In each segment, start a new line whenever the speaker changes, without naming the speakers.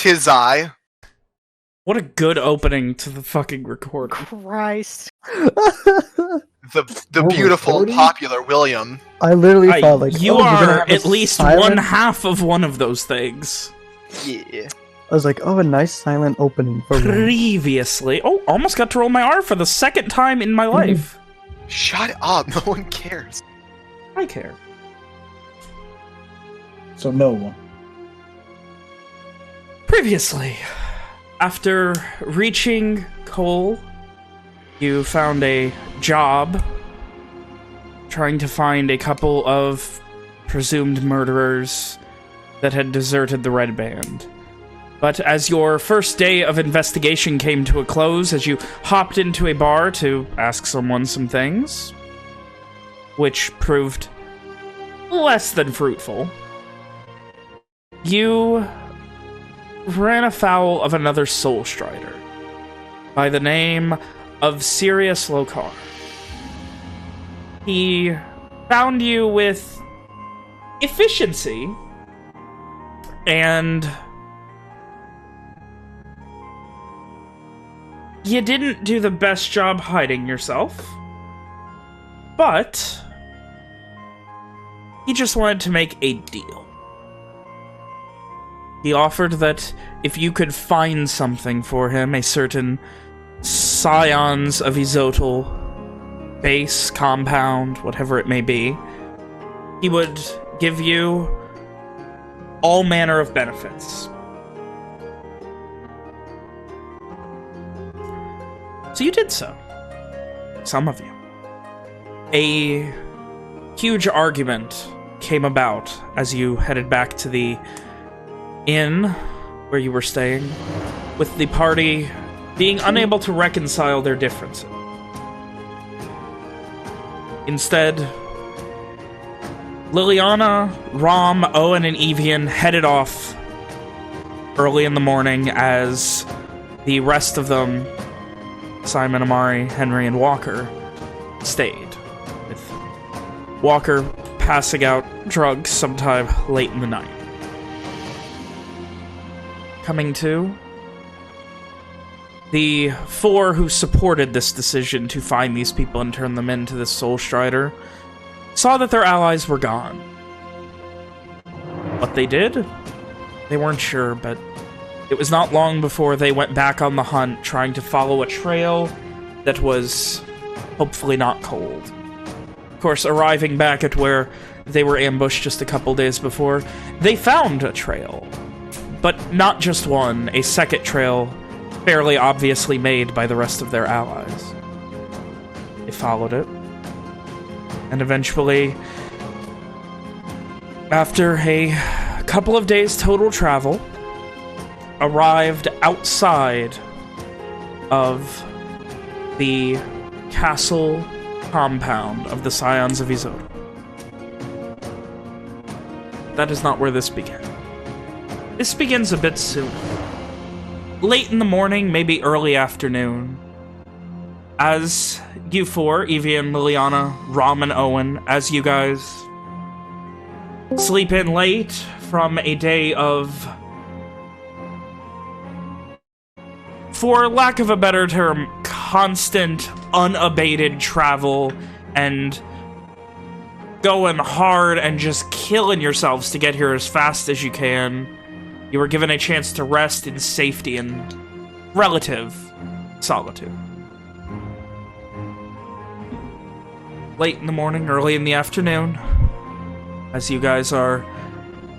'tis I.
What a good opening to the fucking recorder.
Christ.
The beautiful,
recording?
popular William.
I literally thought, like,
you
oh, we're gonna
are
have a
at least
silent...
one half of one of those things.
Yeah.
I was like, oh, a nice silent opening for one.
Previously. Oh, almost got to roll my R for the second time in my life.
Shut up, no one cares.
I care.
So no one.
Previously, after reaching Cole, you found a job trying to find a couple of presumed murderers that had deserted the Red Band. But as your first day of investigation came to a close, as you hopped into a bar to ask someone some things, which proved less than fruitful, you ran afoul of another Soul Strider by the name of Sirius Lokar. He found you with efficiency and you didn't do the best job hiding yourself, but he just wanted to make a deal. He offered that if you could find something for him, a certain Scions of Isotal base, compound, whatever it may be, he would give you all manner of benefits. So you did so. Some of you. A huge argument came about as you headed back to the inn where you were staying, with the party being unable to reconcile their differences. Instead, Liliana, Rom, Owen, and Evian headed off early in the morning as the rest of them, Simon, Amari, Henry, and Walker, stayed, with Walker passing out drugs sometime late in the night. Coming to, the four who supported this decision to find these people and turn them into this Soul Strider saw that their allies were gone. What they did? They weren't sure, but it was not long before they went back on the hunt, trying to follow a trail that was hopefully not cold. Of course, arriving back at where they were ambushed just a couple days before, they found a trail. But not just one, a second trail fairly obviously made by the rest of their allies. They followed it. And eventually, after a couple of days total travel, arrived outside of the castle compound of the Scions of Isotal. That is not where this began. This begins a bit sooner. Late in the morning, maybe early afternoon, as you four, Evian, Liliana, Rom, and Owen, as you guys sleep in late from a day of, for lack of a better term, constant, unabated travel and going hard and just killing yourselves to get here as fast as you can. You were given a chance to rest in safety and relative solitude. Late in the morning, early in the afternoon, as you guys are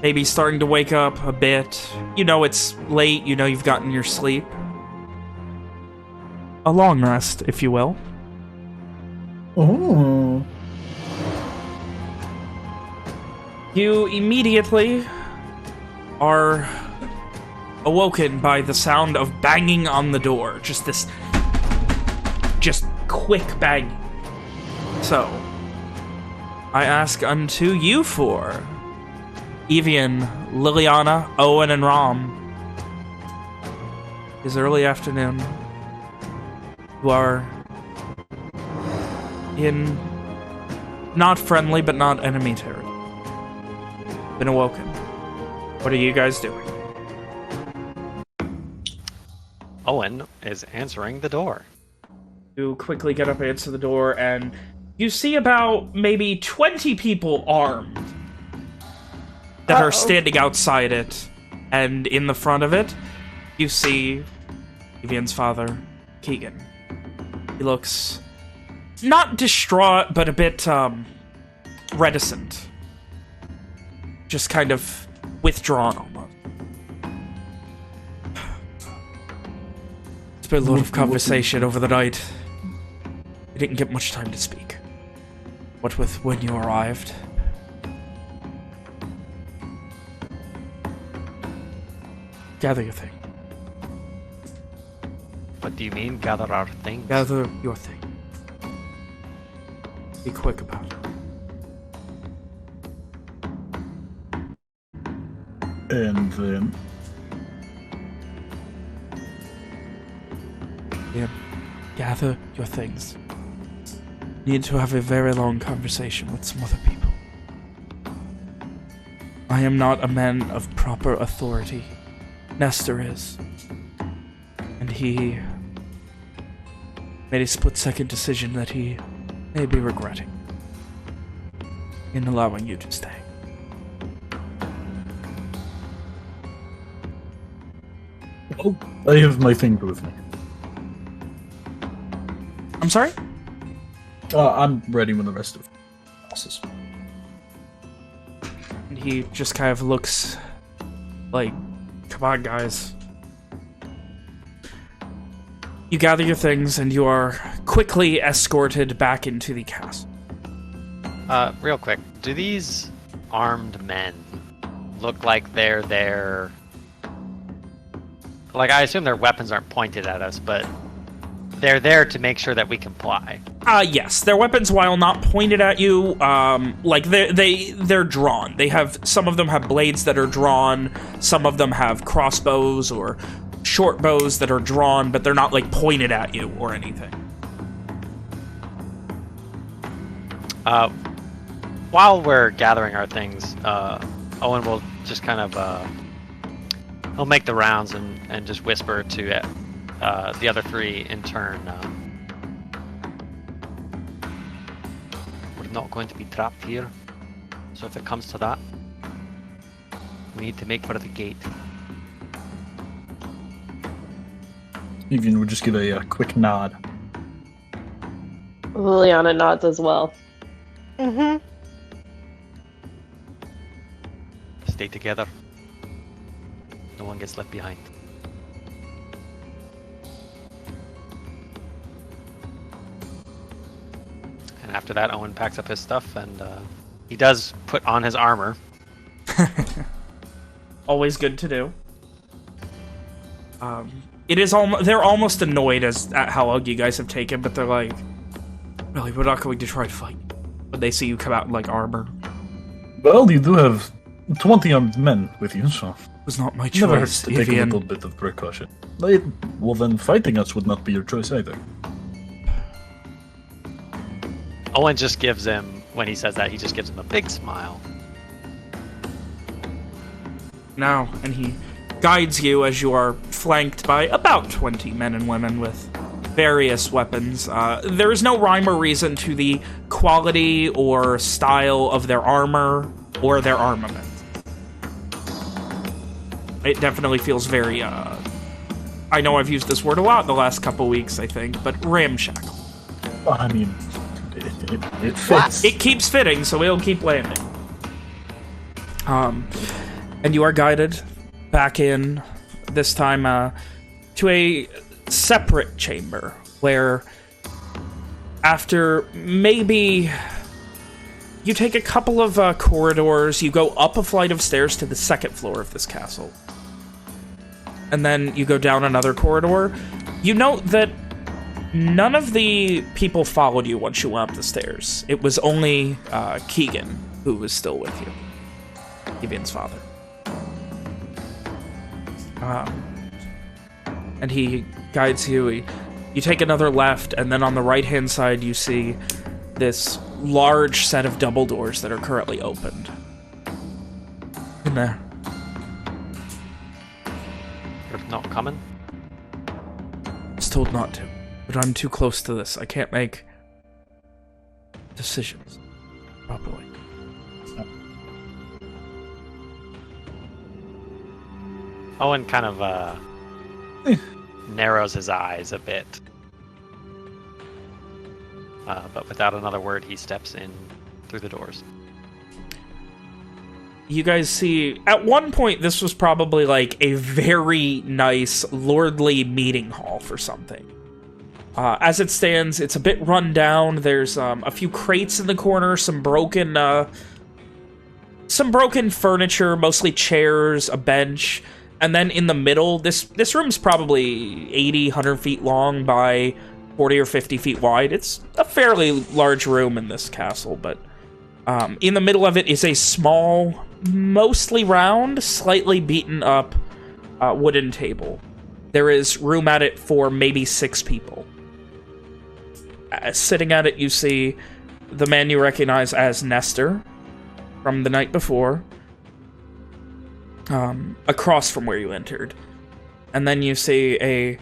maybe starting to wake up a bit, you know it's late, you know you've gotten your sleep. A long rest, if you will.
Oh.
You immediately are awoken by the sound of banging on the door. Just quick banging. So, I ask unto you four, Evian, Liliana, Owen, and Rom. It is early afternoon. You are in not friendly but not enemy territory. Been awoken. What are you guys doing?
Owen is answering the door.
You quickly get up, answer the door, and you see about maybe 20 people armed that are standing outside it. And in the front of it, you see Evian's father, Keegan. He looks not distraught, but a bit reticent. Just kind of withdrawn almost. It's been a lot of conversation over the night. We didn't get much time to speak. What with when you arrived? Gather your thing.
What do you mean, gather our things?
Gather your thing. Be quick about it.
And then...
Yeah. Gather your things. Need to have a very long conversation with some other people. I am not a man of proper authority. Nestor is. And he made a split-second decision that he may be regretting in allowing you to stay.
Oh, I have my thing with me.
I'm sorry?
I'm ready when the rest of passes.
And he just kind of looks like, come on, guys. You gather your things, and you are quickly escorted back into the castle.
Real quick, do these armed men look like they're there? Like, I assume their weapons aren't pointed at us, but they're there to make sure that we comply.
Yes, their weapons, while not pointed at you, like they're drawn. They have, some of them have blades that are drawn, some of them have crossbows or short bows that are drawn, but they're not like pointed at you or anything.
While we're gathering our things, Owen will just kind of he'll make the rounds and just whisper to the other three in turn. We're not going to be trapped here, so if it comes to that, we need to make for the gate.
Evian would just give a quick nod.
Liliana nods as well.
Mm-hmm.
Stay together. No one gets left behind. And after that, Owen packs up his stuff, and he does put on his armor.
Always good to do. It is they're almost annoyed at how long you guys have taken, but they're like, really, we're not going to try to fight. But they see you come out in like armor.
Well, you do have 20 armed men with you, so...
It was not my
Never hurts
choice,
to take a
Evian.
little bit of precaution. Well, then fighting us would not be your choice either.
Owen just gives him, when he says that, he just gives him a big smile.
Now, and he guides you as you are flanked by about 20 men and women with various weapons. There is no rhyme or reason to the quality or style of their armor or their armament. It definitely feels very, I know I've used this word a lot the last couple weeks, I think, but ramshackle.
Well, I mean, it fits.
It keeps fitting, so it'll keep landing. And you are guided back in, this time, to a separate chamber, where after maybe you take a couple of corridors, you go up a flight of stairs to the second floor of this castle. And then you go down another corridor. You note that none of the people followed you once you went up the stairs. It was only Keegan who was still with you. Evian's father. And he guides you. You take another left, and then on the right-hand side you see this large set of double doors that are currently opened. In there.
You're not coming?
was told not to, but I'm too close to this. I can't make decisions properly.
Owen kind of narrows his eyes a bit. But without another word, he steps in through the doors.
You guys see, at one point, this was probably like a very nice, lordly meeting hall for something. As it stands, it's a bit run down. There's a few crates in the corner, some broken furniture, mostly chairs, a bench, and then in the middle, this room's probably 80, 100 feet long by 40 or 50 feet wide. It's a fairly large room in this castle, but in the middle of it is a small, mostly round, slightly beaten up wooden table. There is room at it for maybe 6 people. Sitting at it, you see the man you recognize as Nestor from the night before, across from where you entered. And then you see a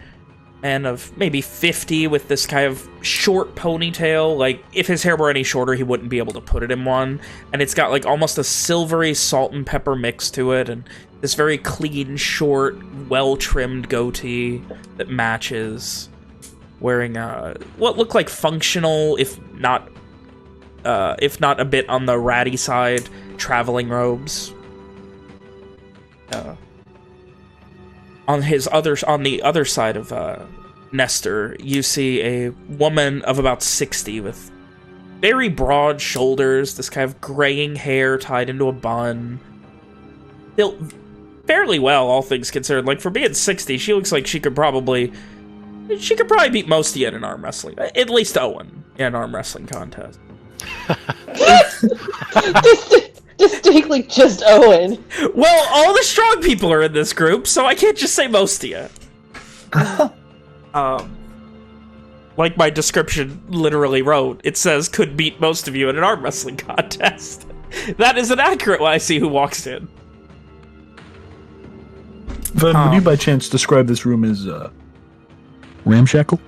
man of maybe 50 with this kind of short ponytail. Like, if his hair were any shorter, he wouldn't be able to put it in one. And it's got, like, almost a silvery salt and pepper mix to it. And this very clean, short, well-trimmed goatee that matches. Wearing, what look like functional, if not a bit on the ratty side, traveling robes. On the other side of Nestor, you see a woman of about 60 with very broad shoulders, this kind of graying hair tied into a bun. Built fairly well, all things considered. Like, for being 60, she looks like she could probably beat most of you in an arm wrestling. At least Owen in an arm wrestling contest.
Distinctly just Owen.
Well, all the strong people are in this group, so I can't just say most of you. Like my description literally wrote, it says, could beat most of you in an arm wrestling contest. That is inaccurate when I see who walks in.
Ven, would you by chance describe this room as ramshackle?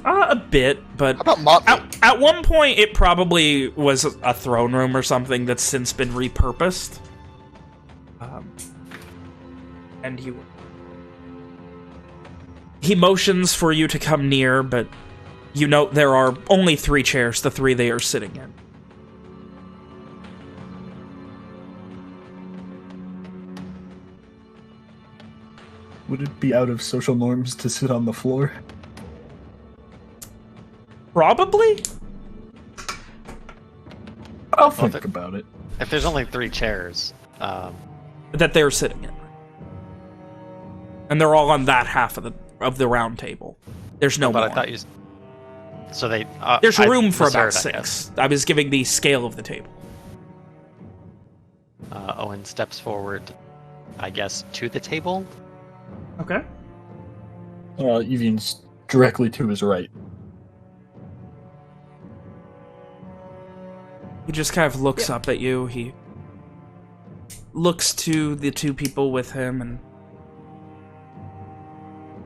A bit, but
How about
at one point it probably was a throne room or something that's since been repurposed. And he motions for you to come near, but you note there are only 3 chairs, the 3 they are sitting in.
Would it be out of social norms to sit on the floor?
Probably?
I'll think about it.
If there's only 3 chairs,
That they're sitting in. And they're all on that half of the round table. There's no
but
more.
I thought you. So they.
There's room for about
misheard, I
6. I was giving the scale of the table.
Owen steps forward, I guess, to the table.
Okay.
Evian's directly to his right.
He just kind of looks up at you. He looks to the 2 people with him, and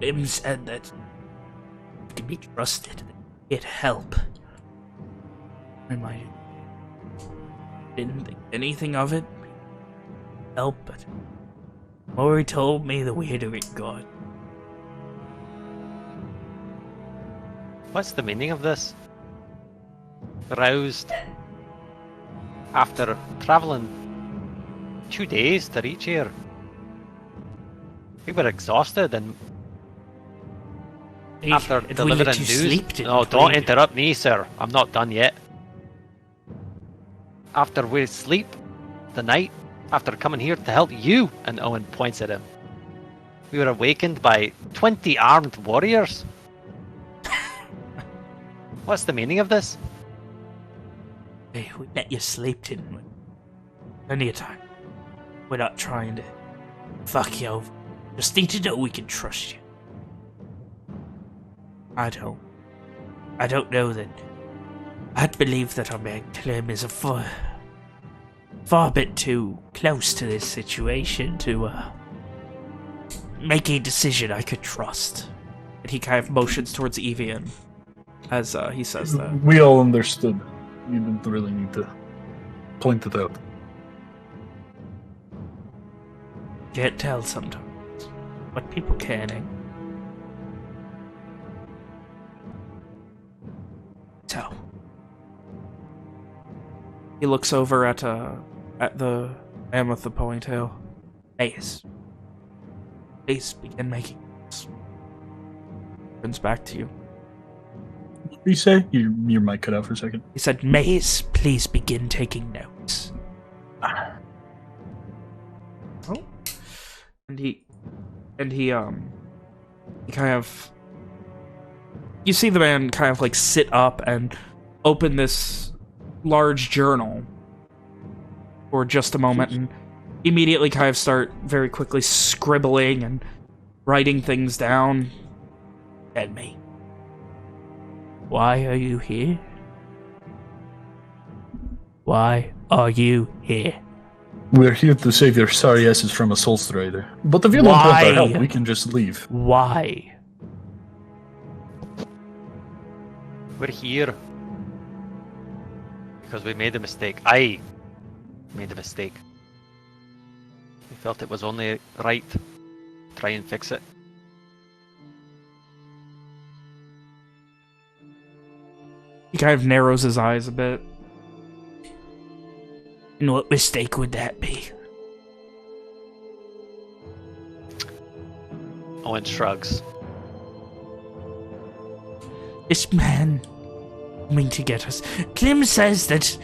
him said that to be trusted, get help. I didn't think anything of it. Help, but more he told me, the weirder it got.
What's the meaning of this? Roused after traveling 2 days to reach here. We were exhausted and after delivering news. No, don't interrupt me, sir. I'm not done yet. After we sleep the night, after coming here to help you, and Owen points at him, we were awakened by 20 armed warriors. What's the meaning of this?
Hey, we let you sleep, didn't we? Plenty of time. We're not trying to fuck you over. Just need to know we can trust you. I don't know that. I'd believe that our man Clem is a far bit too close to this situation to make a decision I could trust. And he kind of motions towards Evian as he says that.
We all understood. You didn't really need to point it out.
Can't tell sometimes what people can. So he looks over at the man with the ponytail. Mace, please begin making this. Turns back to you.
What did you say? Your mic cut out for a second.
He said, Mace, please begin taking notes. Oh. And he kind of, you see the man kind of like sit up and open this large journal for just a moment and immediately kind of start very quickly scribbling and writing things down. Tell me, why are you here? Why are you here?
We're here to save your sorry asses from a soul strider. But if you don't want our help, we can just leave.
Why?
We're here because we made a mistake. I made a mistake. We felt it was only right to try and fix it.
He kind of narrows his eyes a bit. And what mistake would that be?
Owen shrugs.
This man coming to get us. Clem says that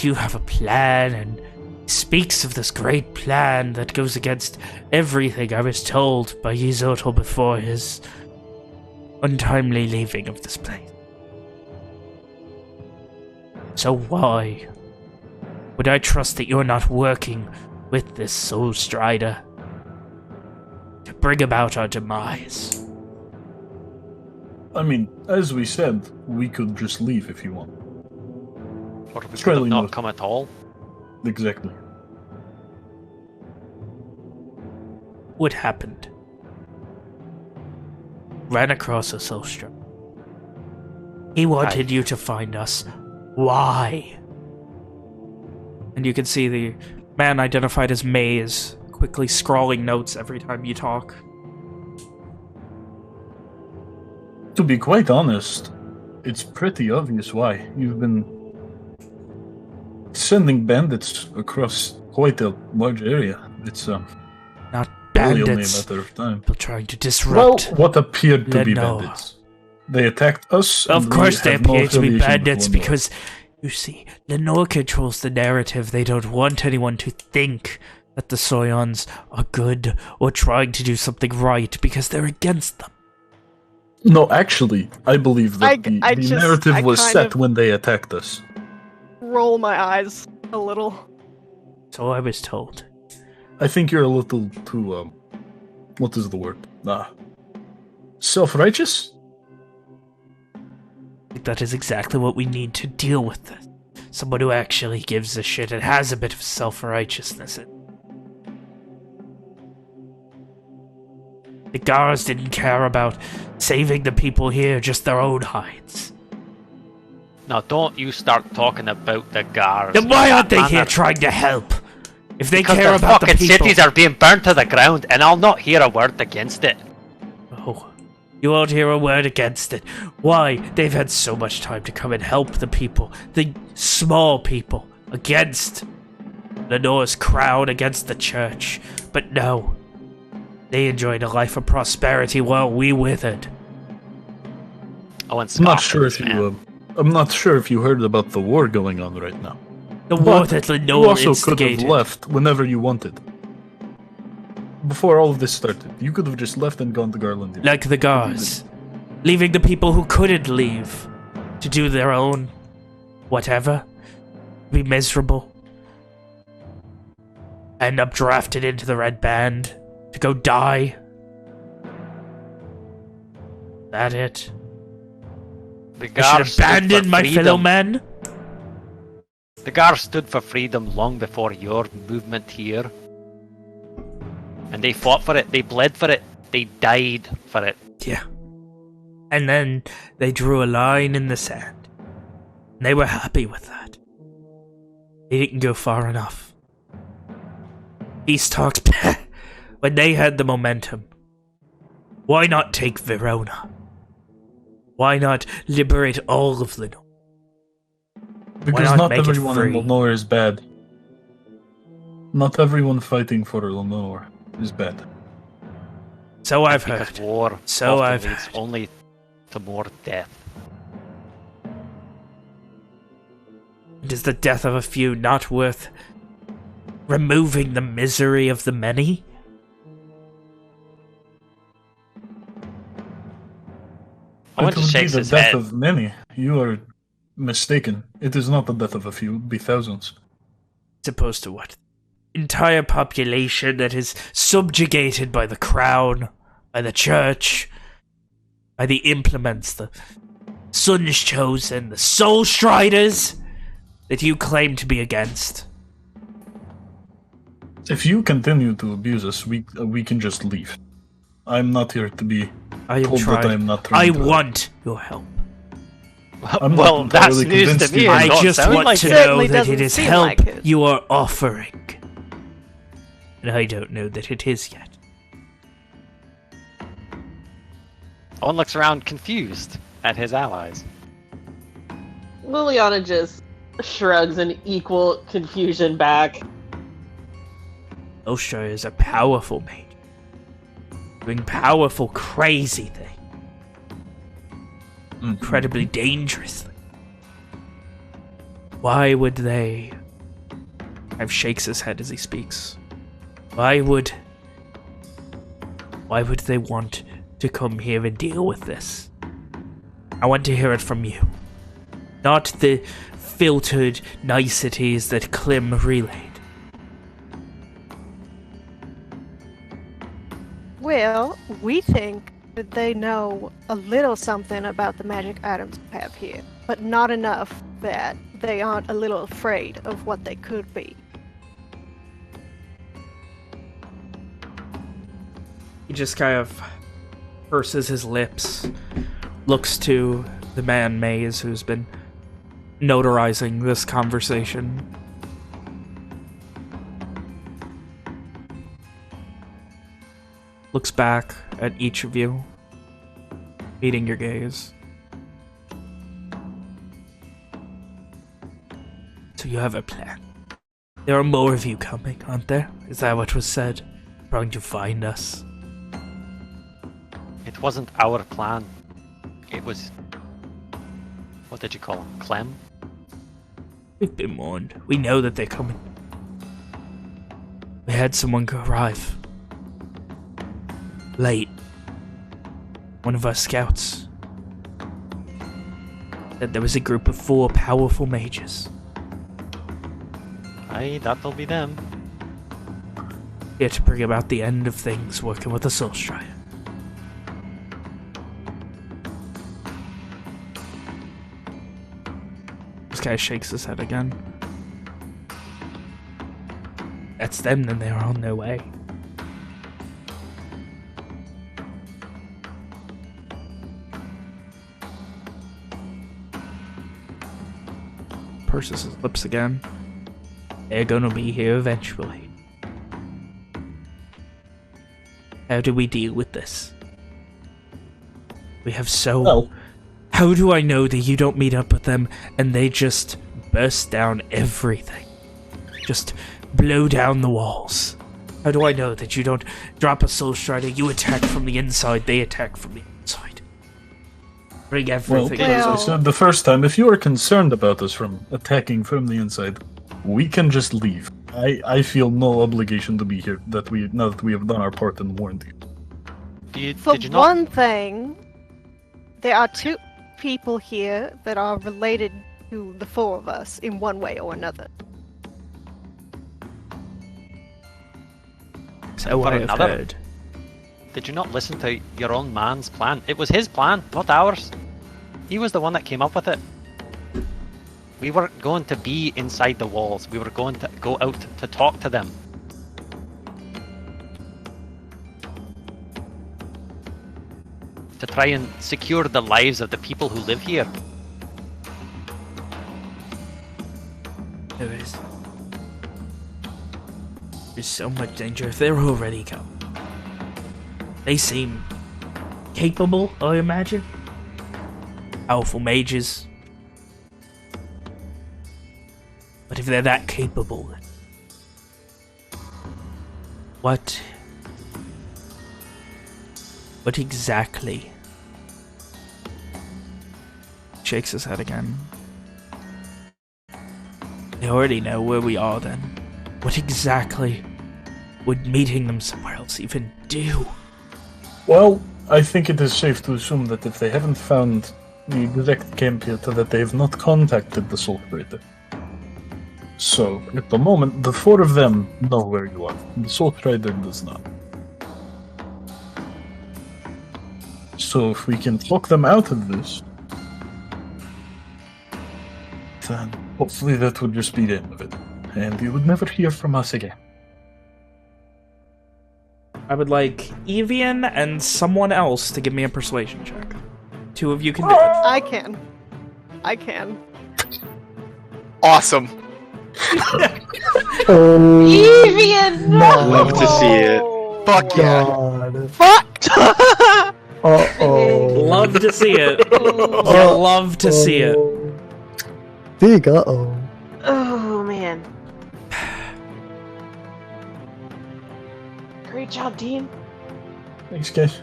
you have a plan and speaks of this great plan that goes against everything I was told by Yizotl before his untimely leaving of this place. So why would I trust that you're not working with this soul strider to bring about our demise?
I mean, as we said, we could just leave if you want.
Or we
It's
could have
really
not
not-
come at all.
Exactly.
What happened? Ran across a soul strider. He wanted you to find us. Why? And you can see the man identified as Maze quickly scrawling notes every time you talk.
To be quite honest, it's pretty obvious why. You've been sending bandits across quite a large area. It's
Not
really only a
bandits.
matter of time.
People trying to disrupt.
What appeared to be
Lenore.
bandits. They attacked us.
Of
and
course
we
they
have no
appear to be
affiliation with
bandits
Lenore.
because, you see, Lenore controls the narrative. They don't want anyone to think that the Soyons are good or trying to do something right because they're against them.
No, actually, I believe that the
I
narrative was
kind
set
of-
when they attacked us.
Roll my eyes a little.
So I was told.
I think you're a little too, what is the word? Self-righteous?
That is exactly what we need to deal with this. Someone who actually gives a shit and has a bit of self-righteousness. The Gars didn't care about saving the people here, just their own hides.
Now, don't you start talking about the guards.
Then why aren't they
That
here
manner.
trying to help? If they
Because
care
their
about the
fucking
people...
cities are being burnt to the ground, and I'll not hear a word against it.
Oh, you won't hear a word against it. Why? They've had so much time to come and help the people. The small people. Against Lenore's crown, against the church. But no. They enjoyed a life of prosperity while we withered.
Owen
I'm not
scoffed
sure
at
if
this
you,
man.
I'm not sure if you heard about the war going on right now.
The war
But
that
you
Lenore
also could have
instigated.
left whenever you wanted. Before all of this started, you could have just left and gone to Garland.
Like the Gars. Leaving the people who couldn't leave to do their own whatever. Be miserable. End up drafted into the Red Band to go die. That it?
The
I should
guards stood
abandon
for
my fellow
freedom.
men?
The guards stood for freedom long before your movement here. And they fought for it, they bled for it, They died for it.
Yeah. And then they drew a line in the sand. And they were happy with that. They didn't go far enough. Peace talks, when they had the momentum. Why not take Verona? Why not liberate all of Lenore?
Because not everyone in Lenore is bad. Not everyone fighting for Lenore is bad.
So I've
Because
heard.
war
So
often
I've
leads
heard.
only to more death.
And is the death of a few not worth removing the misery of the many?
Owen
It would
just
be
shakes
the
his
death
head.
of many. You are mistaken. It is not the death of a few, it would be thousands.
As opposed to what? Entire population that is subjugated by the crown, by the church, by the implements, the Sun's Chosen, the Soul Striders that you claim to be against.
If you continue to abuse us, we can just leave. I'm not here to be
I am
told that
trying.
I'm not
I
trying to
want your help.
I'm
Well,
not
that's
entirely
news to
convinced
me.
you-
It
I
don't
just
sound
want
like
to
it.
know
Certainly
that it
doesn't
is
seem
help
like it.
you are offering. And I don't know that it is yet.
Owen looks around confused at his allies.
Liliana just shrugs in equal confusion back.
Osha is a powerful mage. Doing powerful, crazy things. Incredibly dangerous things. Why would they... I've shakes his head as he speaks. Why would they want to come here and deal with this? I want to hear it from you. Not the filtered niceties that Clem relayed.
Well, we think that they know a little something about the magic items we have here, but not enough that they aren't a little afraid of what they could be.
He just kind of purses his lips, looks to the man Maze who's been notarizing this conversation. Looks back at each of you, meeting your gaze. So you have a plan. There are more of you coming, aren't there? Is that what was said? Trying to find us.
It wasn't our plan. It was... What did you call him? Clem?
We've been warned. We know that they're coming. We had someone arrive. Late. One of our scouts said there was a group of 4 powerful mages
Aye, that'll be them.
here to bring about the end of things working with the Soul Strider. This guy shakes his head again. That's them, then they're on their way. Purses his lips again. They're gonna be here eventually. How do we deal with this? We have so...
Well,
How do I know that you don't meet up with them and they just burst down everything? Just blow down the walls? How do I know that you don't drop a Soul Strider, you attack from the inside, they attack from the outside? Bring
well,
everything.
as I said the first time, if you are concerned about us from attacking from the inside, we can just leave. I feel no obligation to be here now that we have done our part and warned you.
For
Did you not?
one thing, there are 2 people here that are related to the 4 of us in one way or another.
So
For
I have
another?
heard.
Did you not listen to your own man's plan? It was his plan, not ours. He was the one that came up with it. We weren't going to be inside the walls. We were going to go out to talk to them. to try and secure the lives of the people who live here.
There is. There's so much danger. They're already gone. They seem capable, I imagine. Powerful mages. But if they're that capable, then what exactly?
Shakes his head again.
They already know where we are then. What exactly would meeting them somewhere else even do?
Well, I think it is safe to assume that if they haven't found the exact camp yet, that they have not contacted the Soul Trader. So, at the moment, the four of them know where you are. The Soul Trader does not. So, if we can talk them out of this, then hopefully that would just be the end of it. And you would never hear from us again.
I would like Evian and someone else to give me a persuasion check. Two of you can do it.
I can. I can.
Awesome.
Oh,
Evian, no!
Love to see it. Fuck yeah.
God.
Fuck!
Uh-oh.
Love to see it. Yeah, love to see it.
Big uh-oh.
Oh, man. Great job, team.
Thanks, guys.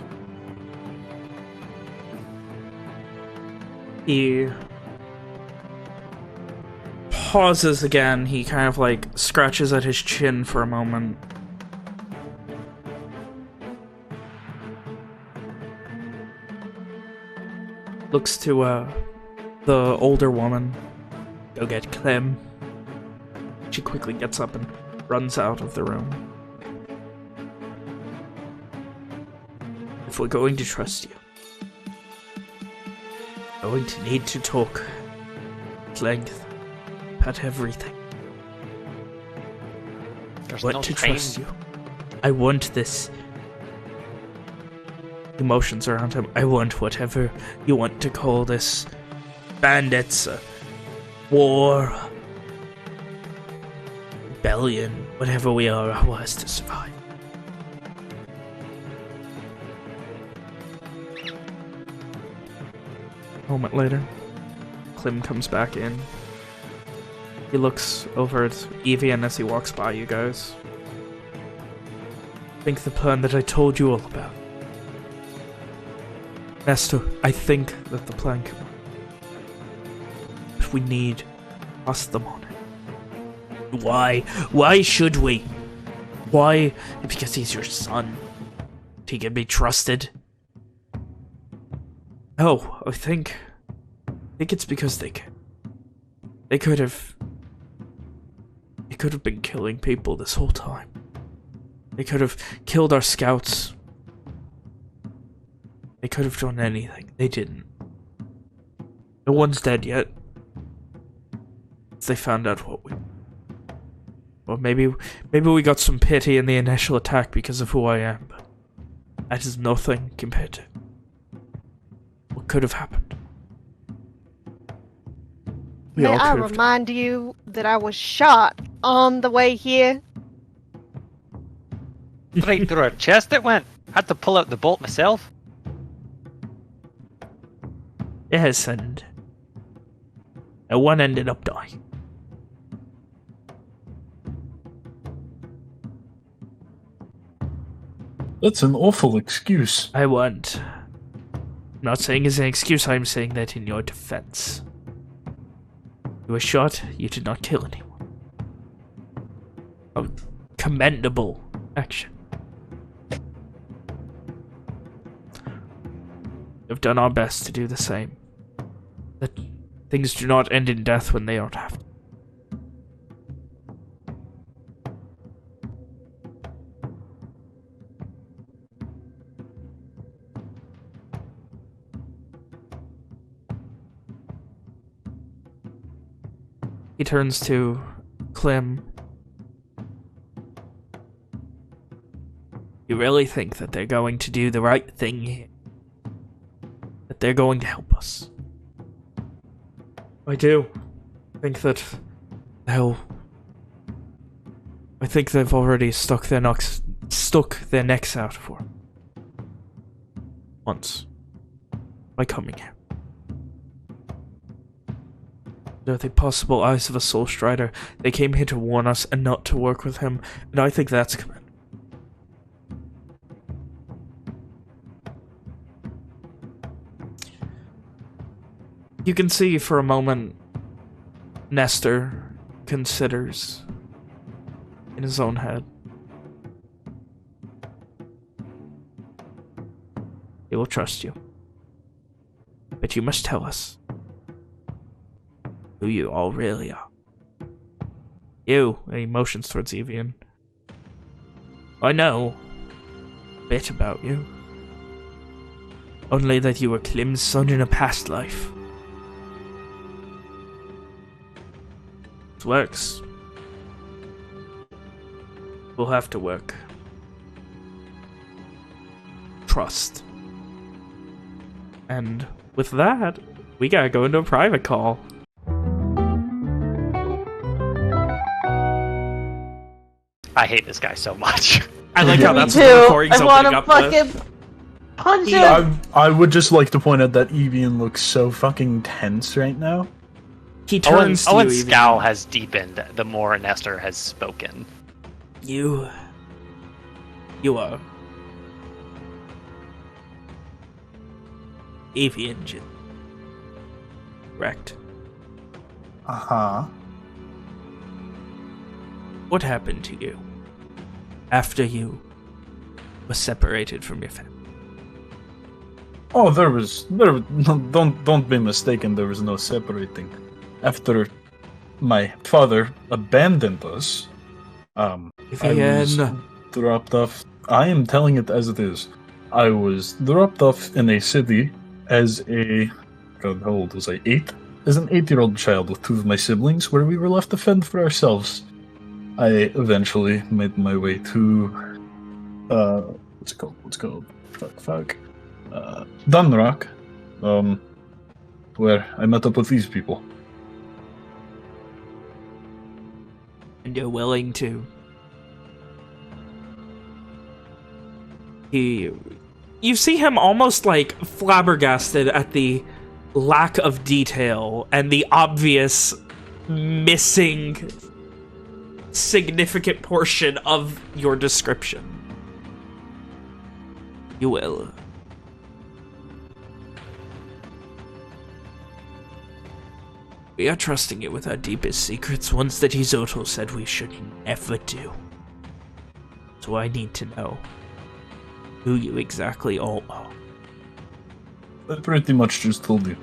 He pauses again. He kind of like scratches at his chin for a moment. Looks to the older woman. Go get Clem. She quickly gets up and runs out of the room. If we're going to trust you, we're going to need to talk at length about everything.
There's
Want
no
to
time.
trust you. I want this. Emotions around him. I want whatever you want to call this. Bandits, war, rebellion, whatever we are, I want us to survive. A moment later, Clem comes back in. He looks over at Evian as he walks by you guys. Think the plan that I told you all about. Nestor, I think that the plan can work. But we need to trust them on it. Why? Why should we? Why? Because he's your son. He can be trusted. No, I think it's because they can. They could have been killing people this whole time. They could have killed our scouts. They could have done anything. They didn't. No one's dead yet. They found out what we... Well, maybe we got some pity in the initial attack because of who I am, but that is nothing compared to what could have happened. We
May
all
I
could have
remind you that I was shot on the way here?
Right through her chest it went. Had to pull out the bolt myself.
Yes, and no one ended up dying.
That's an awful excuse.
I'm not saying it's an excuse, I'm saying that in your defense. You were shot, you did not kill anyone. A commendable action. We've done our best to do the same. That things do not end in death when they don't have to.
He turns to Clem.
You really think that they're going to do the right thing here? they're going to help us. I do. I think that I think they've already stuck their necks out for him. Once. By coming here. They're the possible eyes of a soul strider. They came here to warn us and not to work with him, and I think that's commendable. You can see for a moment Nestor considers in his own head. He will trust you. But you must tell us who you all really are. You, and he motions towards Evian. I know a bit about you. Only that you were Klim's son in a past life. It works. We'll have to work. Trust. And with that, we gotta go into a private call.
I hate this guy so much.
I like how that's
Me
what the
too.
recording's
I want
opening
to
up with.
fucking punch him.
I would just like to point out that Evian looks so fucking tense right now.
He turns to you,
Owen's
Evian.
scowl has deepened the more Nestor has spoken.
You are Evian Jin. Correct.
Uh-huh.
What happened to you after you were separated from your family?
Oh, don't be mistaken, there was no separating. After my father abandoned us, I was dropped off. I am telling it as it is. I was dropped off in a city as a... God, how old was I? 8? As an 8-year-old child with 2 of my siblings, where we were left to fend for ourselves. I eventually made my way to... what's it called? Fuck. Dunrock, where I met up with these people.
And you're willing to...
You see him almost like flabbergasted at the lack of detail and the obvious missing significant portion of your description.
You will. We are trusting you with our deepest secrets, ones that Isoto said we should never do. So I need to know who you exactly all are.
I pretty much just told you.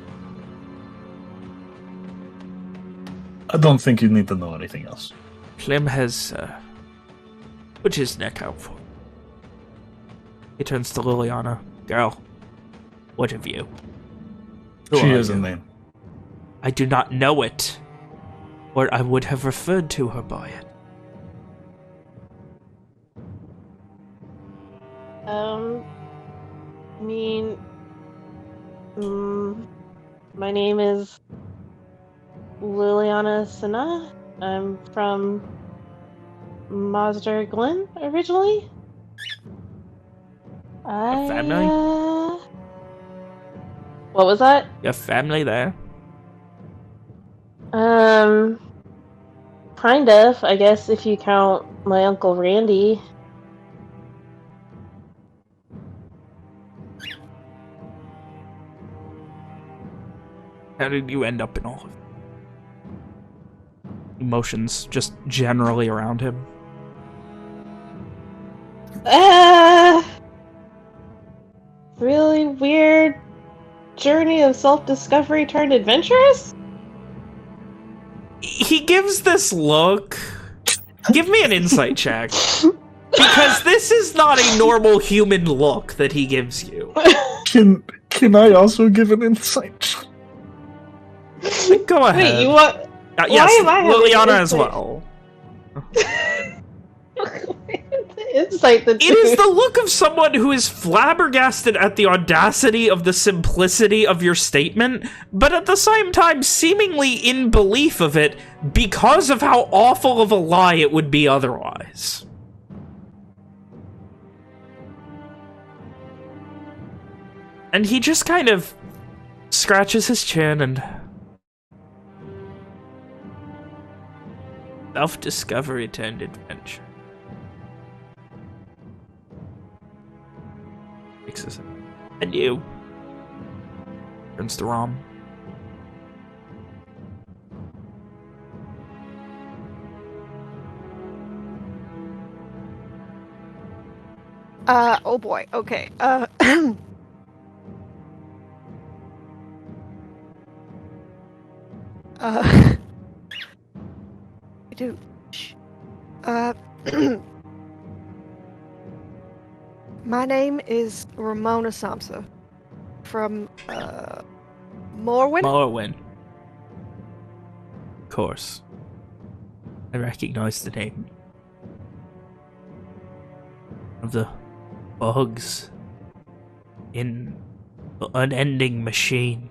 I don't think you need to know anything else.
Klim has put his neck out for. He turns to Liliana. Girl, what of you? Who
She
are
has a
you?
name.
I do not know it, or I would have referred to her by it.
My name is Liliana Sinha. I'm from Mazda Glen originally.
family?
What was that?
Your family there?
Kind of, I guess, if you count my Uncle Randy.
How did you end up in all of emotions just generally around him?
Really weird journey of self-discovery turned adventurous?
He gives this look. Give me an insight check. Because this is not a normal human look that he gives you.
Can I also give an insight?
Go ahead.
Wait, you want...
Yes,
Why am I having
Liliana as
insight?
well.
Insight the
It is the look of someone who is flabbergasted at the audacity of the simplicity of your statement, but at the same time seemingly in belief of it because of how awful of a lie it would be otherwise. And he just kind of scratches his chin and... Self-discovery turned adventure. Fixes it. And you. Turns to Rom.
Oh boy, okay. Dude. My name is Ramona Samsa from, Morwin?
Morwin. Of course. I recognize the name. Of the bugs in the unending machine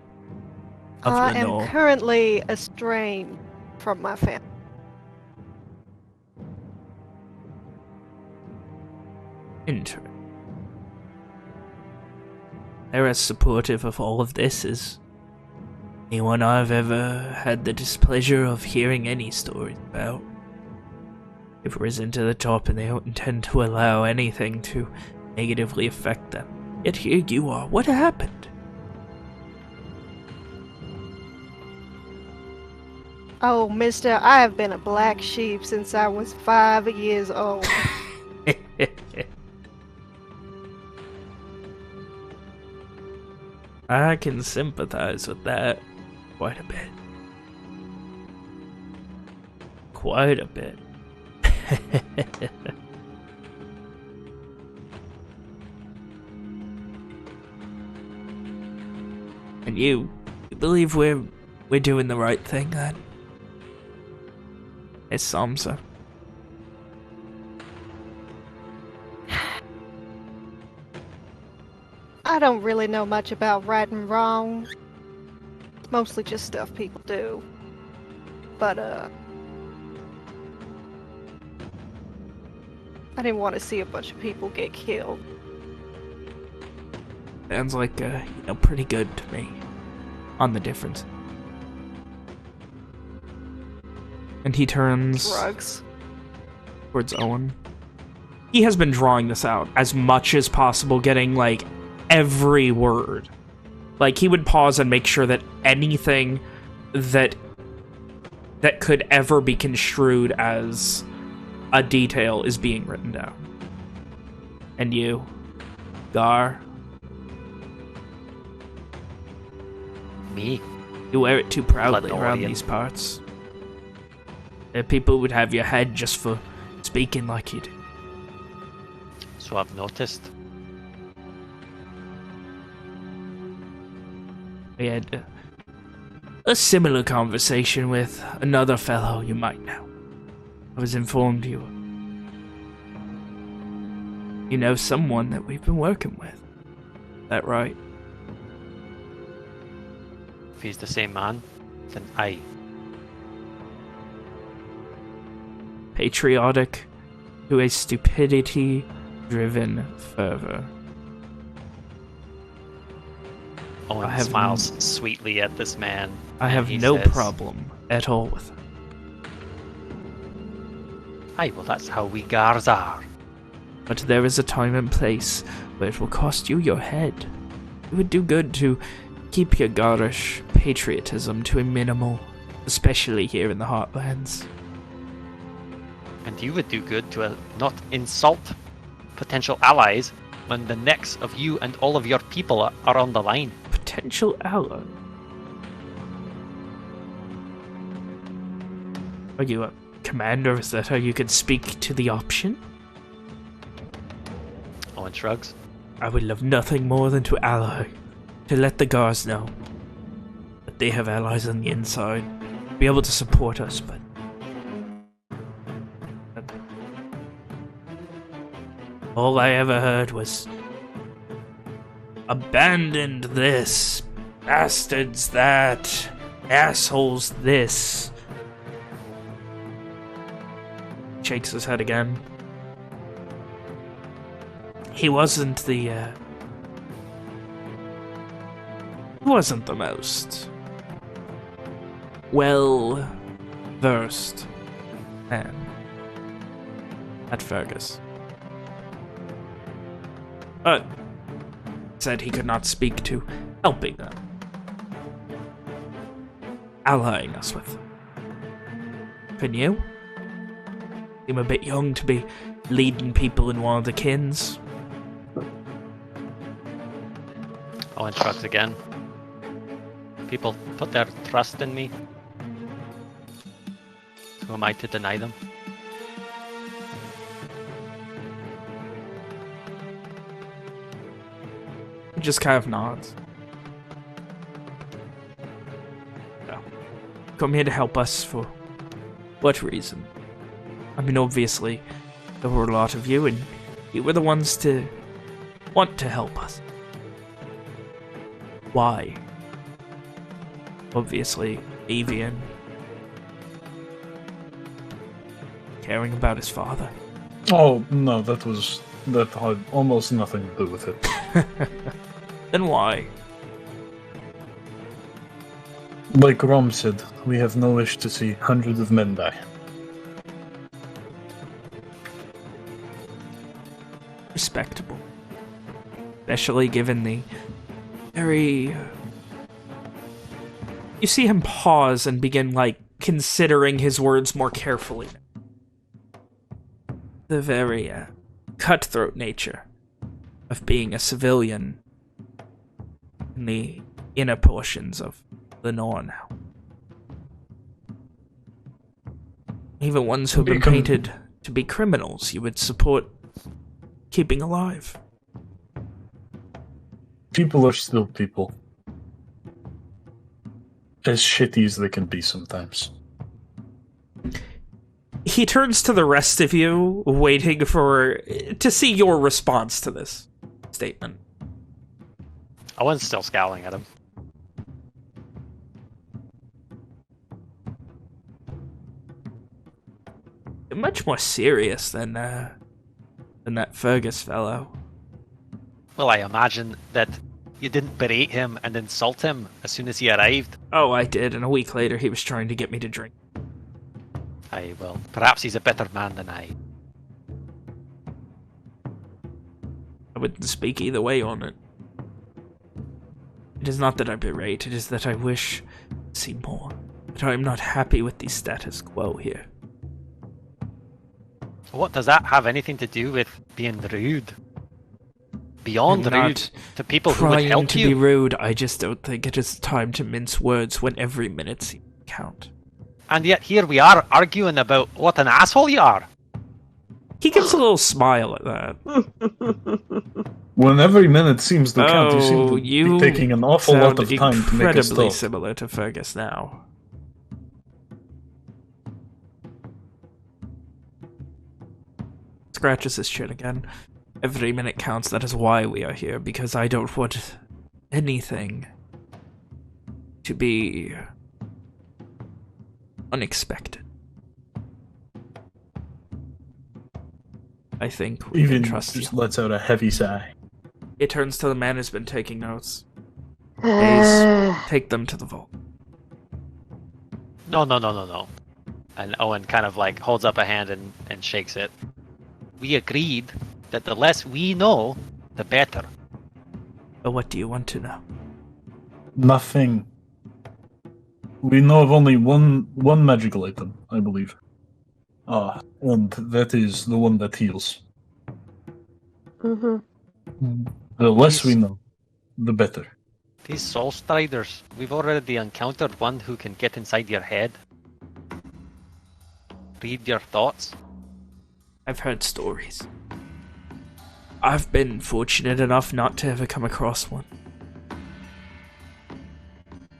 of
I
the
am
North.
currently estranged from my family.
Interesting. They're as supportive of all of this as anyone I've ever had the displeasure of hearing any stories about. They've risen to the top and they don't intend to allow anything to negatively affect them. Yet here you are. What happened?
Oh, mister, I have been a black sheep since I was 5 years old.
I can sympathize with that quite a bit. Quite a bit. And you believe we're doing the right thing then? It's Samsa.
I don't really know much about right and wrong. It's mostly just stuff people do. But, I didn't want to see a bunch of people get killed.
Sounds like, pretty good to me. On the difference. And he turns
Drugs.
towards Owen. He has been drawing this out as much as possible, getting, like, every word. Like, he would pause and make sure that anything that could ever be construed as a detail is being written down. And you, Gar,
Me?
you wear it too proudly around
Bloodorian.
these parts. People would have your head just for speaking like you do.
So I've noticed.
We had a similar conversation with another fellow you might know. I was informed you know someone that we've been working with. Is that right?
If he's the same man, then I.
Patriotic to a stupidity-driven fervor.
Owen
I have
smiles sweetly at this man.
I
and
have
he
no
says,
problem at all with it.
Aye, well that's how we Gars are.
But there is a time and place where it will cost you your head. It would do good to keep your garish patriotism to a minimal, especially here in the Heartlands.
And you would do good to not insult potential allies when the necks of you and all of your people are on the line.
Potential ally? Are you a commander? Is that how you can speak to the option?
Owen shrugs.
I would love nothing more than to ally, to let the Gars know that they have allies on the inside, be able to support us, but All I ever heard was, abandoned this, bastards that, assholes this. Shakes his head again. He wasn't the most well-versed man at Fergus. But said he could not speak to helping them, allying us with them. Can you? Seem a bit young to be leading people in one of the kins.
Owen shrugs again. People put their trust in me. Who am I to deny them?
He just kind of nods. So, come here to help us for what reason? I mean, obviously, there were a lot of you, and you were the ones to want to help us. Why? Obviously, Avian caring about his father.
Oh, no, that had almost nothing to do with it.
Then why?
Like Rom said, we have no wish to see hundreds of men die.
Respectable. Especially given the very... You see him pause and begin, like, considering his words more carefully. The very cutthroat nature of being a civilian in the inner portions of Lenore now. Even ones who have been painted to be criminals, you would support keeping alive.
People are still people. As shitty as they can be sometimes.
He turns to the rest of you, waiting to see your response to this statement.
Owen's still scowling at him.
You're much more serious than that Fergus fellow.
Well, I imagine that you didn't berate him and insult him as soon as he arrived.
Oh, I did, and a week later he was trying to get me to drink.
Aye, well, perhaps he's a better man than I.
I wouldn't speak either way on it. It is not that I berate, it is that I wish to see more. But I am not happy with the status quo here.
What does that have anything to do with being rude? Beyond
I'm
rude to people who would
trying
help
to
you.
be rude, I just don't think it is time to mince words when every minute seems to count.
And yet here we are arguing about what an asshole you are.
He gives a little smile at that.
When every minute seems to count, you seem to be taking an awful lot of time to make us
incredibly
talk.
similar to Fergus now. Scratches his chin again. Every minute counts, that is why we are here, because I don't want anything to be unexpected. I think we
Even
can trust you.
just lets out a heavy sigh.
He turns to the man who's been taking notes. Please, take them to the vault.
No. And Owen kind of like holds up a hand and shakes it. We agreed that the less we know, the better.
But what do you want to know?
Nothing. We know of only one magical item, I believe. And that is the one that heals.
Mm-hmm.
The less we know, the better.
These Soul Striders, we've already encountered one who can get inside your head. Read your thoughts.
I've heard stories. I've been fortunate enough not to ever come across one.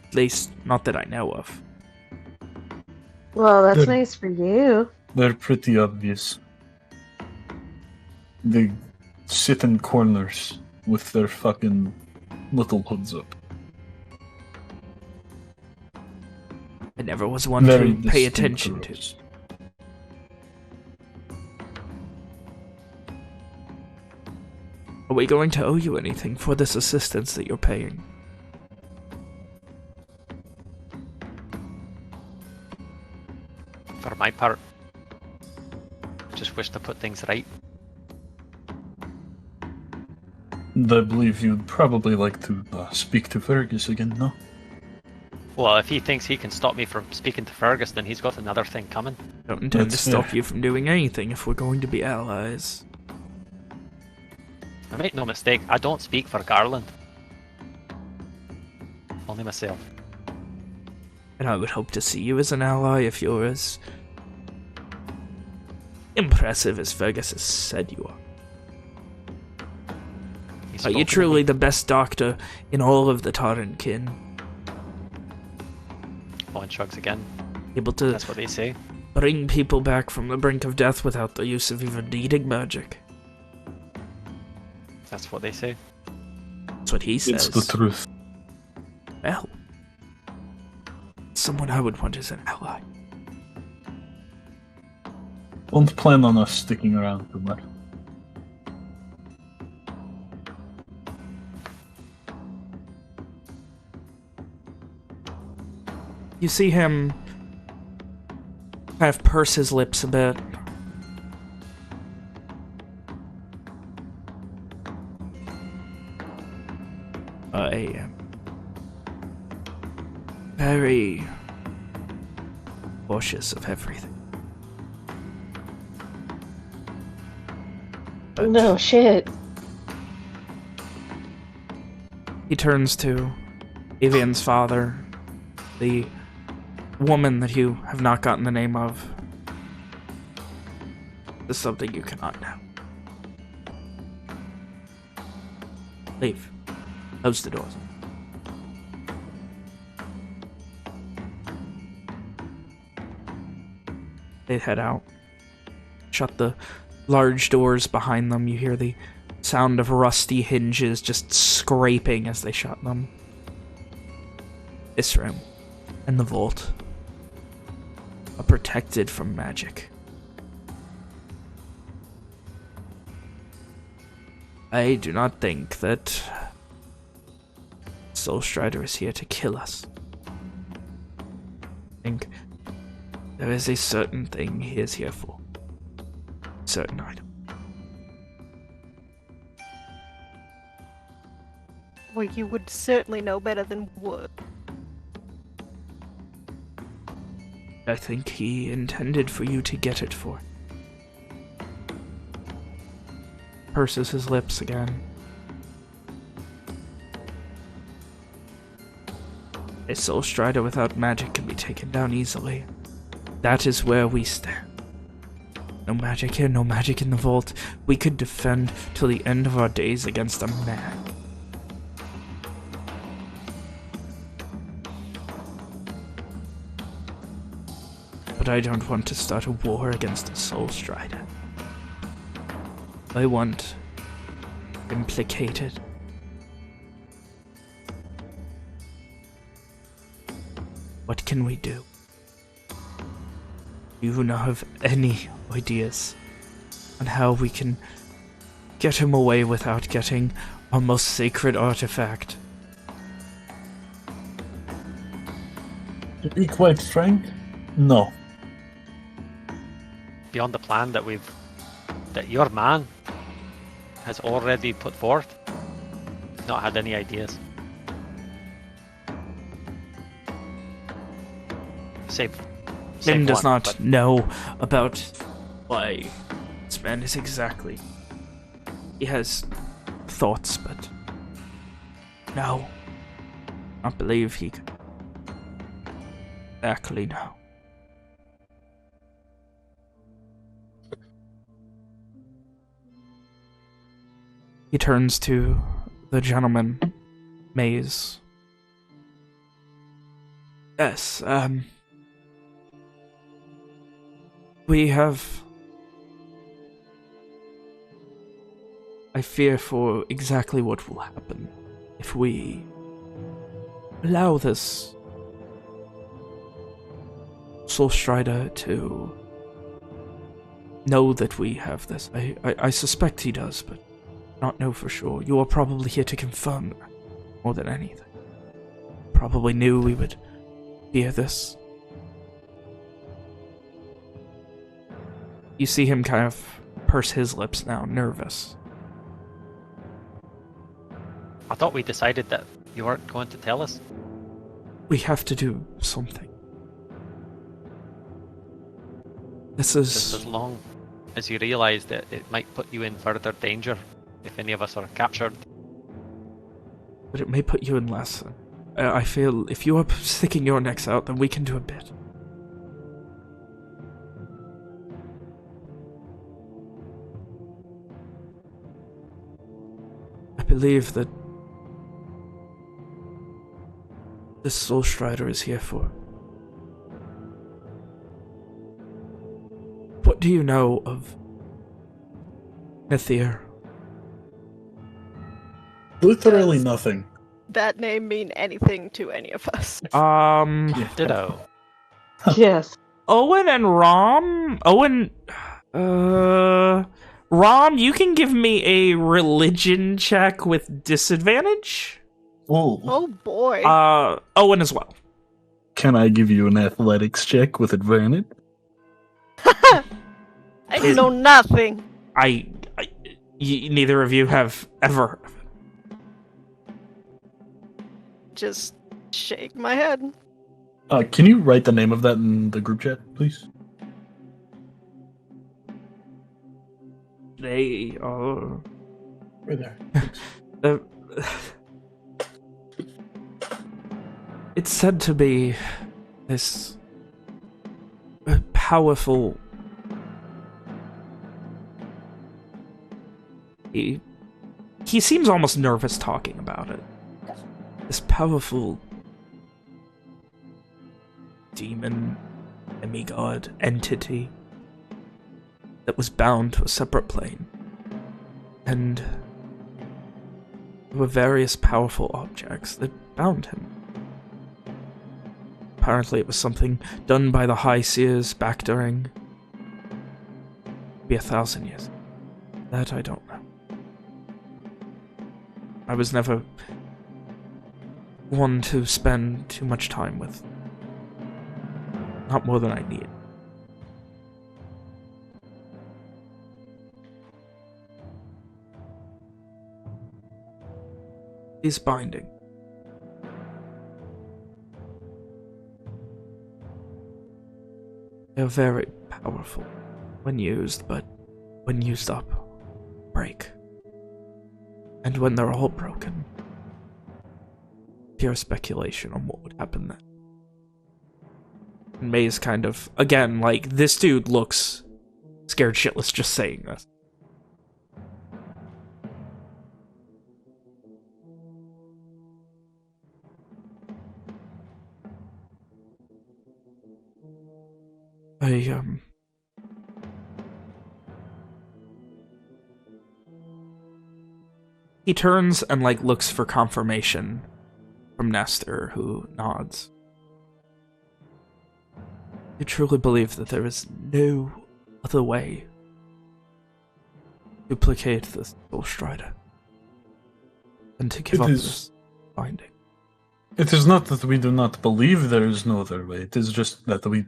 At least, not that I know of.
Well, that's
Good.
nice for you.
They're pretty obvious. sit in corners with their fucking little hoods up.
I never was one
Very
to pay
distinct
attention to.
rows.
Are we going to owe you anything for this assistance that you're paying?
For my part, I just wish to put things right.
And I believe you'd probably like to speak to Fergus again, no?
Well, if he thinks he can stop me from speaking to Fergus, then he's got another thing coming.
Don't intend to
That's
stop
fair.
you from doing anything if we're going to be allies.
I make no mistake, I don't speak for Garland. Only myself.
And I would hope to see you as an ally if you're as impressive as Fergus has said you are.
He's
Are you
spoken to
truly
me.
the best doctor in all of the Torrenkin?
Owen shrugs again.
Able to
That's what they say.
bring people back from the brink of death without the use of even needing magic?
That's what they say.
That's what he says.
It's the truth.
Well, someone I would want as an ally.
Don't plan on us sticking around too much.
You see him kind of purse his lips a bit. I am very cautious of everything.
No shit.
He turns to Avian's father, the woman that you have not gotten the name of. This is something you cannot know. Leave. Close the doors. They head out. Shut the large doors behind them. You hear the sound of rusty hinges just scraping as they shut them. This room and the vault are protected from magic. I do not think that Soul Strider is here to kill us. I think there is a certain thing he is here for. Certain item.
Well, you would certainly know better than would.
I think he intended for you to get it for. Purses his lips again. A Soul Strider without magic can be taken down easily. That is where we stand. No magic here, no magic in the vault. We could defend till the end of our days against a man. But I don't want to start a war against a Soul Strider. I want implicated. What can we do? You do not have any ideas on how we can get him away without getting our most sacred artifact.
To be quite frank, no.
Beyond the plan that your man has already put forth, not had any ideas. Save
Finn does
one,
not
but
know about why this man is exactly. He has thoughts, but no. I don't believe he could exactly know. He turns to the gentleman, Maze. Yes, we have...
I fear for exactly what will happen if we allow this Soul Strider to know that we have this. I suspect he does, but not know for sure. You are probably here to confirm that more than anything. Probably knew we would hear this. You see him kind of purse his lips now, nervous.
I thought we decided that you weren't going to tell us.
We have to do something. This
Just
is...
as long as you realise that it might put you in further danger if any of us are captured.
But it may put you in less. I feel if you are sticking your necks out, then we can do a bit. I believe that this Soul Strider is here for. What do you know of Nethir?
Literally nothing.
That name mean anything to any of us?
Ditto.
Yes.
Owen and Rom? Rom, you can give me a religion check with disadvantage?
Oh.
Oh boy.
Owen as well.
Can I give you an athletics check with advantage?
I know nothing.
Neither of you have ever.
Just shake my head.
Can you write the name of that in the group chat, please?
They are...
Right there.
It's said to be this powerful... He seems almost nervous talking about it. This powerful demon, demigod, entity that was bound to a separate plane. And there were various powerful objects that bound him. Apparently it was something done by the High Seers back during maybe 1,000 years. That I don't know. I was never one to spend too much time with. Not more than I need. He's binding. They're very powerful when used, but when used up, break. And when they're all broken, pure speculation on what would happen then. And May's kind of, again, like, this dude looks scared shitless just saying this. He turns and, like, looks for confirmation from Nestor, who nods. You truly believe that there is no other way to placate the Soul Strider than to give up this binding?
It is not that we do not believe there is no other way. It is just that we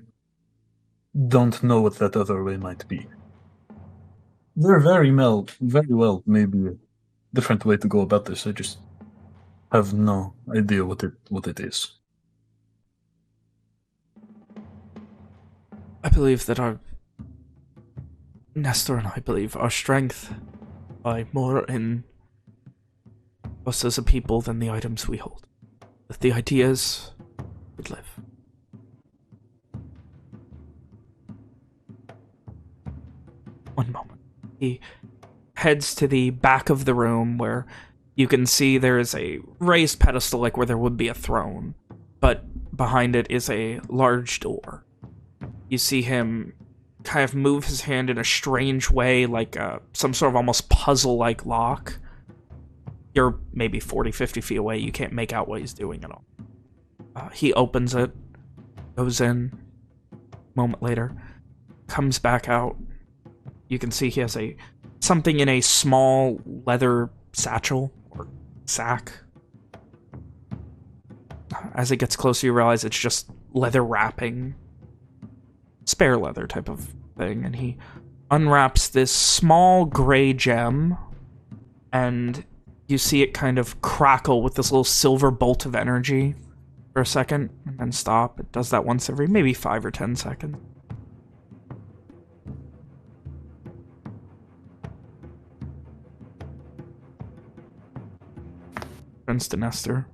don't know what that other way might be. There very well maybe a different way to go about this. I just have no idea what it is.
I believe that Nestor and I believe our strength lie more in us as a people than the items we hold. That the ideas would live. One moment. He heads to the back of the room where you can see there is a raised pedestal like where there would be a throne, but behind it is a large door. You see him kind of move his hand in a strange way, like some sort of almost puzzle-like lock. You're maybe 40, 50 feet away. You can't make out what he's doing at all. He opens it, goes in, a moment later, comes back out. You can see he has something in a small leather satchel or sack. As it gets closer, you realize it's just leather wrapping, spare leather type of thing, and he unwraps this small gray gem, and you see it kind of crackle with this little silver bolt of energy for a second, and then stop. It does that once every maybe 5 or 10 seconds. Turns to Nestor.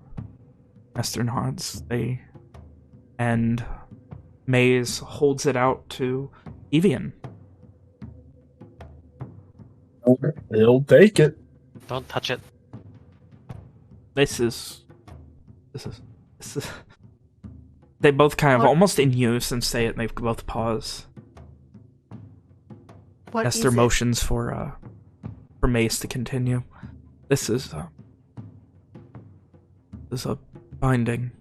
Nestor nods. And Maze holds it out to Evian.
He'll take it.
Don't touch it.
This is. They both kind of almost in unison say it, and they both pause.
What
Nestor
is it?
motions for Mace to continue. This is a binding.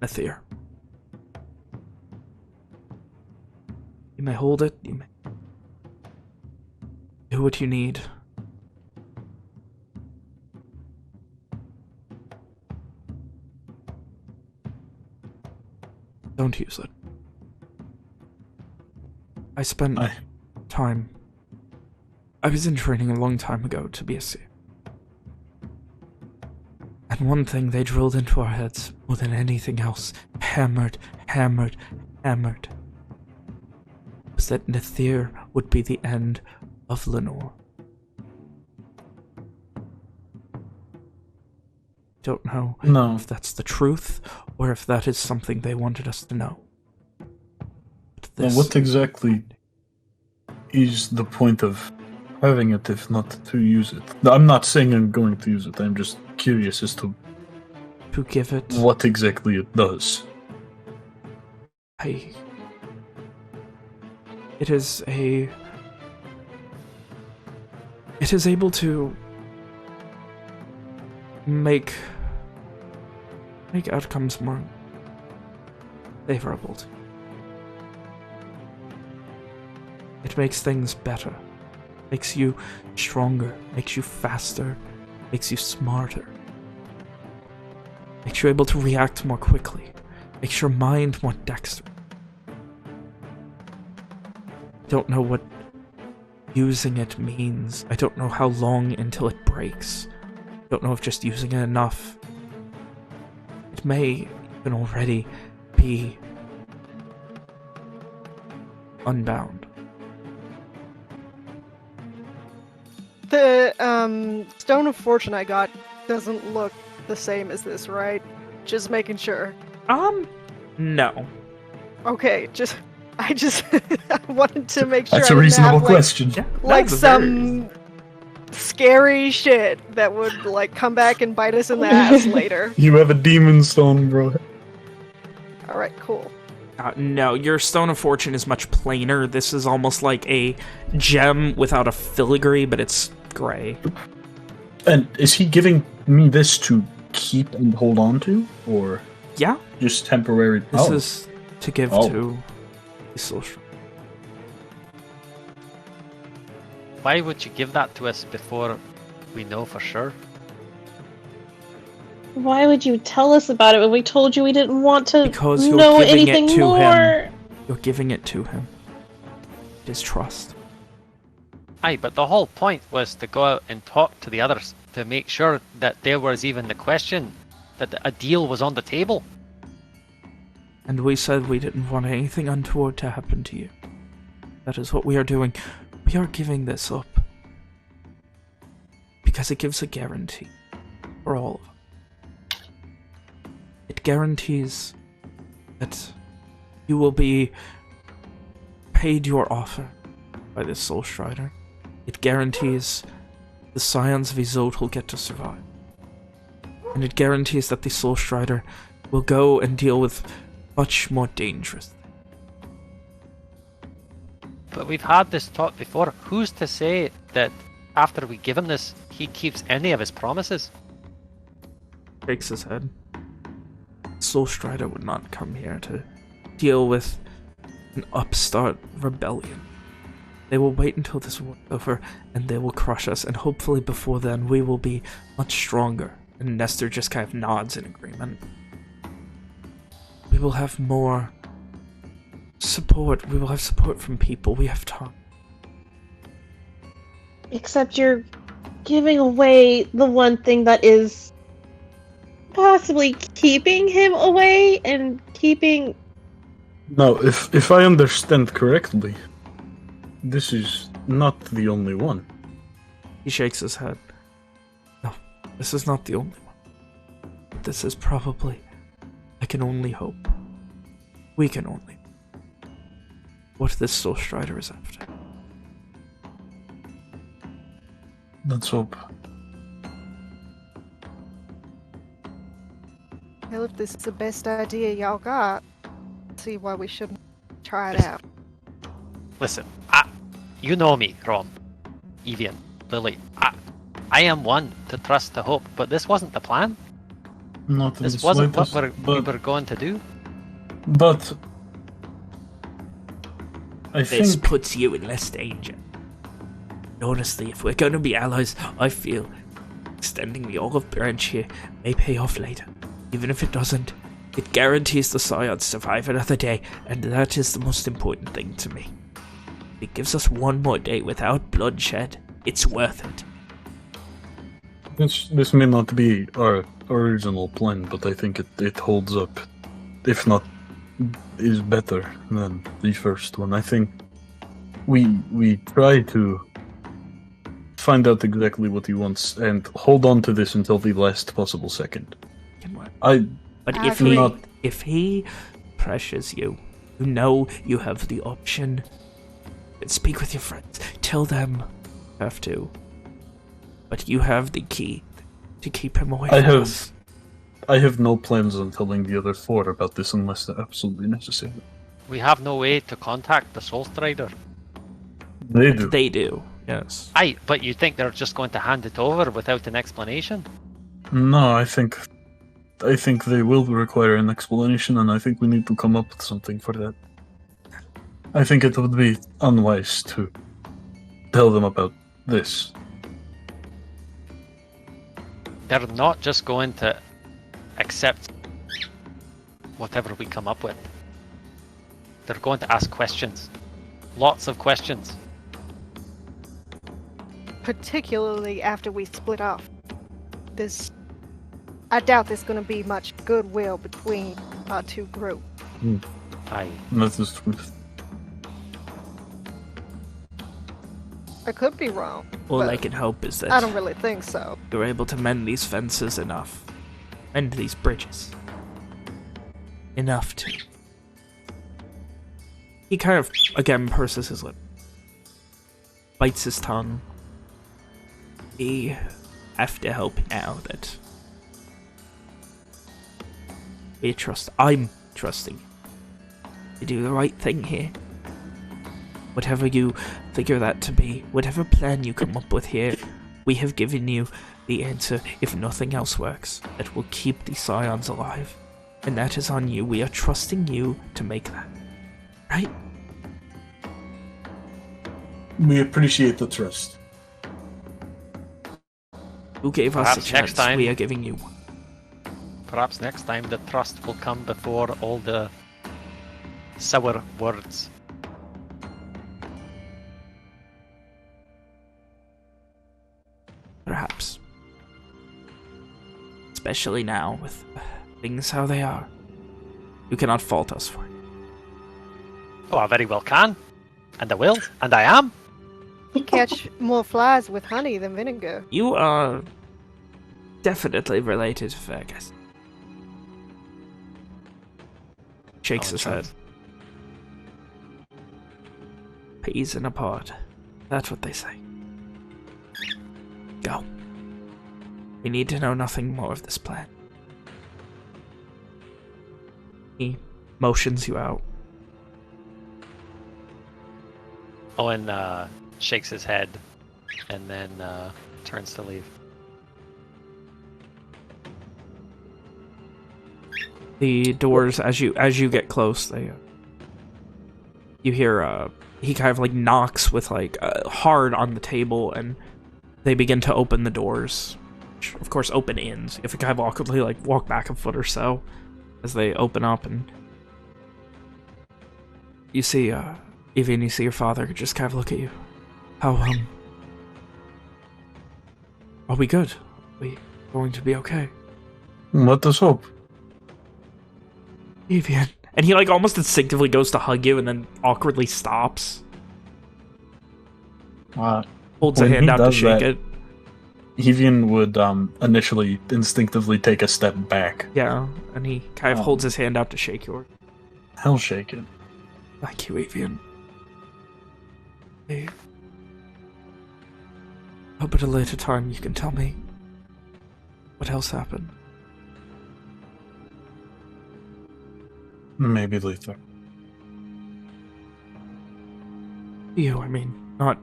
Nethir. You may hold it. You may do what you need. Don't use it. I spent time. I was in training a long time ago to be a seer. And one thing they drilled into our heads more than anything else, hammered, was that Nethir would be the end of Lenore. Don't know if that's the truth, or if that is something they wanted us to know. But
Now, what exactly is the point of having it if not to use it? I'm not saying I'm going to use it, I'm just curious as to
give it
what exactly it does.
It is able to make outcomes more favorable to you. It makes things better, makes you stronger, makes you faster, makes you smarter, makes you able to react more quickly, makes your mind more dexterous. I don't know what using it means. I don't know how long until it breaks. I don't know if just using it enough. It may even already be unbound.
The Stone of Fortune I got doesn't look the same as this, right? Just making sure.
No.
Okay, I just wanted to make sure.
That's
I
a
didn't
reasonable
have,
question.
Yeah,
Like
that's a
some scary shit that would like come back and bite us in the ass later.
You have a demon stone, bro.
All right, cool.
No, your Stone of Fortune is much plainer. This is almost like a gem without a filigree, but it's gray.
And is he giving me this to keep and hold on to, or
Yeah,
just temporary?
this is to give to the social.
Why would you give that to us before we know for sure?
Why would you tell us about it when we told you we didn't want to
Because you're
know
giving
anything
it to
more?
him. You're giving it to him. It is trust.
Aye, but the whole point was to go out and talk to the others to make sure that there was even the question that a deal was on the table.
And we said we didn't want anything untoward to happen to you. That is what we are doing. We are giving this up. Because it gives a guarantee for all of us. It guarantees that you will be paid your offer by this Soul Strider. It guarantees the Scions of Isolde will get to survive. And it guarantees that the Soul Strider will go and deal with much more dangerous things.
But we've had this talk before. Who's to say that after we give him this, he keeps any of his promises?
Shakes his head. Soul Strider would not come here to deal with an upstart rebellion. They will wait until this war is over, and they will crush us, and hopefully before then we will be much stronger. And Nestor just kind of nods in agreement. We will have more support. We will have support from people. We have time.
Except you're giving away the one thing that is possibly keeping him away and keeping...
Now, if I understand correctly, this is not the only one.
He shakes his head. No, this is not the only one. But this is probably... I can only hope. We can only hope. What this Soul Strider is after.
Let's hope.
Well, if this is the best idea y'all got, see why we shouldn't try it out.
Listen, you know me, Ron, Evian, Lily. I am one to trust to hope, but this wasn't the plan.
Not in
This
the
wasn't what
slightest,
we were going to do.
But I
This
think
puts you in less danger. And honestly, if we're going to be allies, I feel extending the olive branch here may pay off later. Even if it doesn't, it guarantees the Scions survive another day, and that is the most important thing to me. If it gives us one more day without bloodshed, it's worth it.
this may not be our original plan, but I think it holds up. If not, is better than the first one. I think we try to find out exactly what he wants and hold on to this until the last possible second.
But
I
if
agree.
if he pressures you, you know you have the option. Speak with your friends. Tell them you have to. But you have the key to keep him away from us.
I have no plans on telling the other four about this unless they're absolutely necessary.
We have no way to contact the Soul Strider.
They do.
They do, yes.
But you think they're just going to hand it over without an explanation?
No, I think they will require an explanation, and I think we need to come up with something for that. I think it would be unwise to tell them about this.
They're not just going to accept whatever we come up with. They're going to ask questions. Lots of questions.
Particularly after we split off. I doubt there's going to be much goodwill between our two groups.
Aye.
That is truth.
I could be wrong.
All
but
I can hope is that
I don't really think so.
you're able to mend these fences enough. Mend these bridges. Enough to...
He kind of, again, purses his lip. Bites his tongue.
We have to help now that... I'm trusting you. To do the right thing here. Whatever you figure that to be, whatever plan you come up with here, we have given you the answer if nothing else works that will keep the Scions alive. And that is on you. We are trusting you to make that. Right?
We appreciate the trust.
You gave us a
Perhaps next
chance,
time.
we are giving you one.
Perhaps next time the trust will come before all the sour words.
Perhaps. Especially now, with things how they are. You cannot fault us for it.
Oh, I very well can. And I will. And I am.
Catch more flies with honey than vinegar.
You are definitely related to Fergus. Shakes
Oh,
his
sure.
head. Peas in a pod. That's what they say. Go. We need to know nothing more of this plan. He motions you out.
Owen shakes his head and then turns to leave.
The doors, as you get close, they you hear he kind of like knocks with like hard on the table, and they begin to open the doors. Which, of course, open in. So you have to kind of awkwardly like walk back a foot or so as they open up, and you see Evie, you see your father just kind of look at you. How are we good? Are we going to be okay?
Let us hope.
Evian. And he like almost instinctively goes to hug you and then awkwardly stops. Holds a hand out to shake it.
Evian would initially instinctively take a step back.
Yeah, and he kind of holds his hand out to shake yours.
He'll shake it.
Thank you, Evian. Hey. Hope at a later time you can tell me what else happened.
Maybe later.
You, I mean, not...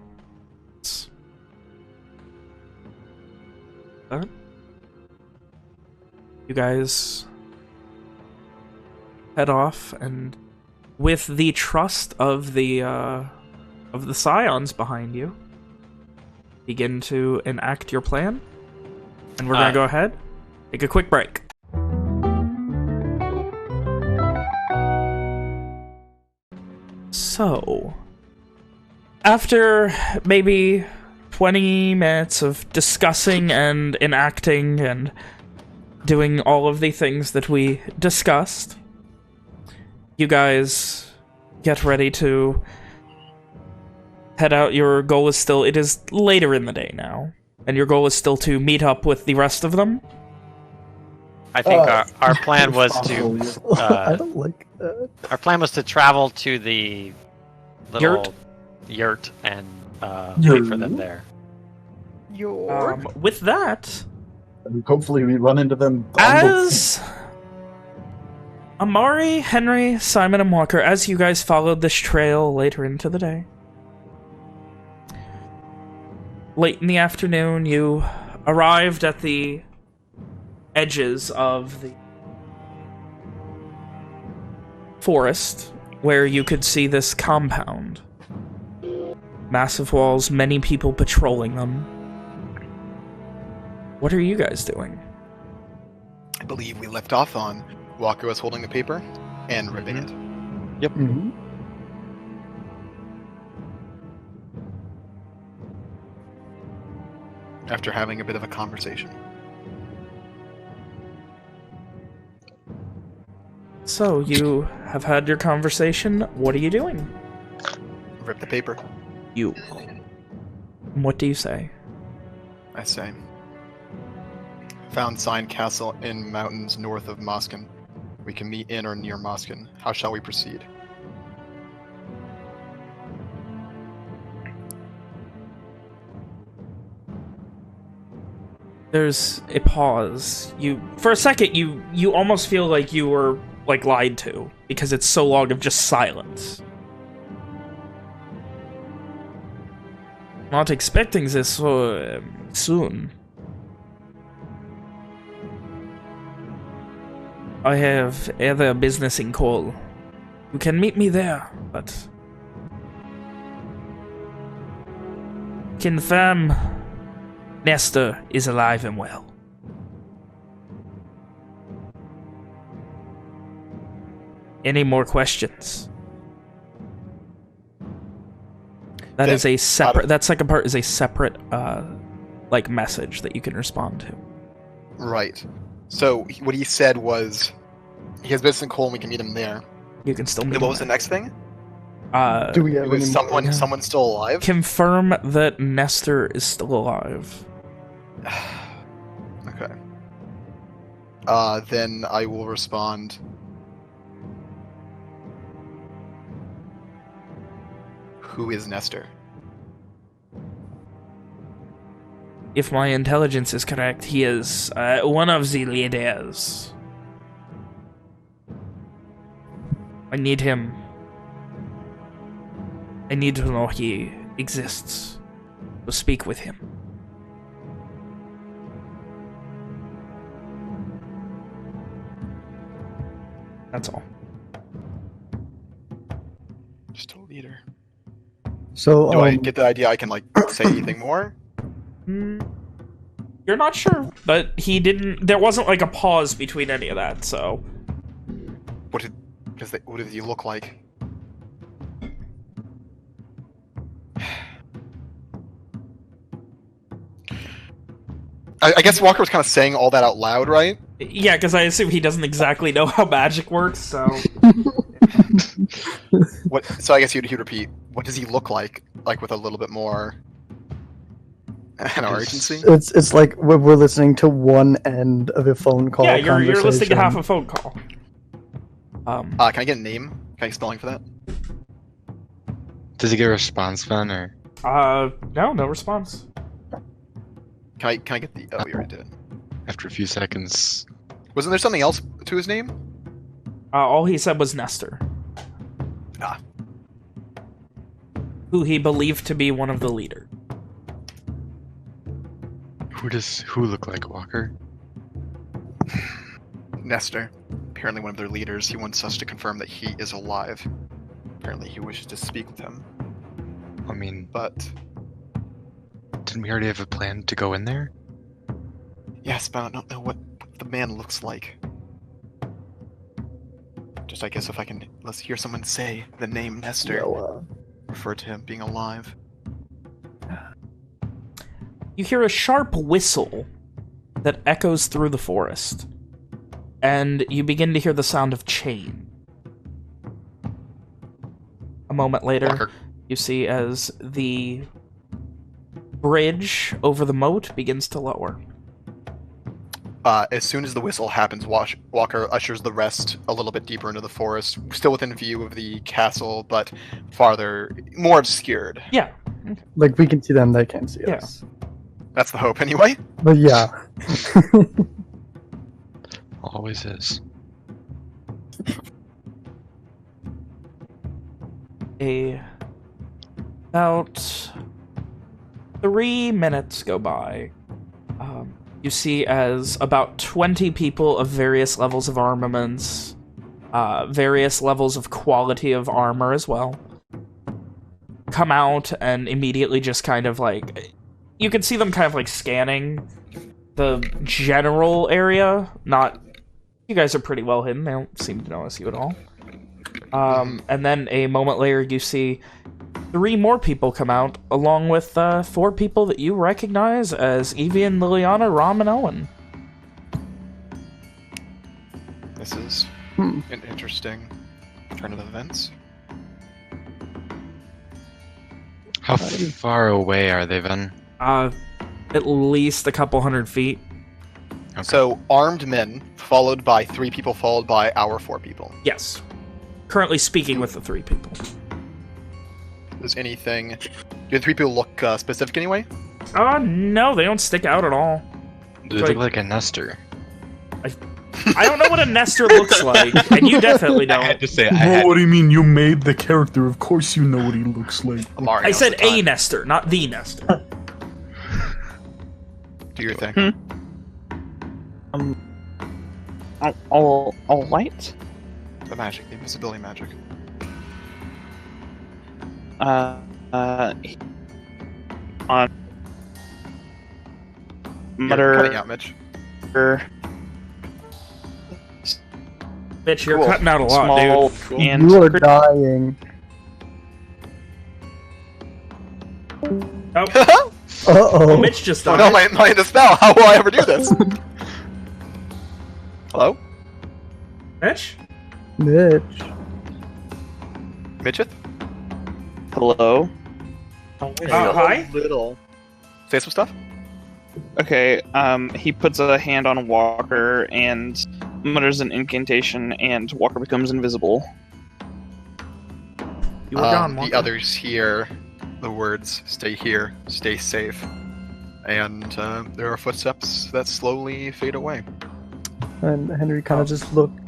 You guys head off, and with the trust of the scions behind you, begin to enact your plan. And we're gonna go ahead, take a quick break. So, after maybe 20 minutes of discussing and enacting and doing all of the things that we discussed, you guys get ready to head out. Your goal is still, it is later in the day now, and your goal is still to meet up with the rest of them.
I think our plan was to
I don't like that.
our plan was to travel to the little yurt and wait for them there.
With that,
And hopefully we run into them.
as Amari, Henry, Simon, and Walker, as you guys followed this trail later into the day, late in the afternoon, you arrived at the edges of the forest where you could see this compound. Massive walls, many people patrolling them. What are you guys doing?
I believe we left off on Walker was holding the paper and ripping it.
Yep.
Mm-hmm.
After having a bit of a conversation.
So, you have had your conversation. What are you doing?
Rip the paper,
You. What do you say?
I say. Found Sign Castle in mountains north of Moskin. We can meet in or near Moskin. How shall we proceed?
There's a pause. For a second, you almost feel like you were, like, lied to, because it's so long of just silence. Not expecting this so soon. I have other business in Cole. You can meet me there, but... confirm Nestor is alive and well. Any more questions? That is a separate... That second part is a separate, like, message that you can respond to.
Right. So, what he said was, he has business in Cole and we can meet him there.
You can still meet
Then
him
what was the
there.
next thing?
Do we have
It was
any
someone still alive?
Confirm that Nestor is still alive.
Okay. Then I will respond. Who is Nestor?
If my intelligence is correct, he is one of the leaders. I need him I need to know he exists. To speak with him. That's all.
Just a leader.
So,
Do I get the idea I can, like, say anything more?
You're not sure, but he didn't... There wasn't, like, a pause between any of that, so...
What did he look like? I guess Walker was kind of saying all that out loud, right?
Yeah, because I assume he doesn't exactly know how magic works, so...
So I guess he'd repeat, what does he look like? Like, with a little bit more... urgency?
It's like we're listening to one end of a phone call.
Yeah, you're listening to half a phone call.
Can I get a name? Can I get spelling for that?
Does he get a response then, or?
No response.
Can I get the... Oh, we already did.
After a few seconds.
Wasn't there something else to his name?
All he said was Nestor.
Ah.
Who he believed to be one of the leaders.
Who look like Walker?
Nestor. Apparently one of their leaders. He wants us to confirm that he is alive. Apparently he wishes to speak with him.
I mean...
But...
Didn't we already have a plan to go in there?
Yes, but I don't know what the man looks like. Just, I guess, if I can... Let's hear someone say the name Nestor. Refer to him being alive.
You hear a sharp whistle that echoes through the forest. And you begin to hear the sound of chain. A moment later,
Walker.
you see as the bridge over the moat begins to lower.
As soon as the whistle happens, Walker ushers the rest a little bit deeper into the forest, still within view of the castle, but farther, more obscured.
Yeah.
Like, we can see them, they can't see us.
That's the hope, anyway.
But yeah.
Always is.
About 3 minutes go by. You see as about 20 people of various levels of armaments, various levels of quality of armor as well, come out and immediately just kind of like... You can see them kind of like scanning the general area. Not... You guys are pretty well hidden. They don't seem to notice you at all. And then a moment later you see 3 more people come out, along with 4 people that you recognize as Evian, Liliana, Rom, and Owen.
This is an interesting turn of events.
How far away are they then?
At least a couple 100 feet.
Okay.
So, armed men, followed by 3 people, followed by our 4 people.
Yes. Currently speaking with the 3 people.
Does anything... Do the 3 people look specific anyway?
No, they don't stick out at all.
Do they look like a Nestor?
I don't know what a Nestor looks like, and you definitely don't.
I had to say,
What do you mean? You made the character. Of course you know what he looks like.
Amari
I
knows
said
the time.
a Nestor, not the Nestor.
Do your thing.
All light?
The magic, the invisibility magic.
On
You're
Mutter.
cutting out, Mitch.
Bitch, you're
Cool.
cutting out a lot,
Small
dude.
and
You are dying.
Oh,
Uh-oh.
Mitch just
Oh
died.
no, my dispel! How will I ever do this? Hello?
Mitch?
Mitch.
Mitcheth?
hello.
Hi?
Little.
Say some stuff?
Okay, he puts a hand on Walker and mutters an incantation, and Walker becomes invisible.
You were gone,
The
Walker.
others hear the words, stay here, stay safe. And there are footsteps that slowly fade away.
And Henry kind of just looked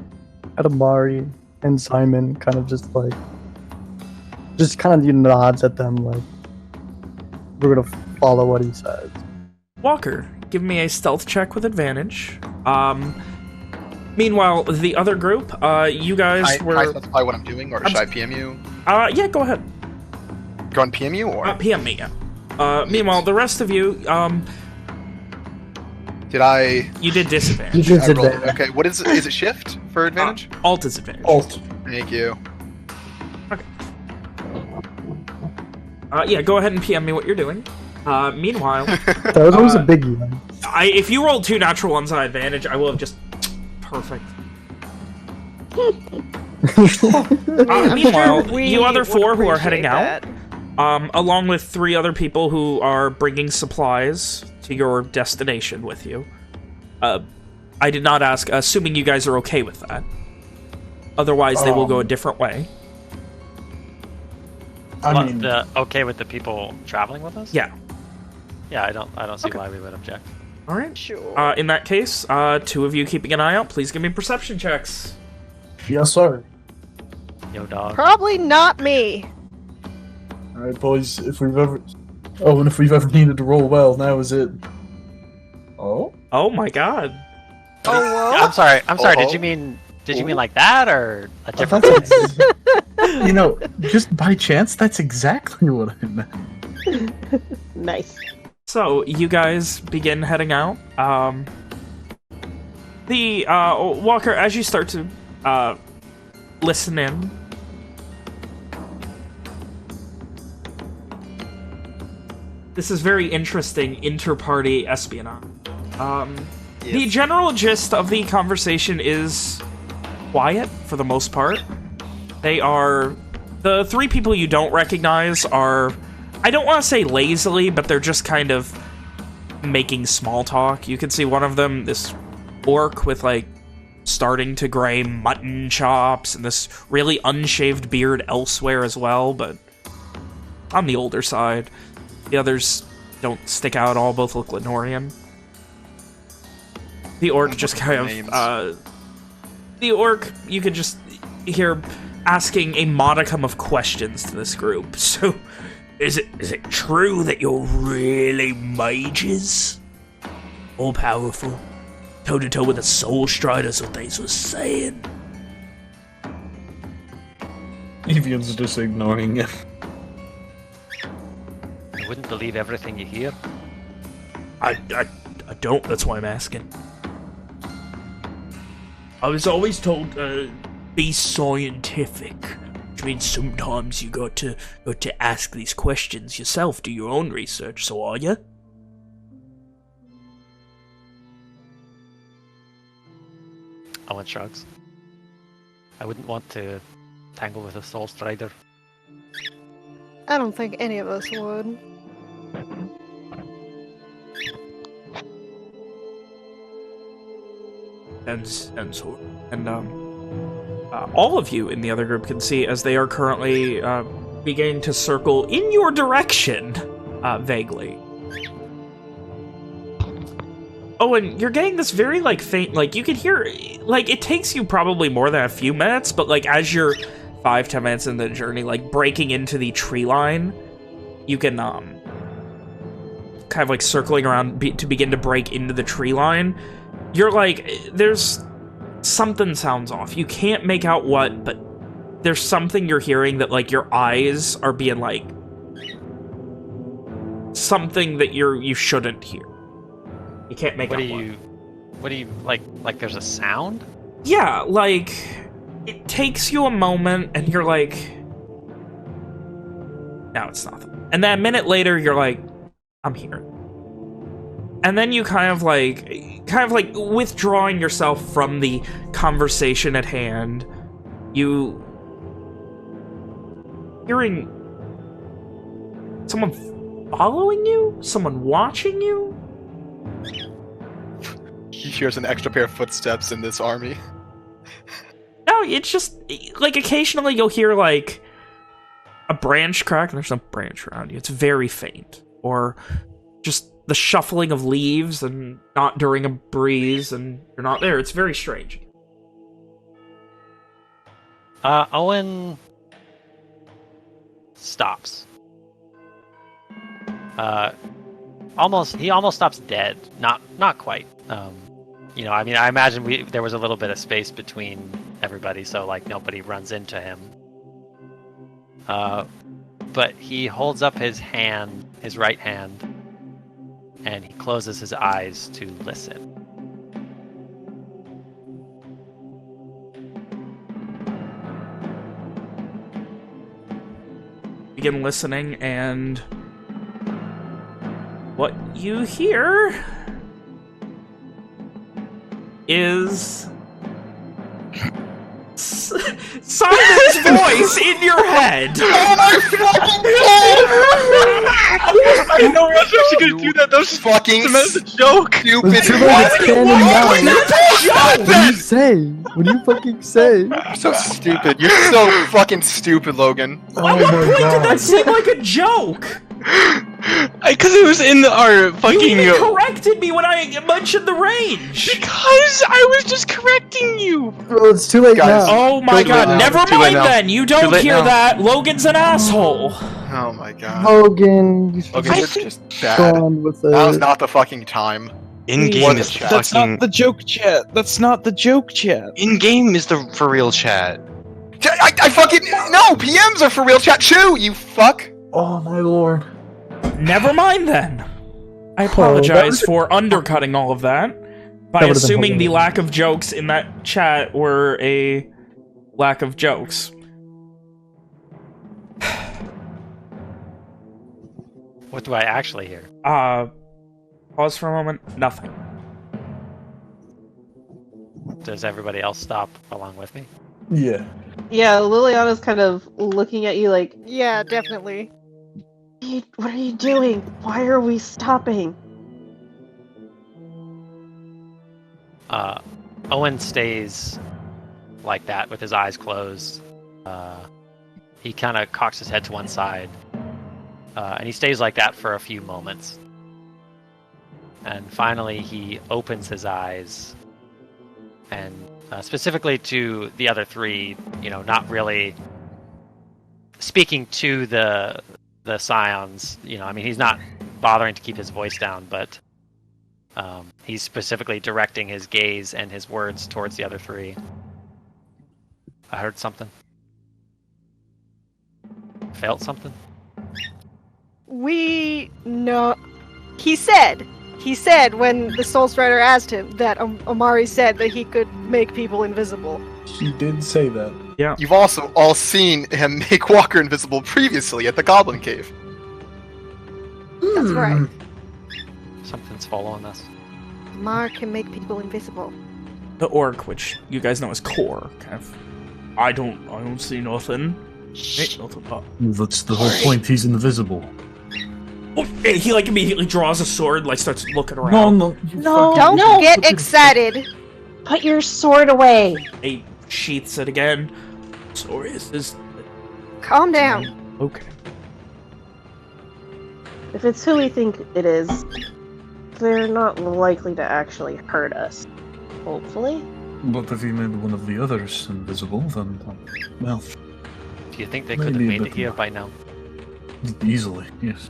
at Amari and Simon, kind of just like, Just kind of nods at them like we're gonna follow what he says.
Walker, give me a stealth check with advantage. Meanwhile, the other group, you guys were...
Can I specify what I'm doing, or should I PM you?
Yeah, go ahead.
Go on PM you, or?
PM me, yeah. Meanwhile, the rest of you,
Did I...
You did disadvantage.
You did disadvantage.
Okay, what is it? Is it shift for advantage?
Alt is advantage.
Alt.
Thank you.
Okay. Yeah, go ahead and PM me what you're doing. Meanwhile...
That was always a biggie, man.
If you rolled 2 natural ones on advantage, I will have just... Perfect. Meanwhile, you other 4 who are heading out, along with 3 other people who are bringing supplies to your destination with you. I did not ask, assuming you guys are okay with that. Otherwise, they will go a different way.
I mean,
okay with the people traveling with us?
Yeah.
Yeah, I don't see why we would object.
All right.
Sure.
In that case, 2 of you keeping an eye out, please give me perception checks.
yes, sir.
Yo, dog.
Probably not me.
All right, boys. If we've ever needed to roll well, now is it? Oh.
Oh my God.
Oh, whoa.
I'm sorry. Did you mean like that, or a different thing?
You know, just by chance, that's exactly what I meant.
Nice.
So, you guys begin heading out. Walker, as you start to listen in, this is very interesting inter-party espionage. The general gist of the conversation is quiet, for the most part. The 3 people you don't recognize are... I don't want to say lazily, but they're just kind of making small talk. You can see one of them, this orc with, like, starting to gray mutton chops and this really unshaved beard elsewhere as well, but on the older side. The others don't stick out at all, both look Lenorian. The orc just kind of... the orc, you could just hear asking a modicum of questions to this group, so... Is it true that you're really mages? All powerful, toe to toe with the Soul Striders, what they was saying.
Evian's just ignoring it.
You wouldn't believe everything you hear.
I don't. That's why I'm asking. I was always told be scientific. Which means sometimes you got to ask these questions yourself, do your own research, so are you?
Owen shrugs. I wouldn't want to tangle with a Soul Strider.
I don't think any of us would.
And all of you in the other group can see as they are currently beginning to circle in your direction, vaguely. Oh, and you're getting this very, like, faint, like, you can hear, like, it takes you probably more than a few minutes, but, like, as you're 5-10 minutes into the journey, like, breaking into the tree line, you can, kind of, like, circling around to begin to break into the tree line. You're, like, there's... something sounds off. You can't make out what, but there's something you're hearing that, like, your eyes are being, like, something that you shouldn't hear. You can't make out
what do you, like, there's a sound?
Yeah, like, it takes you a moment, and you're like, no, it's nothing. And then a minute later, you're like, I'm here. And then you kind of like withdrawing yourself from the conversation at hand, you hearing someone following you? Someone watching you?
Here's an extra pair of footsteps in this army.
No, it's just, like, occasionally you'll hear, like, a branch crack, and there's no branch around you. It's very faint. Or just the shuffling of leaves, and not during a breeze, and you're not there. It's very strange.
Owen stops. He almost stops dead. Not quite. You know, I mean, I imagine there was a little bit of space between everybody, so like nobody runs into him. But he holds up his hand, his right hand, and he closes his eyes to listen.
Begin listening, and what you hear is Simon's voice in your head.
Oh my fucking god!
You know what? I'm just gonna do that. That was
fucking
a joke.
stupid.
It's too late, it's canon now. What do you say? What do you fucking say?
You're so stupid. You're so fucking stupid, Logan.
At what point did that seem like a joke?
Because it was in our fucking.
You even corrected me when I mentioned the range.
Because I was just correcting you.
Well, it's too late
Guys.
now.
Oh my
Too late
god,
now.
never
Too late
mind
now.
then. You don't
late
hear
now.
that. Logan's an asshole.
Oh my god.
Hogan, you
Logan,
should
you're
just
just bad.
go on with
That was
it.
not the fucking time.
In game
What
is
the-
That's
fucking.
not the joke chat. That's not the joke chat.
In game is the for real chat.
I fucking no. PMs are for real. Chat chew. You fuck.
Oh my lord.
Never mind then. I
that
apologize
was-
for undercutting all of that by
That would've been
assuming the
hilarious.
lack of jokes in that chat were a lack of jokes.
What do I actually hear?
Pause for a moment. Nothing.
Does everybody else stop along with me?
Yeah.
Yeah, Liliana's kind of looking at you like,
Yeah, definitely.
what are you doing? Why are we stopping?
Owen stays like that with his eyes closed. He kind of cocks his head to one side. And he stays like that for a few moments. And finally, he opens his eyes. And specifically to the other three, you know, not really speaking to the scions. You know, I mean, he's not bothering to keep his voice down, but he's specifically directing his gaze and his words towards the other three. I heard something. Felt something.
We know. He said when the Soul Strider asked him that Amari said that he could make people invisible.
She did say that.
You've also all seen him make Walker invisible previously at the Goblin Cave.
That's right.
Something's following us.
Amari can make people invisible.
The orc, which you guys know as Core, kind of. I don't see nothing. Ain't nothing up.
That's the whole point. He's invisible.
Oh, he like immediately draws a sword, like starts looking
No,
around.
no. You
No.
fucking-
Don't get excited.
Put your sword away.
He sheaths it again. Sorry, is this
Calm down.
okay?
If it's who we think it is, they're not likely to actually hurt us. Hopefully.
But if he made one of the others invisible, then, well,
Do you think they could have
Maybe a
made
bit
it here
more.
by now?
easily, yes.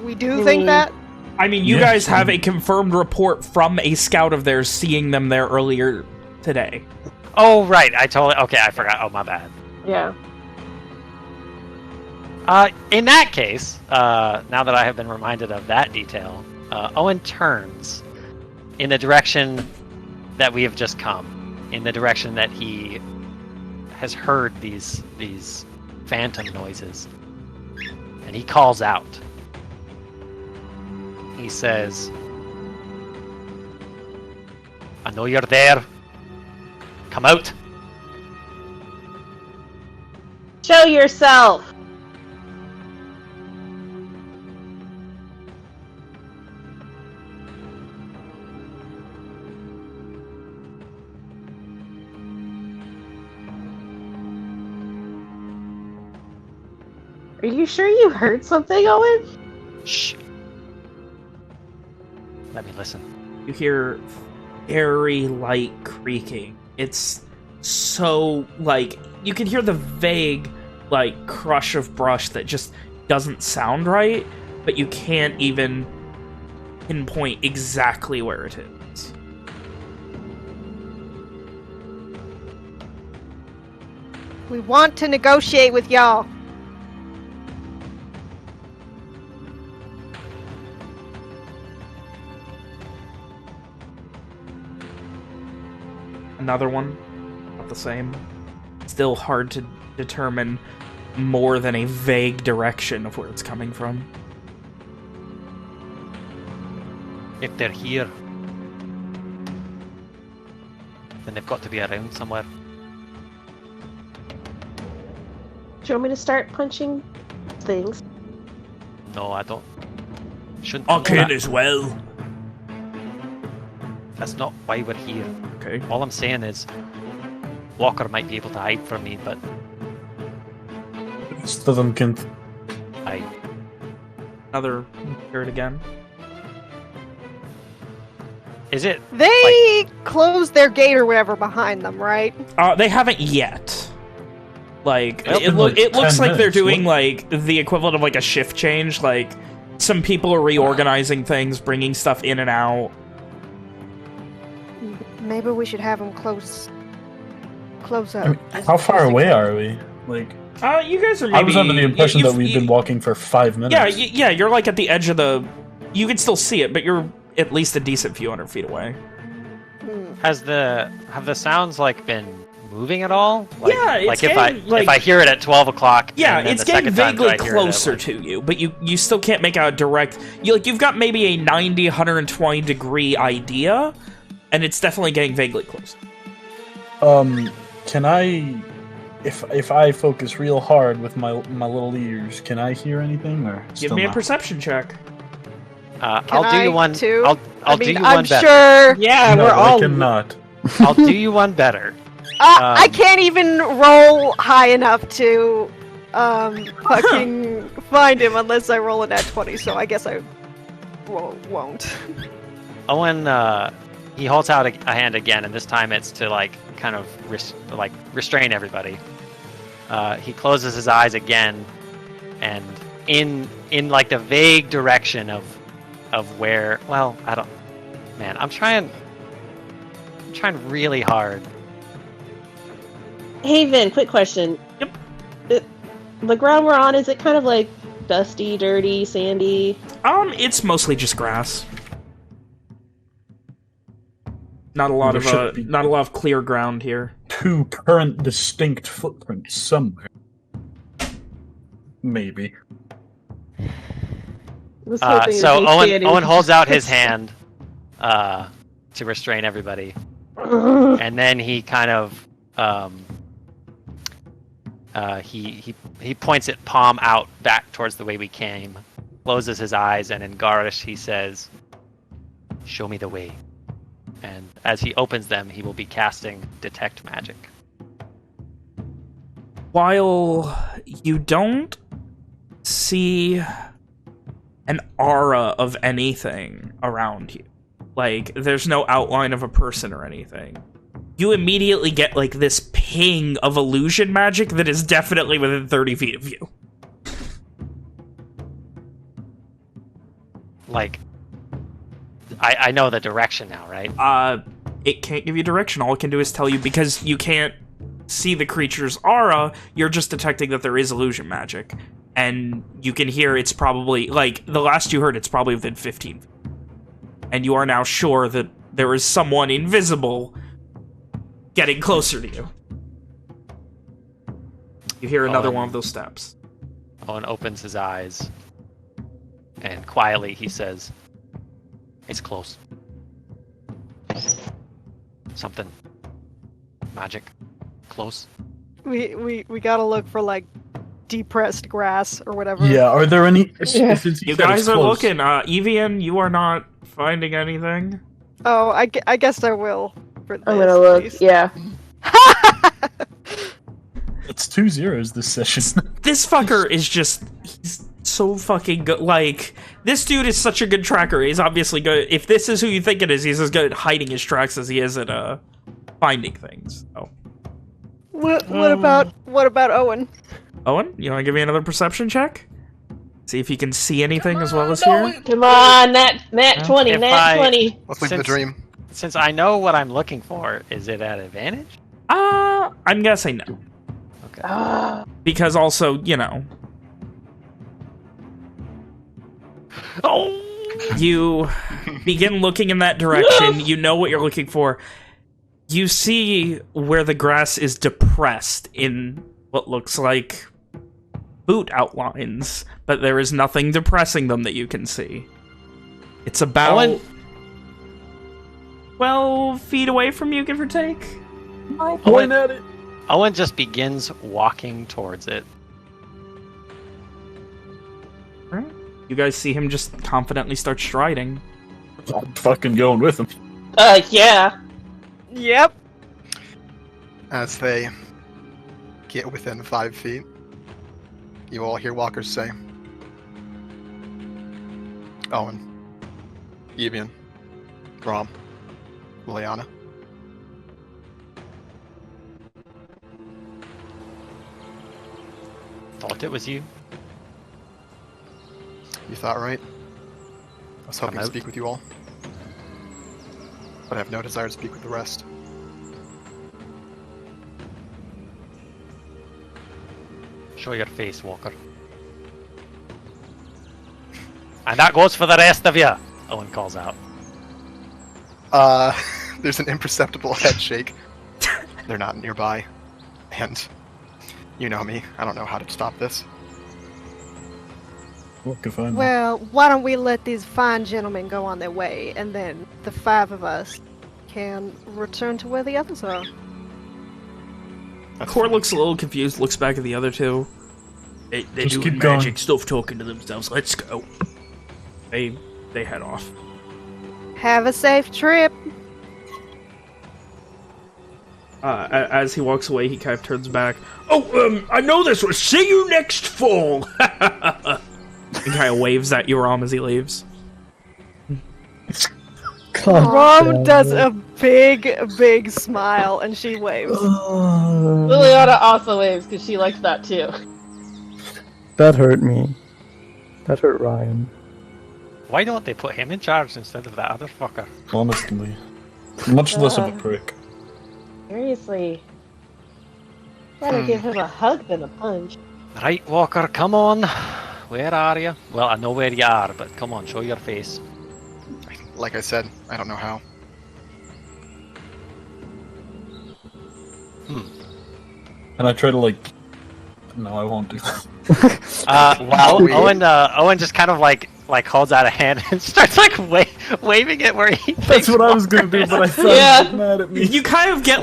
We do think that?
I mean, you
Yes,
guys have
I
a confirmed report from a scout of theirs seeing them there earlier today.
Oh, right. Okay, I forgot. Oh, my bad.
Yeah.
In that case, now that I have been reminded of that detail, Owen turns in the direction that we have just come, in the direction that he has heard these phantom noises, and he calls out. He says, "I know you're there. Come out."
Show yourself. Are you sure you heard something, Owen?
Shh. Let me listen.
You hear very light creaking. It's so, like, you can hear the vague, like, crush of brush that just doesn't sound right, but you can't even pinpoint exactly where it is.
We want to negotiate with y'all.
Another one, not the same. Still hard to determine more than a vague direction of where it's coming from.
If they're here, then they've got to be around somewhere.
Do you want me to start punching things?
No, I don't. Shouldn't.
I
do
can
that.
as well.
That's not why we're here.
Okay.
All I'm saying is, Walker might be able to hide from me, but
This doesn't count.
Another, hear it again.
Is it?
They closed their gate or whatever behind them, right?
They haven't yet. Like,
Well,
it looks
10
like they're
minutes,
doing,
what?
like, the equivalent of, like, a shift change. Like, some people are reorganizing things, bringing stuff in and out.
Maybe we should have them close up.
I mean, how far away are we? Like,
You guys are maybe...
I was under the impression that
you've-
we've been walking for 5 minutes.
Yeah, yeah, you're, like, at the edge of the... You can still see it, but you're at least a decent few hundred feet away.
Have the sounds like been moving at all? Like,
Yeah, it's
like if
getting, like-
if I hear it at 12 o'clock.
Yeah,
and then
it's
the
getting
second time
vaguely
that I hear it at,
closer
like-
to you, but you still can't make out a direct... You've got maybe a 90, 120 degree idea, and it's definitely getting vaguely closer.
Can I, if I focus real hard with my little ears, can I hear anything or
Give
still
me a
not?
perception check.
I'll do you one.
Too?
I'll do you
I'm
one better.
sure.
Yeah,
No,
we're
I
all.
cannot.
I'll do you one better.
I can't even roll high enough to fucking find him unless I roll a nat 20. So I guess I won't.
Owen, he holds out a hand again, and this time it's to like kind of restrain everybody. He closes his eyes again, and in like the vague direction of where. Well, I don't. Man, I'm trying really hard.
Hey, Vin, quick question.
Yep.
The ground we're on, is it kind of like dusty, dirty, sandy?
It's mostly just grass. Not a lot
There
of
should be-
not a lot of clear ground here.
2 current distinct footprints somewhere. Maybe.
Was hoping
So
it'd be
Owen
standing-
holds out his hand to restrain everybody, and then he kind of he points it palm out back towards the way we came, closes his eyes, and in Garish he says, "Show me the way." And as he opens them, he will be casting Detect Magic.
While you don't see an aura of anything around you, like there's no outline of a person or anything, you immediately get like this ping of illusion magic that is definitely within 30 feet of you.
Like, I know the direction now, right?
It can't give you direction. All it can do is tell you, because you can't see the creature's aura, you're just detecting that there is illusion magic. And you can hear it's probably, like, the last you heard, it's probably within 15 feet. And you are now sure that there is someone invisible getting closer to you. You hear another one of those steps.
Owen opens his eyes, and quietly he says, "It's close. Something. Magic. Close."
We gotta look for like depressed grass or whatever.
Yeah, are there any...
You guys are looking. Evian, you are not finding anything.
Oh, I guess I will. For this,
I'm gonna look.
at least.
Yeah.
It's 2 zeros this session.
This fucker is just... He's so fucking good. Like, this dude is such a good tracker. He's obviously good. If this is who you think it is, he's as good at hiding his tracks as he is at finding things. So.
What about Owen?
Owen, you want to give me another perception check? See if you can see anything as well as hear.
Come on, nat 20,
If
nat 20.
Let's leave the dream.
Since I know what I'm looking for, is it at advantage?
I'm guessing no.
Okay.
Because also, you know.
Oh!
You begin looking in that direction. You know what you're looking for. You see where the grass is depressed in what looks like boot outlines, but there is nothing depressing them that you can see. It's about 12 feet away from you, give or take.
Point at it.
Owen just begins walking towards it.
Right. You guys see him just confidently start striding.
I'm fucking going with him.
Yeah.
Yep.
As they get within 5 feet, you all hear walkers say, Owen, Evian, Grom, Liliana.
Thought it was you.
You thought right. I was hoping
I'm
to
out.
speak with you all, but I have no desire to speak with the rest.
Show your face, Walker. And that goes for the rest of you, Owen calls out.
There's an imperceptible head shake. They're not nearby. And you know me, I don't know how to stop this.
What can find
Well, why don't we let these fine gentlemen go on their way, and then the 5 of us can return to where the others are.
Core looks a little confused, looks back at the other two. They're
Just
doing
keep going.
magic stuff, talking to themselves. Let's go. They head off.
Have a safe trip.
As he walks away, he kind of turns back. Oh, I know this one. See you next fall. He kind of waves at Yoram as he leaves.
Rom does a big smile, and she waves.
Liliana also waves because she likes that too.
That hurt me. That hurt Ryan.
Why don't they put him in charge instead of that other fucker?
Honestly. Much less of a prick.
Seriously. Better give him a hug than a punch.
Right, Walker, come on. Where are you? Well, I know where you are, but come on, show your face.
Like I said, I don't know how.
And I try to, like... No, I won't do that.
Owen just kind of like holds out a hand and starts like waving it where he
That's
thinks
what I was gonna do, but I thought
Yeah.
he was mad at me.
You kind of get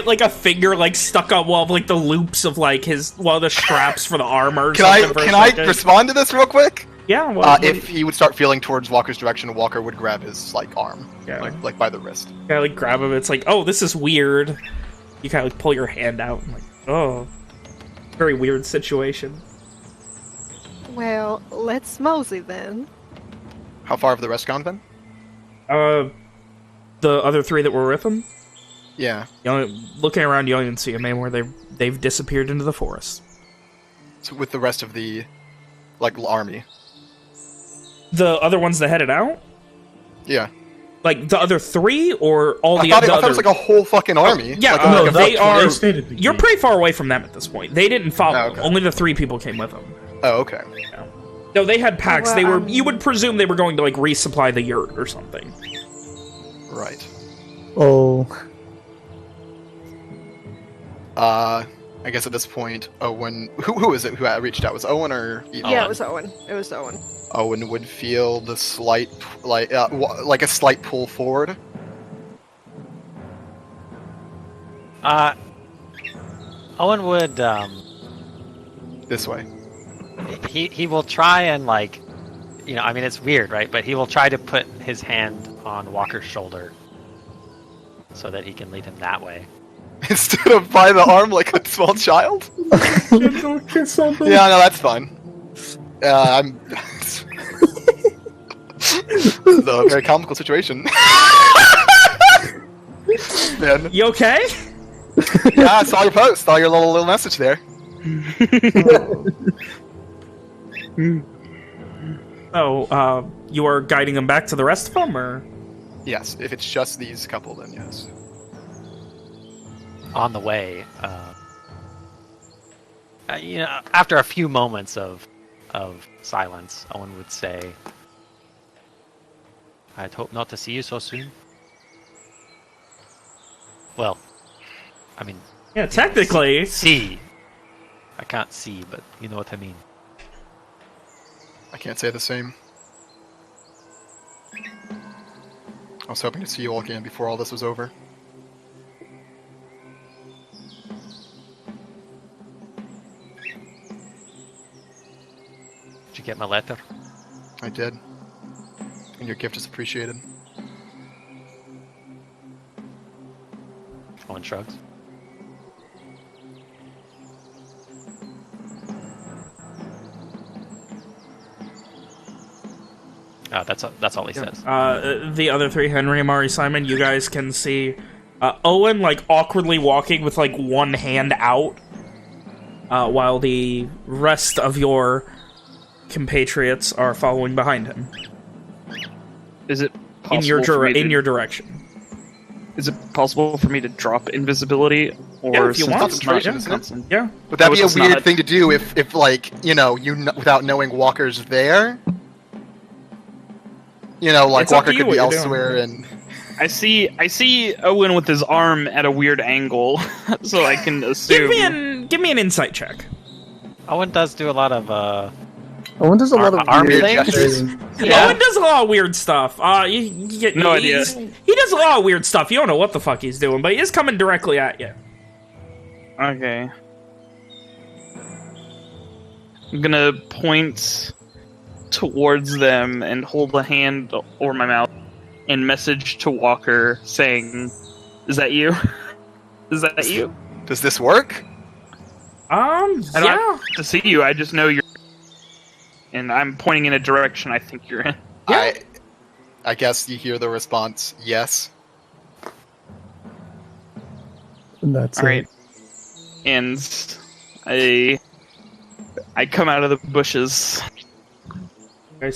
like a finger like stuck on one of like the loops of like one of the straps for the armor. Or
Can I respond to this real quick?
Yeah. Well,
If he would start feeling towards Walker's direction, Walker would grab his like arm,
Yeah.
like by the wrist.
you kind of like grab him. It's like, oh, this is weird. You kind of like pull your hand out and like, oh, very weird situation.
Well, let's mosey then.
How far have the rest gone then?
The other 3 that were with him.
Yeah.
Looking around, you don't even see them anymore. They've disappeared into the forest.
So with the rest of the like army.
The other ones that headed out?
Yeah.
Like the other 3 or all
I
the
thought
other?
it was like a whole fucking army.
Yeah,
Like,
no,
they are.
stayed
You're pretty far away from them at this point. They didn't follow.
Oh, okay.
Only the 3 people came with them.
Oh, okay.
No, they had packs.
Well,
They were. You would presume they were going to like resupply the yurt or something.
Right.
Oh.
I guess at this point, Owen... Who is it who reached out? Was Owen or... Ethan?
Yeah, it was Owen. It was Owen.
Owen would feel the slight... like a slight pull forward.
Owen would
This way.
he will try and like, you know, I mean it's weird, right? But he will try to put his hand on Walker's shoulder so that he can lead him that way.
Instead of by the arm like a small child?
Don't kiss something.
Yeah, no, that's fine. I'm... It's a very comical situation. Man.
You okay?
Yeah, I saw your post. Saw your little message there.
So, you are guiding them back to the rest of them, or?
Yes, if it's just these couple, then yes.
On the way, after a few moments of silence, Owen would say, "I'd hope not to see you so soon." Well, I mean,
Yeah, technically.
see. I can't see, but you know what I mean.
I can't say the same. I was hoping to see you all again before all this was over.
Did you get my letter?
I did. And your gift is appreciated.
Owen shrugs. That's all he says.
The other three, Henry, Amari, Simon, you guys can see Owen, like, awkwardly walking with, like, one hand out, while the rest of your compatriots are following behind him.
Is it
in your
possible
direction?
Is it possible for me to drop invisibility, or
Yeah, if you
since
want.
it's not
Concentration, isn't it?
constant-
Yeah.
Would that
Oh,
be a
it's
weird
not.
thing to do if like, without knowing Walker's there? Like
It's up to
Walker
you
could
what
be
you're doing.
elsewhere and...
I see Owen with his arm at a weird angle, so I can assume.
Give me an insight check.
Owen does do a lot of
Owen does a lot of
arm
weird
things?
gestures.
Owen does a lot of weird stuff.
No idea.
He does a lot of weird stuff. You don't know what the fuck he's doing, but he is coming directly at you.
Okay. I'm gonna point towards them and hold a hand over my mouth and message to Walker saying, "Is that you? Is that you?"
Does this work?
I don't have to see you. I just know you're, and I'm pointing in a direction I think you're in.
I guess you hear the response, yes.
And that's
All right. And I come out of the bushes.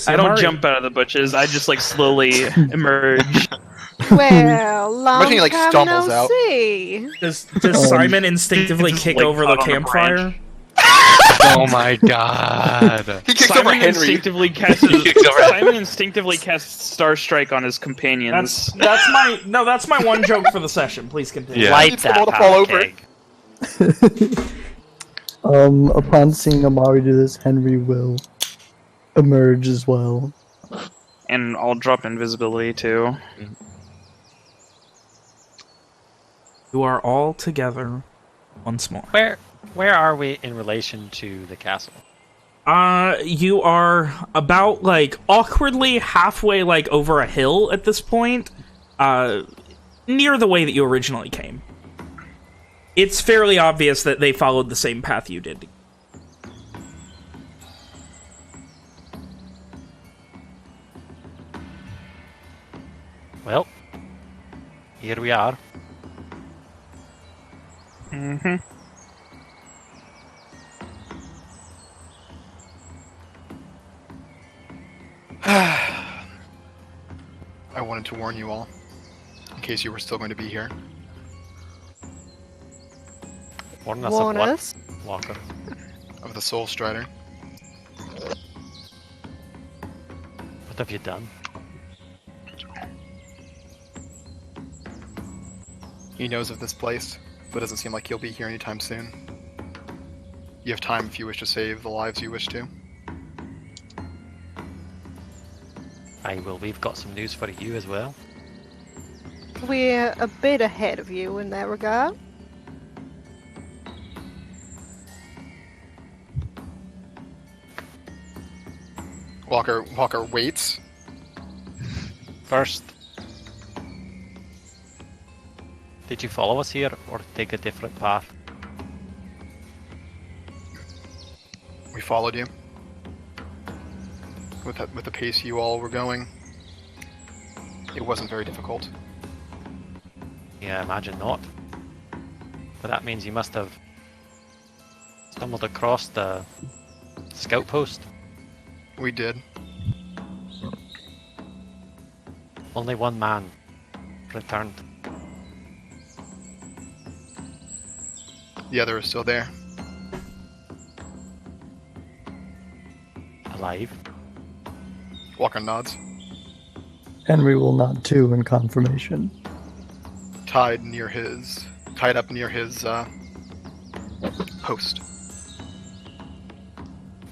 I don't jump out of the bushes. I just like slowly emerge.
Well, long
Imagine he, like,
time
stumbles
no
out.
see.
Does Simon instinctively
Just,
kick
like,
over the
caught on a
campfire?
branch.
Oh my god.
He kicks over
Simon
Henry.
instinctively casts Star Strike on his companions.
That's my one joke for the session. Please continue.
Yeah.
light
Needs them
that
all to fall
power
over.
keg.
Upon seeing Amari do this, Henry will emerge as well.
And I'll drop invisibility too.
You are all together once more.
Where are we in relation to the castle?
You are about, like, awkwardly halfway, like, over a hill at this point, near the way that you originally came. It's fairly obvious that they followed the same path you did.
Well, here we are.
Mm-hmm.
I wanted to warn you all, in case you were still going to be here.
Warn us
Warn
of what,
us?
Walker?
Of the Soul Strider.
What have you done?
He knows of this place, but doesn't seem like he'll be here anytime soon. You have time if you wish to save the lives you wish to.
We've got some news for you as well.
We're a bit ahead of you in that regard.
Walker waits.
First, did you follow us here or take a different path?
We followed you. With the pace you all were going, it wasn't very difficult.
Yeah, imagine not. But that means you must have stumbled across the scout post.
We did.
Only one man returned.
The other is still there.
Alive.
Walker nods.
Henry will nod too in confirmation.
Tied up near his post.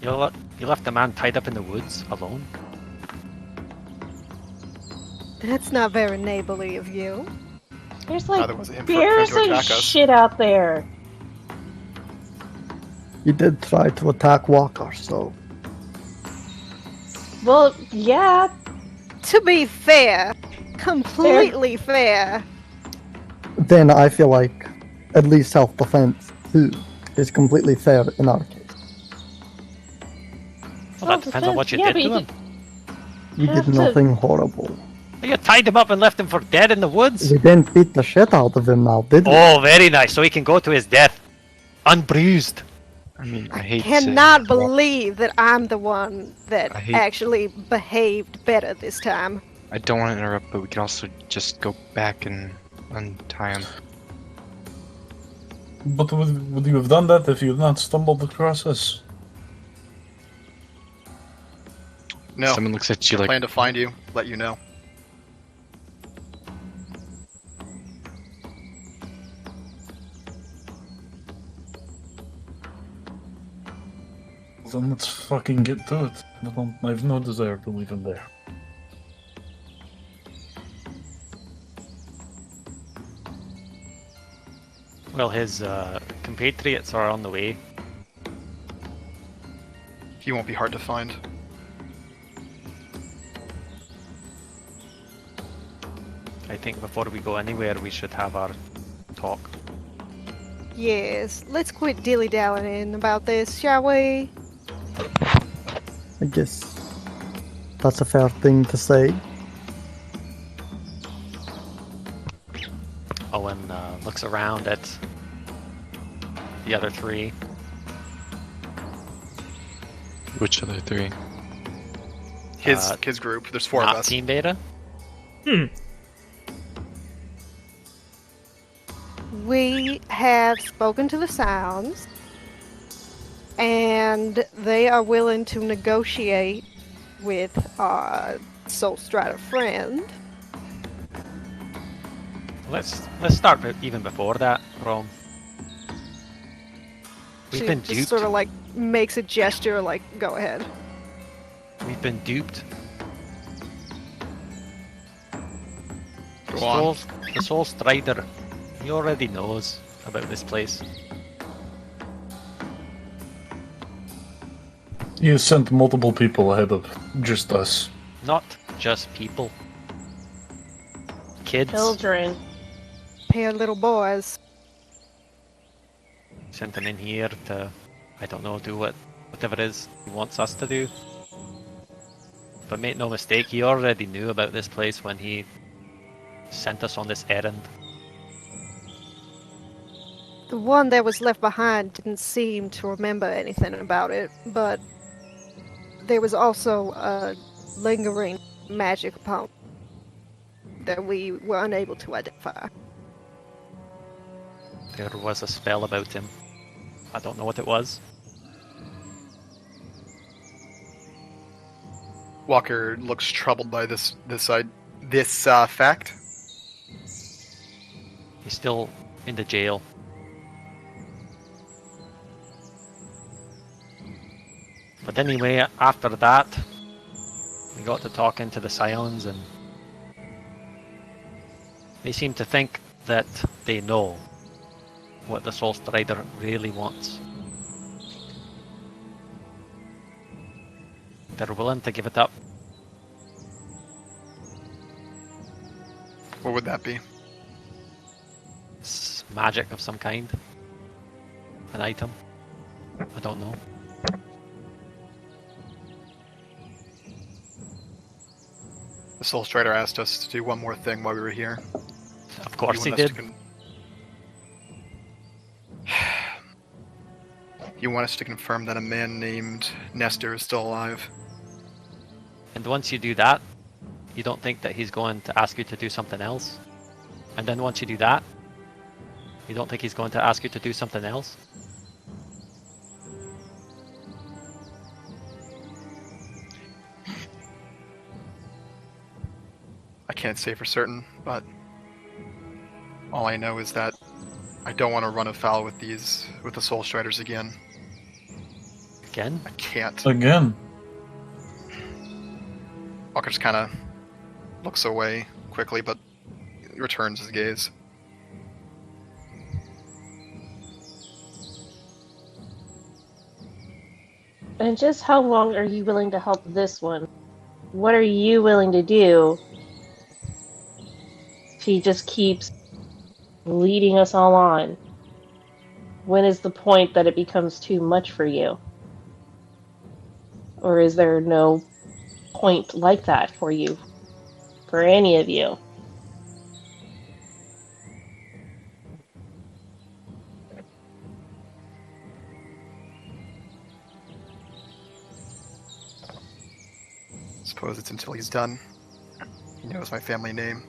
You left the man tied up in the woods alone?
That's not very neighborly of you.
There's
Neither
like
was it him
bears
trying to
and
attack us.
shit out there.
He did try to attack Walker, so
Well, yeah.
To be fair, completely fair.
then I feel like at least self-defense too is completely fair in our case.
Well, that depends on what you
Yeah,
did to
but
him.
You
Have
did
to-
nothing horrible.
You tied him up and left him for dead in the woods?
We didn't beat the shit out of him now, did we?
Oh, very nice. So he can go to his death unbruised.
I mean, I hate
Cannot
saying-
believe that I'm the one that
I hate-
actually behaved better this time.
I don't want to interrupt, but we can also just go back and untie him.
But would you have done that if you had not stumbled across us?
No.
Someone looks at you like,
Plan to find you. Let you know.
Then let's fucking get to it. I have no desire to leave him there.
Well, his compatriots are on the way.
He won't be hard to find.
I think before we go anywhere, we should have our talk.
Yes, let's quit dilly-dallying about this, shall we?
I guess that's a fair thing to say.
Owen looks around at the other three.
which other three?
His group. There's four of
Not
us.
Team Beta?
We have spoken to the Sounds, and they are willing to negotiate with our Soul Strider friend.
Let's start even before that, Rom. We've
She
been
just
duped.
sort of like makes a gesture, like, go ahead.
We've been duped.
Go on.
The Soul Strider, he already knows about this place.
He has sent multiple people ahead of just us.
Not just people. Kids.
Children.
Pair of little boys.
Sent him in here to, I don't know, do whatever it is he wants us to do. But make no mistake, he already knew about this place when he sent us on this errand.
The one that was left behind didn't seem to remember anything about it, but there was also a lingering magic upon that we were unable to identify.
There was a spell about him. I don't know what it was.
Walker looks troubled by this fact.
He's still in the jail. But anyway, after that, we got to talking to the Scions, and they seem to think that they know what the Soul Strider really wants. They're willing to give it up.
What would that be?
It's magic of some kind. An item. I don't know.
The Soul Strider asked us to do one more thing while we were here.
Of course he
wanted us
did.
to You want us to confirm that a man named Nestor is still alive.
And once you do that, you don't think that he's going to ask you to do something else? And then once you do that, you don't think he's going to ask you to do something else?
I can't say for certain, but all I know is that I don't want to run afoul with the Soul Striders again.
Again?
I can't.
Again.
Walker just kind of looks away quickly, but returns his gaze.
And just how long are you willing to help this one? What are you willing to do? He just keeps leading us all on. When is the point that it becomes too much for you? Or is there no point like that for you? For any of you?
Suppose it's until he's done. He knows my family name.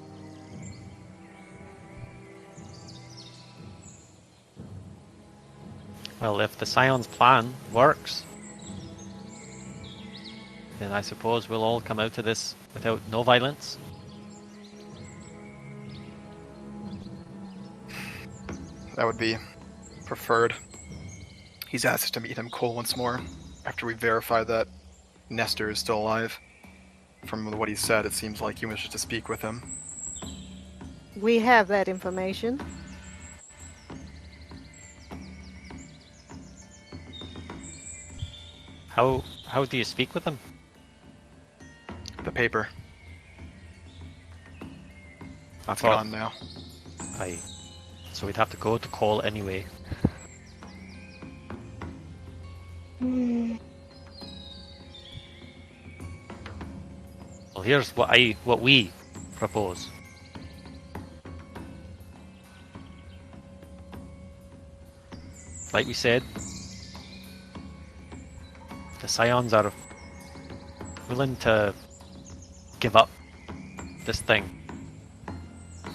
Well, if the Scion's plan works, then I suppose we'll all come out of this without no violence.
That would be preferred. He's asked us to meet him, Cole, once more, after we verify that Nestor is still alive. From what he said, it seems like he wishes to speak with him.
We have that information.
How do you speak with him?
The paper. That's
Well,
gone now.
Aye. So we'd have to go to Cole anyway. Well, here's what we propose. Like we said, the Scions are willing to give up this thing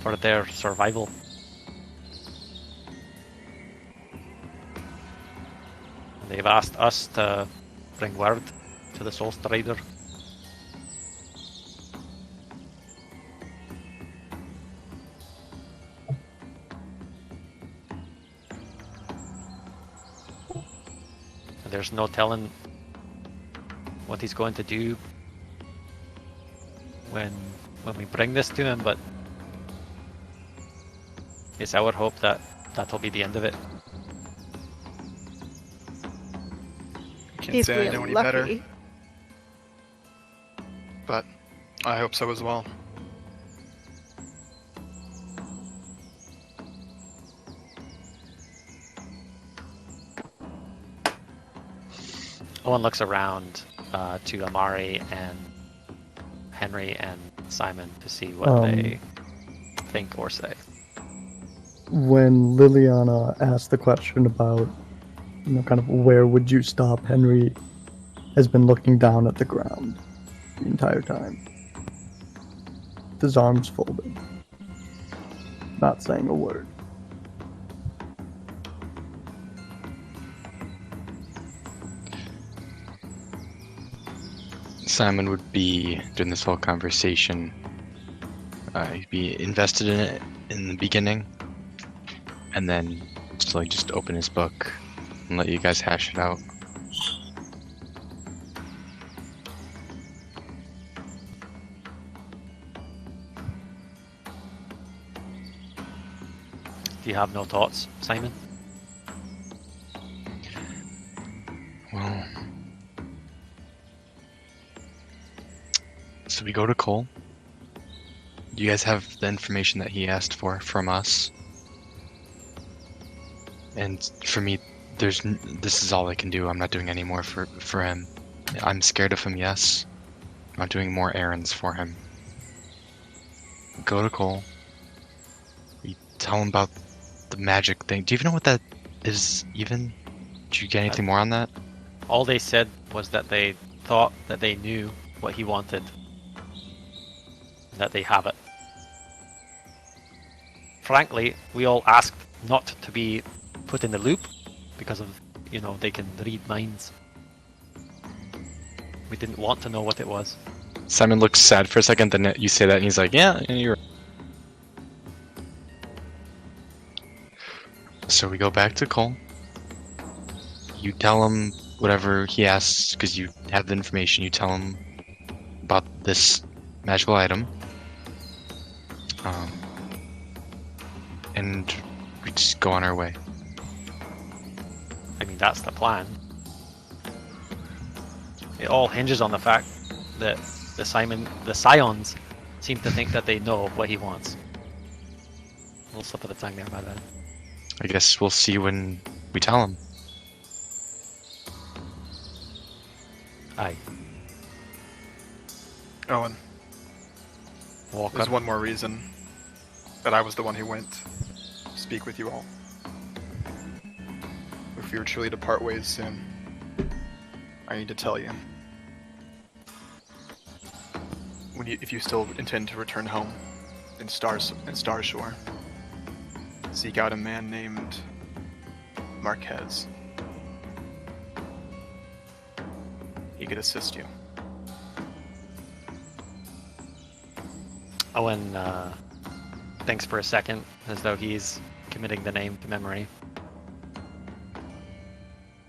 for their survival. And they've asked us to bring word to the Soul Strider. There's no telling what he's going to do when we bring this to him, but it's our hope that that'll be the end of it.
Can't
He's
say I
really
know any
lucky.
better, but I hope so as well.
Owen looks around to Amari and Henry and Simon to see what they think or say.
When Liliana asked the question about, kind of where would you stop, Henry has been looking down at the ground the entire time. With his arms folded. Not saying a word.
Simon would be, during this whole conversation, he'd be invested in it in the beginning, and then slowly just open his book and let you guys hash it out.
Do you have no thoughts, Simon?
Well, so we go to Cole. You guys have the information that he asked for from us. And for me, this is all I can do. I'm not doing any more for him. I'm scared of him, yes. I'm not doing more errands for him. Go to Cole. We tell him about the magic thing. Do you even know what that is, even? Did you get anything more on that?
All they said was that they thought that they knew what he wanted. That they have it. Frankly, we all asked not to be put in the loop because of, they can read minds. We didn't want to know what it was.
Simon looks sad for a second, then you say that, and he's like, yeah, you're right. So we go back to Cole. You tell him whatever he asks, because you have the information. You tell him about this magical item. And we just go on our way.
I mean, that's the plan. It all hinges on the fact that the Scions seem to think that they know what he wants. A little slip of the tongue there, my bad.
I guess we'll see when we tell him.
Aye.
Owen,
Walker.
there's one more reason that I was the one who went to speak with you all. If we were truly to part ways soon, I need to tell you. If you still intend to return home in Starshore, seek out a man named Marquez. He could assist you.
Owen thinks for a second, as though he's committing the name to memory.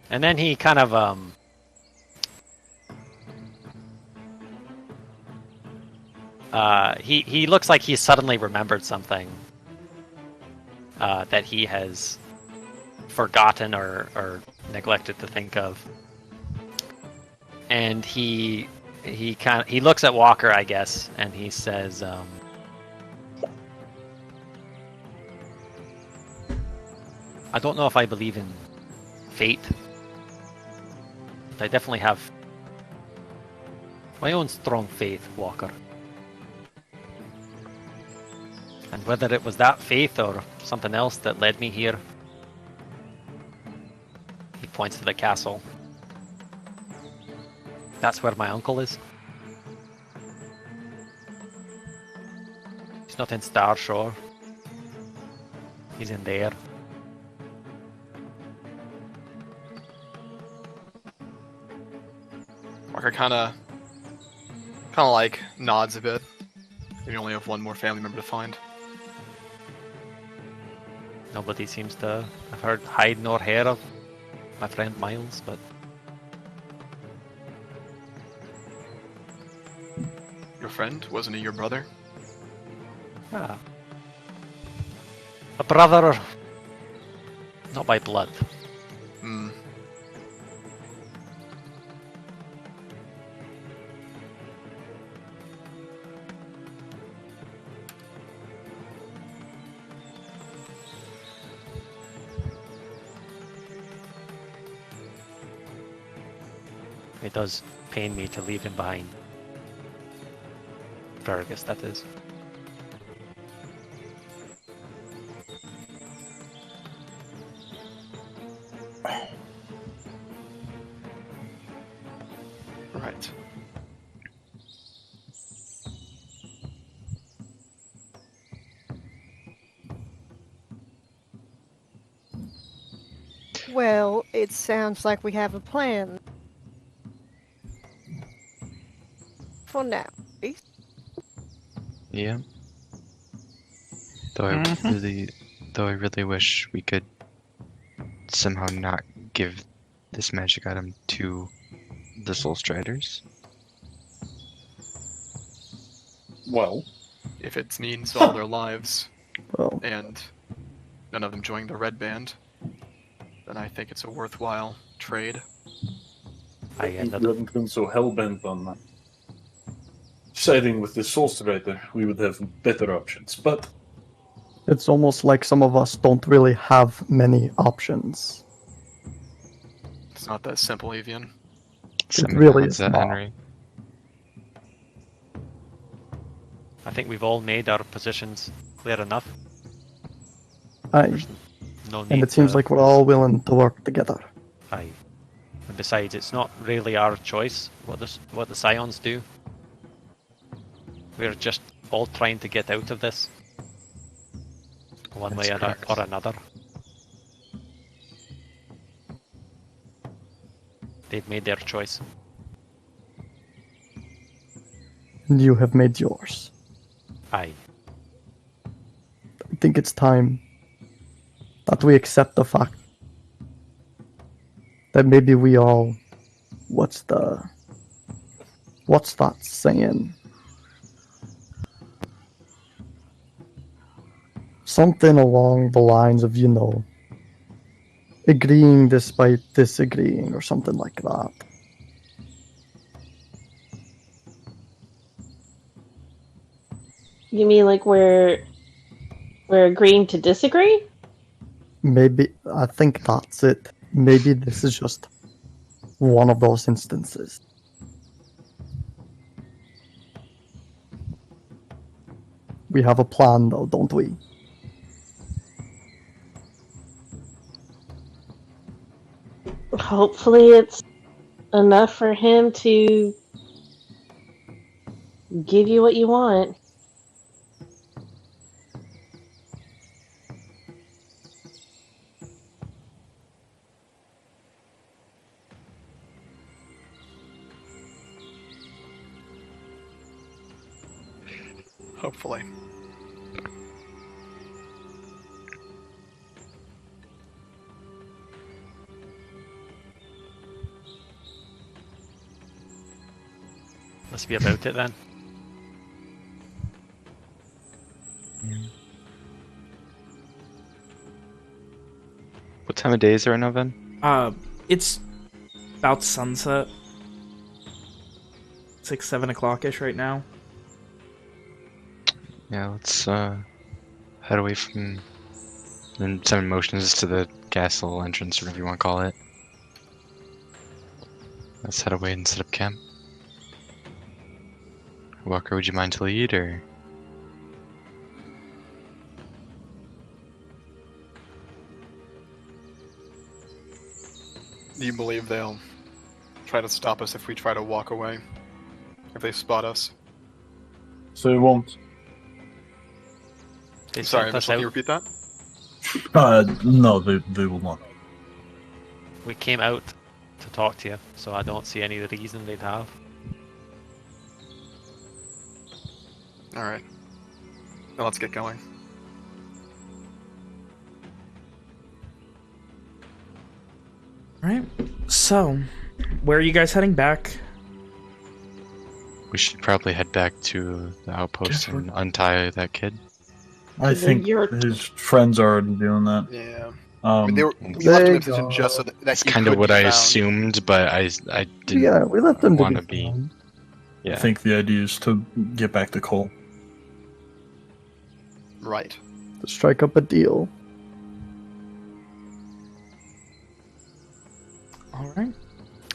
And then he kind of he looks like he's suddenly remembered something that he has forgotten or neglected to think of. And he looks at Walker, I guess, and he says, I don't know if I believe in fate. But I definitely have my own strong faith, Walker. And whether it was that faith or something else that led me here, he points to the castle. That's where my uncle is. He's not in Starshore. He's in there.
Walker kind of like nods a bit. We only have one more family member to find.
Nobody seems to have heard hide nor hair of my friend Miles, but
Your friend? Wasn't he your brother?
a brother, not by blood.
Hmm.
It does pain me to leave him behind. Fergus, that is.
Right.
Well, it sounds like we have a plan. For now, at least.
Yeah. Though I really wish we could somehow not give this magic item to the Soul Striders.
Well,
If it means all their lives,
Well,
and none of them joining the Red Band, then I think it's a worthwhile trade.
I
if
ended
we hadn't been so hell-bent on siding with the Soul Strider, we would have better options. But
it's almost like some of us don't really have many options.
It's not that simple, Evian.
Something
really
like
is
that,
not.
Henry.
I think we've all made our positions clear enough.
I,
No need
and it seems
to-
like we're all willing to work together.
Aye. And besides, it's not really our choice what the Scions do. We're just all trying to get out of this, one
That's
way
correct.
or another. They've made their choice.
And you have made yours.
Aye.
I think it's time that we accept the fact that maybe we all... What's that saying? Something along the lines of, agreeing despite disagreeing, or something like that.
You mean like we're agreeing to disagree?
Maybe, I think that's it. Maybe this is just one of those instances. We have a plan, though, don't we?
Hopefully it's enough for him to give you what you want.
Hopefully.
Must be about it then.
What time of day is it right now, Ben?
It's about sunset. 6, 7 o'clock-ish right now.
Yeah, let's head away from... And send motions to the castle entrance, or whatever you want to call it. Let's head away and set up camp. Walker, would you mind to lead, or...?
Do you believe they'll try to stop us if we try to walk away? If they spot us?
So it won't.
They
Sorry,
sent us
can you
out.
repeat that?
No, they will not.
We came out to talk to you, so I don't see any reason they'd have.
Alright. Now let's get going.
Alright, so, where are you guys heading back?
We should probably head back to the outpost and untie that kid.
I think
You're-
his friends are already doing that.
Yeah. I mean, we left him in
There
a
you
position
go.
just so that
That's
he
kind
could
of what
be
I
found.
assumed, but I didn't
Yeah, we left them to
want to
be.
be...
fine.
Yeah.
I think the idea is to get back to Cole.
Right.
To strike up a deal.
Alright.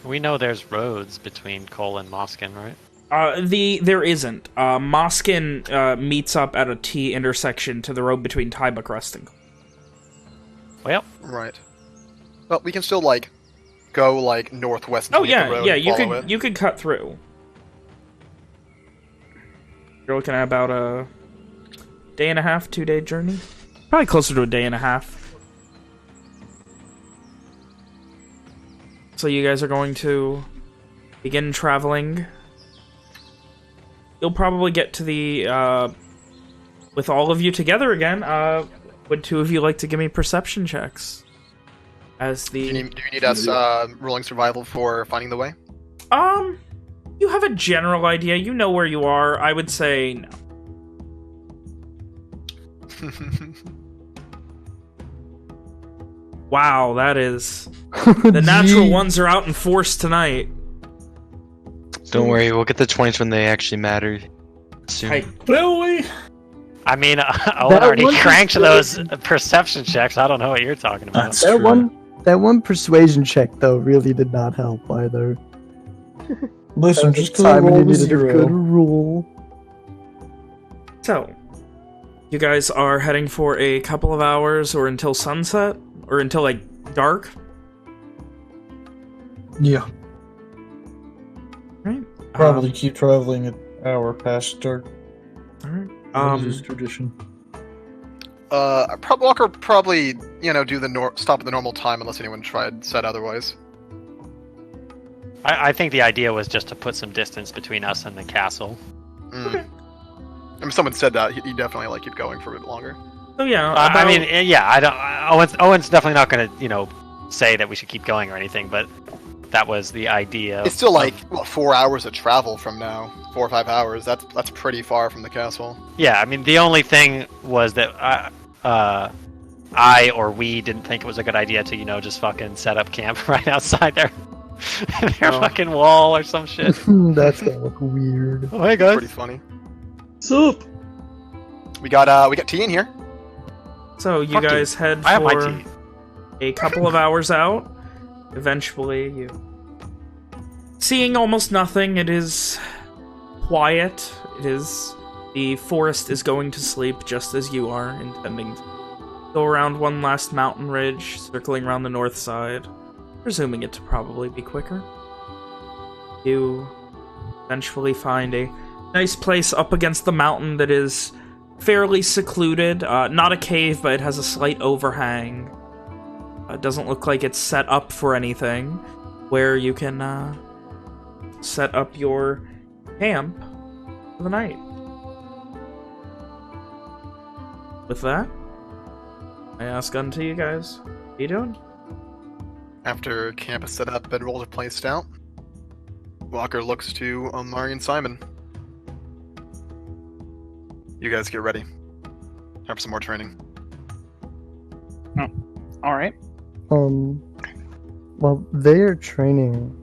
We know there's roads between Cole and Moskin, right?
There isn't. Moskin meets up at a T intersection to the road between Tyba Crest and Cole.
Well,
Right. Well, we can still, like, go, like, northwest
Oh
and hit the
yeah,
road
yeah,
and
you
follow
could
it.
you could cut through. You're looking at about a day and a half, 2-day journey. Probably closer to a day and a half. So you guys are going to begin traveling. You'll probably get to the with all of you together again. Would two of you like to give me perception checks? As
Do you
the
need us rolling survival for finding the way?
you have a general idea. You know where you are. I would say no. Wow, that is... The natural
Gee.
ones are out in force tonight.
Don't worry, we'll get the 20s when they actually matter soon.
Hey,
Really?
I mean, Owen
That
already
one
cranked
persuasion-
those perception checks. I don't know what you're talking about.
That's
That
true.
one persuasion check though really did not help either.
Listen, just because I
Simon, you
rolled a
needed a good
zero.
rule.
so, you guys are heading for a couple of hours or until sunset? Or until, like, dark?
Yeah.
Right.
Probably keep traveling an hour past dark.
Alright.
That is tradition.
Walker probably, do the stop at the normal time unless anyone said otherwise.
I think the idea was just to put some distance between us and the castle.
I mean, someone said that he definitely keep going for a bit longer.
So yeah,
I mean, yeah, I don't. Owen's definitely not going to, say that we should keep going or anything, but that was the idea.
It's still 4 hours of travel from now. 4 or 5 hours. That's pretty far from the castle.
Yeah, I mean, the only thing was that I or we didn't think it was a good idea to, just fucking set up camp right outside their fucking wall or some shit.
That's gonna look weird.
Oh, hey guys.
Pretty funny.
Sup?
We got tea in here.
So you
Fuck you.
guys head
I have my
for
tea.
a couple of hours out. Eventually, you seeing almost nothing. It is quiet. The forest is going to sleep just as you are intending to go around one last mountain ridge, circling around the north side, presuming it to probably be quicker. You eventually find a nice place up against the mountain that is fairly secluded. Not a cave, but it has a slight overhang. It doesn't look like it's set up for anything, where you can set up your camp for the night. With that, I ask unto you guys, what are you doing?
After camp is set up, bedrolls are placed out, Walker looks to Omari and Simon. You guys get ready. Have some more training.
All right.
While they're training,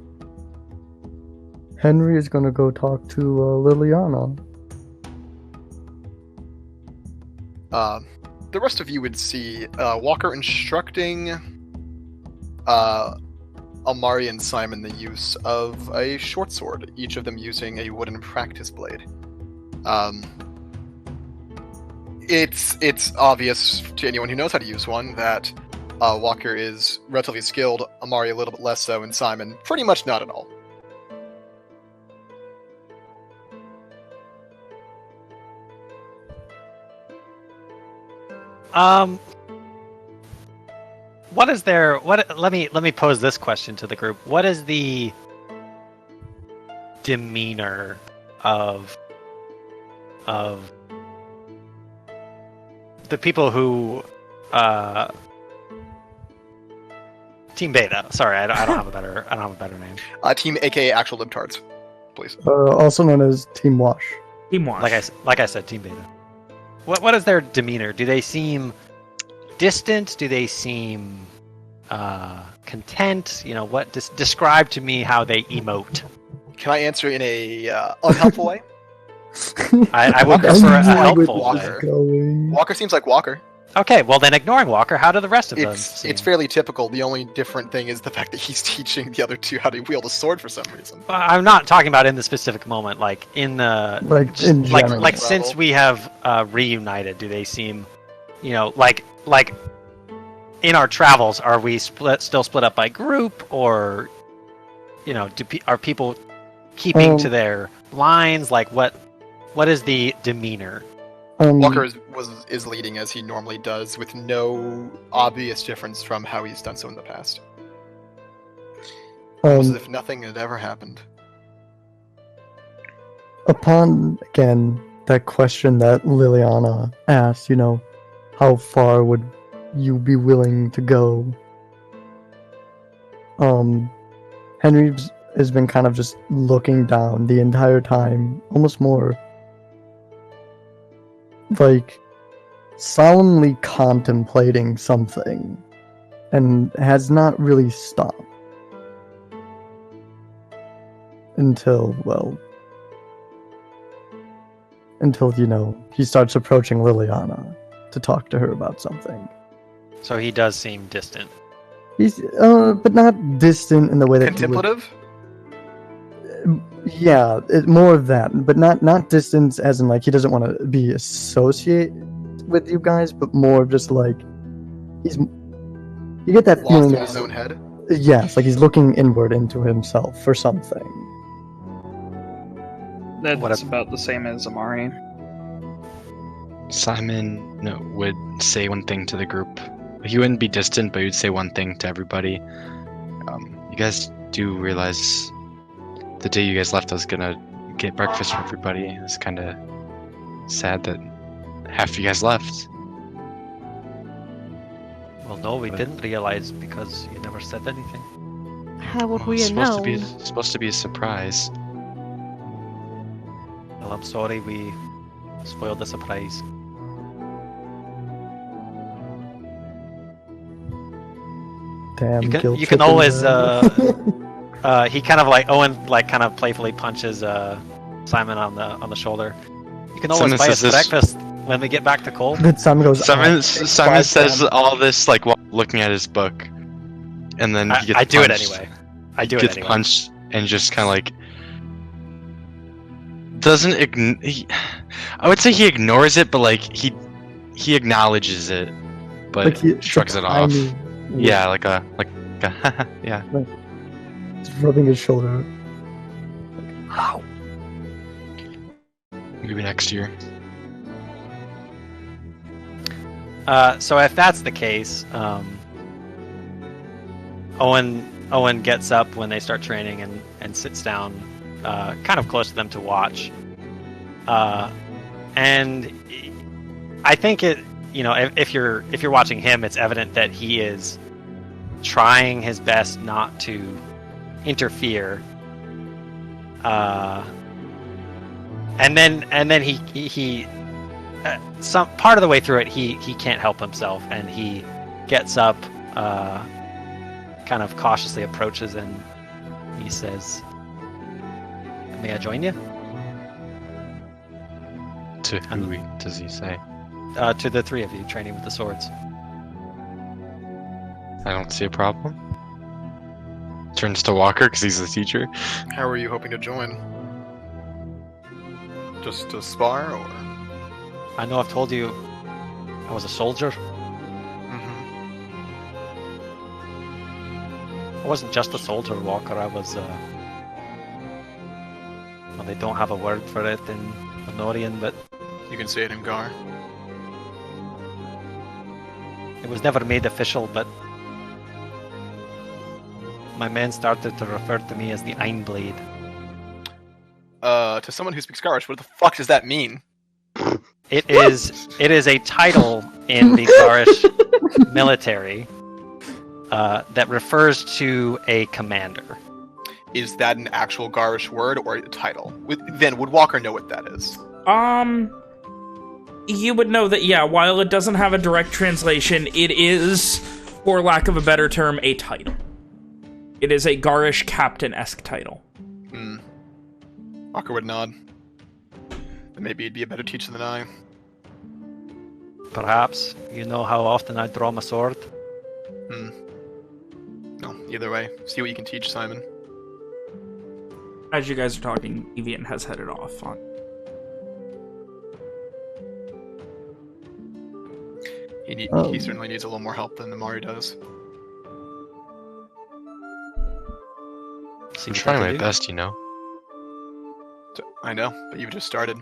Henry is gonna go talk to Liliana.
The rest of you would see Walker instructing Omari and Simon the use of a short sword, each of them using a wooden practice blade. It's obvious to anyone who knows how to use one that Walker is relatively skilled, Omari a little bit less so, and Simon pretty much not at all.
What is there? Let me pose this question to the group. What is the demeanor of the people who Team Beta? Sorry, I don't have a better name.
Team AKA actual libtards, please.
Also known as Team Wash.
Team Wash.
Like I said, Team Beta. What is their demeanor? Do they seem distant? Do they seem content? Describe to me how they emote.
Can I answer in a unhelpful way?
I would prefer a helpful
Walker.
way.
Walker seems like Walker.
Okay, well then ignoring Walker, how do the rest of them seem?
It's fairly typical. The only different thing is the fact that he's teaching the other two how to wield a sword for some reason.
I'm not talking about in the specific moment, like in the
in general.
like since we have reunited, do they seem, like in our travels, are we still split up by group, or are people keeping to their lines? Like what is the demeanor?
Walker is leading as he normally does, with no obvious difference from how he's done so in the past. As if nothing had ever happened.
Upon, again, that question that Liliana asked, how far would you be willing to go? Henry has been kind of just looking down the entire time, almost more like solemnly contemplating something, and has not really stopped until he starts approaching Liliana to talk to her about something.
So he does seem distant.
He's but not distant in the way that
contemplative.
Yeah, more of that, but not distance as in he doesn't want to be associated with you guys, but more of just you get that
Lost
feeling
in his own head.
Yes, like he's looking inward into himself for something.
That's about the same as Amari.
Simon would say one thing to the group. He wouldn't be distant, but he would say one thing to everybody. You guys do realize the day you guys left, I was gonna get breakfast for everybody. It's kind of sad that half of you guys left.
Well, no, we didn't realize because you never said anything.
How would we
It's
know?
supposed to be a surprise.
Well, I'm sorry we spoiled the surprise.
Damn,
You
guilt
can
trip
always
in there.
he kind of like Owen like kind of playfully punches Simon on the shoulder. You can always
Simon
buy us
says this-
breakfast when we get back to Cole.
Then Simon goes.
Simon
"Quiet
says
down."
all this like while looking at his book, and then he gets
I do it
punched.
anyway. I do it
Gets
anyway.
punched and just kind of like doesn't I would say he ignores it, but like he acknowledges it, but
Like he
shrugs it off.
tiny-
Yeah, like a yeah.
He's rubbing his shoulder.
Maybe next year.
So if that's the case, Owen gets up when they start training and sits down, kind of close to them to watch. And I think if you're watching him, it's evident that he is trying his best not to interfere. And then he some part of the way through it, he can't help himself, and he gets up, kind of cautiously approaches, and he says, "May I join you?"
To who does he say?
To the three of you training with the swords.
I don't see a problem. Turns to Walker because he's the teacher.
How are you hoping to join? Just to spar, or?
I know I've told you I was a soldier. I wasn't just a soldier, Walker. I was, well, they don't have a word for it in Honorian, but
You can say it in Gar.
it was never made official, but my men started to refer to me as the Einblade.
To someone who speaks Garish, what the fuck does that mean?
It is a title in the Garish military that refers to a commander.
Is that an actual Garish word or a title? Then would Walker know what that is?
You would know that, yeah, while it doesn't have a direct translation, it is, for lack of a better term, a title. It is a Garish captain-esque title.
Walker would nod. Then maybe he'd be a better teacher than I.
Perhaps. You know how often I draw my sword?
No, either way. See what you can teach, Simon.
As you guys are talking, Evian has headed off on.
He certainly needs a little more help than Amari does.
I'm trying my best, you know.
I know, but you've just started.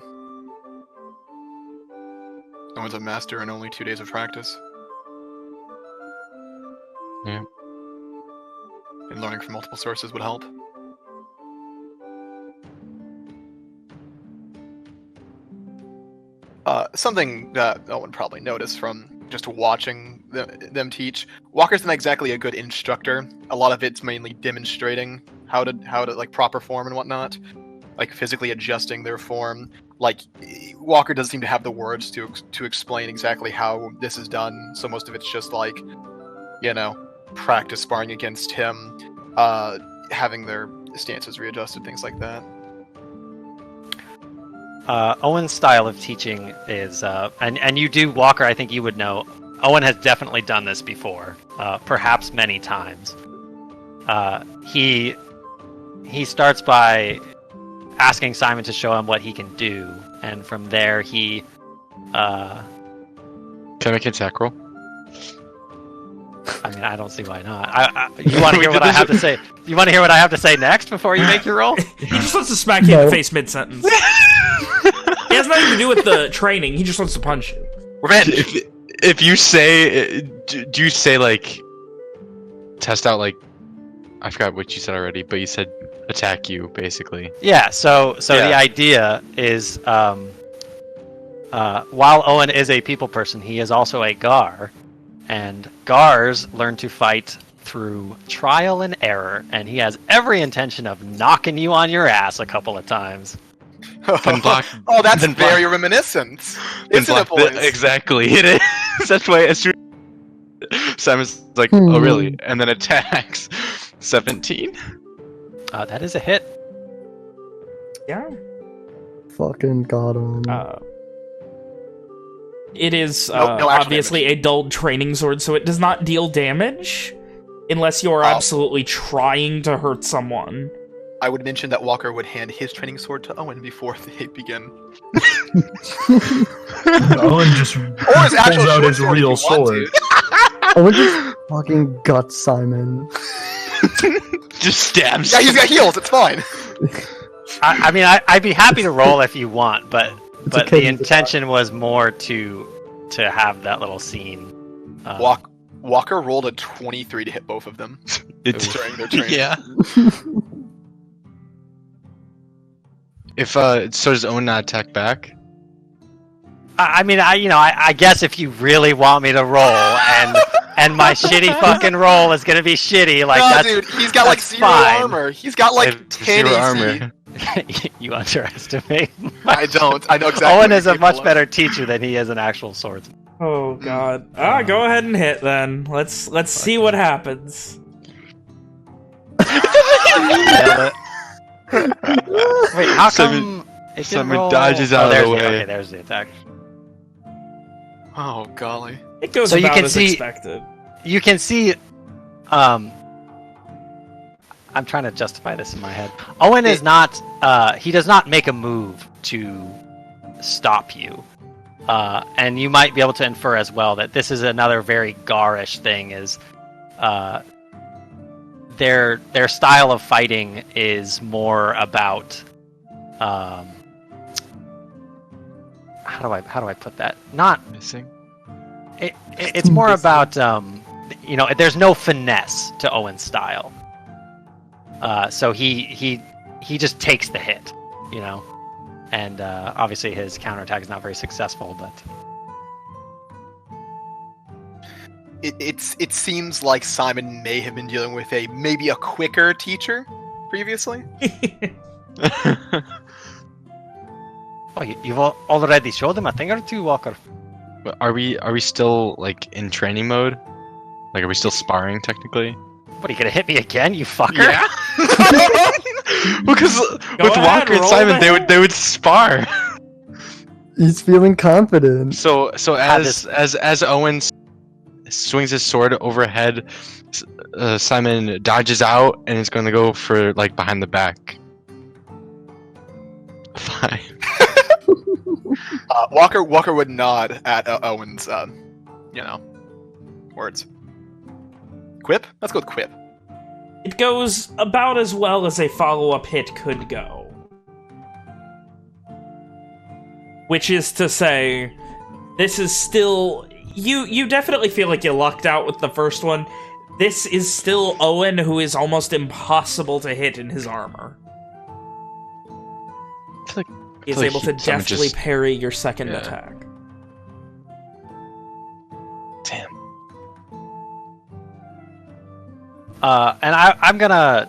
No one's a master in only 2 days of practice.
Yeah.
And learning from multiple sources would help. Something that Owen probably noticed from just watching them teach. Walker's not exactly a good instructor. A lot of it's mainly demonstrating how to like proper form and whatnot, like physically adjusting their form. Like Walker doesn't seem to have the words to explain exactly how this is done. So most of it's just like, practice sparring against him, having their stances readjusted, things like that.
Owen's style of teaching is, and you do, Walker, I think you would know, Owen has definitely done this before, perhaps many times. He starts by asking Simon to show him what he can do, and from there he...
Can I make an attack roll?
I mean, I don't see why not. You want to hear what I have to say? You want to hear what I have to say next before you make your roll?
He just wants to smack you in the face mid-sentence. It has nothing to do with the training. He just wants to punch you.
Revenge. If you say, do you say like, test out like, I forgot what you said already, but you said attack you basically.
Yeah. So the idea is, while Owen is a people person, he is also a Gar, and Gars learn to fight through trial and error, and he has every intention of knocking you on your ass a couple of times.
Oh, that's very reminiscent. Isn't it, boys?
Exactly, it is. That's why as soon Simon's like, oh really? And then attacks. 17.
That is a hit.
Yeah.
Fucking got him.
It is
no
obviously a dulled training sword, so it does not deal damage unless you are absolutely trying to hurt someone.
I would mention that Walker would hand his training sword to Owen before they begin.
Owen just pulls out his real sword.
Owen just fucking guts Simon.
Just stabs.
Yeah, he's got heals. It's fine.
I mean, I'd be happy to roll if you want, but
okay,
the intention was more to have that little scene.
Walker rolled a 23 to hit both of them. During their training.
Yeah. So does Owen not attack back?
I mean, I guess if you really want me to roll, and my shitty fucking roll is gonna be shitty, like that's
dude, he's got like 0 armor. He's got like 10
0
AC.
armor.
You underestimate.
I don't. I know exactly.
Owen is a much better teacher than he is an actual swordsman.
Oh god. Go ahead and hit then. Let's see what happens.
Wait, how come it didn't roll?
Dodges out of the way.
Okay, there's the attack.
Oh golly.
It goes
So you
about
can
as
see-
expected.
You can see, I'm trying to justify this in my head. Owen is not, he does not make a move to stop you. And you might be able to infer as well that this is another very garish thing, is their style of fighting is more about, how do I put that? Not
Missing.
It's more about, there's no finesse to Owen's style. So he just takes the hit, and obviously his counterattack is not very successful, but
it seems like Simon may have been dealing with maybe a quicker teacher previously.
Oh, you've already showed him a thing or two, Walker.
But are we still like in training mode? Like, are we still sparring technically?
What, are you gonna hit me again, you fucker?
Yeah. Because with
ahead,
Walker and
roll
Simon,
the
they would spar.
He's feeling confident.
So as Owen swings his sword overhead, Simon dodges out and is going to go for like behind the back. Fine.
Walker would nod at Owen's, words. Quip? Let's go with quip.
It goes about as well as a follow-up hit could go. Which is to say, this is still... You definitely feel like you lucked out with the first one. This is still Owen, who is almost impossible to hit in his armor. He's able to deftly parry your second attack.
Damn.
And I'm gonna,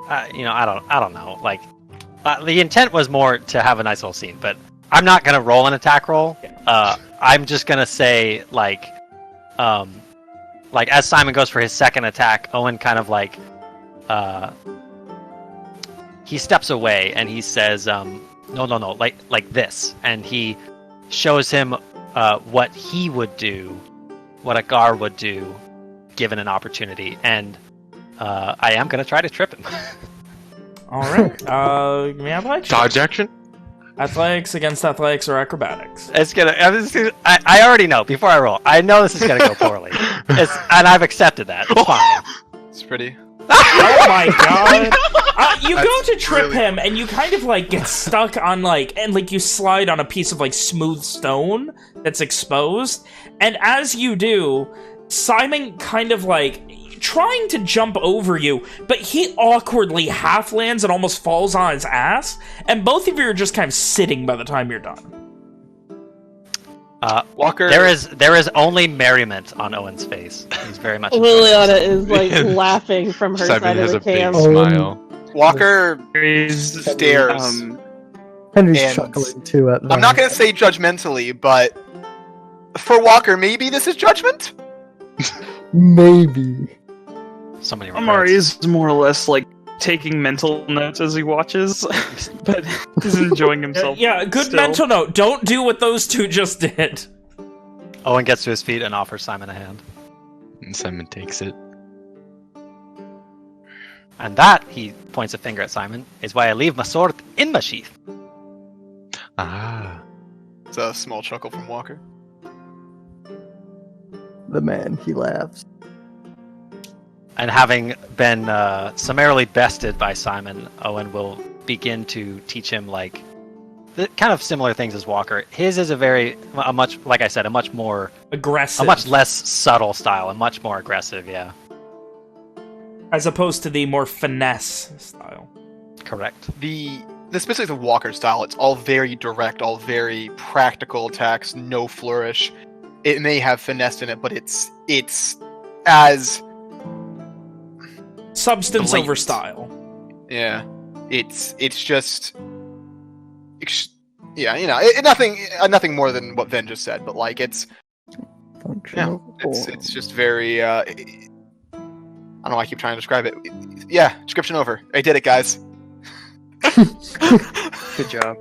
I don't know. Like, the intent was more to have a nice little scene, but I'm not gonna roll an attack roll. I'm just gonna say like as Simon goes for his second attack, Owen kind of like, he steps away and he says, no, like this, and he shows him what he would do, what a Gar would do, given an opportunity, and I am going to try to trip him.
All right. Give me athletics.
Dodge action?
Athletics against athletics or acrobatics.
I already know, before I roll, I know this is going to go poorly. And I've accepted that. It's fine.
It's pretty.
Oh my god! You go
That's
to trip
really-
him, and you kind of like get stuck on and you slide on a piece of like smooth stone that's exposed. And as you do, Simon kind of like trying to jump over you, but he awkwardly half lands and almost falls on his ass. And both of you are just kind of sitting by the time you're done.
Walker.
There is only merriment on Owen's face. He's very much.
Liliana is like laughing from her
Simon
side of
has
the
a big
cam.
smile.
Walker
Is,
stares.
Henry's
And-
chuckling too at that.
I'm not gonna say judgmentally, but for Walker, maybe this is judgment.
Maybe.
So many
Amari
regrets.
is more or less like taking mental notes as he watches, but he's enjoying himself.
Yeah, good
still.
mental note. Don't do what those two just did.
Owen gets to his feet and offers Simon a hand.
And Simon takes it.
And that, he points a finger at Simon, is why I leave my sword in my sheath.
Ah.
It's a small chuckle from Walker.
The man, he laughs.
And having been summarily bested by Simon, Owen will begin to teach him like the kind of similar things as Walker. His is a much, like I said, a much more
Aggressive.
a much less subtle style, and much more aggressive. Yeah,
As opposed to the more finesse style.
correct.
The specifics of Walker's style, it's all very direct, all very practical attacks, no flourish. It may have finesse in it, but it's as
Substance
blatant.
over style.
Yeah, it's just yeah, you know, nothing more than what Ven just said, but like it's
Functional form.
it's just very I don't know why I keep trying to describe it. Yeah, description over. I did it, guys.
Good job.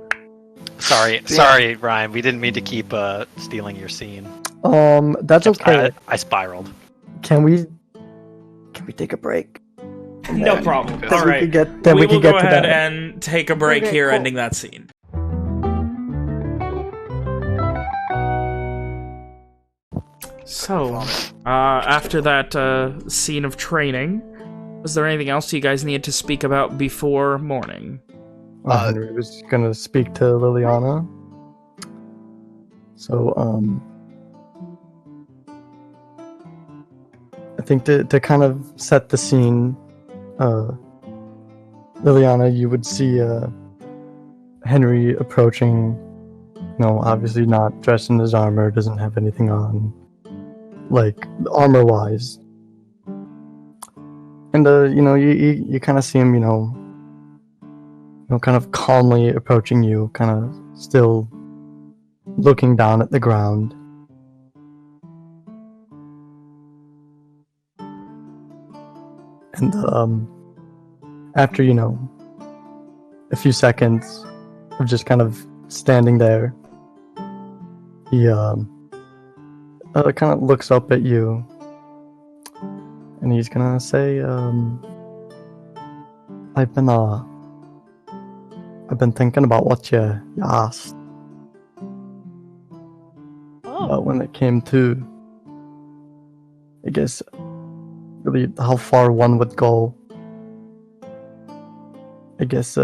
Sorry, Ryan. We didn't mean to keep stealing your scene.
That's okay.
I spiraled.
Can we take a break? And
No
then-
problem.
then
All
we
right.
could get then
we
we
will
could get
go
to
ahead
that.
and take a break
Okay,
here,
cool.
ending that scene. So, after that scene of training, was there anything else you guys needed to speak about before morning?
Henry was gonna speak to Liliana. So, I think to kind of set the scene, Liliana, you would see Henry approaching. Obviously not dressed in his armor, doesn't have anything on, like armor-wise. And you kind of see him, kind of calmly approaching you, kind of still looking down at the ground. And after a few seconds of just kind of standing there, he kind of looks up at you, and he's gonna say, I've been thinking about what you asked.
Oh,
When it came to, I guess, really how far one would go. I guess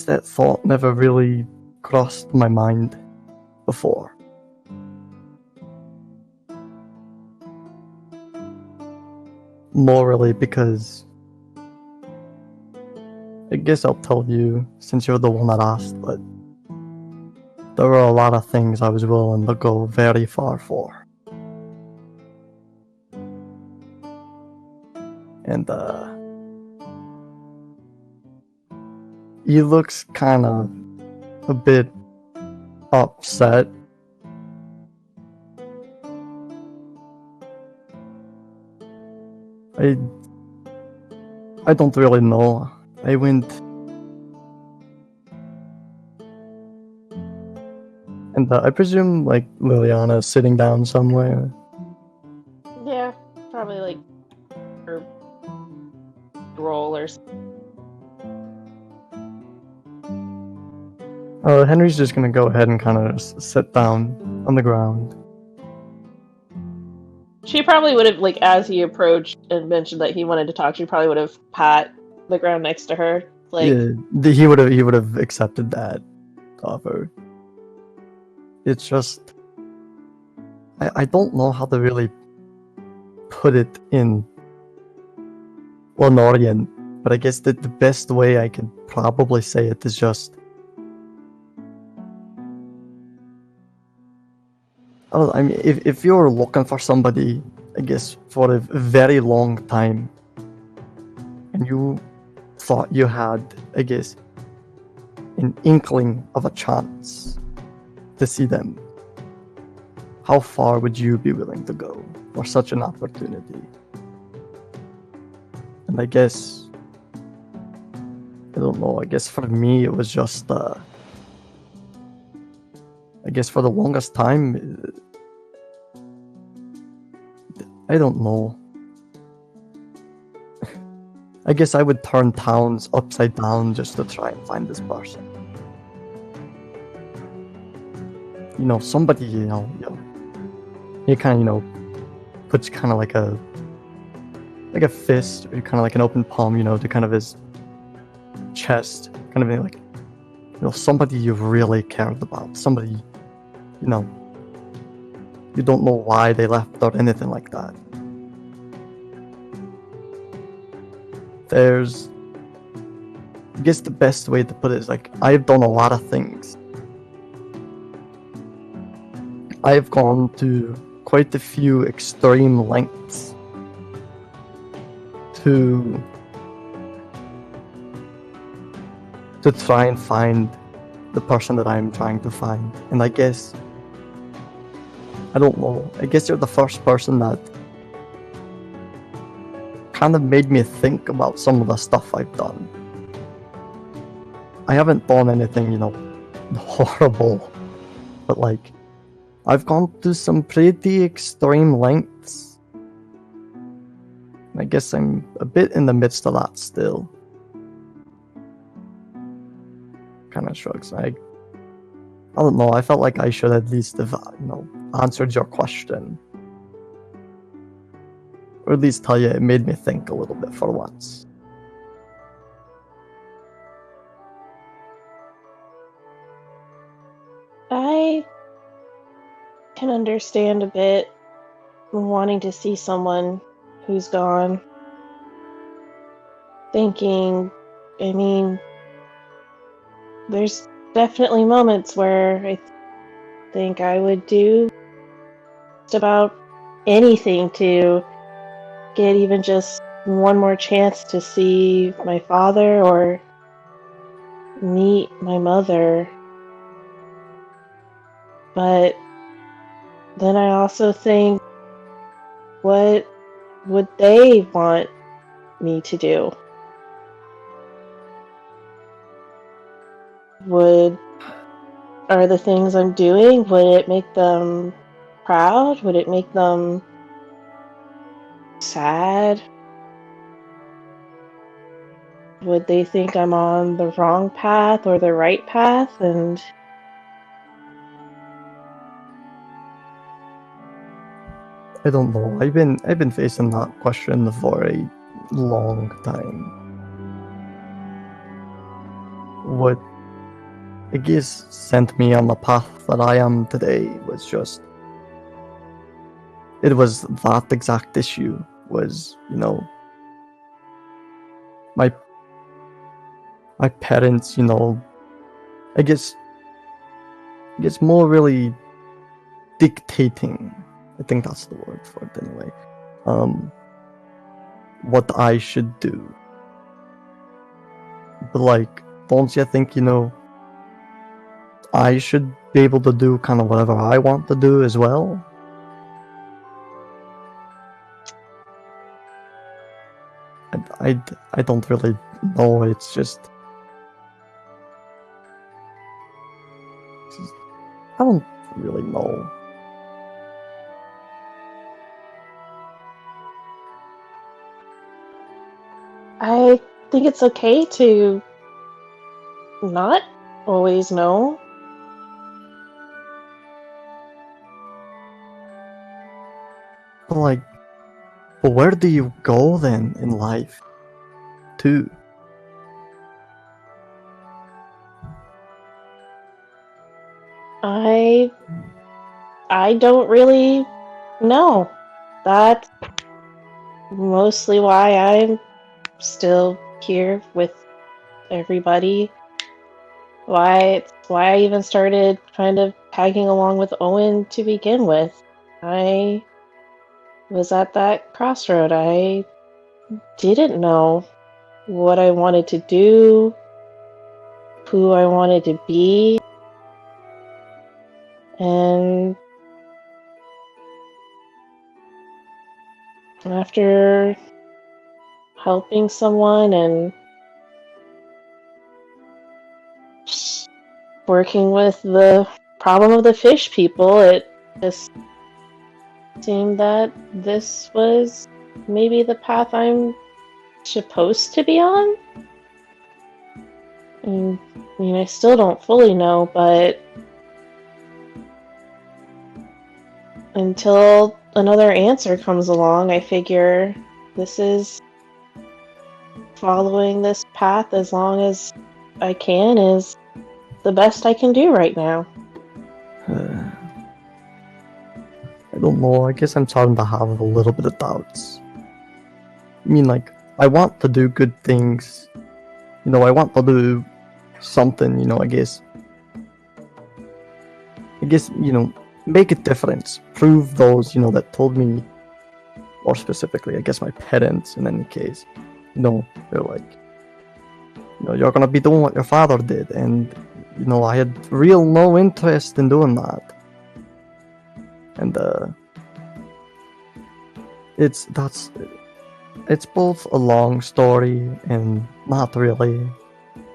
that thought never really crossed my mind before. Morally, because I guess I'll tell you, since you're the one that asked, but there were a lot of things I was willing to go very far for. And, he looks kind of a bit upset. I don't really know. I went and I presume like Liliana is sitting down somewhere.
yeah, probably like her roll or something.
Henry's just gonna go ahead and kind of sit down on the ground.
She probably would have, like, as he approached and mentioned that he wanted to talk, she probably would have pat the ground next to her. Like,
Yeah, he would have accepted that offer. It's just I don't know how to really put it in Lenorian, but I guess that the best way I can probably say it is just I don't know, I mean if you're looking for somebody, I guess for a very long time, and you thought you had, I guess, an inkling of a chance to see them, how far would you be willing to go for such an opportunity? And I guess, I don't know, I guess for me it was just, I guess for the longest time, I don't know. I guess I would turn towns upside down just to try and find this person. You know, somebody, he kind of, puts kind of like a fist, or kind of like an open palm, to kind of his chest, kind of like, somebody you really cared about, somebody, you don't know why they left or anything like that. There's, I guess the best way to put it is like, I've done a lot of things. I've gone to quite a few extreme lengths to try and find the person that I'm trying to find. And I guess, I don't know, I guess you're the first person that kind of made me think about some of the stuff I've done. I haven't done anything, horrible, but like, I've gone to some pretty extreme lengths. I guess I'm a bit in the midst of that still. Kind of shrugs. I don't know, I felt like I should at least have, answered your question. Or at least tell you it made me think a little bit for once.
I can understand a bit wanting to see someone who's gone. Thinking, I mean, there's definitely moments where I think I would do just about anything to get even just one more chance to see my father or meet my mother. But then I also think, what would they want me to do? Are the things I'm doing, would it make them proud? Would it make them sad? Would they think I'm on the wrong path or the right path? And
I don't know. I've been facing that question for a long time. What I guess sent me on the path that I am today was just, it was that exact issue. Was, my parents, I guess more really dictating. I think that's the word for it anyway. What I should do. But like, don't you think, I should be able to do kind of whatever I want to do as well? I don't really know. It's just I don't really know.
I think it's okay to not always know.
But like, but where do you go then in life, too?
I don't really know. That's mostly why I'm still here with everybody. Why I even started kind of tagging along with Owen to begin with. I was at that crossroad. I didn't know what I wanted to do, who I wanted to be, and after helping someone and working with the problem of the fish people, it just seemed that this was maybe the path I'm supposed to be on. I mean, I still don't fully know, but until another answer comes along, I figure this is following this path as long as I can is the best I can do right now.
I don't know. I guess I'm starting to have a little bit of doubts. I mean, like, I want to do good things. You know, I want to do something, you know, I guess, you know, make a difference. Prove those, you know, that told me, or specifically, I guess my parents in any case, you know, they're like, you know, you're gonna be doing what your father did. And, you know, I had real no interest in doing that. And, it's both a long story and not really.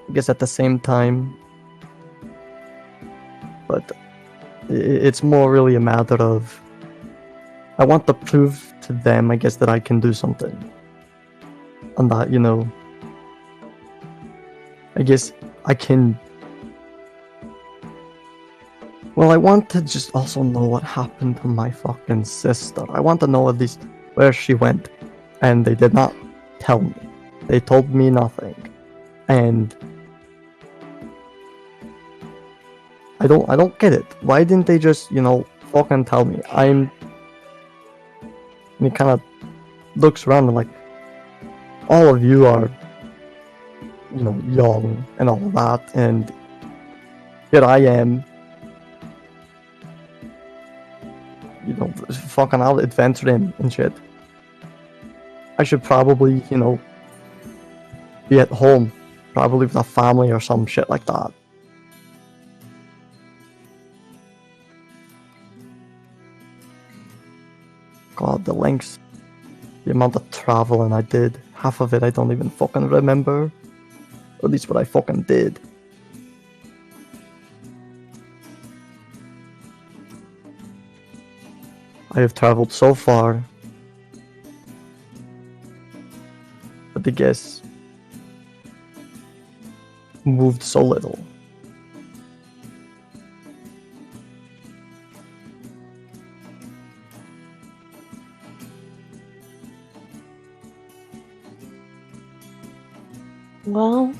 I guess at the same time. But it's more really a matter of I want to prove to them, I guess, that I can do something. And that, you know, I guess I can. Well, I want to just also know what happened to my fucking sister. I want to know at least where she went. And they did not tell me. They told me nothing. And I don't get it. Why didn't they just, you know, fucking tell me? And he kind of looks around and like, all of you are, you know, young and all of that, and here I am, you know, fucking out adventuring and shit. I should probably, you know, be at home, probably with a family or some shit like that. God, the lengths, the amount of traveling I did, half of it I don't even fucking remember. Or at least what I fucking did. I have traveled so far, but I guess moved so little.
Well,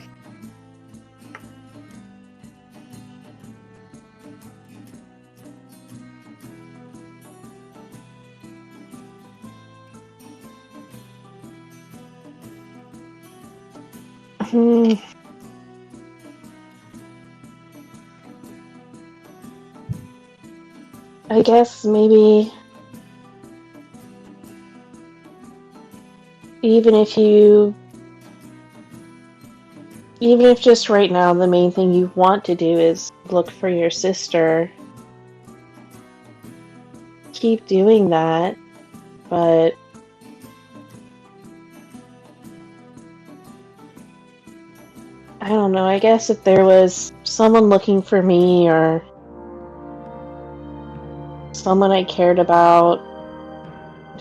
I guess maybe even if just right now the main thing you want to do is look for your sister, keep doing that, but I don't know, I guess if there was someone looking for me or someone I cared about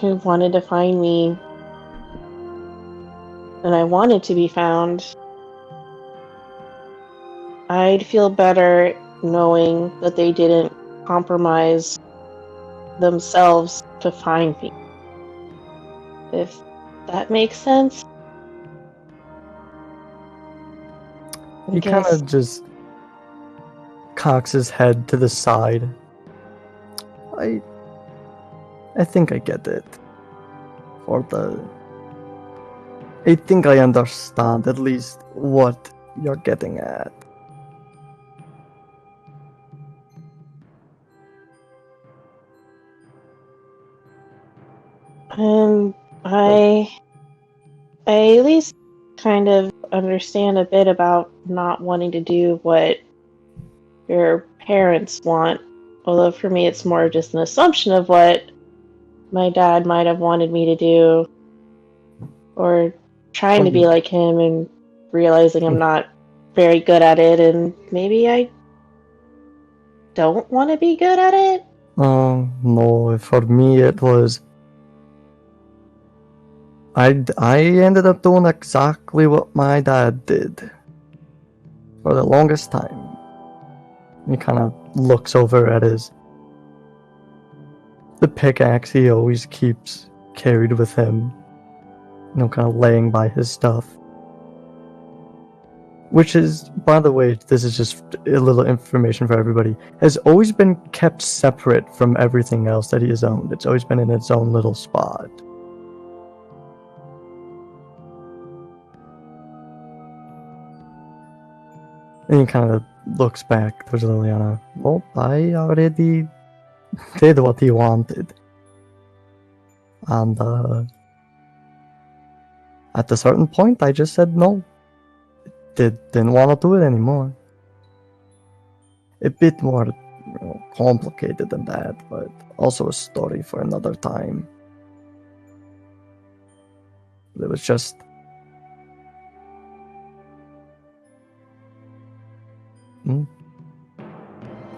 who wanted to find me and I wanted to be found, I'd feel better knowing that they didn't compromise themselves to find me. if that makes sense.
He kind of just cocks his head to the side. I think I get it. I think I understand at least what you're getting at.
I at least kind of understand a bit about not wanting to do what your parents want. Although for me it's more just an assumption of what my dad might have wanted me to do. Or trying to be like him and realizing I'm not very good at it, and maybe I don't want to be good at it.
No, for me it was... I ended up doing exactly what my dad did for the longest time. He kind of looks over at the pickaxe he always keeps carried with him, kind of laying by his stuff. Which is, by the way, this is just a little information for everybody, has always been kept separate from everything else that he has owned. It's always been in its own little spot. And he kind of looks back towards Liliana. Well, I already did what he wanted. And, at a certain point, I just said no. Didn't want to do it anymore. A bit more complicated than that, but also a story for another time. It was just...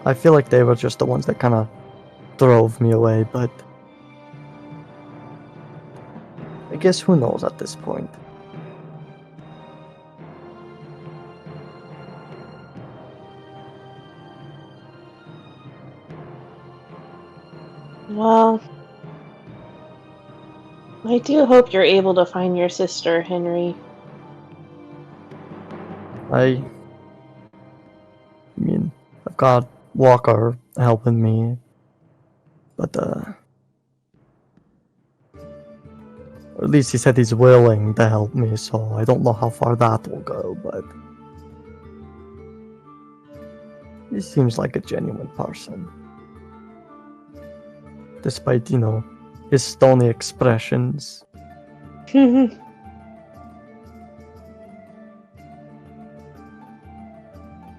I feel like they were just the ones that kind of drove me away, but I guess who knows at this point.
Well, I do hope you're able to find your sister, Henry.
I mean, I've got Walker helping me, but or at least he said he's willing to help me, so I don't know how far that will go, but he seems like a genuine person. Despite, his stony expressions.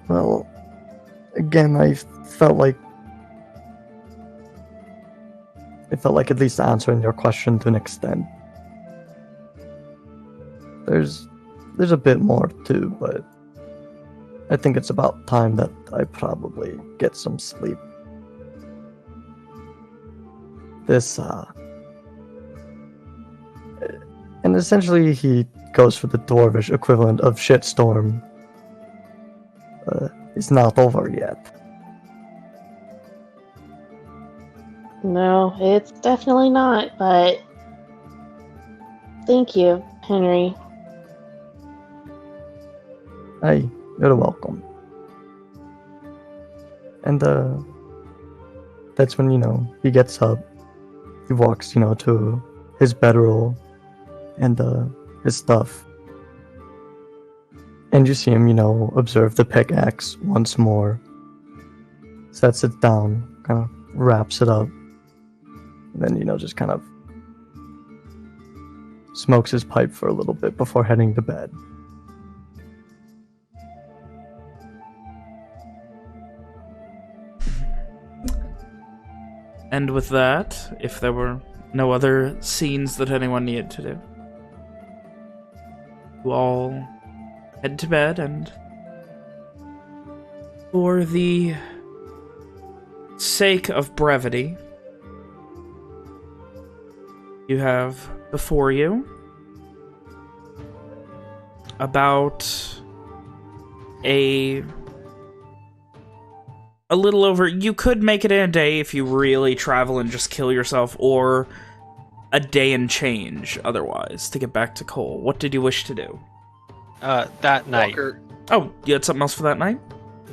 Well, again, I felt like at least answering your question to an extent. There's a bit more too, but I think it's about time that I probably get some sleep. This, and essentially he goes for the dwarvish equivalent of shitstorm. It's not over yet.
No, it's definitely not, but thank you, Henry.
Hey, you're welcome. And, that's when, he gets up. He walks, to his bedroll and, his stuff. And you see him, observe the pickaxe once more. Sets it down, kind of wraps it up. And then, just kind of smokes his pipe for a little bit before heading to bed.
And with that, if there were no other scenes that anyone needed to do, you all head to bed, and for the sake of brevity, you have before you about a little over... You could make it in a day if you really travel and just kill yourself, or a day and change otherwise to get back to Cole. What did you wish to do?
That night.
Walker,
Oh, you had something else for that night?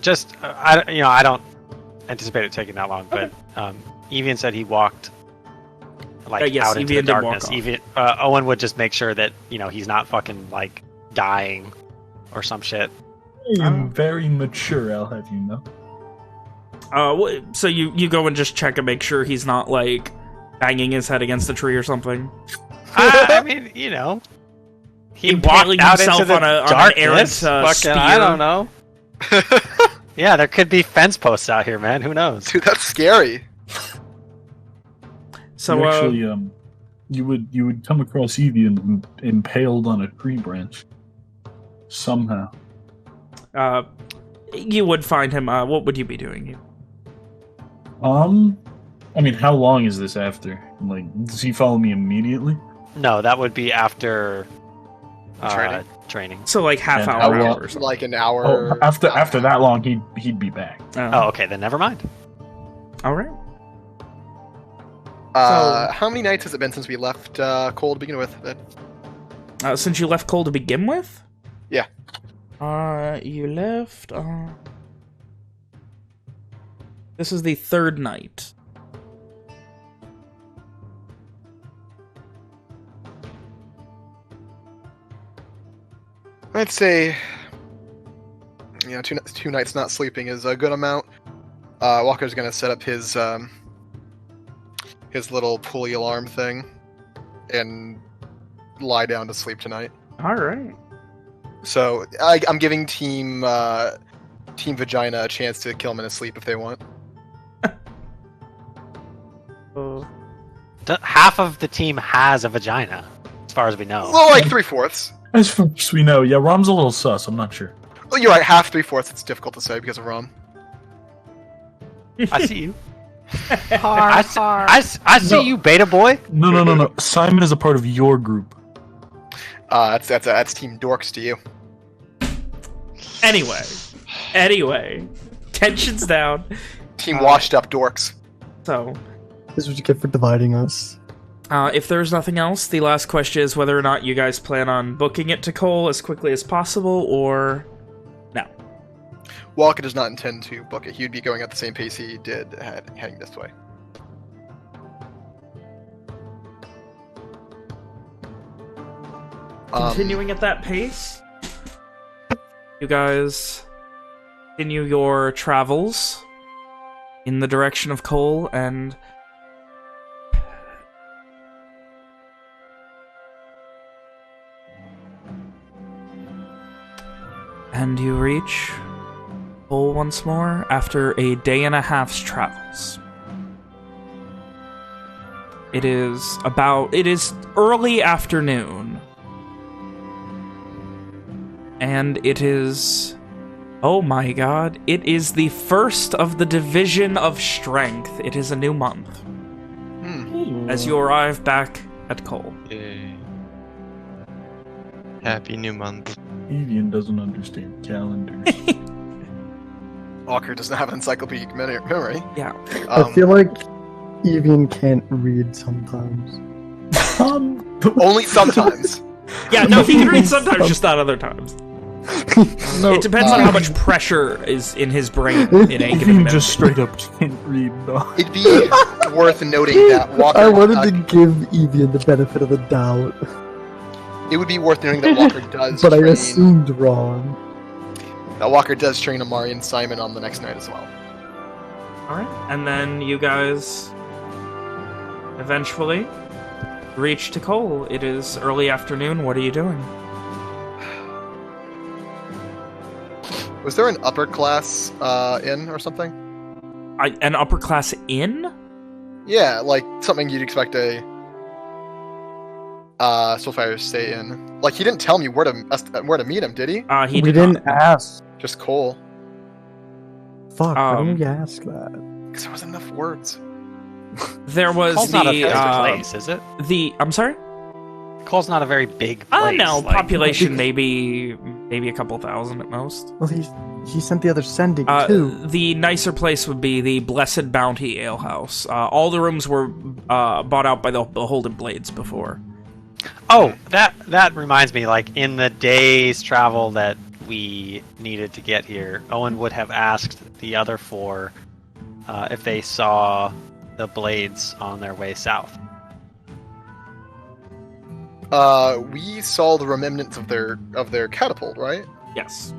Just, I don't anticipate it taking that long, but Evian said he walked
yes,
out into
Evian
the
did walk
darkness.
off.
Owen would just make sure that, he's not fucking, dying or some shit.
I am very mature, I'll have you know.
So you go and just check and make sure he's not, banging his head against a tree or something?
I mean, he
Impaling
walked out
himself
into the
on an
darkness.
errant,
Fucking,
spear.
I don't know. Yeah, there could be fence posts out here, man. Who knows?
dude, that's scary.
So,
You actually, you would come across Evian impaled on a tree branch. Somehow.
you would find him. What would you be doing here?
I mean, how long is this after? Does he follow me immediately?
No, that would be after training.
So, half
And
hour,
how
hour
long-
or something.
Like an hour.
Oh, after that long, he'd be back.
Oh, okay, then never mind.
All right.
How many nights has it been since we left Cole to begin with?
Since you left Cole to begin with?
Yeah.
You left. This is the third night.
I'd say, two nights not sleeping is a good amount. Walker's gonna set up his little pulley alarm thing and lie down to sleep tonight.
All right.
So I'm giving Team Vagina a chance to kill him in his sleep if they want.
Half of the team has a vagina, as far as we know.
Well, like 3/4.
As far as we know, yeah, Rom's a little sus, I'm not sure.
Well, you're right, half 3/4. It's difficult to say because of Rom.
I see you.
Har, har.
I see you, beta boy.
No. Simon is a part of your group.
That's Team Dorks to you.
Anyway, tension's down.
Team Washed Up Dorks.
So,
This is what you get for dividing us.
if there's nothing else, the last question is whether or not you guys plan on booking it to Cole as quickly as possible, or no.
Walker does not intend to book it. He would be going at the same pace he did heading this way.
Continuing at that pace, you guys continue your travels in the direction of Cole, and you reach Cole once more after a day and a half's travels. It is early afternoon. And it is... Oh my god. It is the first of the Division of Strength. It is a new month. As you arrive back at Cole.
Yay. Happy new month.
Evian doesn't understand calendars.
Walker does not have an encyclopedic memory.
Yeah.
I feel like Evian can't read sometimes.
Only sometimes.
Yeah, no, he can read sometimes, just not other times.
No,
It depends on how much pressure is in his brain in a given
Evian
minute.
just straight up can't read, dog.
It'd be worth noting that Walker.
I wanted to give Evian the benefit of the doubt,
It would be worth noting that Walker does.
but I
train,
assumed wrong.
that Walker does train Amari and Simon on the next night as well.
Alright, and then you guys eventually reach to Cole. It is early afternoon. What are you doing?
Was there an upper class inn or something?
An upper class inn?
Yeah, like something you'd expect a Soulfire to stay in. Like he didn't tell me where to meet him, did he?
He
We
did
didn't
not.
ask.
Just Cole.
Fuck, why didn't we ask that?
Because there wasn't enough words.
There was
Cole's
the
not a big place, is it?
I'm sorry?
Cole's not a very big place.
I don't know.
like-
Population maybe a couple thousand at most.
Well, he's he sent the other sending too.
The nicer place would be the Blessed Bounty Alehouse. All the rooms were bought out by the Beholden Blades before.
Oh, that reminds me, like, in the day's travel that we needed to get here, Owen would have asked the other four if they saw the Blades on their way south.
We saw the remnants of their catapult, right?
Yes.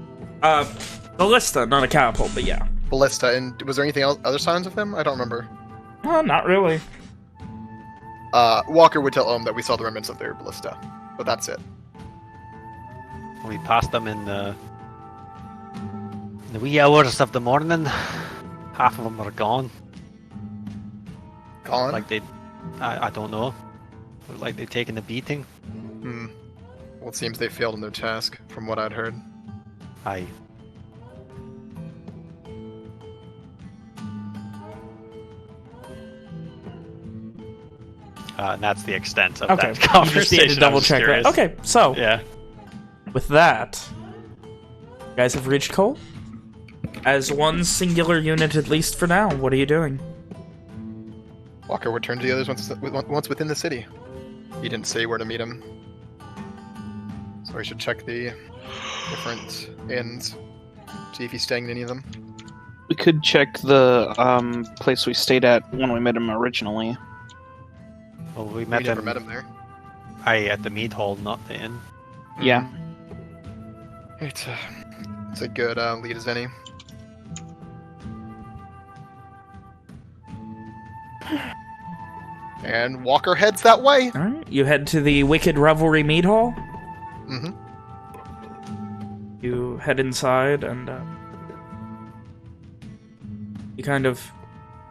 Ballista, not a catapult, but yeah.
Ballista, and was there anything else, other signs of them? I don't remember.
Not really.
Walker would tell Ohm that we saw the remnants of their ballista, but that's it.
We passed them in the wee hours of the morning. Half of them are gone.
Gone?
Like I don't know. Like they've taken a beating.
Well, it seems they failed in their task, from what I'd heard.
Aye. And that's the extent of that conversation.
You just need to double check that. Okay, so
yeah.
With that, you guys have reached Cole. As one singular unit, at least for now. What are you doing?
Walker would turn to the others once within the city. He didn't say where to meet him. So we should check the different inns, see if he's staying in any of them.
We could check the place we stayed at when we met him originally.
Well, we
never met him there.
Aye, at the mead hall, not the inn.
Yeah.
It's a good lead as any. And Walker heads that way.
All right, you head to the Wicked Revelry Mead Hall.
Mm-hmm.
You head inside and you kind of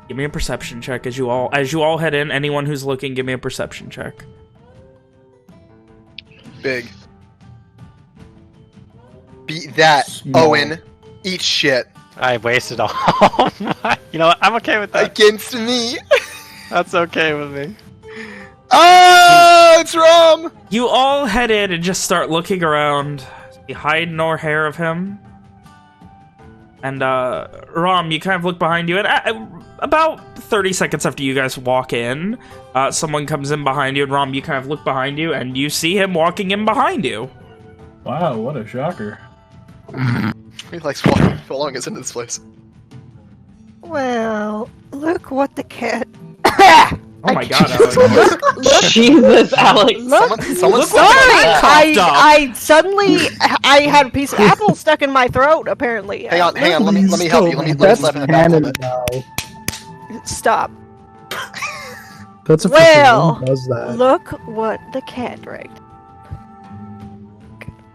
give me a perception check as you all head in. Anyone who's looking, give me a perception check.
Big. Beat that,
Small.
Owen. Eat shit.
I wasted all my... You know what? I'm okay with that.
Against me.
That's okay with me.
Oh, it's Rom!
You all head in and just start looking around. You hide nor hair of him. And, Rom, you kind of look behind you, and about 30 seconds after you guys walk in, someone comes in behind you, and Rom, you kind of look behind you, and you see him walking in behind you.
Wow, what a shocker.
He likes walking along us into this place.
Well, look what the cat.
Oh my god, Alex.
Jesus, Alex.
Someone
Sorry, I suddenly I had a piece of apple stuck in my throat. Apparently.
Hang on. Let me help you. Let me
That's
slap in the back a
canon
little bit.
now.
Stop.
That's official.
Well,
Who does that?
look what the cat dragged.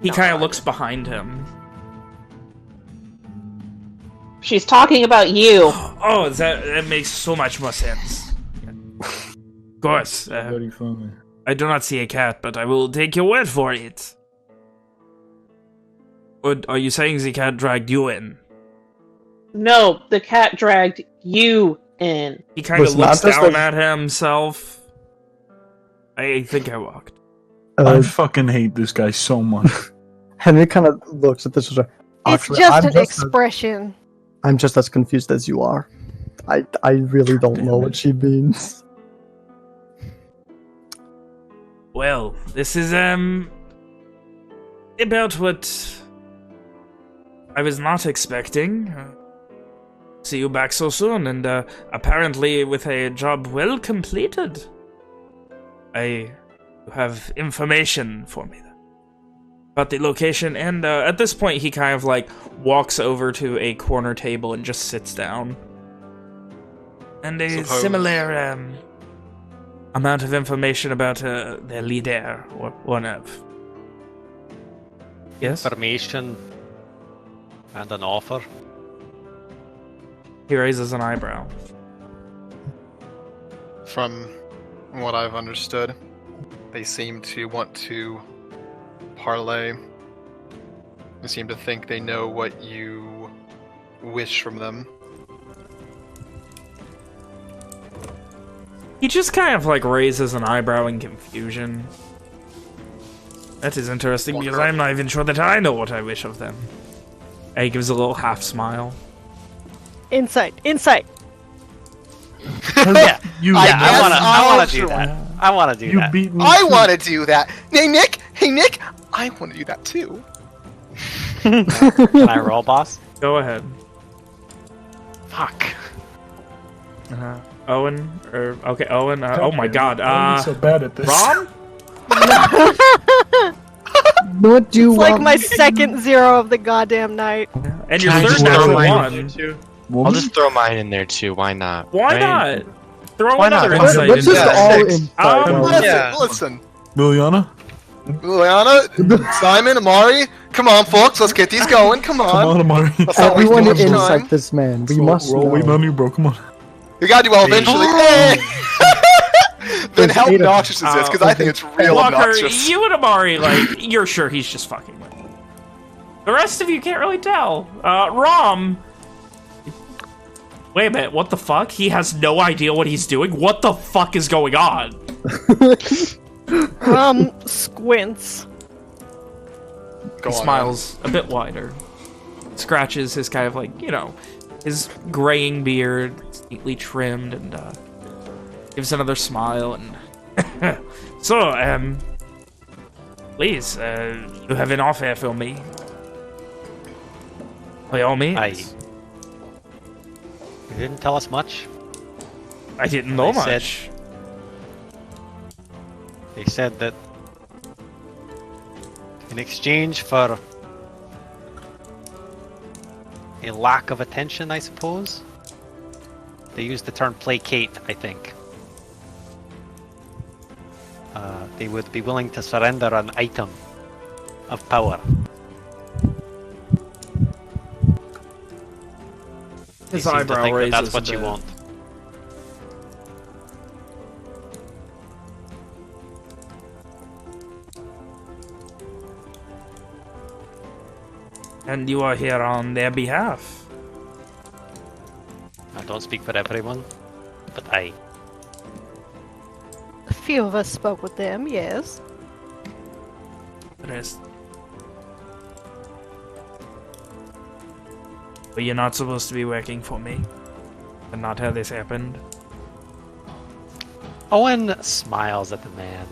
He kind of looks behind him.
She's talking about you.
Oh, that makes so much more sense. Of course.
Very funny.
I do not see a cat, but I will take your word for it. Or are you saying the cat dragged you in?
No, the cat dragged you in.
He kind of
Was
looks
not this
down
the-
at himself. I think I walked.
I fucking hate this guy so much.
Henry kind of looks at this.
It's
Actually,
just
I'm
an expression.
I'm just as confused as you are. I really don't know what she means.
Well, this is, about what I was not expecting. See you back so soon, and, apparently with a job well completed. You have information for me about the location, and, at this point he kind of, like, walks over to a corner table and just sits down. And a similar, amount of information about their leader, or one of. Yes?
Information and an offer.
He raises an eyebrow.
From what I've understood, they seem to want to parlay. They seem to think they know what you wish from them.
He just kind of, like, raises an eyebrow in confusion. That is interesting, because I'm not even sure that I know what I wish of them. And he gives a little half smile.
Insight. Insight.
Yeah,
You,
I want to do
sure.
that. I want to do
you
that.
beat me.
I
too.
want to do that. Hey Nick, I want to do that too.
Can I roll, boss?
Go ahead.
Fuck.
Owen? Okay, Owen. Oh my god.
I'm so bad at this.
Rom?
What do you
It's like
want?
my second 0 of the goddamn night.
And your
Can I
third
just
natural
throw mine
one.
in there, too?
Woman?
I'll just throw mine in there too. Why not?
Why
Right?
not? Throw
Why not?
another
Let's-
insight
Let's
into
just
that.
all
Six.
insight.
Listen,
Yeah.
listen.
Liliana?
Liliana, Simon, Amari, come on, folks, let's get these going. Come on.
Come on, Amari.
Let's not waste
Everyone
too much
insight
time.
this man. We
So
must
we're all waiting
know.
on you, bro. Come on.
We gotta do well eventually. Hey! Then
There's
how
8 of them.
obnoxious is this? Because I think it's real
Walker,
obnoxious.
you and Amari, like, you're sure he's just fucking with you. The rest of you can't really tell. Rom. Wait a minute, what the fuck? He has no idea what he's doing? What the fuck is going on?
Squints.
Go
He
on,
smiles a bit wider. Scratches his kind of like, you know, his graying beard, neatly trimmed, and gives another smile and so, please, you have an offer for me. By all means.
You didn't tell us much.
I didn't know
They said-
much.
They said that in exchange for a lack of attention, I suppose. They used the term placate, I think. They would be willing to surrender an item of power. They
His
seem to
eyebrow
think that
raises
that's
a
what you
bit.
want.
And you are here on their behalf.
I don't speak for everyone, but I.
A few of us spoke with them, yes.
The rest. But you're not supposed to be working for me. And not how this happened.
Owen smiles at the man.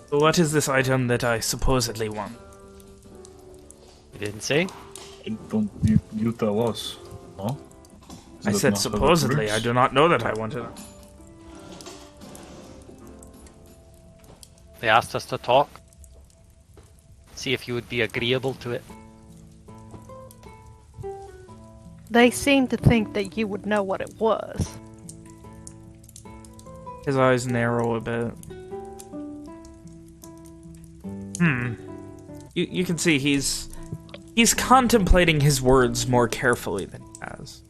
So what is this item that I supposedly want?
You didn't say?
Don't you tell us. No? Is
I
that
said
not how that
supposedly. I
works?
do not know that I wanted it.
They asked us to talk. See if you would be agreeable to it.
They seemed to think that you would know what it was.
His eyes narrow a bit. You can see he's contemplating his words more carefully than he has.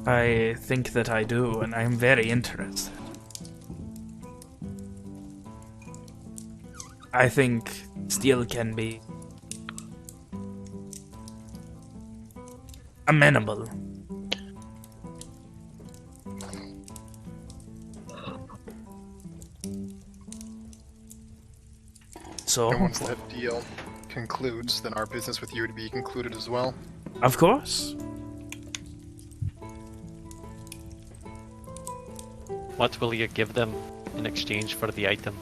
I think that I do, and I am very interested. I think steel can be amenable. So,
And once that deal concludes, then our business with you would be concluded as well.
of course.
What will you give them in exchange for the item?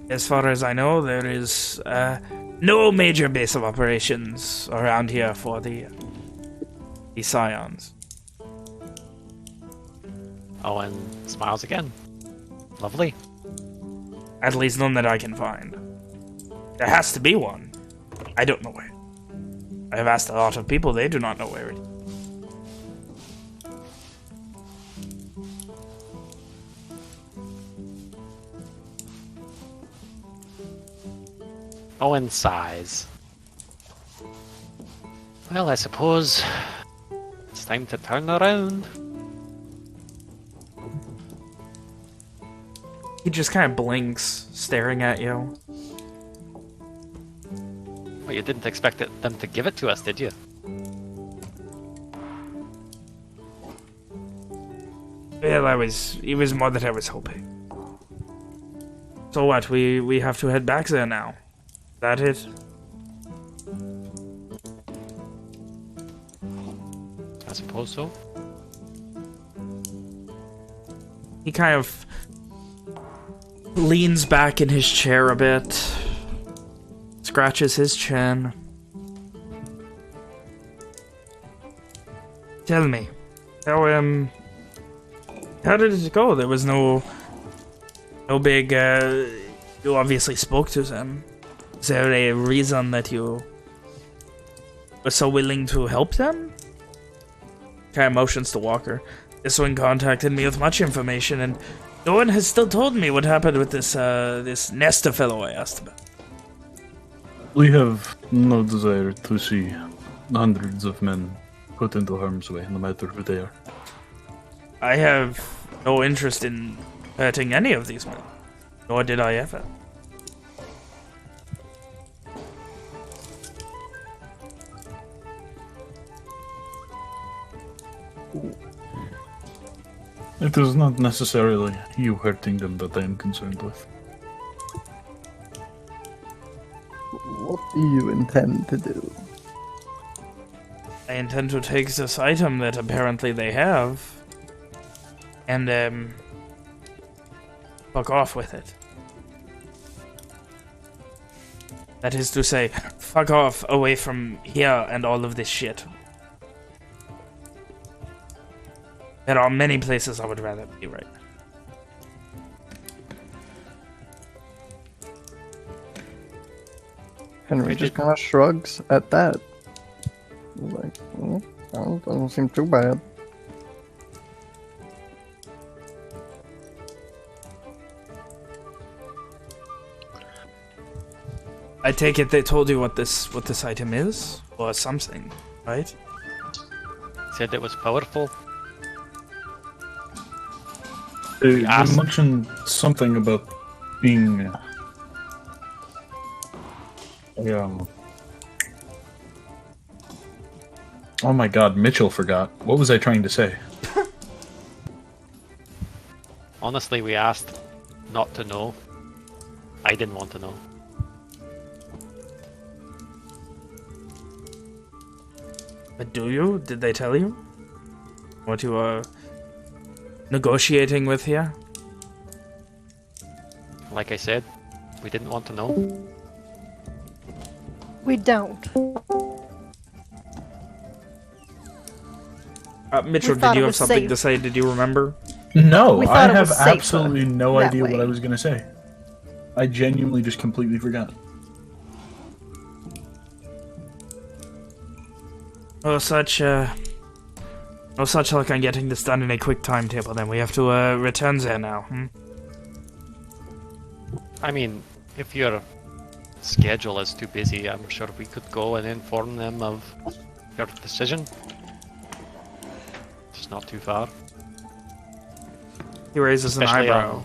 As far as I know, there is no major base of operations around here for the Scions.
Owen smiles again. Lovely.
At least none that I can find. There has to be one. I don't know where. I have asked a lot of people, they do not know where it is.
Owen sighs. Well, I suppose it's time to turn around.
He just kind of blinks, staring at you.
But you didn't expect them to give it to us, did you?
Well, it was more that I was hoping. So what, we have to head back there now? Is that it?
I suppose so.
He kind of leans back in his chair a bit, scratches his chin. Tell me, how did it go? There was no big, you obviously spoke to them. Is there a reason that you were so willing to help them? Kind of motions to Walker. This one contacted me with much information, and no one has still told me what happened with this Nesta fellow I asked about.
We have no desire to see hundreds of men put into harm's way, no matter who they are.
I have no interest in hurting any of these men, nor did I ever.
It is not necessarily you hurting them that I am concerned with.
What do you intend to do?
I intend to take this item that apparently they have, and fuck off with it. That is to say, fuck off away from here and all of this shit. There are many places I would rather be right now.
Henry just kind of shrugs at that. Like, doesn't seem too bad.
I take it they told you what this item is, or something, right?
Said it was powerful.
You mentioned something about being... Oh my god, Mitchell forgot. What was I trying to say?
Honestly, we asked not to know. I didn't want to know.
But do you? Did they tell you? What you are negotiating with here?
Like I said, we didn't want to know.
We don't.
Mitchell,
We thought
did you
it
have
was
something
safe.
to say? Did you remember?
No,
We
I
thought it
have
was safer
absolutely no
that
idea what
way.
I was going to say. I genuinely just completely forgot.
No such luck on getting this done in a quick timetable. Then we have to return there now.
I mean, if your schedule is too busy, I'm sure we could go and inform them of your decision. It's not too far.
He raises an
Especially
eyebrow.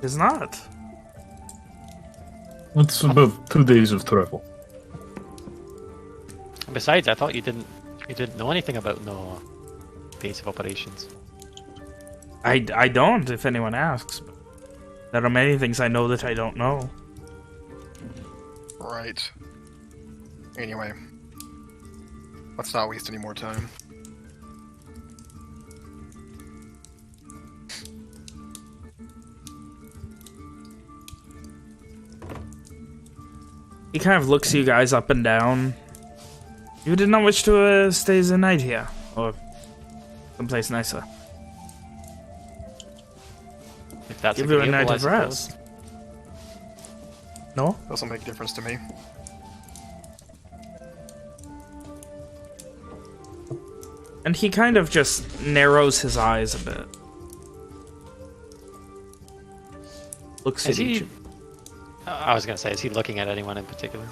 It's not.
It's about 2 days of travel.
Besides, I thought you didn't know anything about no base of operations.
I don't, if anyone asks. There are many things I know that I don't know.
Right. Anyway, let's not waste any more time.
He kind of looks you guys up and down. You did not wish to stay the night here, or someplace nicer.
If that's
Give you a
agreeable,
night
I
of
suppose.
rest. No?
Doesn't make a difference to me.
And he kind of just narrows his eyes a bit. Looks
Is
at
he?
each.
I was gonna say, is he looking at anyone in particular?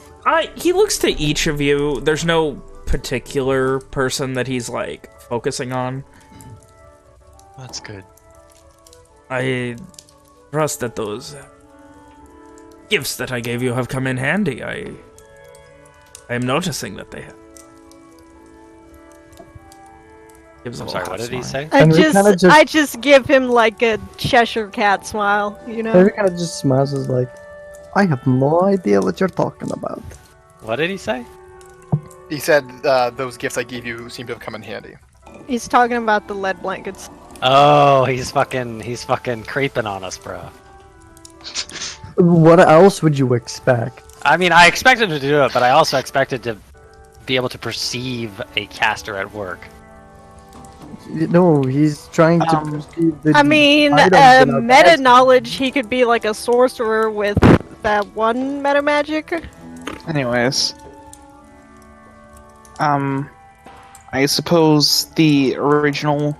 He looks to each of you. There's no particular person that he's like focusing on.
That's good.
I trust that those gifts that I gave you have come in handy. I
I am noticing that they have. Gives a
I'm
little
sorry, what
half
did he
smile.
say?
I just give him like a Cheshire cat smile, you know?
Henry kind of just smiles, is like, I have no idea what you're talking about.
What did he say?
He said those gifts I gave you seem to have come in handy.
He's talking about the lead blankets.
Oh, he's fucking creeping on us, bro.
What else would you expect?
I mean, I expected to do it, but I also expected to be able to perceive a caster at work.
No, he's trying to perceive the
I mean,
items in our
meta
basket.
knowledge, he could be like a sorcerer with that one meta magic.
Anyways. I suppose the original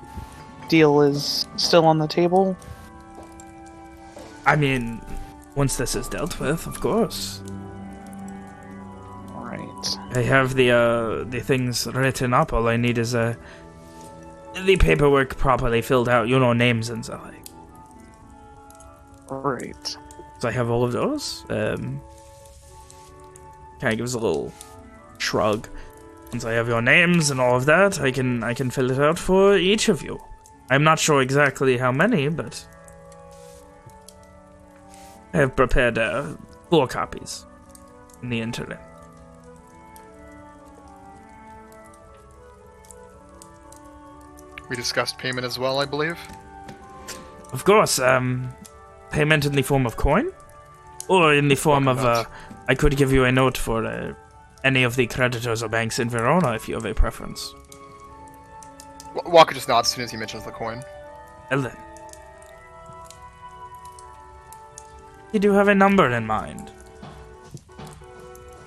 deal is still on the table?
I mean, once this is dealt with, of course.
Alright.
I have the things written up. All I need is the paperwork properly filled out. You know, names and stuff.
Right.
So I have all of those. Kind of gives a little shrug. Once I have your names and all of that, I can fill it out for each of you. I'm not sure exactly how many, but I have prepared 4 copies in the internet.
We discussed payment as well, I believe.
Of course, payment in the form of coin? Or in the form of, I could give you a note for any of the creditors or banks in Verona if you have a preference.
Walker just nods as soon as he mentions the coin.
Well then. You do have a number in mind.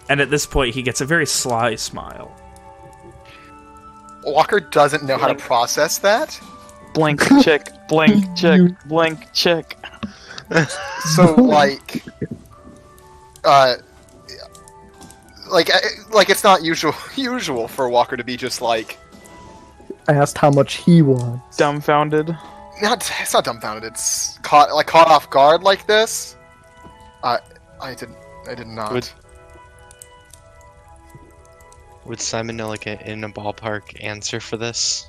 And at this point, he gets a very sly smile.
Walker doesn't know how to process that.
Blank check, blank check, blank check.
So, like it's not usual for Walker to be just like.
I asked how much he wants.
Dumbfounded.
It's not dumbfounded. It's caught off guard like this. I did not.
Would Simon know like in a ballpark answer for this?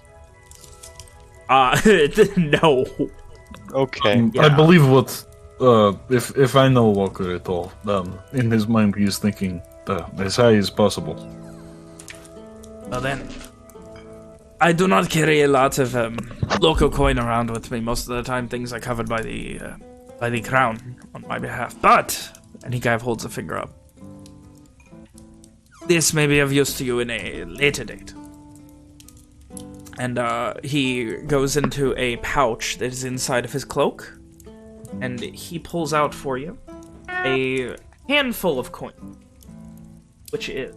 No.
Okay.
Yeah.
I believe what if I know Walker at all, in his mind he is thinking as high as possible.
Well then, I do not carry a lot of local coin around with me. Most of the time, things are covered by the crown on my behalf. But, and he kind of holds a finger up, this may be of use to you in a later date. And he goes into a pouch that is inside of his cloak, and he pulls out for you a handful of coin, which is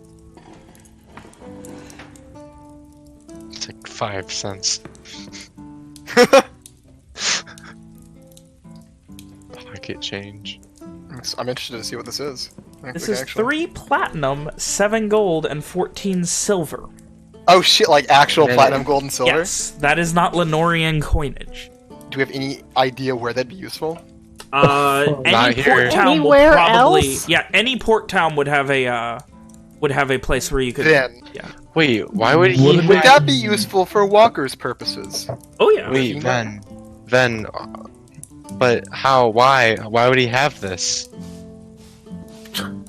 It's like 5 cents. Pocket change.
I'm interested to see what this is.
This is 3 platinum, 7 gold, and 14 silver.
Oh shit! Like actual
Really?
platinum, gold, and silver.
Yes, that is not Lenorian coinage.
Do we have any idea where that'd be useful?
Not
Any
here.
port town will
Anywhere
probably
else?
yeah. Any port town would have a place where you could
Then
yeah.
Wait, why would he?
would that be useful for Walker's purposes?
Oh yeah.
Wait, Ven. But how? Why? Why would he have this?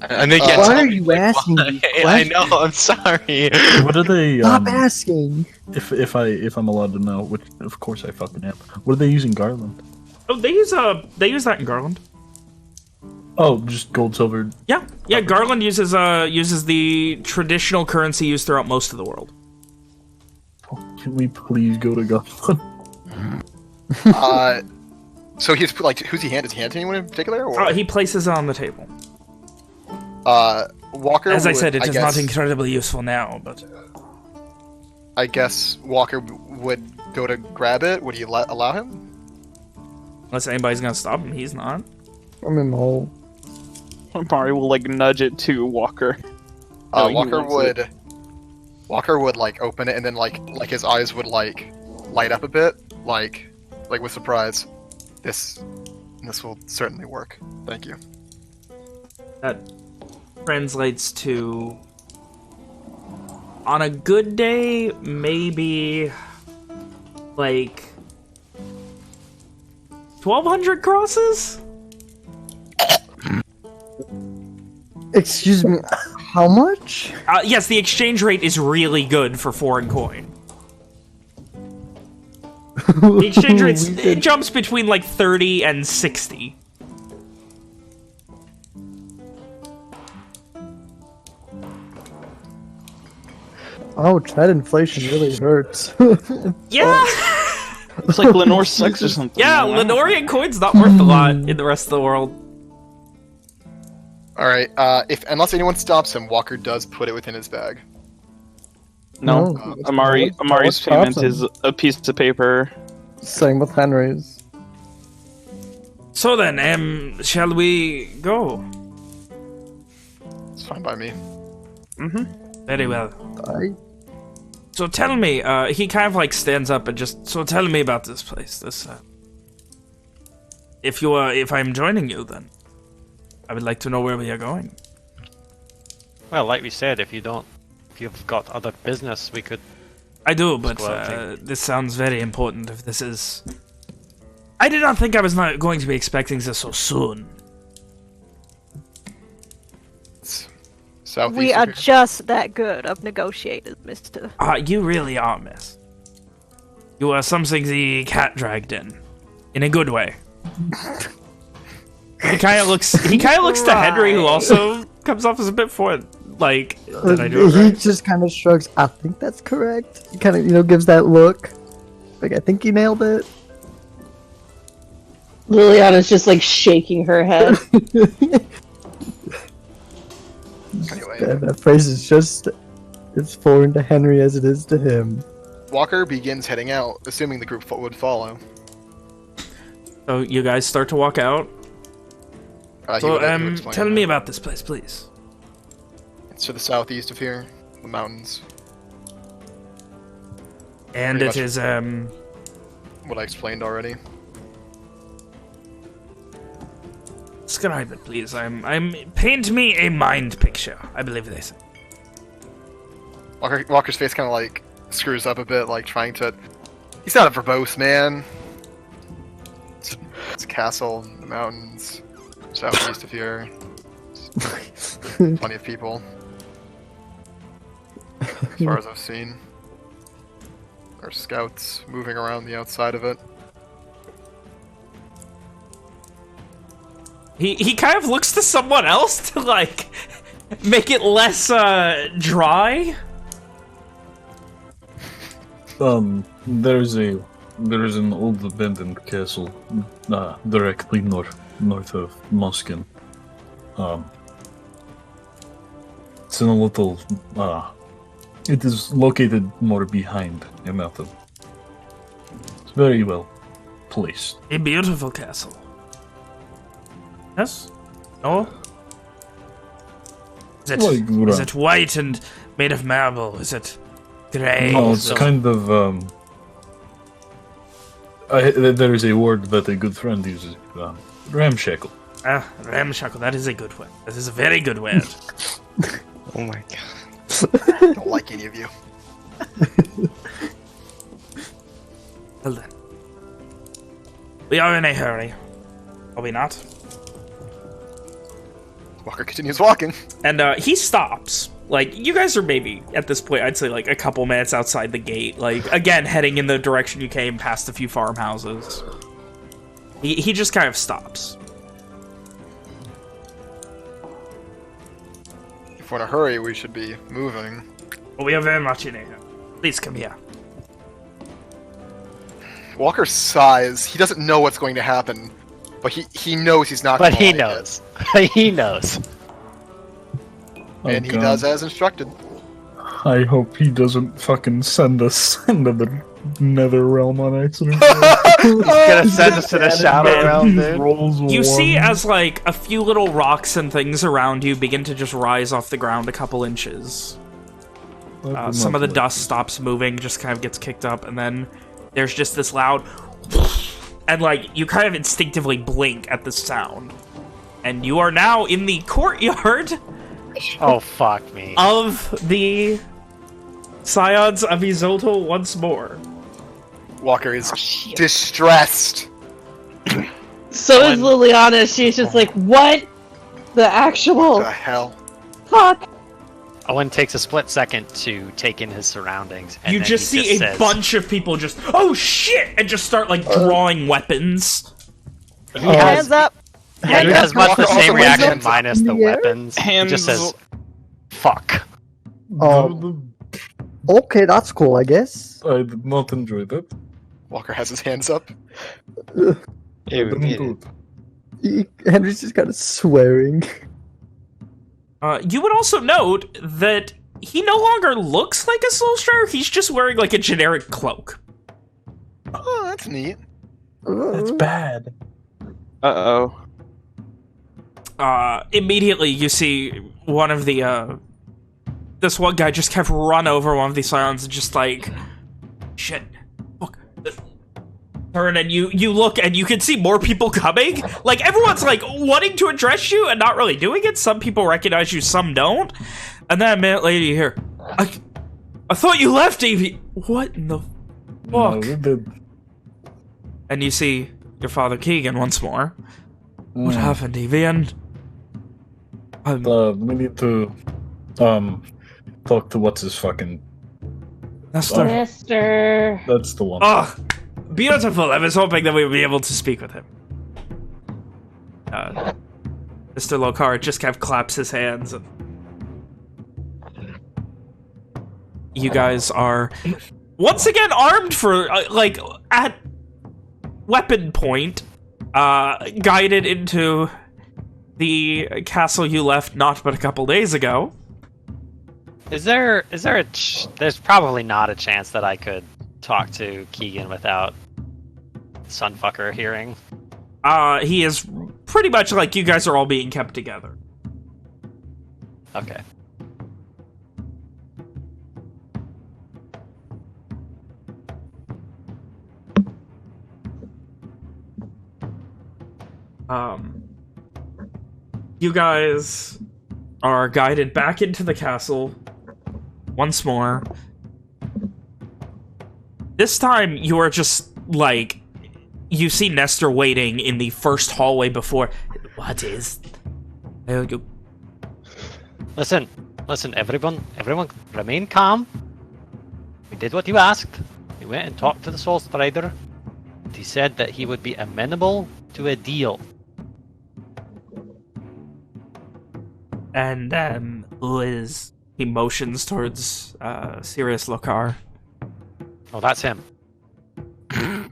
And they can't
Why
tell
are
me,
you
like,
asking
why.
these
I know. I'm sorry.
What are they?
Stop asking.
If I'm allowed to know, which of course I fucking am. What are they using Garland?
Oh, they use that in Garland.
Oh, just gold, silver.
Yeah, yeah. Garland uses the traditional currency used throughout most of the world.
Can we please go to Garland?
So he's like, who's he hand? Is he hand to anyone in particular? Or
He places it on the table.
Walker.
As I
would-
said, it is
guess,
not incredibly useful now, but
I guess Walker would go to grab it. Would he allow him?
unless anybody's gonna stop him, he's not.
I mean, no.
Mari will like nudge it to Walker. No, he
Walker
wants
would.
it.
Walker would like open it and then like his eyes would like light up a bit, like with surprise. This will certainly work. Thank you.
That translates to On a good day, maybe like 1,200 crosses?
Excuse me, how much?
Yes, the exchange rate is really good for foreign coin. The exchange rate it jumps between like 30 and 60.
Ouch, that inflation really hurts.
Yeah!
It's like Lenore sucks or something.
Yeah, Lenorian coin's not worth a lot in the rest of the world.
Alright, unless anyone stops him, Walker does put it within his bag.
No, Amari's payment is a piece of paper.
Same with Henry's.
So then, shall we go?
It's fine by me.
Mm-hmm. Very well. So tell me, he kind of like stands up and so tell me about this place. If I'm joining you, then I would like to know where we are going.
Well, like we said, if you've got other business, we could.
I do, but this sounds very important. If this is, I did not think I was not going to be expecting this so soon.
We are just that good of negotiators, mister.
You really are, miss. You are something the cat dragged in a good way. He kind of looks to Henry, who also comes off as a bit forward. Like, did I do it right?
He just kind of shrugs. I think that's correct. He kind of, gives that look. Like, I think you nailed it.
Liliana's just like shaking her head.
Anyway,
that phrase is just as foreign to Henry as it is to him.
Walker begins heading out, assuming the group would follow.
So you guys start to walk out.
So,
tell me about this place, please.
It's to the southeast of here, the mountains.
And
Pretty
it is
what I explained already.
Describe it, please. Paint me a mind picture. I believe they say.
Walker's face kind of like screws up a bit, like trying to. He's not a verbose man. It's a castle in the mountains, southeast of here. Plenty of people, as far as I've seen. There are scouts moving around the outside of it.
He kind of looks to someone else to like make it less dry.
There's an old abandoned castle directly north of Muskin. It's in a little it is located more behind a mountain. It's very well placed.
A beautiful castle. Yes? No? Is it white and made of marble? Is it grey?
No, it's kind of there is a word that a good friend uses. Ramshackle.
Ramshackle. That is a good word. That is a very good word.
Oh my god.
I don't like any of you.
Well then. We are in a hurry. Are we not?
Walker continues walking.
And he stops. Like, you guys are maybe, at this point, I'd say like a couple minutes outside the gate. Like, again, heading in the direction you came, past a few farmhouses. He just kind of stops.
If we're in a hurry, we should be moving.
Well, we are very much in a hurry. Please come here.
Walker sighs. He doesn't know what's going to happen, but he knows he's not.
But
gonna
he
like
knows. He knows.
And he does as instructed.
I hope he doesn't fucking send us into the nether realm on accident.
He's gonna send us to the shadow realm, dude.
You see as like a few little rocks and things around you begin to just rise off the ground a couple inches. Some of the dust stops moving, just kind of gets kicked up, and then there's just this loud and like you kind of instinctively blink at the sound. And you are now in the courtyard
oh fuck me.
of the Scions of Isolde once more.
Walker is distressed.
So is Liliana. She's just like, what? The actual
The hell?
fuck?
Owen takes a split second to take in his surroundings. And
You
then
just
he
see a
says,
bunch of people just, oh shit, and just start like drawing weapons.
He has,
Hands up.
he
Hands
has
up.
much the
Walker
same
also
reaction
hands
minus the
the air.
weapons. He just says, fuck.
Oh, okay, that's cool, I guess.
I did not enjoy that.
Walker has his hands up.
Yeah,
I didn't do it.
Henry's just kind of swearing.
You would also note that he no longer looks like a Soul Strider, he's just wearing like a generic cloak.
Oh, that's neat.
That's bad.
Uh-oh.
Immediately you see one of the, this one guy just kept run over one of these Scions and just like, shit, fuck. Turn and you look and you can see more people coming. Like everyone's like wanting to address you and not really doing it. Some people recognize you, some don't. And then a minute later you hear, I thought you left, Evie. What in the
No,
fuck?
we did.
And you see your father Keegan once more. What happened, Evie? And
We need to, talk to what's his fucking...
Nestor.
Mister.
That's the one.
Oh, beautiful. I was hoping that we would be able to speak with him. Mr. Lokar just kind of claps his hands. And you guys are once again armed for, like, at weapon point, guided into the castle you left not but a couple days ago.
There's probably not a chance that I could talk to Keegan without Sunfucker hearing.
He is pretty much like you guys are all being kept together.
Okay.
You guys are guided back into the castle once more. This time you are just like, you see Nestor waiting in the first hallway before. What is?
Listen, everyone, remain calm. We did what you asked. We went and talked to the Soul Strider. He said that he would be amenable to a deal.
And Liz, he motions towards Sirius Lokar.
Oh, that's him.
Immediately!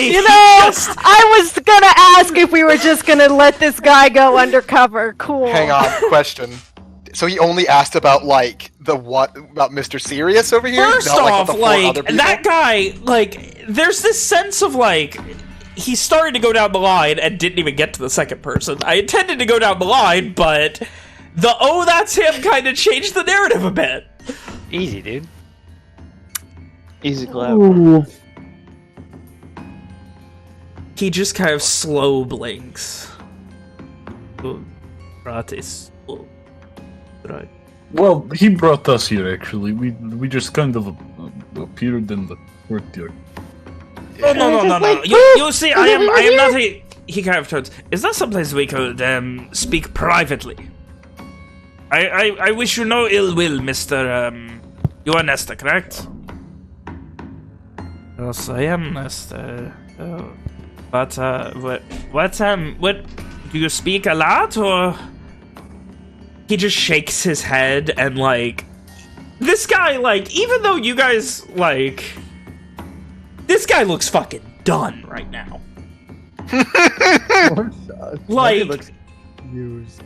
You know, I was gonna ask if we were just gonna let this guy go undercover. Cool.
Hang on, question. So he only asked about like about Mr. Sirius over here?
First
Not,
off,
the four
like
other people?
that guy, like there's this sense of like he started to go down the line and didn't even get to the second person. I intended to go down the line, but the "oh, that's him" kind of changed the narrative a bit.
Easy, dude.
Easy clap.
Ooh.
He just kind of slow blinks. Gratis. Right.
Well, he brought us here, actually. We just kind of appeared in the courtyard.
No. You see, I am not a... He kind of turns. Is that someplace we could speak privately? I wish you no ill will, Mr. You are Nestor, correct? Yes, I am Nestor. Oh. But, what, do you speak a lot, or...? He just shakes his head, and, like... This guy, like, even though you guys, like... This guy looks fucking done right now. Like...
Looks used.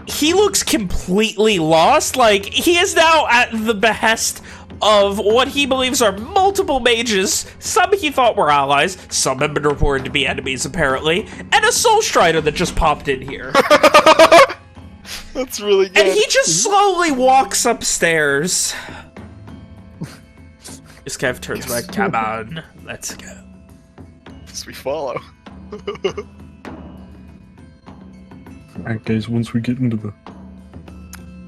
He looks completely lost. Like, he is now at the behest of what he believes are multiple mages. Some he thought were allies, some have been reported to be enemies, apparently, and a Soul Strider that just popped in here.
That's really good.
And he just slowly walks upstairs. Just kind of turns back, come on, let's go.
Yes, we follow.
Alright, guys, once we get into the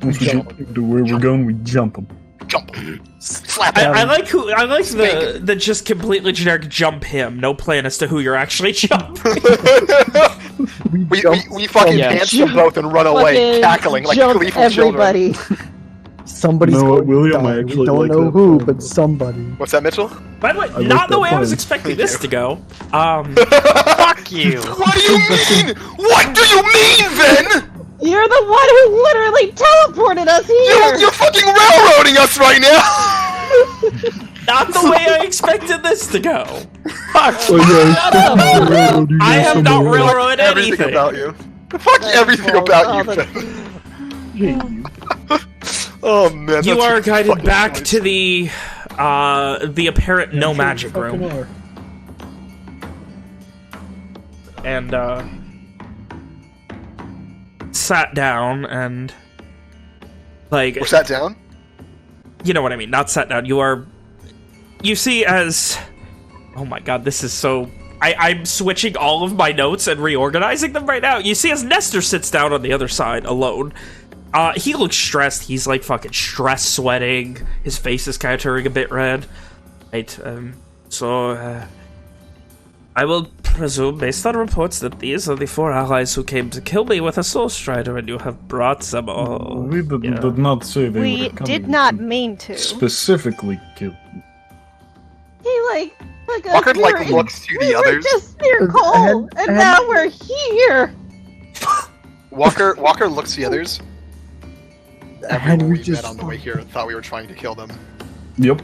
Once we get to where we're going, we jump them.
Jump him. Slap
I
him.
like the just completely generic jump him. No plan as to who you're actually jumping.
we fucking dance them both and run away, cackling like
jump
gleeful
everybody.
children.
Somebody's
No,
going
William,
to
I
die.
actually
We don't
like
know
that
who,
plan.
but somebody.
What's that, Mitchell?
By the way,
like
not the
that
way I was
plan.
expecting
Thank
this
you.
to go.
Fuck you!
What do you mean? What do you mean, then?
You're the one who literally teleported us here!
You're fucking railroading us right now!
Not the way I expected this to go.
Oh,
I have not railroaded
Everything
anything.
about you. Fuck everything about you, Ben. Oh man,
You
that's
are
a
guided
fucking
back
choice.
to the apparent no magic room, and sat down and like
We're sat down?
you know what I mean. Not sat down. You see as oh my god, this is so. I'm switching all of my notes and reorganizing them right now. You see as Nestor sits down on the other side alone. He looks stressed. He's like fucking stress sweating. His face is kind of turning a bit red. Right, I will presume, based on reports, that these are the 4 allies who came to kill me with a soul strider, and you have brought them all.
We did not say they
We
were coming
did not
to
mean to.
specifically kill.
He like
Walker
we were
looks to
we
the
were
others.
just near Cole, and now we're here.
Walker looks to the others. Everyone
Henry
we
just
met on the way here thought we were trying to kill them.
Yep.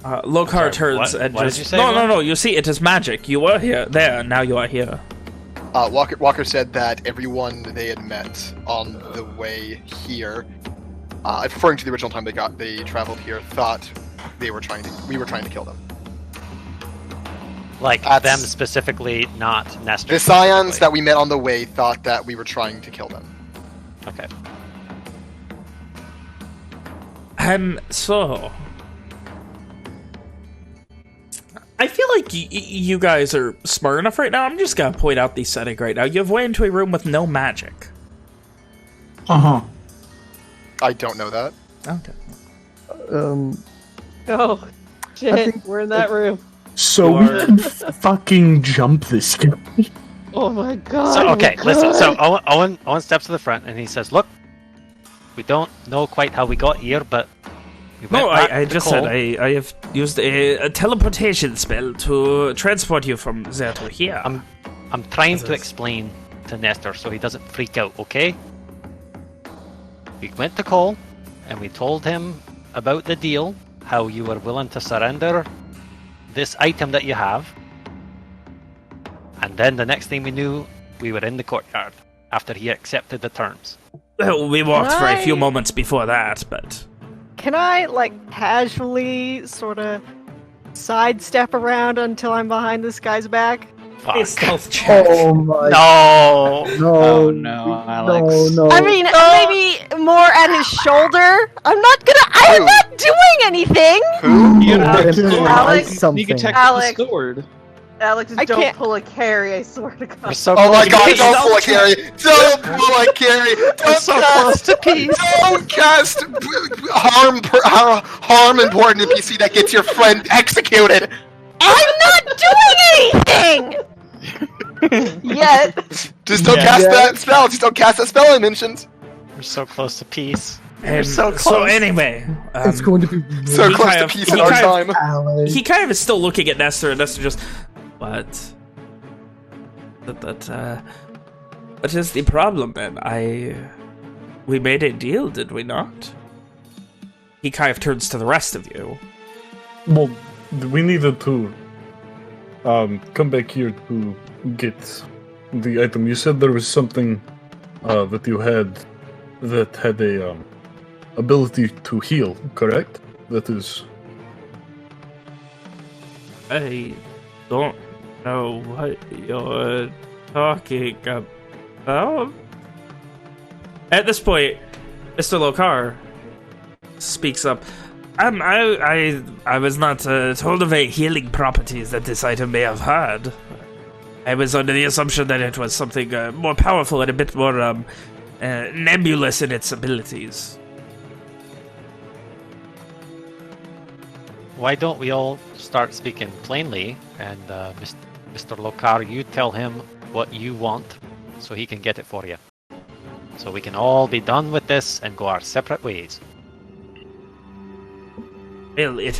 Lokar
Sorry,
turns
what?
and
What did
just
you say,
no,
Will?
no. You see, it is magic. You were here, there. Now you are here.
Walker said that everyone they had met on the way here, referring to the original time they traveled here, thought we were trying to kill them.
Like
That's-
them specifically, not Nestor.
The Scions that we met on the way thought that we were trying to kill them.
Okay.
And so, I feel like you guys are smart enough right now. I'm just gonna point out the setting right now. You have went into a room with no magic.
I don't know that.
Okay.
Oh,
I
shit,
think-
we're in that room.
So
You
we
are-
can fucking jump this guy.
Oh my god.
So okay,
we
listen. So
could.
Owen steps to the front and he says, "Look, we don't know quite how we got here, but we went
No,
back
I
to
just
Cole.
said I have used a teleportation spell to transport you from there to here.
I'm trying to explain to Nestor so he doesn't freak out. Okay? We went to Cole and we told him about the deal, how you were willing to surrender this item that you have." And then the next thing we knew, we were in the courtyard after he accepted the terms.
Well, we walked for a few
I-
moments before that, but
Can I, like, casually sort of sidestep around until I'm behind this guy's back?
Fuck.
a stealth check.
Oh my
No!
no.
Oh, no, Alex.
No.
I mean, maybe more at his shoulder. I'm
Who?
not doing anything!
Who?
You
Let
have
him
to
try
Alex,
something.
sneak attack
Alex.
with the sword.
Alex,
I
don't
can't-
pull a carry, I swear to God.
We're so
Oh my
close
god,
to
don't
peace.
pull a carry! Don't pull a carry!
We're
Don't
so close
cast!
to peace.
Don't cast harm important NPC that gets your friend executed!
I'm not doing anything!
Yet.
Just don't
Yeah.
cast that spell! Just don't cast that spell I mentioned!
We're so close to peace.
And
so
so
close.
anyway,
It's going to be
So
He
close
kind
to
of-
peace
he
in our
kind of-
time.
Alex.
he kind of is still looking at Nestor, and Nestor just, what is the problem then? We made a deal, did we not? He kind of turns to the rest of you.
Well, we needed to come back here to get the item. You said there was something that you had that had a ability to heal, correct? That is.
I don't know what you're talking about. At this point, Mr. Lokar speaks up. I was not told of any healing properties that this item may have had. I was under the assumption that it was something more powerful and a bit more
nebulous in its abilities.
Why don't we all start speaking plainly, and Mr. Lokar, you tell him what you want, so he can get it for you. So we can all be done with this and go our separate ways.
Well, it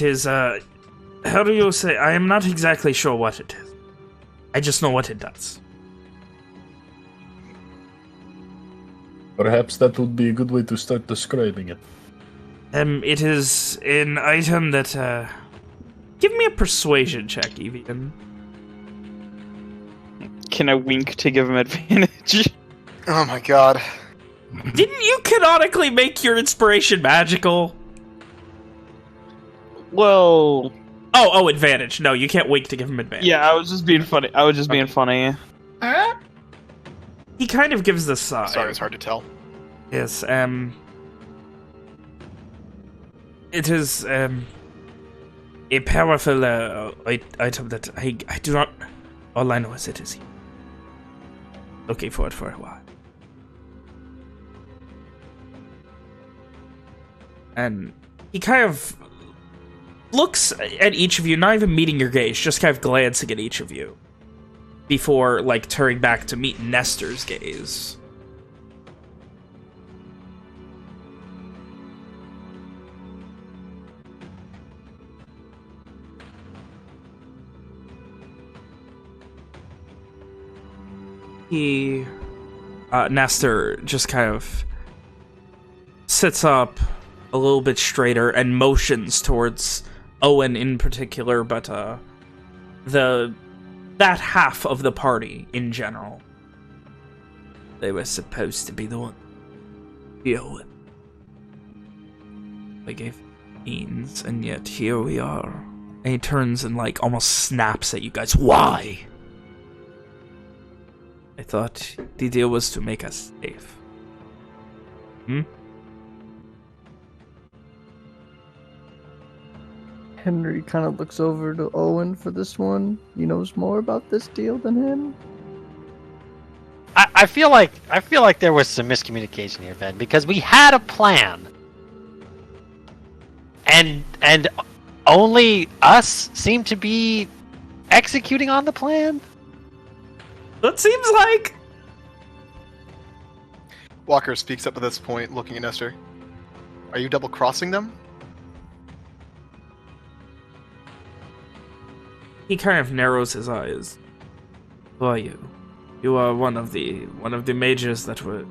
is, how do you say? I am not exactly sure what it is. I just know what it does.
Perhaps that would be a good way to start describing it.
It is an item that, give me a persuasion check, Evian.
Can I wink to give him advantage?
Oh my god.
Didn't you canonically make your inspiration magical?
Well...
Oh, advantage. No, you can't wink to give him advantage.
Yeah, I was just being funny.
He kind of gives the sigh.
Sorry, it's hard to tell.
Yes, it is, a powerful, item that I do not... All I know is it is looking for it for a while. And he kind of looks at each of you, not even meeting your gaze, just kind of glancing at each of you before, like, turning back to meet Nestor's gaze. Nestor just kind of sits up a little bit straighter and motions towards Owen in particular, but that half of the party in general. They were supposed to be the one Owen. They gave means, and yet here we are. And he turns and like almost snaps at you guys. Why? I thought the deal was to make us safe.
Henry kind of looks over to Owen for this one. He knows more about this deal than him.
I feel like there was some miscommunication here, Ben, because we had a plan, and only us seem to be executing on the plan.
That seems like.
Walker speaks up at this point, looking at Nestor. Are you double-crossing them?
He kind of narrows his eyes. Who are you? You are one of the mages that were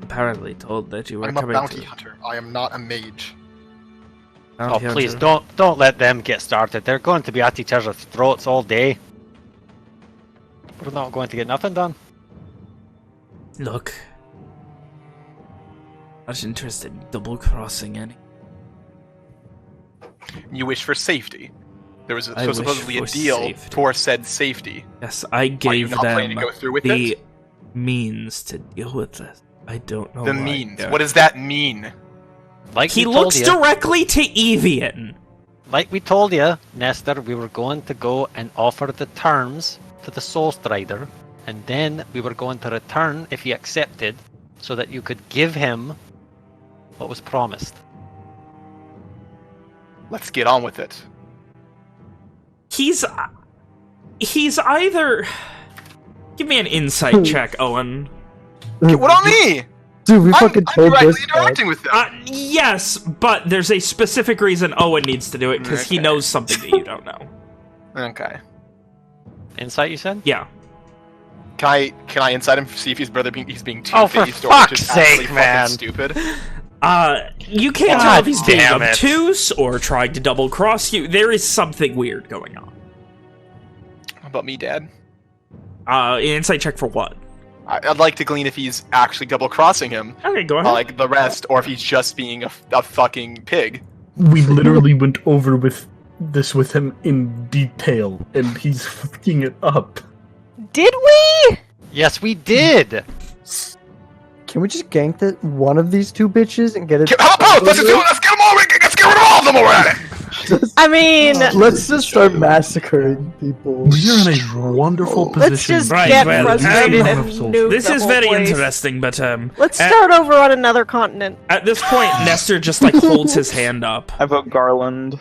apparently told that you were coming.
I'm a bounty hunter. I am not a mage.
Bounty please don't let them get started. They're going to be at each other's throats all day. We're not going to get nothing done.
Look, I'm not interested in double-crossing any.
You wish for safety. There was supposedly a deal for said safety.
Yes, I gave them
to go through with
the means to deal with this. I don't know
the
why.
Means. What does that mean?
Like
he looks directly to Evian.
Like we told you, Nestor, we were going to go and offer the terms to the Soul Strider, and then we were going to return if he accepted, so that you could give him what was promised.
Let's get on with it.
He's either... Give me an insight check, Owen.
What on me?
Dude, we fucking told
I'm
this
interacting with them.
Yes, but there's a specific reason Owen needs to do it, because he knows something that you don't know.
Okay.
Insight, you said?
Yeah.
Can I insight him to see if he's being two-faced
oh, for fuck's sake, man!
Stupid.
You can't tell if he's being obtuse or trying to double-cross you. There is something weird going on.
How about me, Dad?
Insight check for what?
I'd like to glean if he's actually double-crossing him.
Okay, go ahead.
Like the rest, or if he's just being a fucking pig.
We literally went over with this with him in detail, and he's fucking it up.
Did we?
Yes, we did!
Can we just gank one of these two bitches and get it?
How about let's get them all. Let's get rid of all of them. We're at it.
I mean,
Let's just start massacring people.
We're in a wonderful position.
let's just
Right,
get
well,
frustrated and
This
nuke
This
the
is
whole
very
place.
interesting, but
Let's start over on another continent.
at this point, Nestor just like holds his hand up.
I vote Garland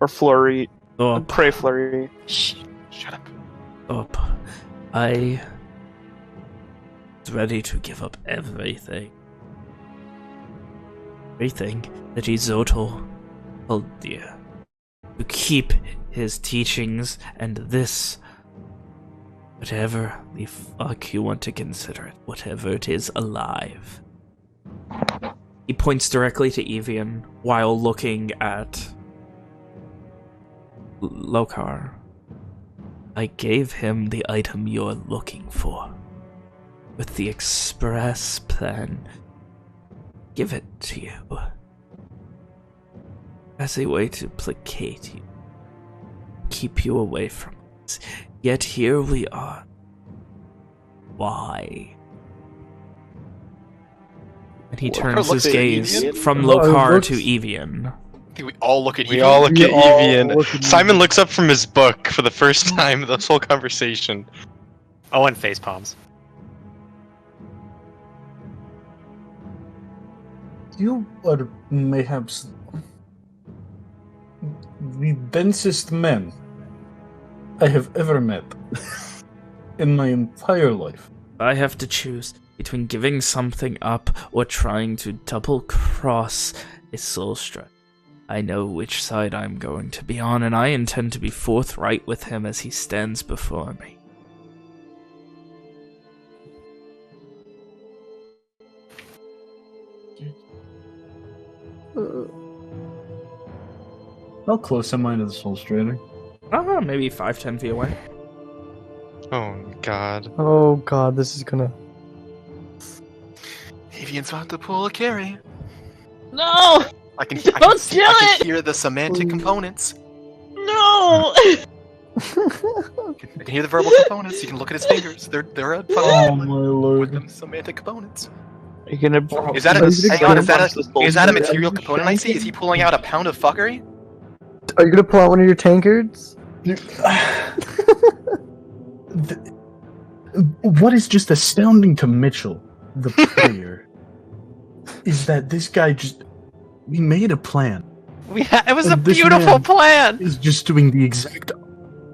or Flurry.
Up,
Pray Flurry.
Shh.
Shut up.
up. I was ready to give up everything. Everything that Isoto held dear. To keep his teachings and this. Whatever the fuck you want to consider it. Whatever it is alive. He points directly to Evian while looking at Lokar. I gave him the item you're looking for. With the express plan. Give it to you. As a way to placate you. Keep you away from us. Yet here we are. Why? And he turns his
looks at
gaze
Evian.
from
Well, it
Lokar
looks-
to Evian.
I think we all look at
We
Evian.
all look
We
at
all
Evian.
look at
Simon looks up from his book for the first time this whole conversation.
Oh, and face palms.
You are mayhaps the densest man I have ever met in my entire life.
I have to choose between giving something up or trying to double-cross a soul strike. I know which side I'm going to be on, and I intend to be forthright with him as he stands before me.
How close am I to the Soul Strider?
Maybe 5-10 feet away.
Oh god.
Oh god, this is gonna.
Evian's about to pull a carry.
No!
I can
Don't do
I
it!
can hear the semantic components.
No!
I can hear the verbal components. You can look at his fingers. They're a
Oh my
with
lord.
them semantic components.
Are you gonna?
Is that a hang on? Is that a material
Strider?
component I see? Is he pulling out a pound of fuckery?
Are you gonna pull out one of your tankards?
What is just astounding to Mitchell, the player, is that this guy we made a plan.
It was a
This
beautiful
man-
plan.
Is just doing the exact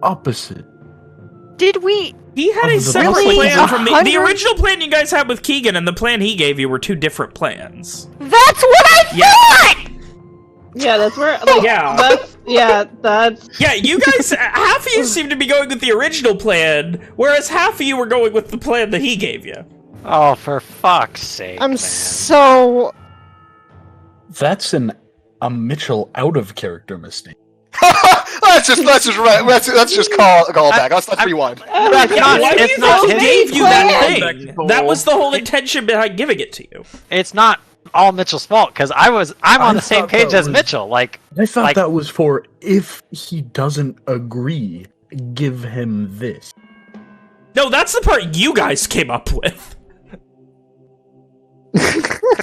opposite.
Did we?
He had a
the
separate
really
plan from the
100?
original plan you guys had with Keegan and the plan he gave you were two different plans.
That's what I thought!
Yeah, that's where. Like, that's.
Yeah, you guys, half of you seem to be going with the original plan, whereas half of you were going with the plan that he gave you.
Oh, for fuck's sake!
I'm
man.
so.
That's a Mitchell out of character mistake.
let's just call back. Let's rewind.
That's
Yeah,
not.
why do
It's
you
not
think
his
he gave you that
plan.
thing? That was the whole intention behind giving it to you.
It's not all Mitchell's fault because I'm on the same
thought
page
that
as
was-
Mitchell. Like,
I thought
Like-
that was for if he doesn't agree, give him this.
No, that's the part you guys came up with.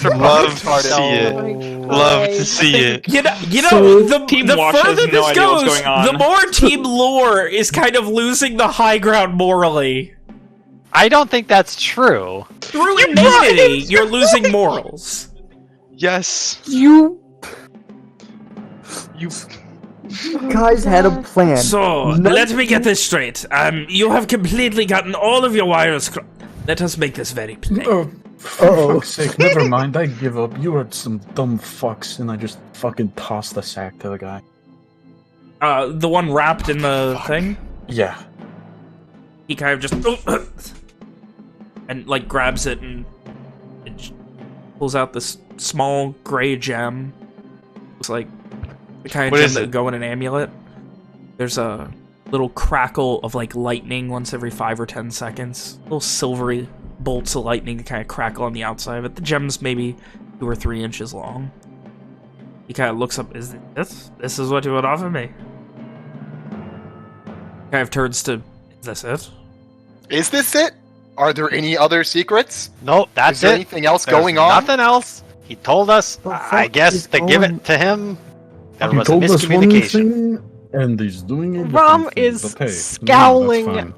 Love to see it.
Oh
Love to see it.
You know,
So,
the
Team
the
Watch has
further
no
this
idea what's
goes,
going on.
the more Team Lore is kind of losing the high ground morally.
I don't think that's true.
Through immunity, you're losing morals.
Yes.
You guys had a plan.
So, let me get this straight. You have completely gotten all of your wires crossed. Let us make this very plain.
Oh, for fuck's sake, never mind. I give up. You are some dumb fucks, and I just fucking tossed the sack to the guy.
The one wrapped in the thing?
Yeah.
He kind of just... and, like, grabs it and pulls out this small gray gem. Looks like the kind of
What
gem
is
that
it?
would go in an amulet. There's a little crackle of, like, lightning once every 5 or 10 seconds. Little silvery bolts of lightning that kind of crackle on the outside of it. The gem's maybe 2 or 3 inches long. He kind of looks up. Is this is what you would offer me? Kind of turns to, is this it?
Is this it? Are there any other secrets?
Nope, that's
Is there
it.
anything else
There's
going on?
Nothing else. He told us.
The
I
fuck
guess
is
to give
going-
it to him There
He
was a
told us one
miscommunication.
thing, and he's doing a
Rom
different thing,
is
but hey,
scowling
no, that's fine.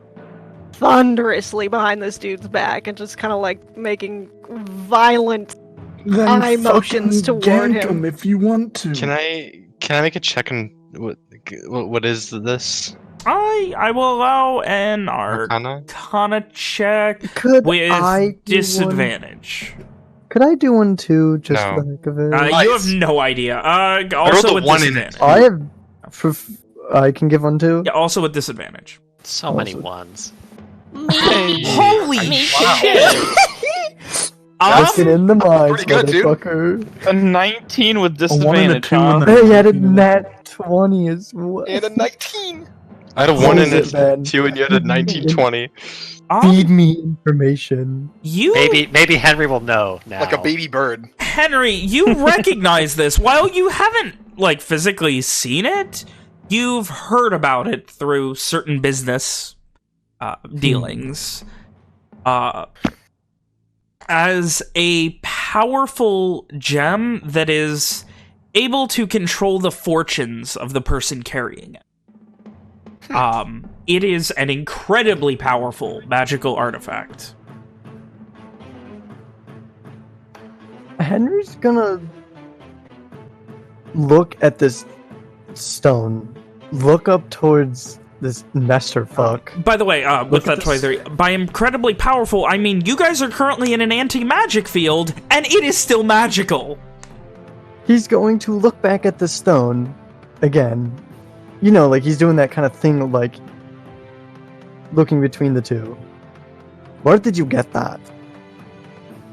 thunderously behind this dude's back and just kind of like making violent
Then
eye motions
fucking
toward
gank
him.
if you want to.
Can I make a check on what is this?
I will allow an
Arcana?
Arcana check
Could
with
I do
disadvantage.
Could I do one too, just
No.
for the heck of it?
You have no idea.
rolled
Also
a
with
1 in
disadvantage.
I have. I can give one too.
Yeah, also with disadvantage.
So many
Awesome.
ones.
Holy shit!
Let's get in the minds,
Pretty good, dude.
motherfucker.
A 19 with
A 1 and a
disadvantage,
2
huh?
and a
Hey, you had a nat 20 as well.
And a 19.
I had a
What
1
is
and
it, man?
a 2, and you had a 1920.
Feed me information.
You,
Maybe Henry will know now.
Like a baby bird.
Henry, you recognize this. While you haven't, like, physically seen it, you've heard about it through certain business dealings. As a powerful gem that is able to control the fortunes of the person carrying it. It is an incredibly powerful magical artifact.
Henry's gonna look at this stone, look up towards this Nestor fuck.
By the way, with
at
that 23, by incredibly powerful, I mean you guys are currently in an anti-magic field, and it is still magical.
He's going to look back at the stone again. You know, like he's doing that kind of thing, like looking between the two. Where did you get that?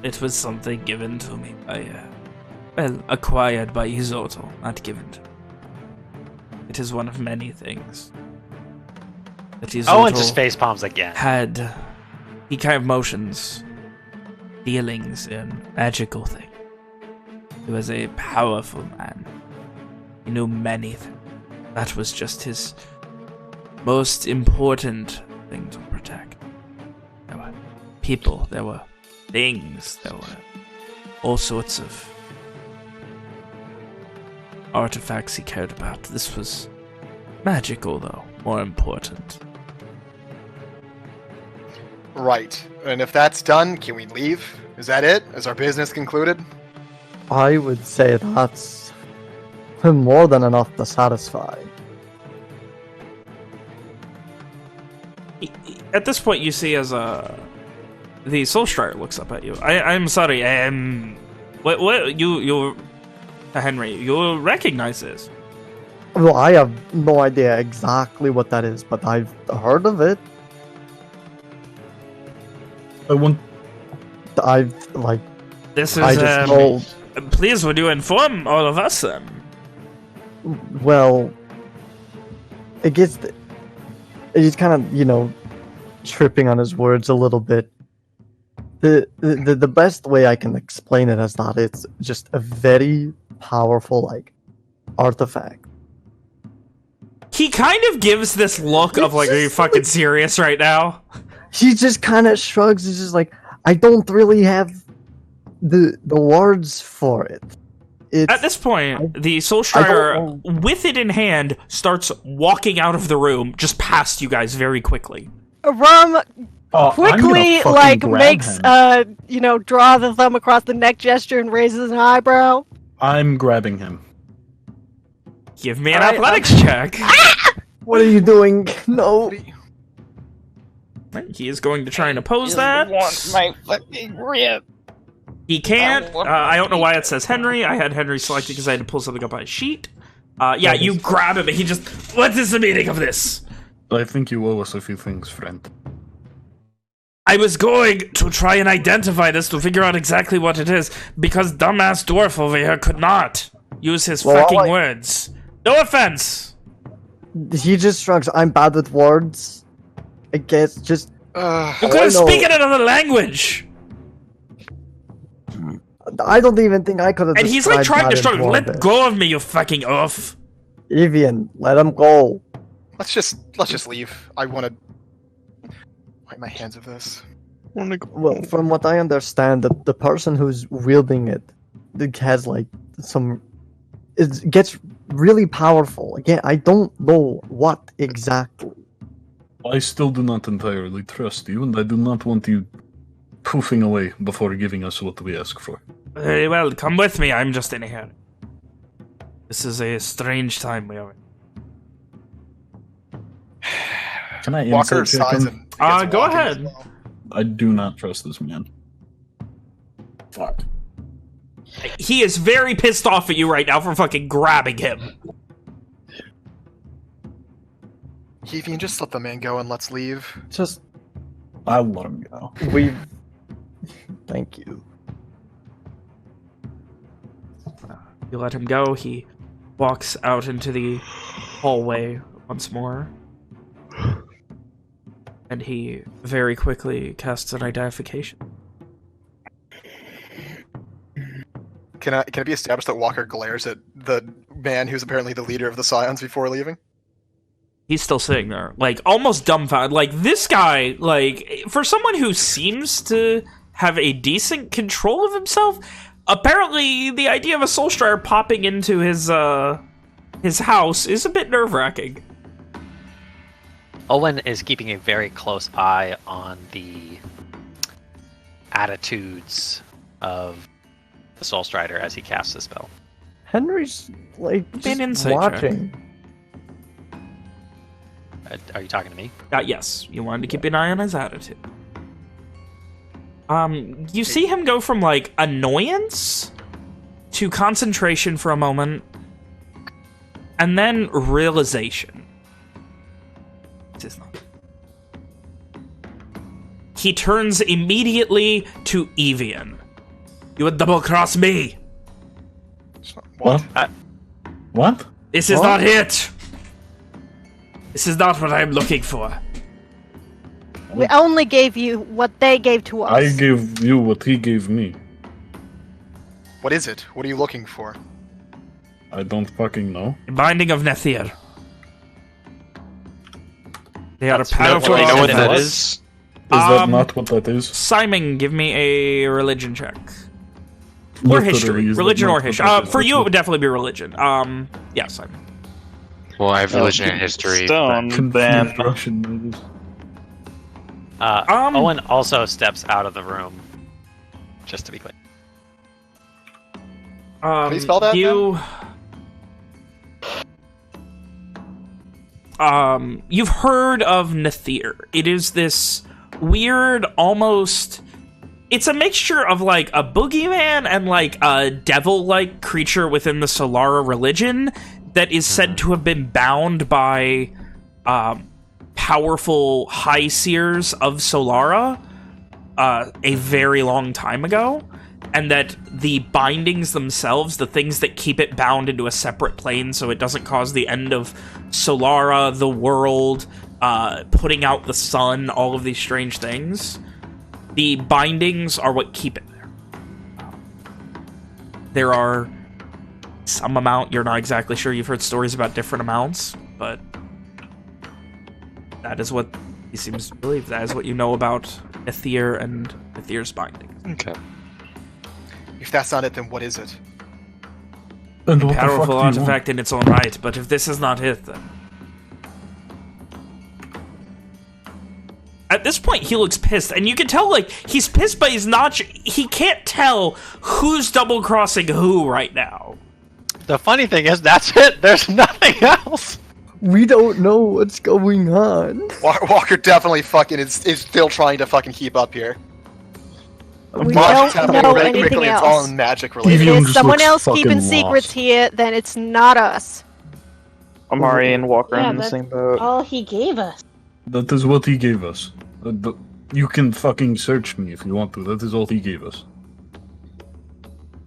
It was something given to me by, well, acquired by Isoto, not given to me. It is one of many things that Isoto
Owen just face palms again.
had. He kind of motions dealings in magical things. He was a powerful man. He knew many things. That was just his most important thing to protect. There were people, there were things, there were all sorts of artifacts he cared about. This was magical, though, more important.
Right. And if that's done, can we leave? Is that it? Is our business concluded?
I would say that's more than enough to satisfy.
At this point, you see as the Soul Strider looks up at you. I'm sorry. What you Henry? You recognize this?
Well, I have no idea exactly what that is, but I've heard of it. I've like.
This is.
I just know.
Please, would you inform all of us then?
Well, it gets. He's kind of, you know, tripping on his words a little bit. The best way I can explain it is that it's just a very powerful, like, artifact.
He kind of gives this look of like, are you fucking serious right now?
He just kind of shrugs. He's just like, I don't really have the words for it.
At this point, the Soul Strider, with it in hand, starts walking out of the room, just past you guys very quickly.
Rum
I'm
quickly,
gonna fucking
like,
grab
makes,
him.
draw the thumb across the neck gesture and raises an eyebrow.
I'm grabbing him.
Give me an athletics check.
What are you doing? No.
He is going to try and oppose that.
Want my fucking rib.
He can't. I don't know why it says Henry. I had Henry selected because I had to pull something up on a sheet. Yeah, you grab him, and he just... What is the meaning of this?
I think you owe us a few things, friend.
I was going to try and identify this to figure out exactly what it is, because dumbass dwarf over here could not use his fucking words. No offense!
He just shrugs. I'm bad with words. I guess just...
You couldn't speak in another language!
I don't even think I could have.
And he's like trying to struggle. Let go of me, you fucking oaf!
Evian, let him go.
Let's just leave. I want to wipe my hands of this.
Well, from what I understand, the person who's wielding it has like some. It gets really powerful. Again, I don't know what exactly.
I still do not entirely trust you, and I do not want you poofing away before giving us what we ask for.
Very well, come with me. I'm just in here. This is a strange time we are in.
Can I
Walker
insight check
sighs
him?
and
Go
walking as
ahead.
well.
I do not trust this man. Fuck.
He is very pissed off at you right now for fucking grabbing him.
Heath, you can just let the man go and let's leave.
Just
I'll let him go.
we. Thank you.
You let him go. He walks out into the hallway once more. And he very quickly casts an identification.
Can it be established that Walker glares at the man who's apparently the leader of the Scions before leaving?
He's still sitting there, like, almost dumbfounded. Like, this guy, like, for someone who seems to have a decent control of himself, apparently the idea of a Soul Strider popping into his house is a bit nerve-wracking.
Owen is keeping a very close eye on the attitudes of the Soul Strider as he casts the spell.
Henry's like
Be an
just
insight
watching.
Are you talking to me?
Yes, you wanted to keep an eye on his attitude. You see him go from, like, annoyance to concentration for a moment, and then realization. It's not. He turns immediately to Evian. You would double-cross me.
What? What?
This is not it. This is not what I'm looking for.
We only gave you what they gave to us.
I gave you what he gave me.
What is it? What are you looking for?
I don't fucking know.
The Binding of Nethir. They are
That's
powerful.
Do you know what that
was.
is?
Is that not what that is?
Simon, give me a religion check. Or
Literally,
history.
is that
Religion
not
or
what
history.
that is?
For you, it would definitely be religion. Yeah, Simon.
Well, I have religion and history.
Stone, then.
Russian movies.
Owen also steps out of the room. Just to be clear.
Can you spell that?
You've heard of Nethir. It is this weird, almost... It's a mixture of, like, a boogeyman and, like, a devil-like creature within the Solara religion that is said to have been bound by powerful high seers of Solara a very long time ago, and that the bindings themselves, the things that keep it bound into a separate plane so it doesn't cause the end of Solara, the world, putting out the sun, all of these strange things, the bindings are what keep it there. There are some amount, you're not exactly sure, you've heard stories about different amounts, but that is what he seems to believe. That is what you know about Nethir and Nethir's bindings.
Okay.
If that's not it, then what is it?
And what the fuck
Powerful
do you
artifact in its own right, but if this is not it, then... At this point, he looks pissed, and you can tell, like, he's pissed, but he's not... He can't tell who's double-crossing who right now.
The funny thing is, that's it. There's nothing else.
We don't know what's going on.
Walker definitely fucking is still trying to fucking keep up here.
We
Magic's
don't
happening
know
very
anything
quickly, It's all
else.
magic
If
related.
Evian
there's
just
someone
looks
else keeping
fucking
secrets
lost.
here, then it's not us.
Amari and Walker
Yeah,
in the
that's
same boat.
all he gave us.
That is what he gave us. You can fucking search me if you want to. That is all he gave us.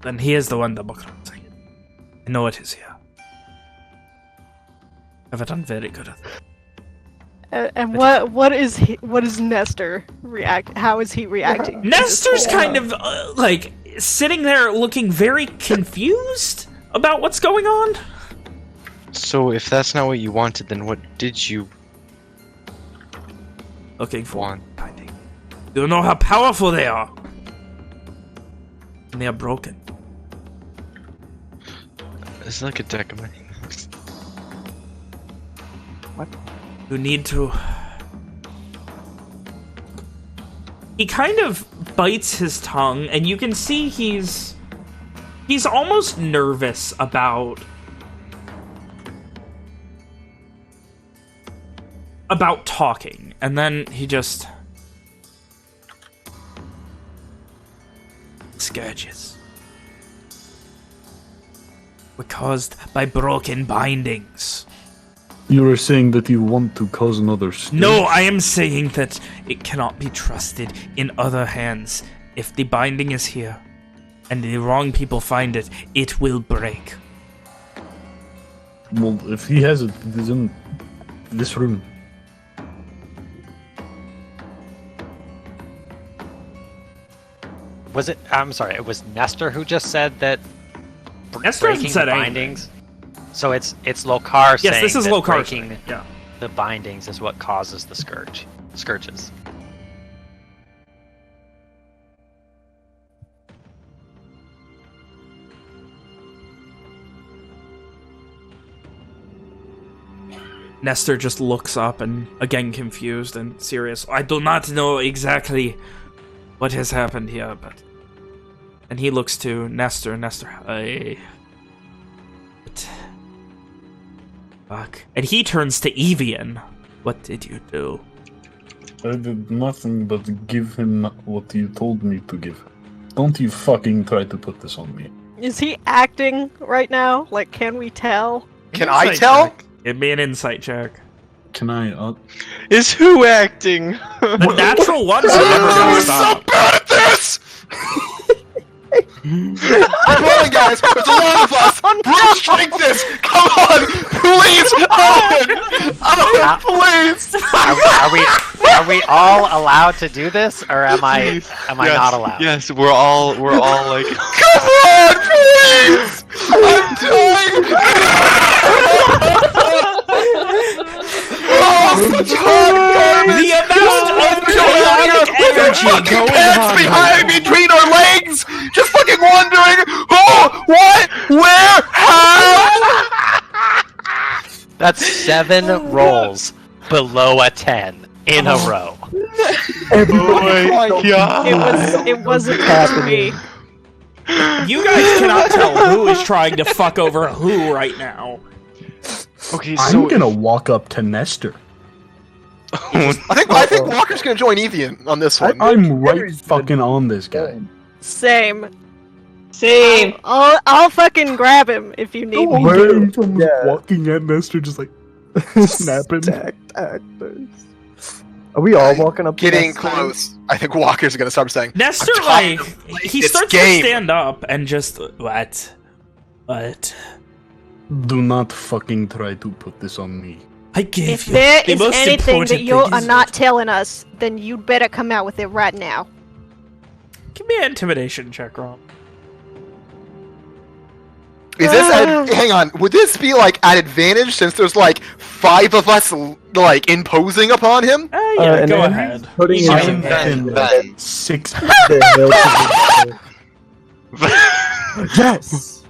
Then he is the one double-crossing. I know it is here. I've done very good at that.
And what is Nestor react? How is he reacting? to this
Nestor's
whole-
kind of, like, sitting there looking very confused about what's going on.
So if that's not what you wanted, then what did you
Looking for
want?
binding. You know how powerful they are. And they are broken.
It's like a deck of money.
What?
You need to... He kind of bites his tongue, and you can see he's almost nervous about talking, and then he just... Scourges were caused by broken bindings.
You are saying that you want to cause another scourge?
No, I am saying that it cannot be trusted in other hands. If the binding is here, and the wrong people find it, it will break.
Well, if he has it, it is in this room.
Was it? I'm sorry. It was Nestor who just said that
Nestor hasn't
breaking
said
the
anything.
bindings. So it's Lokar saying
Yes, this is
that
Lokar
breaking
saying, yeah.
the bindings is what causes the scourges.
Nestor just looks up and, again confused and serious. I do not know exactly what has happened here, but... And he looks to Nestor. Nestor, fuck. And he turns to Evian. What did you do?
I did nothing but give him what you told me to give him. Don't you fucking try to put this on me.
Is he acting right now? Like, can we tell?
Can I tell?
Check. Give me an insight check.
Can I?
Is who acting?
The natural ones are never gonna stop.
So bad at this! Come on, guys! There's a lot of us! Let's drink this! Come on! Please! Owen, please!
Are we all allowed to do this, or am I not allowed?
Yes, we're all like.
Come on, please! I'm dying! Oh, such hot garbage!
The amount of chaotic energy going
Pants
on.
behind me, between our legs! Just fucking wondering who, what, where, how!
That's 7 rolls below a 10 in a row.
It wasn't just me.
You guys cannot tell who is trying to fuck over who right now.
Okay, so
I'm gonna walk up to Nestor.
I think Walker's gonna join Evian on this one.
I'm right fucking on this guy.
Same.
Same.
I'll fucking grab him if you need me.
Where from walking at Nestor, just like snapping.
Stacked actors. Are we all walking up?
Getting
to Nestor?
close. I think Walker's gonna start saying.
Nestor,
"I'm
like,
tired of playing
he
this
starts
game."
to stand up and just, what?
Do not fucking try to put this on me.
I gave
If
you
there
the
is
most
anything
important
that you
thing
are not telling us, then you'd better come out with it right now.
Give me an intimidation check, Ron.
Is this hang on? Would this be like at advantage since there's like 5 of us like imposing upon him?
Yeah,
and
go
then
ahead.
Putting
Use
his
your
hand
Ben.
in
6.
Yes.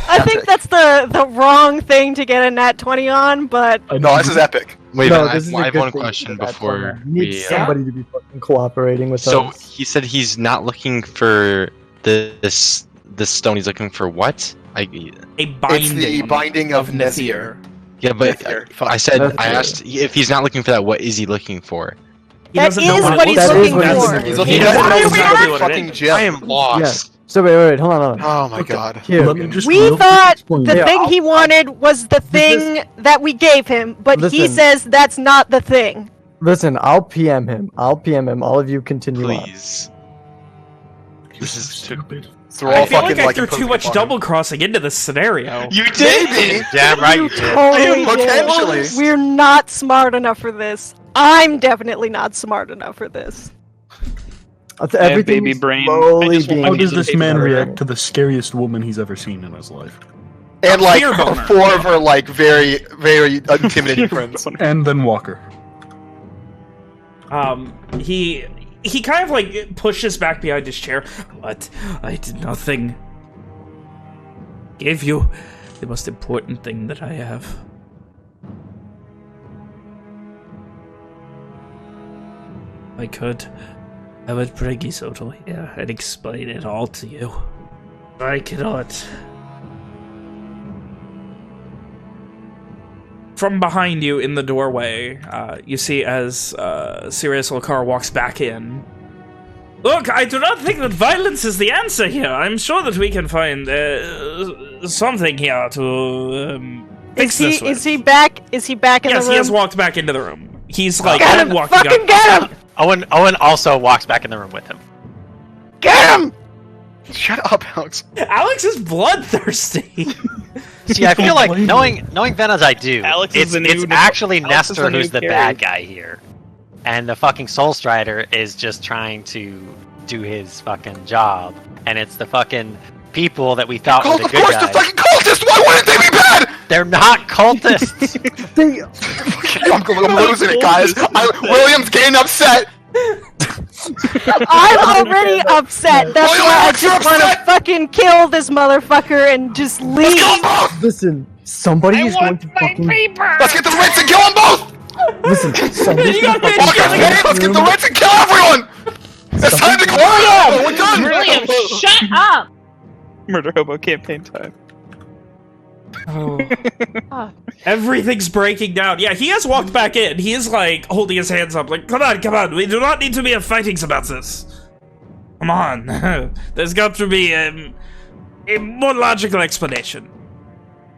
I think that's the wrong thing to get a nat 20 on, but
No, this is epic.
Wait,
No,
Ben,
this is a
I have
good
one
thing
question
for that
before
tournament. We need
we.
somebody to be fucking cooperating with
So
us.
he said he's not looking for this stone. He's looking for what?
A
It's
binding.
the binding of Nezir.
Yeah, but
Nethir. Fuck.
I said
Nethir.
I asked if he's not looking for that. What is he looking for?
He
that
doesn't know
is
what it
what he's
looks
That is
looking
what he's
for.
looking
He's
for.
looking
He
at
doesn't know
the
exactly what it
fucking
is.
gem.
I am lost.
So wait, hold on.
Oh my god.
Here,
Let me just
We
real quick
thought
explain.
the
Yeah,
thing he wanted was the thing that we gave him, but he
Listen.
says that's not the thing.
listen, I'll PM him. All of you continue on.
Please.
This is stupid.
So we're all
I feel
fucking
like I threw
imposing
too much
upon him.
double crossing into this scenario.
You did.
Maybe.
Damn right you did.
Totally
Potentially.
did. We're not smart enough for this. I'm definitely not smart enough for this.
Everything's
baby brain.
slowly
I just want
being
How
to
does
use
this
the
man
paper.
react to the scariest woman he's ever seen in his life?
And like
Fear boner.
4 of her like very, very intimidating friends.
And then Walker.
He kind of like pushes back behind his chair. What? I did nothing. Gave you
The most important thing that I have. If I could, I would bring Isoto here and explain it all to you. I cannot.
From behind you in the doorway, you see as Sirius Lokar walks back in. Look, I do not think that violence is the answer here. I'm sure that we can find something here to fix this with.
Is he back? Is he back in the room?
Yes, he has walked back into the room. He's like
get him!
walking
Fucking
up.
get him!
Owen also walks back in the room with him.
Get him!
Shut up, Alex.
Alex is bloodthirsty.
See, I feel like knowing Ven as I do,
Alex is
it's actually Nestor who's the bad guy here. And the fucking Soul Strider is just trying to do his fucking job. And it's the fucking people that we thought were the good guys.
Of course, they're fucking cultists! Why wouldn't they be bad?
They're not cultists!
I'm losing it, guys. William's getting upset.
I'm already upset. That's why I just want to fucking kill this motherfucker and just leave.
Listen, somebody is going to fucking...
Let's get the Ritz and kill them both!
Listen, somebody's going to fucking...
Let's get the Ritz and kill everyone! It's time to go! We're done!
William, shut up!
Murder Hobo campaign time.
Oh. Everything's breaking down. Yeah, he has walked back in. He is like holding his hands up like, come on, we do not need to be fightings about this. Come on. There's got to be a more logical explanation.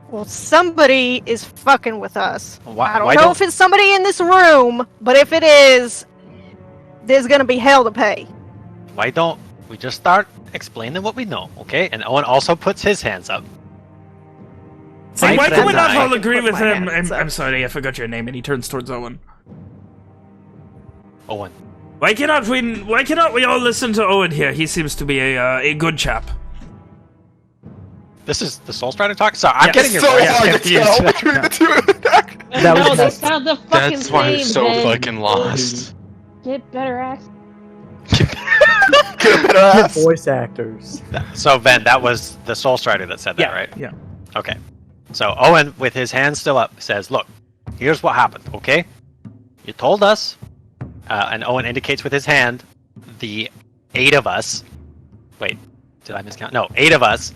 Well, somebody is fucking with us.
Why
I don't know if it's somebody in this room, but if it is, there's gonna be hell to pay.
Why don't we just start explaining what we know, okay? And Owen also puts his hands up.
See, why can we not all
I
agree
put
with
my
him?
hands up.
I'm sorry, I forgot your name, and he turns towards Owen.
Owen.
Why cannot we all listen to Owen here? He seems to be a good chap.
This is the Soul Strider talk? Sorry, I'm
Yes.
getting your
So
voice
hard to
confused.
tell between the two.
That was
No, they
best.
sound the fucking
That's why I'm
same,
so
Ben.
fucking lost.
Get better accent.
Get a better ass.
Voice actors.
So, Ben, that was the Soul Strider that said that, right?
Yeah.
Okay. So, Owen, with his hand still up, says, look, here's what happened, okay? You told us, and Owen indicates with his hand, the 8 of us... Wait, did I miscount? No, 8 of us.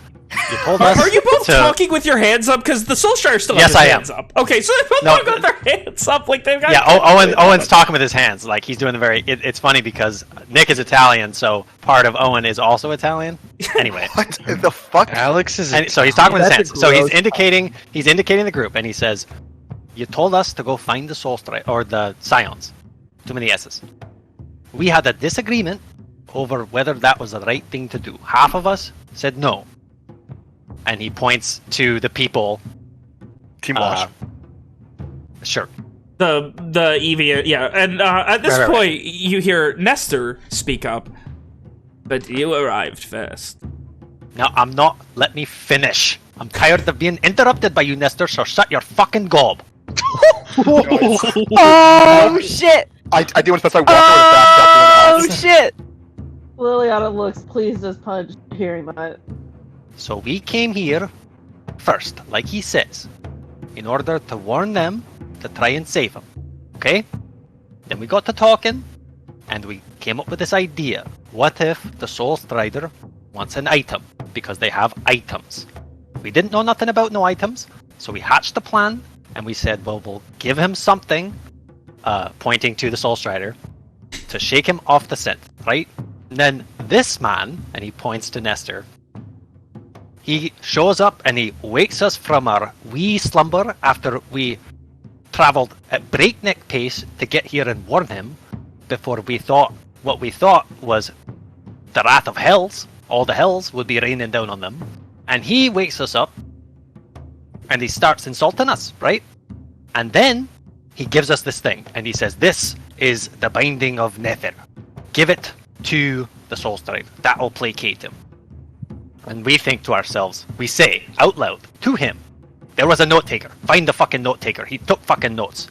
You told us
Are you both
to...
talking with your hands up? Because the Soul Strider still
Yes,
has
I
his
am.
hands up. Okay, so they both
No,
got their hands up like they've got...
Yeah, Owen's talking with his hands. Like, he's doing the very... it's funny because Nick is Italian, so part of Owen is also Italian. Anyway.
What the fuck?
Alex is.
And so he's talking with his
That's
hands. So he's
gross.
indicating the group, and he says, "You told us to go find the Soul Strider or the Scions. Too many S's. We had a disagreement over whether that was the right thing to do. Half of us said no." And he points to the people.
Team Wash.
Sure.
The Eevee, yeah. And at this
Right.
point, you hear Nestor speak up. But you arrived first.
Now I'm not. Let me finish. I'm tired of being interrupted by you, Nestor. So shut your fucking gob.
Oh shit!
I do want to specify Walker was backed up.
Oh shit!
Liliana looks pleased as punch hearing that.
So we came here first, like he says, in order to warn them to try and save him. Okay? Then we got to talking, and we came up with this idea. What if the Soul Strider wants an item? Because they have items. We didn't know nothing about no items, so we hatched a plan, and we said, well, we'll give him something, pointing to the Soul Strider, to shake him off the scent, right? And then this man, and he points to Nestor, he shows up and he wakes us from our wee slumber after we traveled at breakneck pace to get here and warn him before we thought what we thought was the wrath of hells. All the hells would be raining down on them. And he wakes us up and he starts insulting us, right? And then he gives us this thing and he says, this is the binding of Nether. Give it to the Soul Strider. That'll placate him. And we think to ourselves, we say out loud to him, there was a note taker. Find the fucking note taker. He took fucking notes.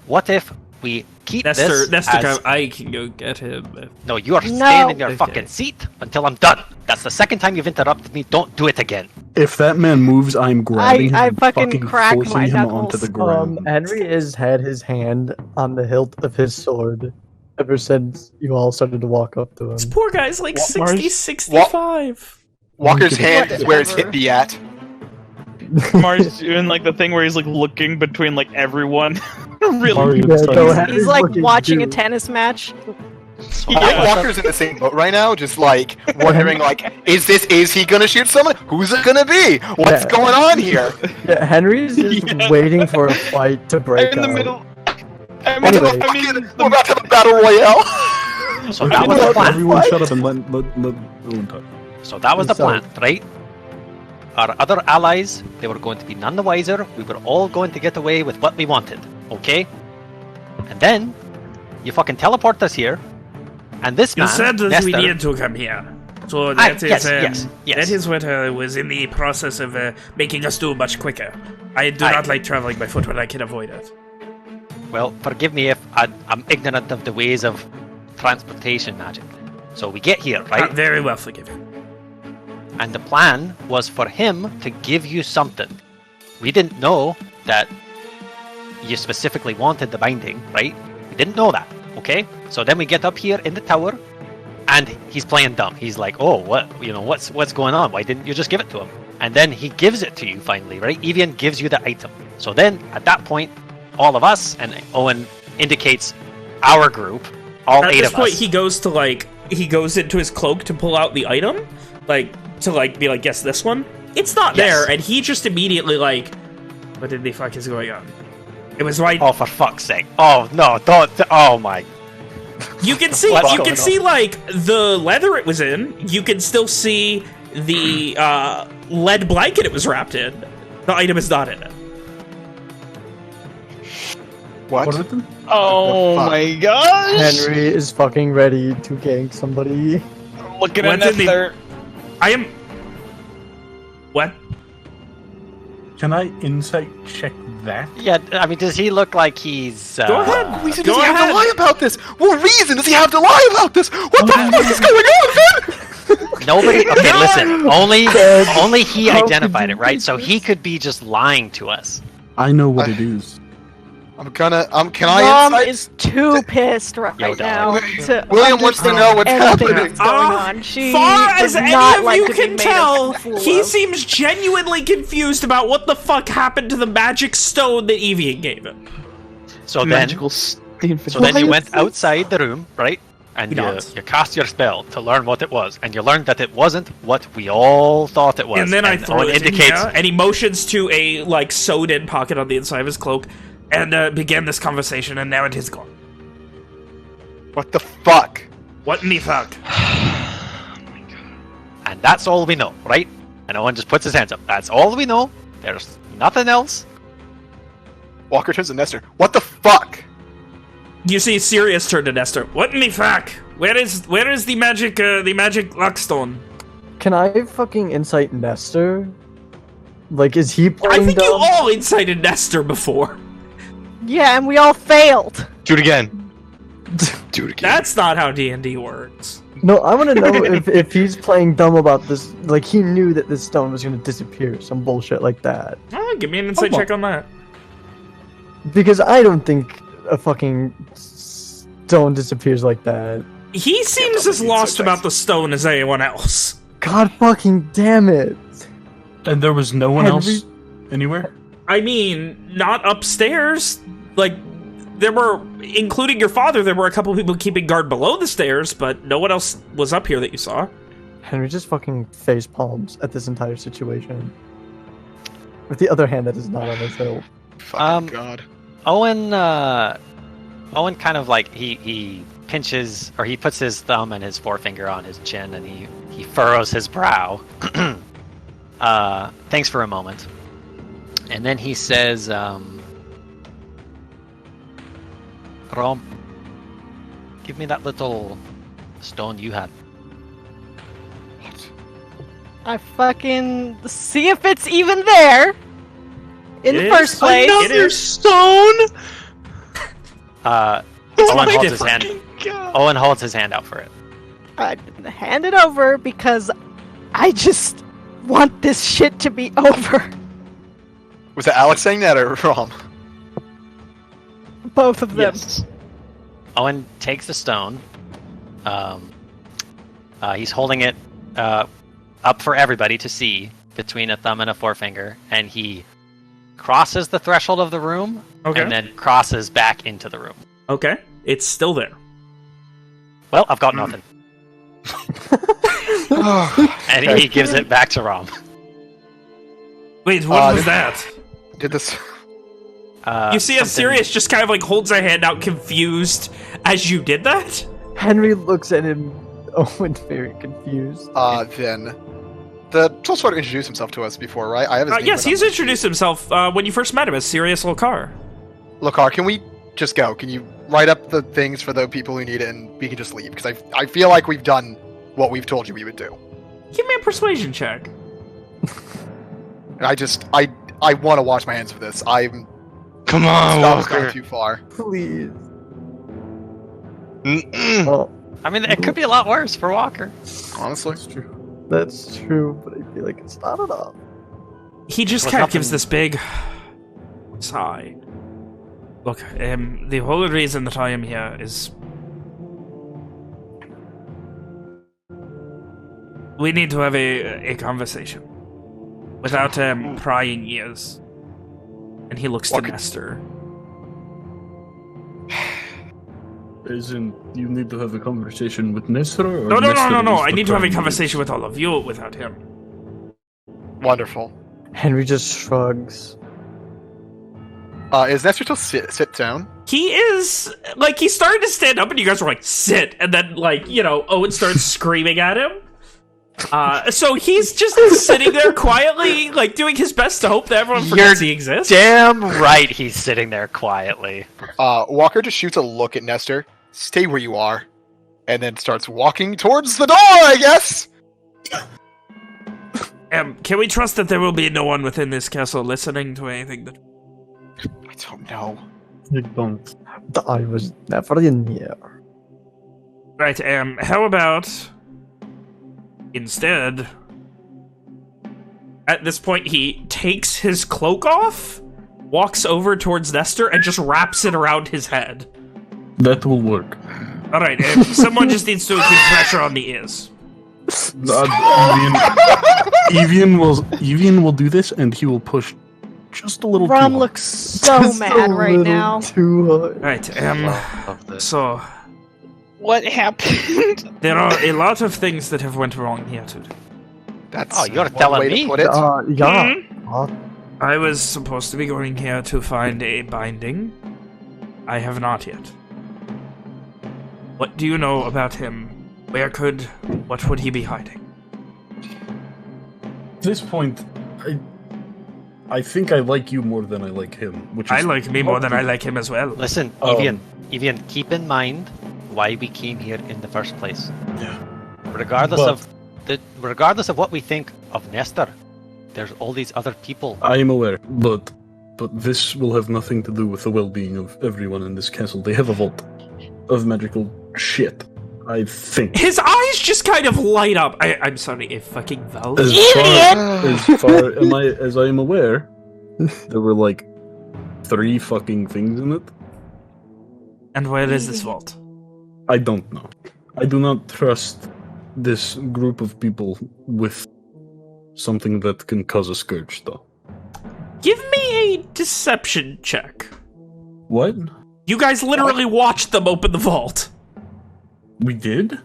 What if we keep
Nestor,
as...
I can go get him.
No, you are
No.
staying in your
Okay.
fucking seat until I'm done. That's the second time you've interrupted me. Don't do it again.
If that man moves, I'm grabbing him
I
and
fucking crack
forcing
my
him
knuckles.
onto the ground.
Henry has had his hand on the hilt of his sword ever since you all started to walk up to him.
This poor guy's like
What,
60,
Mars?
65.
Walker's hand is where his hip be at.
Mars doing like the thing where he's like looking between like everyone. really?
Mario
Yeah,
starts-
no,
He's like
looking
watching a
too.
tennis match.
I think Walker's in the same boat right now, just like wondering, like, is he gonna shoot someone? Who's it gonna be? What's
Yeah.
going on here?
Yeah, Henry's just
Yeah.
waiting for a fight to break
I'm in the
out.
middle.
Anyway.
We're about to have a battle royale.
So that was the plan.
Everyone shut up and let Owen talk.
So that was the
So-
plan, right? Our other allies, they were going to be none the wiser. We were all going to get away with what we wanted, okay? And then, you fucking teleport us here, and this
You
man,
said that
Nestor,
we needed to come here. So
Ah,
that is,
yes.
that is what was in the process of making us do much quicker. I do
Aye.
not like traveling by foot when I can avoid it.
Well, forgive me if I'm ignorant of the ways of transportation magic. So we get here, right?
Very well forgiven.
And the plan was for him to give you something. We didn't know that you specifically wanted the binding, right? We didn't know that, okay? So then we get up here in the tower, and he's playing dumb. He's like, "Oh, what's going on? Why didn't you just give it to him?" And then he gives it to you finally, right? Evian gives you the item. So then at that point, all of us, and Owen indicates our group, all
At
8
this
of
point,
us.
he goes into his cloak to pull out the item, be like, guess this one? It's not
Yes.
there, and he just immediately like, what in the fuck is going on? It was right.
Oh, for fuck's sake! Oh no, don't! Oh my!
You can see,
What's
you
going
can see like the leather it was in. You can still see the lead blanket it was wrapped in. The item is not in it.
What?
happened?
Oh
fuck?
my gosh!
Henry is fucking ready to gank somebody.
Looking at
What's in the-
Nestor.
I am. What?
Can I insight check that?
Yeah, I mean, does he look like he's?
Go ahead.
What reason
Go
does he have
ahead.
to lie about this? What reason does he have to lie about this? What the fuck is going on, man?
Nobody. Okay, listen. Only he
How could
identified
you
it, right?
do
So he could be just lying to us.
I know what it is.
I'm gonna. Can I
Mom
insight?
is too pissed right
Yo,
now
dog.
to
William wants to
understand
know what's
anything
happening.
that's going on. She
Far as
does
any
not
of
like
you
to be
can
made a
tell,
fool
he
of.
seems genuinely confused about what the fuck happened to the magic stone that Evian gave him.
So then,
Magical stain.
so then you went outside the room, right? And
He
you
nods.
cast your spell to learn what it was, and you learned that it wasn't what we all thought it was.
And then I throw
Owen
it in
indicates.
here, and he motions to a like sewed-in pocket on the inside of his cloak, and began this conversation. And now it is gone.
What the fuck?
What in the fuck?
And that's all we know, right? And Owen just puts his hands up. That's all we know. There's nothing else.
Walker turns to Nestor. What the fuck?
You see Sirius turn to Nestor. What in the fuck? Where is the magic lockstone?
Can I fucking insight Nestor? Like, is he
I
playing
think you
dumb?
all incited Nestor before.
Yeah, and we all failed.
Do it again. Do it again.
That's not how D&D works.
No, I want to know if he's playing dumb about this. Like, he knew that this stone was going to disappear, some bullshit like that.
Oh, give me an insight
Come on.
check on that.
Because I don't think a fucking stone disappears like that.
He seems as lost about the stone as anyone else.
God fucking damn it.
And there was no one
Henry-
else anywhere?
I mean, not upstairs. Like, there were, including your father, there were a couple people keeping guard below the stairs, but no one else was up here that you saw.
Henry just fucking face palms at this entire situation. With the other hand that is not on his hilt.
Fucking God.
Owen kind of like he pinches, or he puts his thumb and his forefinger on his chin, and he furrows his brow. Thanks for a moment. And then he says, Rom, give me that little stone you had.
I fucking see if it's even there. In the
It
first
is
place.
another
stone.
Owen holds his hand.
God.
Owen holds his hand out for it.
I hand it over because I just want this shit to be over.
Was that Alex saying that or Rom?
Both of them.
Yes.
Owen takes the stone. He's holding it up for everybody to see between a thumb and a forefinger, and he crosses the threshold of the room, and then crosses back into the room.
Okay. It's still there.
Well, I've got nothing. And he gives it back to Rom.
Wait, what was that?
Did this...
You see as Sirius just kind of like holds her hand out confused as you did that?
Henry looks at him, Owen very confused.
Then... The Soulsword introduced himself to us before, right? I have his name,
yes, he's introduced himself when you first met him as Sirius Lokar.
Lokar, can we just go? Can you write up the things for the people who need it and we can just leave? Because I feel like we've done what we've told you we would do.
Give me a persuasion check.
I want to wash my hands of this.
Come on,
That's
Walker.
gone too far.
Please.
Mm-mm.
I mean, it could be a lot worse for Walker.
Honestly.
That's true, but I feel like it's not enough.
He just kind of gives this big sigh. Look, the whole reason that I am here is... we need to have a conversation. Without prying ears. And he looks to Nestor.
Isn't you need to have a conversation with Nestor? Or
No.
Nestor is
I need to have a
the
conversation with all of you without him.
Wonderful.
Henry just shrugs.
Is Nestor still sit down?
He is, like, he started to stand up and you guys were like, sit! And then, like, you know, Owen starts screaming at him. So he's just sitting there quietly, like, doing his best to hope that everyone forgets he exists.
Damn right he's sitting there quietly.
Walker just shoots a look at Nestor. Stay where you are. And then starts walking towards the door, I guess!
Can we trust that there will be no one within this castle listening to anything that...
I don't know.
I don't.
I was never in here.
Right, how about... instead... At this point, he takes his cloak off, walks over towards Nestor, and just wraps it around his head.
That will work.
Alright, someone just needs to keep pressure on the ears.
Evian will do this, and he will push just a little too
Rom
hard.
looks so mad right now.
Too hard.
Right, so...
What happened?
There are a lot of things that have went wrong here today.
That's
you're
one
telling
way
me?
to put it.
Yeah.
I was supposed to be going here to find a binding. I have not yet. What do you know about him? What would he be hiding?
At this point, I think I like you more than I like him. Which is
I like me more than I like him as well.
Listen, Evian, keep in mind why we came here in the first place.
Yeah.
Regardless of what we think of Nestor, there's all these other people.
I am aware, but this will have nothing to do with the well-being of everyone in this castle. They have a vault of magical shit, I think.
His eyes just kind of light up. I'm sorry, a fucking vault?
As I am aware, there were like 3 fucking things in it.
And where is this vault?
I don't know. I do not trust this group of people with something that can cause a scourge, though.
Give me a deception check.
What?
You guys literally watched them open the vault.
We did?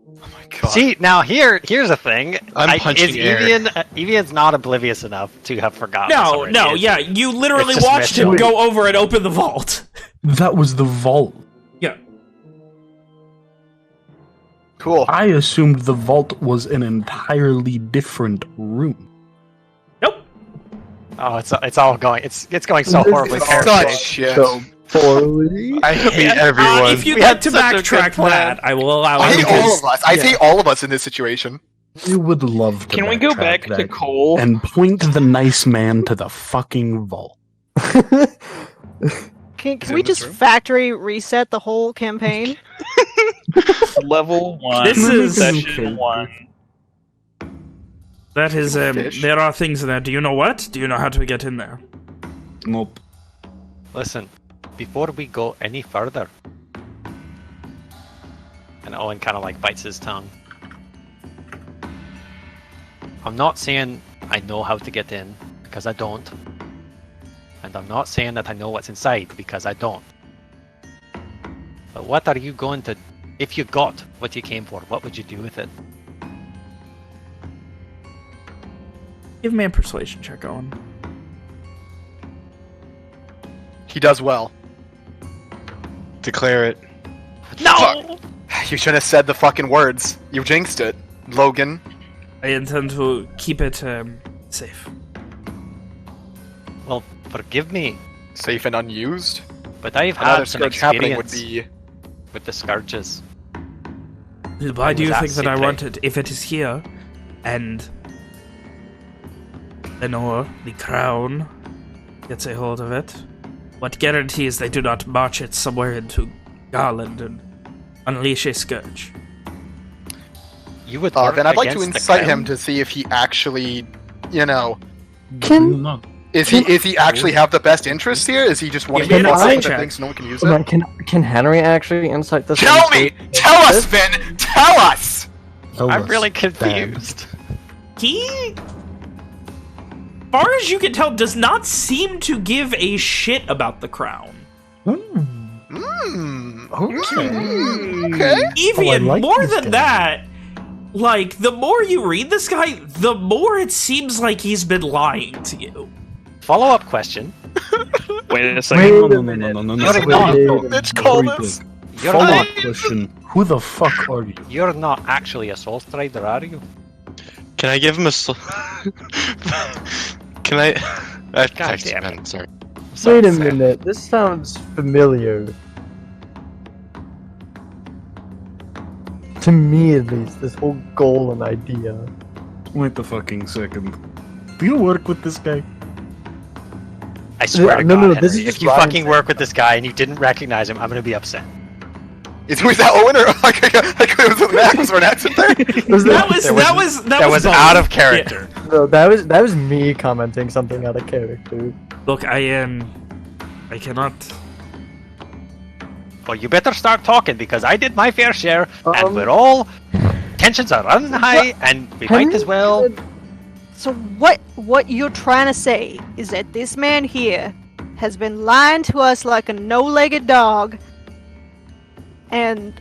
Oh my god.
See, now here's the thing.
I'm punching
is
air.
Evian's not oblivious enough to have forgotten this
No,
already,
no,
is
yeah,
he?
you literally
It's just
watched him
Mitchell.
go over and open the vault.
That was the vault.
Yeah.
Cool.
I assumed the vault was an entirely different room.
Nope.
Oh, it's all going. It's going so horribly.
Such
pear-shaped.
shit.
So poorly.
I hate everyone.
If you'd
We
like
had
to
such a
backtrack
good plan.
that, I will allow
I
it.
hate all of us. I hate all of us in this situation.
You would love to
Can we go
backtrack
back to
that
Cole?
and point the nice man to the fucking vault.
Can
Is it
we
in this
just
room?
factory reset the whole campaign?
Level 1,
This is-
session 1.
That is,
Fish?
there are things in there. Do you know what? Do you know how to get in there?
Nope.
Listen, before we go any further, and Owen kind of like bites his tongue. I'm not saying I know how to get in, because I don't. And I'm not saying that I know what's inside, because I don't. But what are you going to... If you got what you came for, what would you do with it?
Give me a persuasion check, Owen.
He does well.
Declare it.
No!
You shouldn't have said the fucking words. You jinxed it, Logan.
I intend to keep it safe.
Well, forgive me,
Safe and unused.
but I've
Another
had some
scourge happening would
experience
be.
with the scourges.
Why do you
was
think that I
absolutely-
want it? If it is here, and Lenore, the crown, gets a hold of it, what guarantees they do not march it somewhere into Garland and unleash a scourge?
You would
Then I'd like to
against the
incite
crown?
him to see if he actually, you know,
No.
is he actually have the best interest here? Is he just wanting to
Can
fuck
I-
with the things so no one can use it?
Can Henry actually insight this?
Tell me! Tell us, Finn! Tell us!
I'm really confused.
He, far as you can tell, does not seem to give a shit about the crown.
Okay.
Evian,
like
more
this
than
guy.
that, like, the more you read this guy, the more it seems like he's been lying to you.
Follow-up question.
Wait a second.
No.
Bitch, call this.
You're
Follow-up
not,
question. Who the fuck are you?
you're not actually a soul strider, are you?
Can I give him a Can I...
God damn it.
Sorry.
Wait a minute, this sounds familiar. To me, at least, this whole goal and idea.
Wait a fucking second. Do you work with this guy?
I swear to
No,
God,
no, this
Henry,
is
if
just
you
Ryan's
fucking
thing.
work with this guy and you didn't recognize him, I'm gonna be upset.
Was that Owen or like was there an accent there?
That was both.
out of character.
No, that was me commenting something out of character.
Look, I cannot.
Well, you better start talking because I did my fair share, and
Um,
we're all tensions are running high, and we might as well.
So what you're trying to say is that this man here has been lying to us like a no-legged dog, and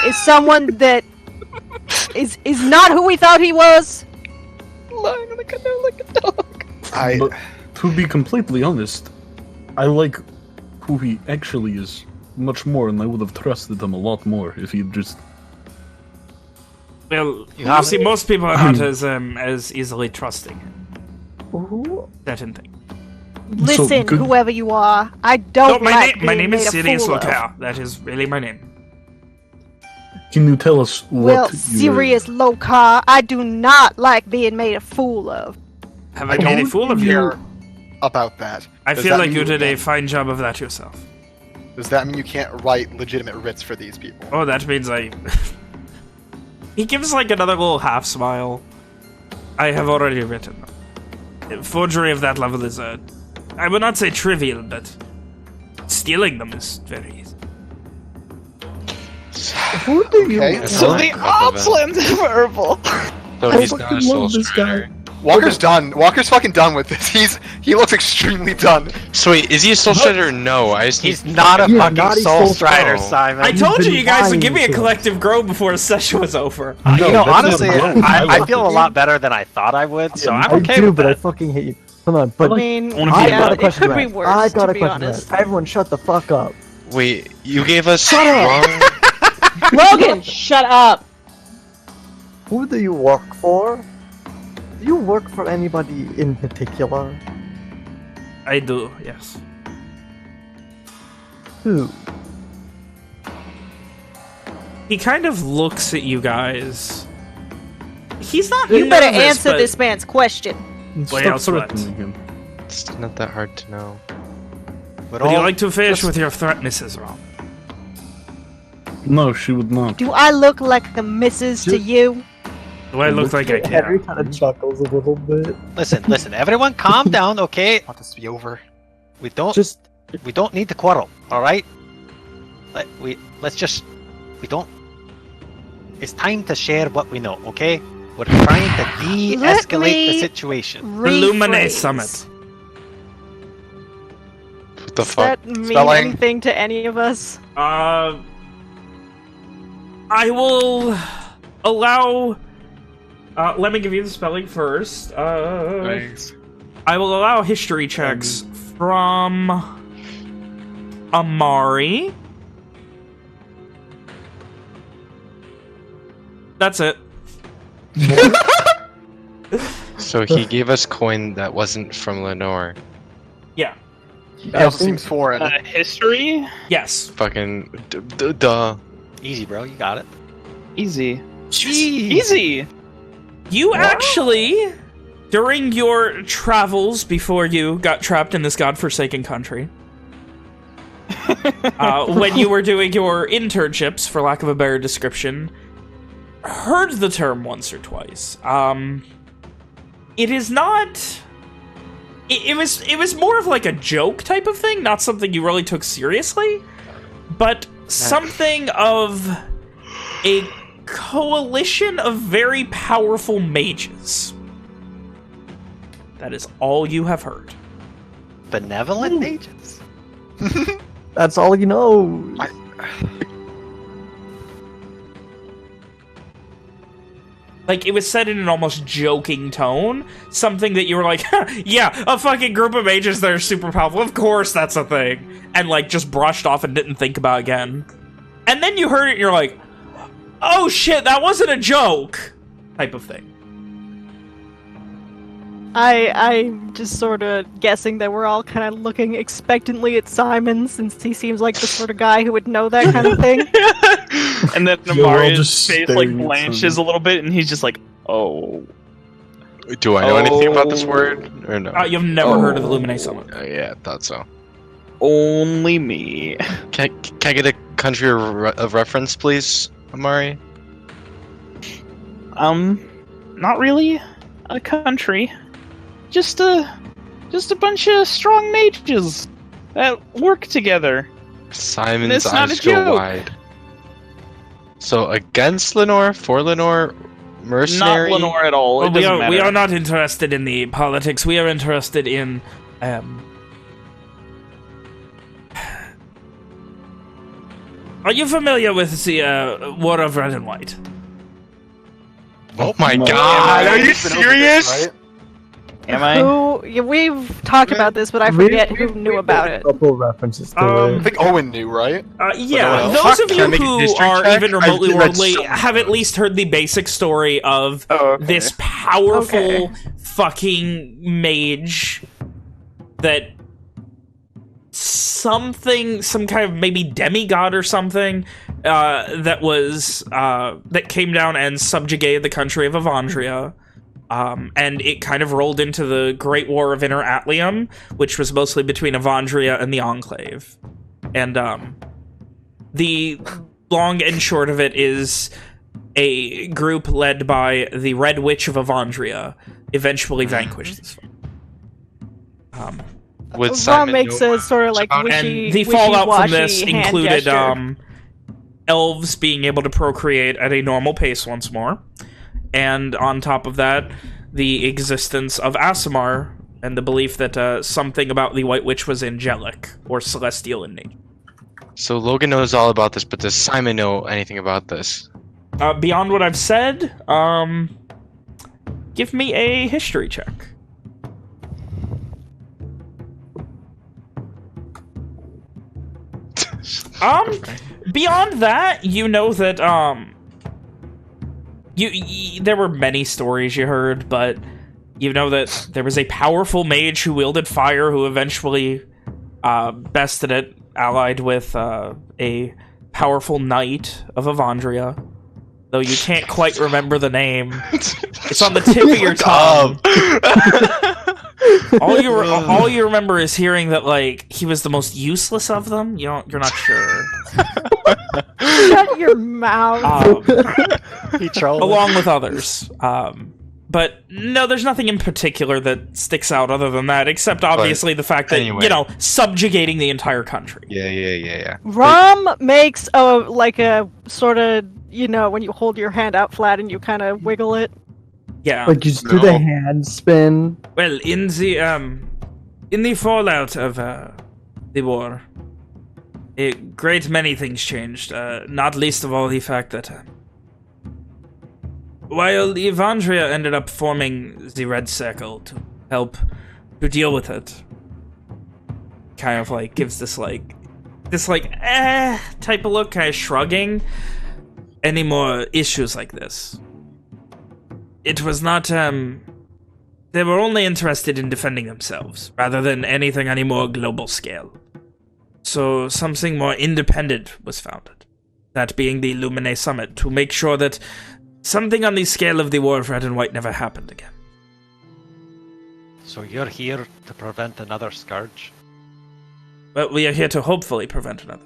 is someone that is not who we thought he was.
Lying like a no-legged dog.
But to be completely honest, I like who he actually is much more, and I would have trusted him a lot more if he'd just...
Well, you see, most people are not as easily trusting. Certain thing.
Listen,
good-
whoever you are, I
No,
don't like
my
being
name is
made a
Sirius
fool of.
Locale. That is really my name.
Can you tell us what
Well,
you
serious Lokar, I do not like being made a fool of.
Have I made a fool of you?
Hear about that.
I
Does
feel
that
like
mean
you did a
can't-
fine job of that yourself.
Does that mean you can't write legitimate writs for these people?
Oh, that means I... He gives like another little half smile. I have already written them. Forgery of that level is I would not say trivial, but stealing them is very easy.
Who do you?
Okay.
So the Opsland's verbal.
So
I
he's not
fucking
a soul
love this
strider.
Walker's done. Walker's fucking done with this. He looks extremely done.
So wait, is he a soul strider or no? I just
He's not a
Yeah,
fucking
not a
soul
soul
strider,
strider.
Simon.
I told you
been
guys would
lying
give me a
to us.
collective grow before a session was over.
You know,
that's not
honestly,
wrong.
I
like
feel a
it.
lot better than I thought I would, so I'm
I
okay
do,
with
but I
that.
fucking hate you. Hold on, but
I mean,
wanna
I
be
got a
it
question.
could
to
be
ask.
worse,
I got
to
a
be
question. to
honest.
ask. Everyone, shut the fuck up.
Wait, you gave us
Shut up!
wrong.
Logan, shut up.
Who do you work for? Do you work for anybody in particular?
I do, yes.
Who?
He kind of looks at you guys. He's not
You better
nervous,
answer
but-
this man's question.
What
Stop
else what?
threatening him.
It's not that hard to know.
Would you like to finish with your threat, Mrs. Rom?
No, she would not.
Do I look like a missus to you?
Do I look like I
Henry
care?
kind of chuckles a little bit.
Listen, everyone calm down, okay?
I want this to be over.
We don't need to quarrel, alright? It's time to share what we know, okay? We're trying to de-escalate the situation.
Illuminate Summit.
What the
Does
fuck?
that mean
Spelling?
anything to any of us?
I will allow... let me give you the spelling first.
Thanks.
I will allow history checks from Amari. That's it.
So he gave us coin that wasn't from Lenore.
Yeah.
That also seems foreign.
History?
Yes.
Fucking duh.
Easy, bro. You got it.
Easy.
Jeez.
Easy.
You actually, during your travels before you got trapped in this godforsaken country, when you were doing your internships, for lack of a better description, heard the term once or twice. It is not... It was more of like a joke type of thing, not something you really took seriously, but something of a coalition of very powerful mages. That is all you have heard.
Benevolent mages?
That's all you know.
Like, it was said in an almost joking tone. Something that you were like, yeah, a fucking group of mages that are super powerful. Of course that's a thing. And, like, just brushed off and didn't think about it again. And then you heard it and you're like, oh shit, that wasn't a joke! Type of thing.
I'm just sort of guessing that we're all kind of looking expectantly at Simon, since he seems like the sort of guy who would know that kind of thing.
And then
Yeah, we're all
Amari's
just
face
staring
like
at
blanches a
something.
little bit, and he's just like, "Oh."
Do I know anything about this word or no?
You've never heard of the Illuminate Summit.
Yeah, thought so.
Only me.
Can I get a country of reference, please, Amari?
Not really a country. Just a bunch of strong mages that work together.
Simon's
It's not
eyes
a
go
joke.
wide. So against Lenore, for Lenore, mercenary.
Not Lenore at all.
Well,
It doesn't
we
matter.
are not interested in the politics. We are interested in... Are you familiar with the War of Red and White?
Oh my god, are you
We've been over this,
serious?
right?
Am I?
Yeah, we've talked about this, but I forget who knew about it.
A couple references to
I
it.
think Owen knew, right?
Yeah,
But
those of
Can I
you
make a
who
history
are
check?
even remotely
I've read
worldly
so much
have at
about it.
least heard the basic story of
Oh, okay.
this powerful
Okay.
fucking mage that some kind of maybe demigod or something that came down and subjugated the country of Avandria. And it kind of rolled into the Great War of Inner Atlium, which was mostly between Avandria and the Enclave. And the long and short of it is a group led by the Red Witch of Avandria eventually vanquished this one.
Would
Ron
Simon
makes
know
a sort of like
about it?
wishy,
And the fallout from this
wishy-washy hand
included
gesture.
elves being able to procreate at a normal pace once more. And on top of that, the existence of Aasimar and the belief that something about the White Witch was angelic or celestial in nature.
So Logan knows all about this, but does Simon know anything about this?
Beyond what I've said, give me a history check. Beyond that, you know that there were many stories you heard, but you know that there was a powerful mage who wielded fire who eventually bested it, allied with a powerful knight of Avandria. Though you can't quite remember the name. It's on the tip of your tongue. All you remember is hearing that, like, he was the most useless of them. You're not sure.
Shut your mouth.
He trolled
along with others. But no, there's nothing in particular that sticks out other than that, except obviously the fact that,
anyway.
you know, subjugating the entire country.
Yeah.
Rom makes a sort of, you know, when you hold your hand out flat and you kind of wiggle it.
Yeah.
Like, you just do the hand spin.
Well, in the fallout of the war, a great many things changed, not least of all the fact that while Evandria ended up forming the Red Circle to help to deal with it, kind of like gives this type of look, kind of shrugging any more issues like this. It was not, they were only interested in defending themselves, rather than anything on a more global scale. So something more independent was founded, that being the Lumine Summit, to make sure that something on the scale of the War of Red and White never happened again.
So you're here to prevent another scourge?
Well, we are here to hopefully prevent another.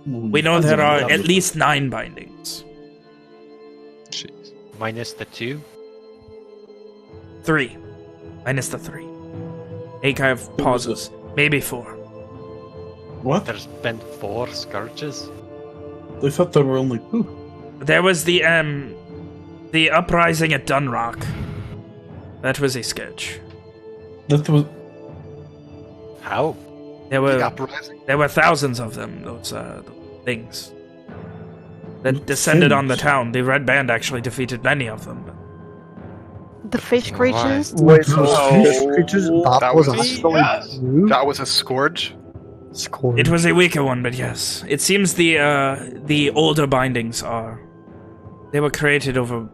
We know there are at least 9 bindings.
Jeez.
Minus the 2?
3. Minus the 3. He kind of pauses. Maybe 4.
What?
There's been 4 scourges?
I thought there were only 2.
There was the uprising at Dunrock. That was a scourge.
That was...
How?
There
The uprising?
were thousands of them, those things. That descended on the town. The Red Band actually defeated many of them.
The fish creatures?
Wait, so fish creatures?
That
was
was-
actually true?
That was a scourge?
Scourge.
It was a weaker one, but yes. It seems the older bindings are... They were created over...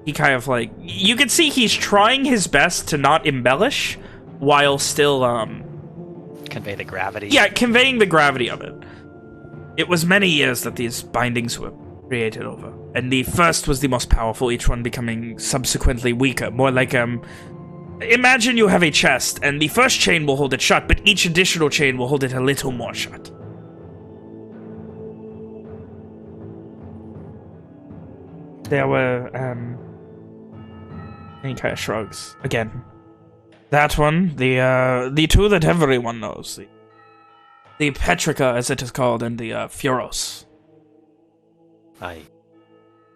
He kind of like... You can see he's trying his best to not embellish, while still,
Convey the gravity.
yeah, conveying the gravity of it. It was many years that these bindings were created over. And the first was the most powerful, each one becoming subsequently weaker. More like, imagine you have a chest, and the first chain will hold it shut, but each additional chain will hold it a little more shut. There were, and he kind of shrugs. Again. That one, the 2 that everyone knows. The Petrica, as it is called, and the, Furos.
Aye.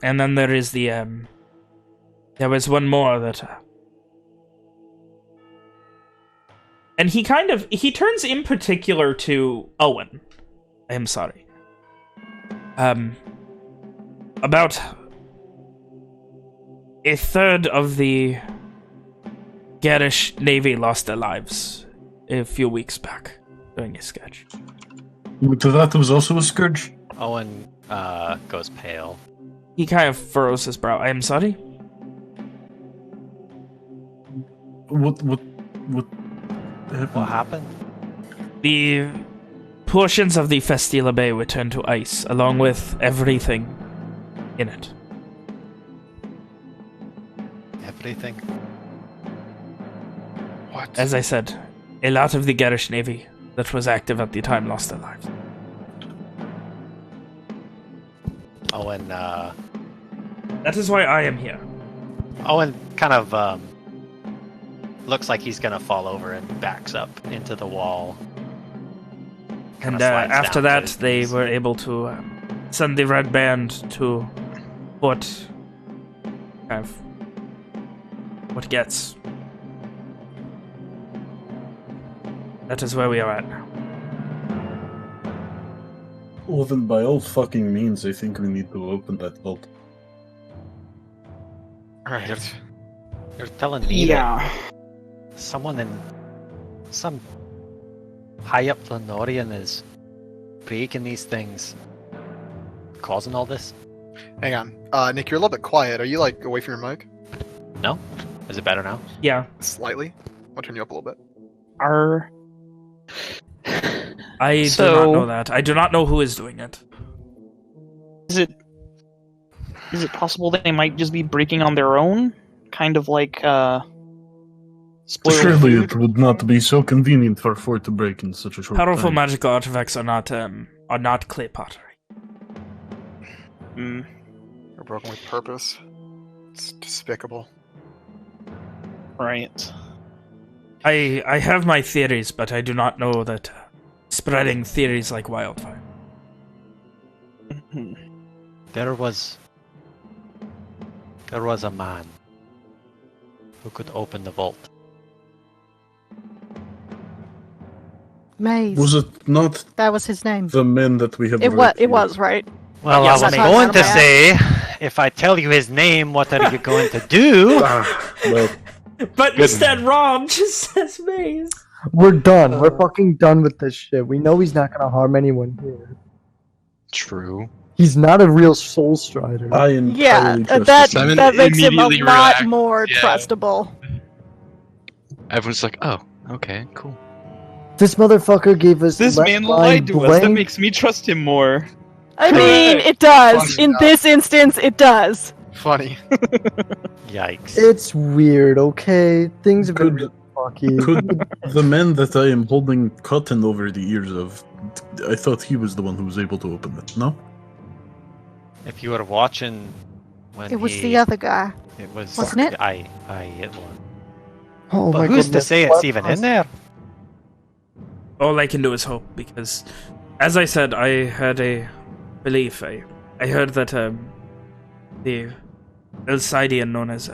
And then there is the, there was one more that, and he turns in particular to Owen. I am sorry. About a third of the Garish Navy lost their lives a few weeks back during a sketch.
To that was also a scourge?
Owen goes pale.
He kind of furrows his brow. I am sorry?
What happened?
What happened?
The portions of the Festila Bay were turned to ice, along with everything in it.
Everything?
What?
As I said, a lot of the Garish Navy that was active at the time lost their lives.
Owen,
That is why I am here.
Owen kind of, looks like he's gonna fall over and backs up into the wall.
And
Kinda slides
after
down to
that,
his
they
knees.
were able to send the Red Band to what gets. That is where we are at now.
Well, then by all fucking means, I think we need to open that vault.
Alright.
You're telling me
Yeah.
that someone in some high up Lenorian is breaking these things, causing all this?
Hang on. Nick, you're a little bit quiet. Are you, like, away from your mic?
No? Is it better now?
Yeah.
Slightly? I'll turn you up a little bit.
Are
I do
So-
not know that. I do not know who is doing it.
is it possible that they might just be breaking on their own? Kind of like spoiled
Surely
food?
it would not be so convenient for four to break in such a short
Powerful
time.
magical artifacts are not clay pottery.
Mm.
Or broken with purpose. It's despicable.
Right.
I have my theories, but I do not know that spreading theories like wildfire.
There was a man who could open the vault.
Was
Maze.
it not
That was his name.
the men that we have?
It was right.
Well,
Yes,
I was
Maze.
going to say, if I tell you his name, what are you going to do?
Well,
But instead, Rob just says Maze.
We're done. We're fucking done with this shit. We know he's not gonna harm anyone here.
True.
He's not a real soul strider.
I
Yeah,
entirely trust
that
this.
Simon
makes him a
immediately
lot
relaxed,
more
yeah.
trustable.
Everyone's like, oh, okay, cool.
This motherfucker gave us
This
left
man
line
lied to us. That
blank.
makes me trust him more.
I mean, it does.
Funny
In
enough.
this instance, it does.
Funny.
Yikes.
It's weird, okay? Things have been
Could-
really fucky.
Could the man that I am holding cotton over the ears of, I thought he was the one who was able to open it, no?
If you were watching when
It was
he,
the other guy.
It was
Wasn't it?
it was.
Oh
But
my
who's to
goodness,
say
what
it's even in
was-
there?
All I can do is hope, because, as I said, I had a belief. I heard that the Elsidian known as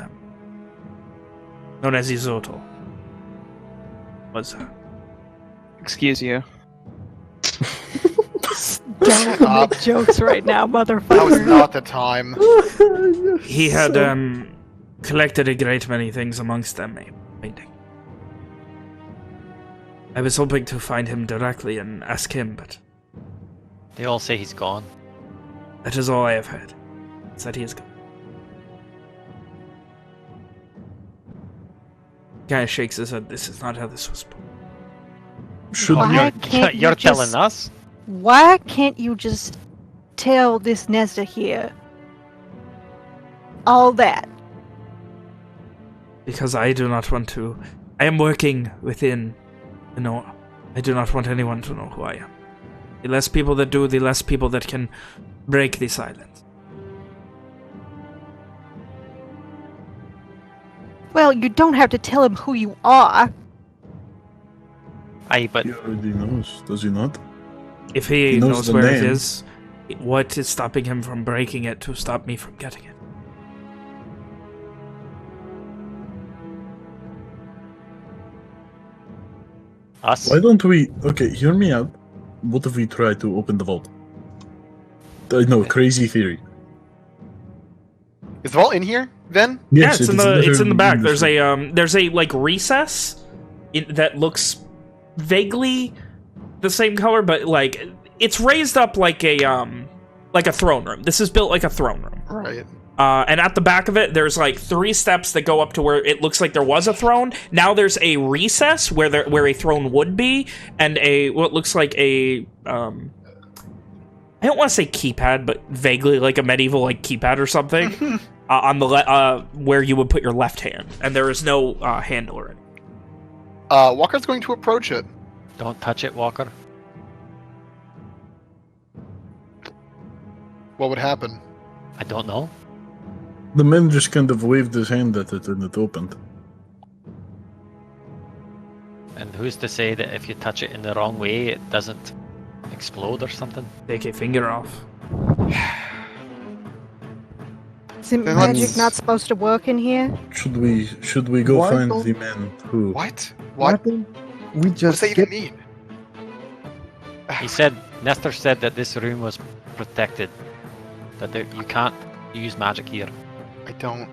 Isoto was
Excuse you.
Don't make jokes right now,
That was
motherfucker.
not the time.
he had collected a great many things, amongst them a painting. I was hoping to find him directly and ask him, but
They all say he's gone.
that is all I have heard. Is that he is gone. Kind of shakes his head. This is not how this was supposed.
Should
Why
we?
can't
You're
you
telling
just,
us?
Why can't you just tell this Nestor here all that?
Because I do not want to. I am working within the know. I do not want anyone to know who I am. The less people that do, the less people that can break the silence.
Well, you don't have to tell him who you are.
Aye, but
He already knows, does he not?
If he
He knows
knows
the
where it
name.
is, what is stopping him from breaking it to stop me from getting it?
us?
Why don't we? Okay, hear me out. What if we try to open the vault? I know, crazy theory.
Is the vault in here, then?
Yes,
it's in
it is
the
literally
back.
this room.
There's a like recess that looks vaguely the same color, but like it's raised up like a throne room. This is built like a throne room.
Right.
And at the back of it, there's like 3 steps that go up to where it looks like there was a throne. Now there's a recess where a throne would be, and what looks like a I don't want to say keypad, but vaguely like a medieval like keypad or something on the where you would put your left hand, and there is no handle or anything.
Walker's going to approach it.
Don't touch it, Walker.
What would happen?
I don't know.
The man just kind of waved his hand at it and it opened.
And who's to say that if you touch it in the wrong way, it doesn't explode or something?
Take a finger off.
Isn't
Then
magic
let's-
not supposed to work in here?
Should we go
Why
find
don't-
the man who?
What?
What?
What?
We
What
just
does that even
skipped.
mean?
He said, Nestor said that this room was protected. That you can't use magic here.
I don't.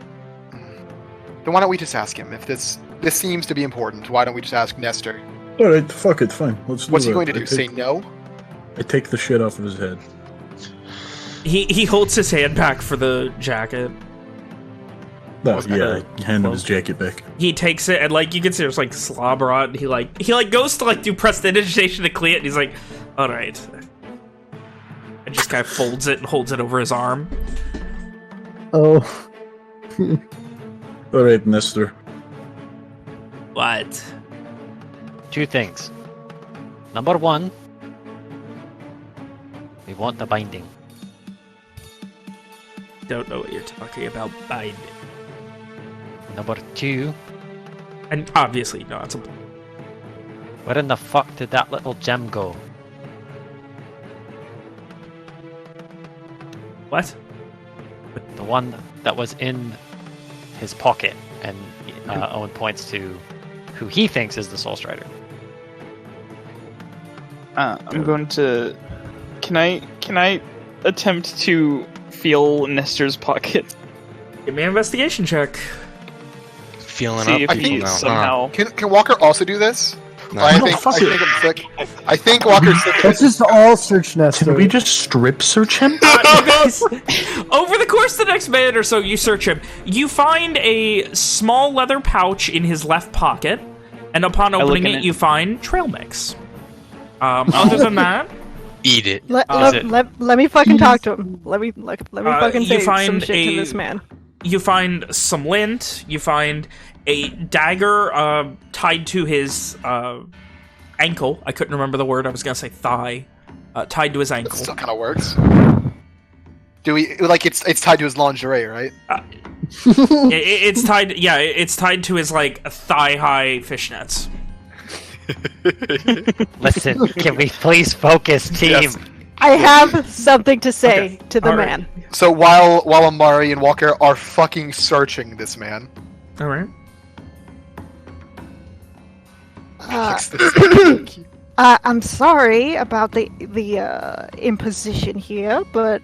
Then why don't we just ask him? If this seems to be important, why don't we just ask Nestor?
All right, fuck it, fine. Let's do
What's he
that.
going to
I
do? Say
take-
no?
I take the shit off of his head.
He holds his hand back for the jacket.
No,
Was
yeah,
that
I hand him his jacket back.
He takes it, and like you can see there's like slobber on it. He goes to like do prestidigitation to clean it, and he's like, all right. And just kind of folds it and holds it over his arm.
Oh.
All right, Nestor.
What?
2 things. Number 1, we want the binding.
don't know what you're talking about. Binding.
Number 2.
And obviously, no, it's a...
Where in the fuck did that little gem go?
What?
The one that was in his pocket, and Owen points to who he thinks is the Soul Strider.
I'm going to... Can I attempt to feel Nestor's pocket?
Give me an investigation check.
Feeling
See
up
if
people
he
now,
somehow...
Can Walker also do this?
No.
I
No,
think
fuck it.
I'm sick. I think Walker's sick.
Let's just all search Nestor.
Can we just strip search him?
You guys, over the course of the next minute or so, you search him. You find a small leather pouch in his left pocket, and upon
look
opening
in
it,
it.
you find trail mix. Other than that,
Eat it.
Let
it?
me fucking talk to him. Let me fucking
you
say some
find
shit to this man.
you find some lint. You find a dagger tied to his ankle. I couldn't remember the word. I was gonna say thigh. Tied to his
That
ankle.
still kind of works. Do we like it's tied to his lingerie, right?
It's tied. Yeah, it's tied to his like thigh-high fishnets.
Listen, can we please focus, team?
Yes.
I have something to say to the
All right.
man.
So while Amari and Walker are fucking searching this man,
All right.
I'm sorry about the imposition here, but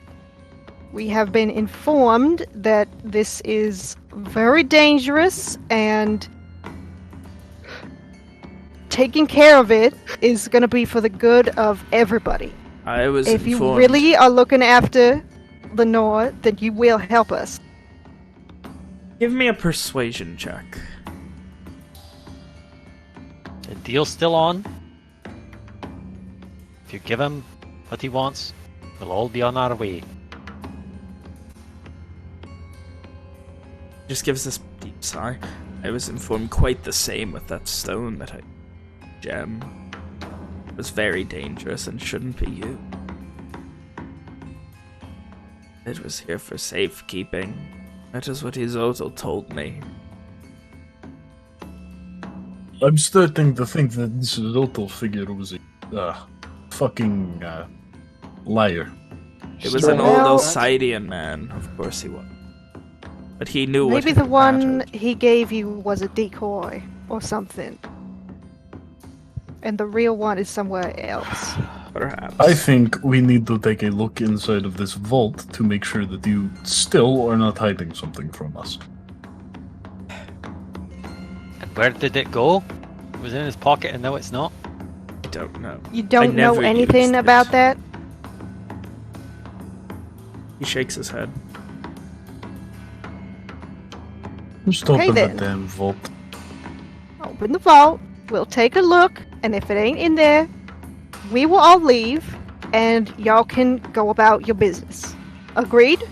we have been informed that this is very dangerous, and taking care of it is going to be for the good of everybody.
I was
If you
informed.
really are looking after Lenore, then you will help us.
Give me a persuasion check.
The deal's still on. If you give him what he wants, we'll all be on our way.
Just gives this deep sigh. I was informed quite the same with that stone that I... gem. It was very dangerous and shouldn't be used. It was here for safekeeping. That is what Isotel told me.
I'm starting to think that this Zotel figure was a fucking liar.
It was an old
Well-
Alcidian man, of course he was. But he knew what
Maybe
he
the one
mattered.
he gave you was a decoy or something. And the real one is somewhere else.
Perhaps.
I think we need to take a look inside of this vault to make sure that you still are not hiding something from us.
And where did it go? It was in his pocket and now it's not?
I don't know.
You
I
don't know
never
anything
used
about
it.
that?
He shakes his head.
Just
Okay,
open the
then.
damn vault.
Open the vault, we'll take a look, and if it ain't in there, we will all leave, and y'all can go about your business. Agreed?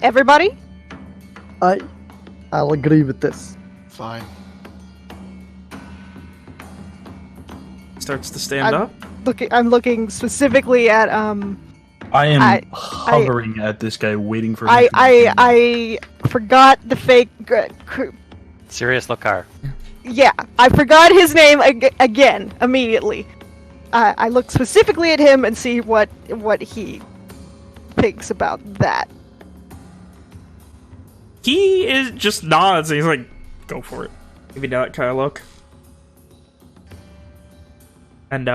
Everybody?
I'll agree with this.
fine.
Starts to stand up.
I'm looking specifically at
I am
I-
hovering at this guy, waiting for him to
I forgot the fake.
Serious Lokar.
Yeah, I forgot his name again immediately. I look specifically at him and see what he thinks about that.
He is just nods and he's like, go for it. Give me that kind of look. And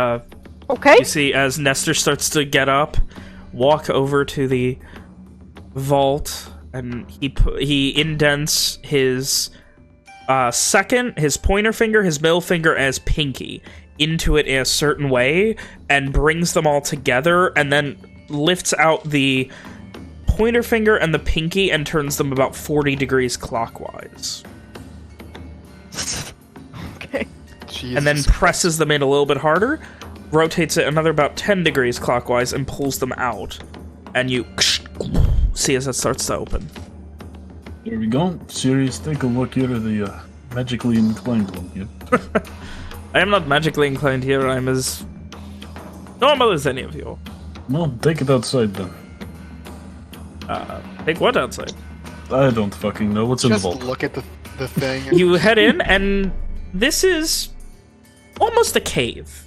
Okay.
you see as Nestor starts to get up, walk over to the vault, and he indents his his pointer finger, his middle finger, as pinky into it in a certain way, and brings them all together, and then lifts out the pointer finger and the pinky and turns them about 40 degrees clockwise.
Okay.
Jesus.
And then presses them in a little bit harder, rotates it another about 10 degrees clockwise, and pulls them out. And you see as it starts to open.
There we go. Sirius, take a look here at the magically inclined one here.
I am not magically inclined here. I'm as normal as any of you.
Well, take it outside then.
Take what outside?
I don't fucking know what's in the
Just
vault.
look at the thing.
You head in, and this is almost a cave.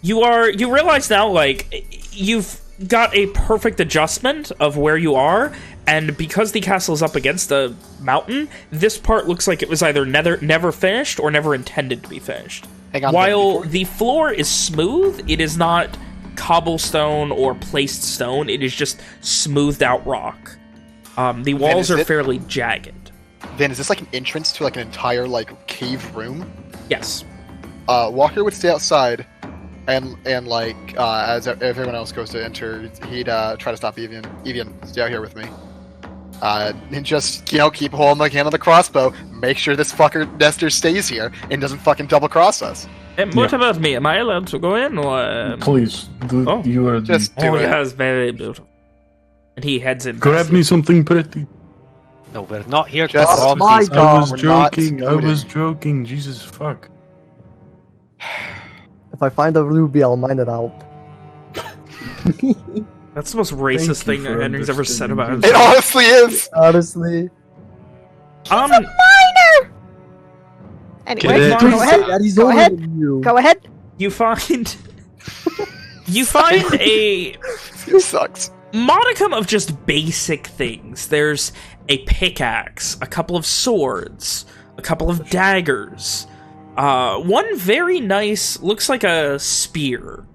You realize now, like, you've got a perfect adjustment of where you are, and because the castle is up against a mountain, this part looks like it was either never finished or never intended to be finished.
Hang on,
While the floor is smooth, it is not cobblestone or placed stone. It is just smoothed out rock. The walls are fairly jagged.
Then is this like an entrance to like an entire like cave room?
Yes.
Walker would stay outside, and like as everyone else goes to enter, he'd try to stop Evian. Evian, stay out here with me. And just keep holding my hand on the crossbow. Make sure this fucker Nestor stays here and doesn't fucking double cross us.
And what about me? Am I allowed to go in? Or,
Please, you are
just do it.
Yes, very beautiful. And he heads in.
Grab me something pretty.
No, we're not here to
Just
rob
my
these.
God.
I was
We're not
joking. I
scooting.
was joking. Jesus fuck.
If I find a ruby, I'll mine it out.
That's the most racist
Thank you
thing
for
Henry's ever said about
understanding.
It
himself.
honestly is.
Honestly.
Anyway,
Get
go
it.
ahead.
Daddy's
Go
older
ahead.
than you.
Go ahead.
You find a
It sucks.
modicum of just basic things. There's a pickaxe, a couple of swords, a couple of daggers. One very nice, looks like a spear.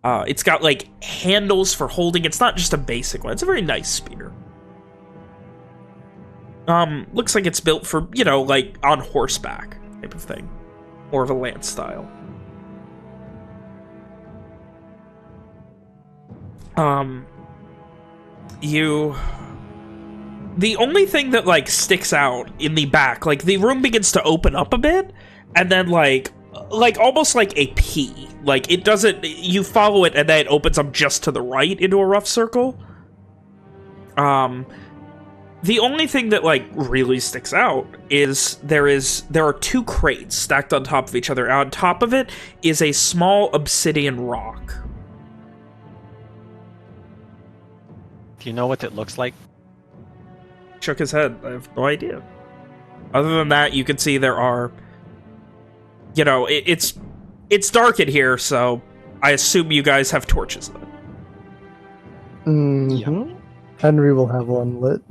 It's got like handles for holding. It's not just a basic one. It's a very nice spear. Looks like it's built for, like on horseback type of thing. More of a lance style. The only thing that, like, sticks out in the back, like, the room begins to open up a bit, and then, like almost like a P. Like, it doesn't, you follow it, and then it opens up just to the right into a rough circle. The only thing that, like, really sticks out is there are two crates stacked on top of each other. On top of it is a small obsidian rock.
Do you know what it looks like?
Shook his head. I have no idea. Other than that, you can see there are, it's dark in here, so I assume you guys have torches lit.
Mm-hmm. Henry will have one lit.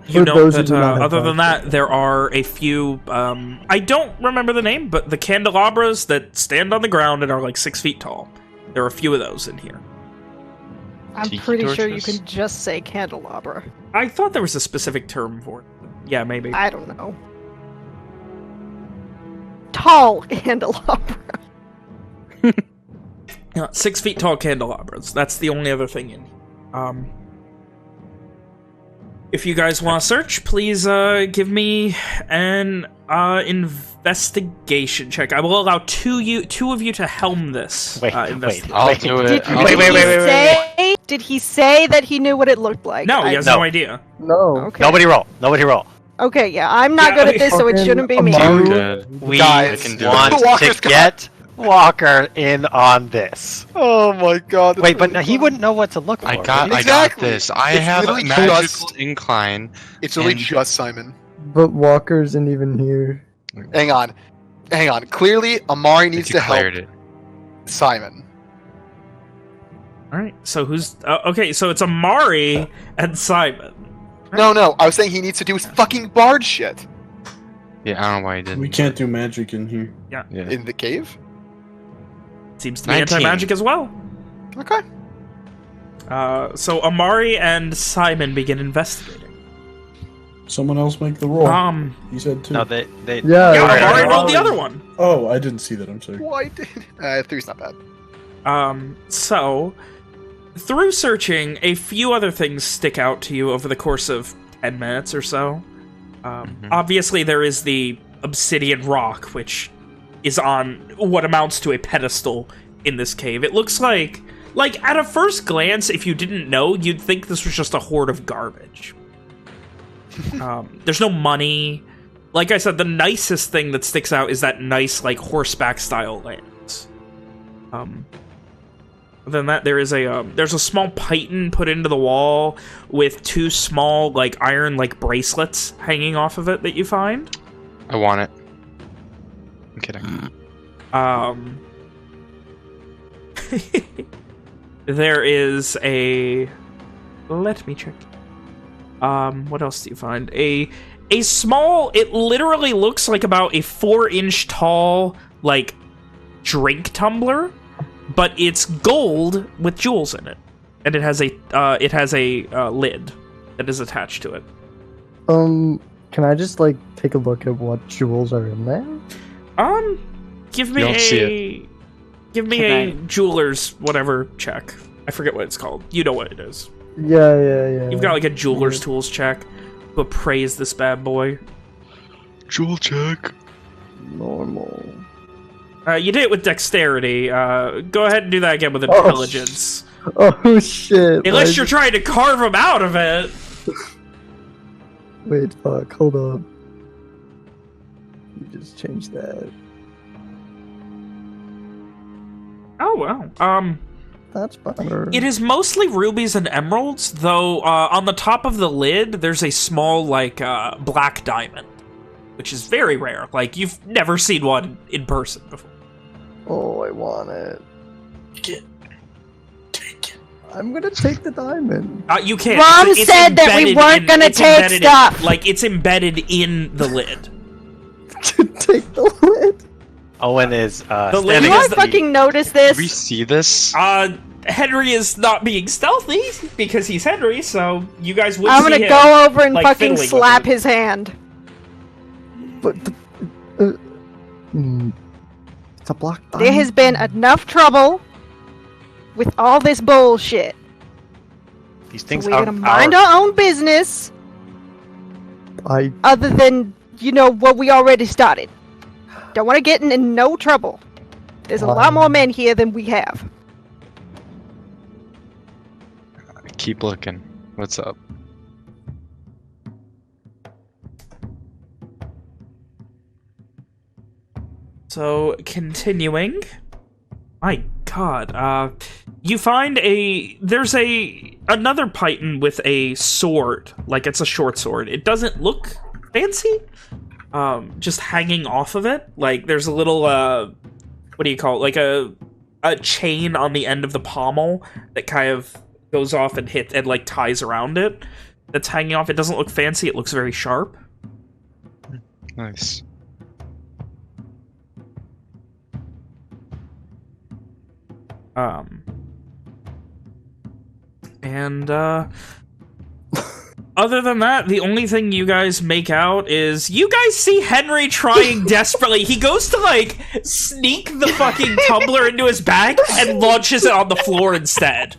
You know
those who
that
do not have
other than
torches.
that, there are a few, I don't remember the name, but the candelabras that stand on the ground and are like 6 feet tall. There are a few of those in here.
I'm
Tiki
pretty sure you
torches?
can just say candelabra.
I thought there was a specific term for it. Yeah, maybe.
I don't know. Tall candelabra.
6 feet tall candelabras. That's the only other thing in here. If you guys want to search, please give me an investigation check. I will allow two of you to helm this. Investigation.
I'll do it.
Did he say that he knew what it looked like?
No, he has no idea.
No.
Okay.
Nobody roll. Nobody roll.
Okay, yeah, I'm not good at this, so it shouldn't be me.
I'm good.
We
Guys,
I can do
want
it.
Walker's
to get Walker in on this.
Oh my god.
Wait, but he wouldn't know what to look for.
I got
Exactly.
this. I
It's
have a
literally
magical
just-
incline.
It's really
and-
just Simon.
But Walker isn't even here.
Hang on. Clearly, Amari needs to help
Declared it.
Simon.
All right. So who's okay? So it's Amari and Simon.
No. I was saying he needs to do his fucking bard shit
Yeah, I don't know why he didn't.
We can't do magic in here.
Yeah.
in the cave.
Seems to be
19.
anti-magic as well.
Okay.
So Amari and Simon begin investigating.
Someone else make the roll. He said 2.
No, they.
Yeah,
Yeah,
yeah.
Amari rolled the other one.
Oh, I didn't see that. I'm sorry.
Why did? 3's not bad.
So through searching, a few other things stick out to you over the course of 10 minutes or so. Obviously, there is the obsidian rock, which is on what amounts to a pedestal in this cave. It looks like at a first glance, if you didn't know, you'd think this was just a hoard of garbage. There's no money. Like I said, the nicest thing that sticks out is that nice, like, horseback-style lance. Other than that, there's a small python put into the wall with 2 small, like, iron, like, bracelets hanging off of it that you find.
I want it. I'm kidding.
There is a... Let me check. What else do you find? A small... It literally looks like about a 4-inch tall, like, drink tumbler, but it's gold with jewels in it. And it has a lid that is attached to it.
Can I just, like, take a look at what jewels are in there?
Give me a jeweler's whatever check. I forget what it's called. You know what it is.
Yeah.
You've got like a jeweler's tools check. But praise this bad boy.
Jewel check.
Normal.
You did it with dexterity. Go ahead and do that again with intelligence.
Oh shit.
Unless you're trying to carve him out of it.
Wait, fuck. Hold on. You just changed that.
Oh, wow.
That's better.
It is mostly rubies and emeralds, though on the top of the lid, there's a small, like, black diamond, which is very rare. Like, you've never seen one in person before.
Oh, I want it.
Take it.
I'm gonna take the diamond.
You can't.
Mom said that we weren't gonna take stuff.
Like, it's embedded in the lid.
Take the lid.
Owen is
The lid
standing
Do I
is
at the-
fucking notice
Did
this?
we see this?
Henry is not being stealthy because he's Henry, so you guys would
I'm
see
gonna
him,
go over and
like,
fucking
fiddling with
slap
it.
his hand.
But it's a black diamond.
There has been enough trouble with all this bullshit.
These
So
things
we're
are
gonna mind our own business, other than, you know, what we already started. Don't want to get in no trouble. There's a lot more men here than we have.
Keep looking. What's up?
So, continuing. My god, you find there's another python with a sword, like it's a short sword. It doesn't look fancy, just hanging off of it. Like, there's a little, what do you call it? Like a chain on the end of the pommel that kind of goes off and like ties around it. That's hanging off. It doesn't look fancy. It looks very sharp.
Nice.
Other than that, the only thing you guys make out is you guys see Henry trying desperately. He goes to, like, sneak the fucking tumbler into his bag and launches it on the floor instead.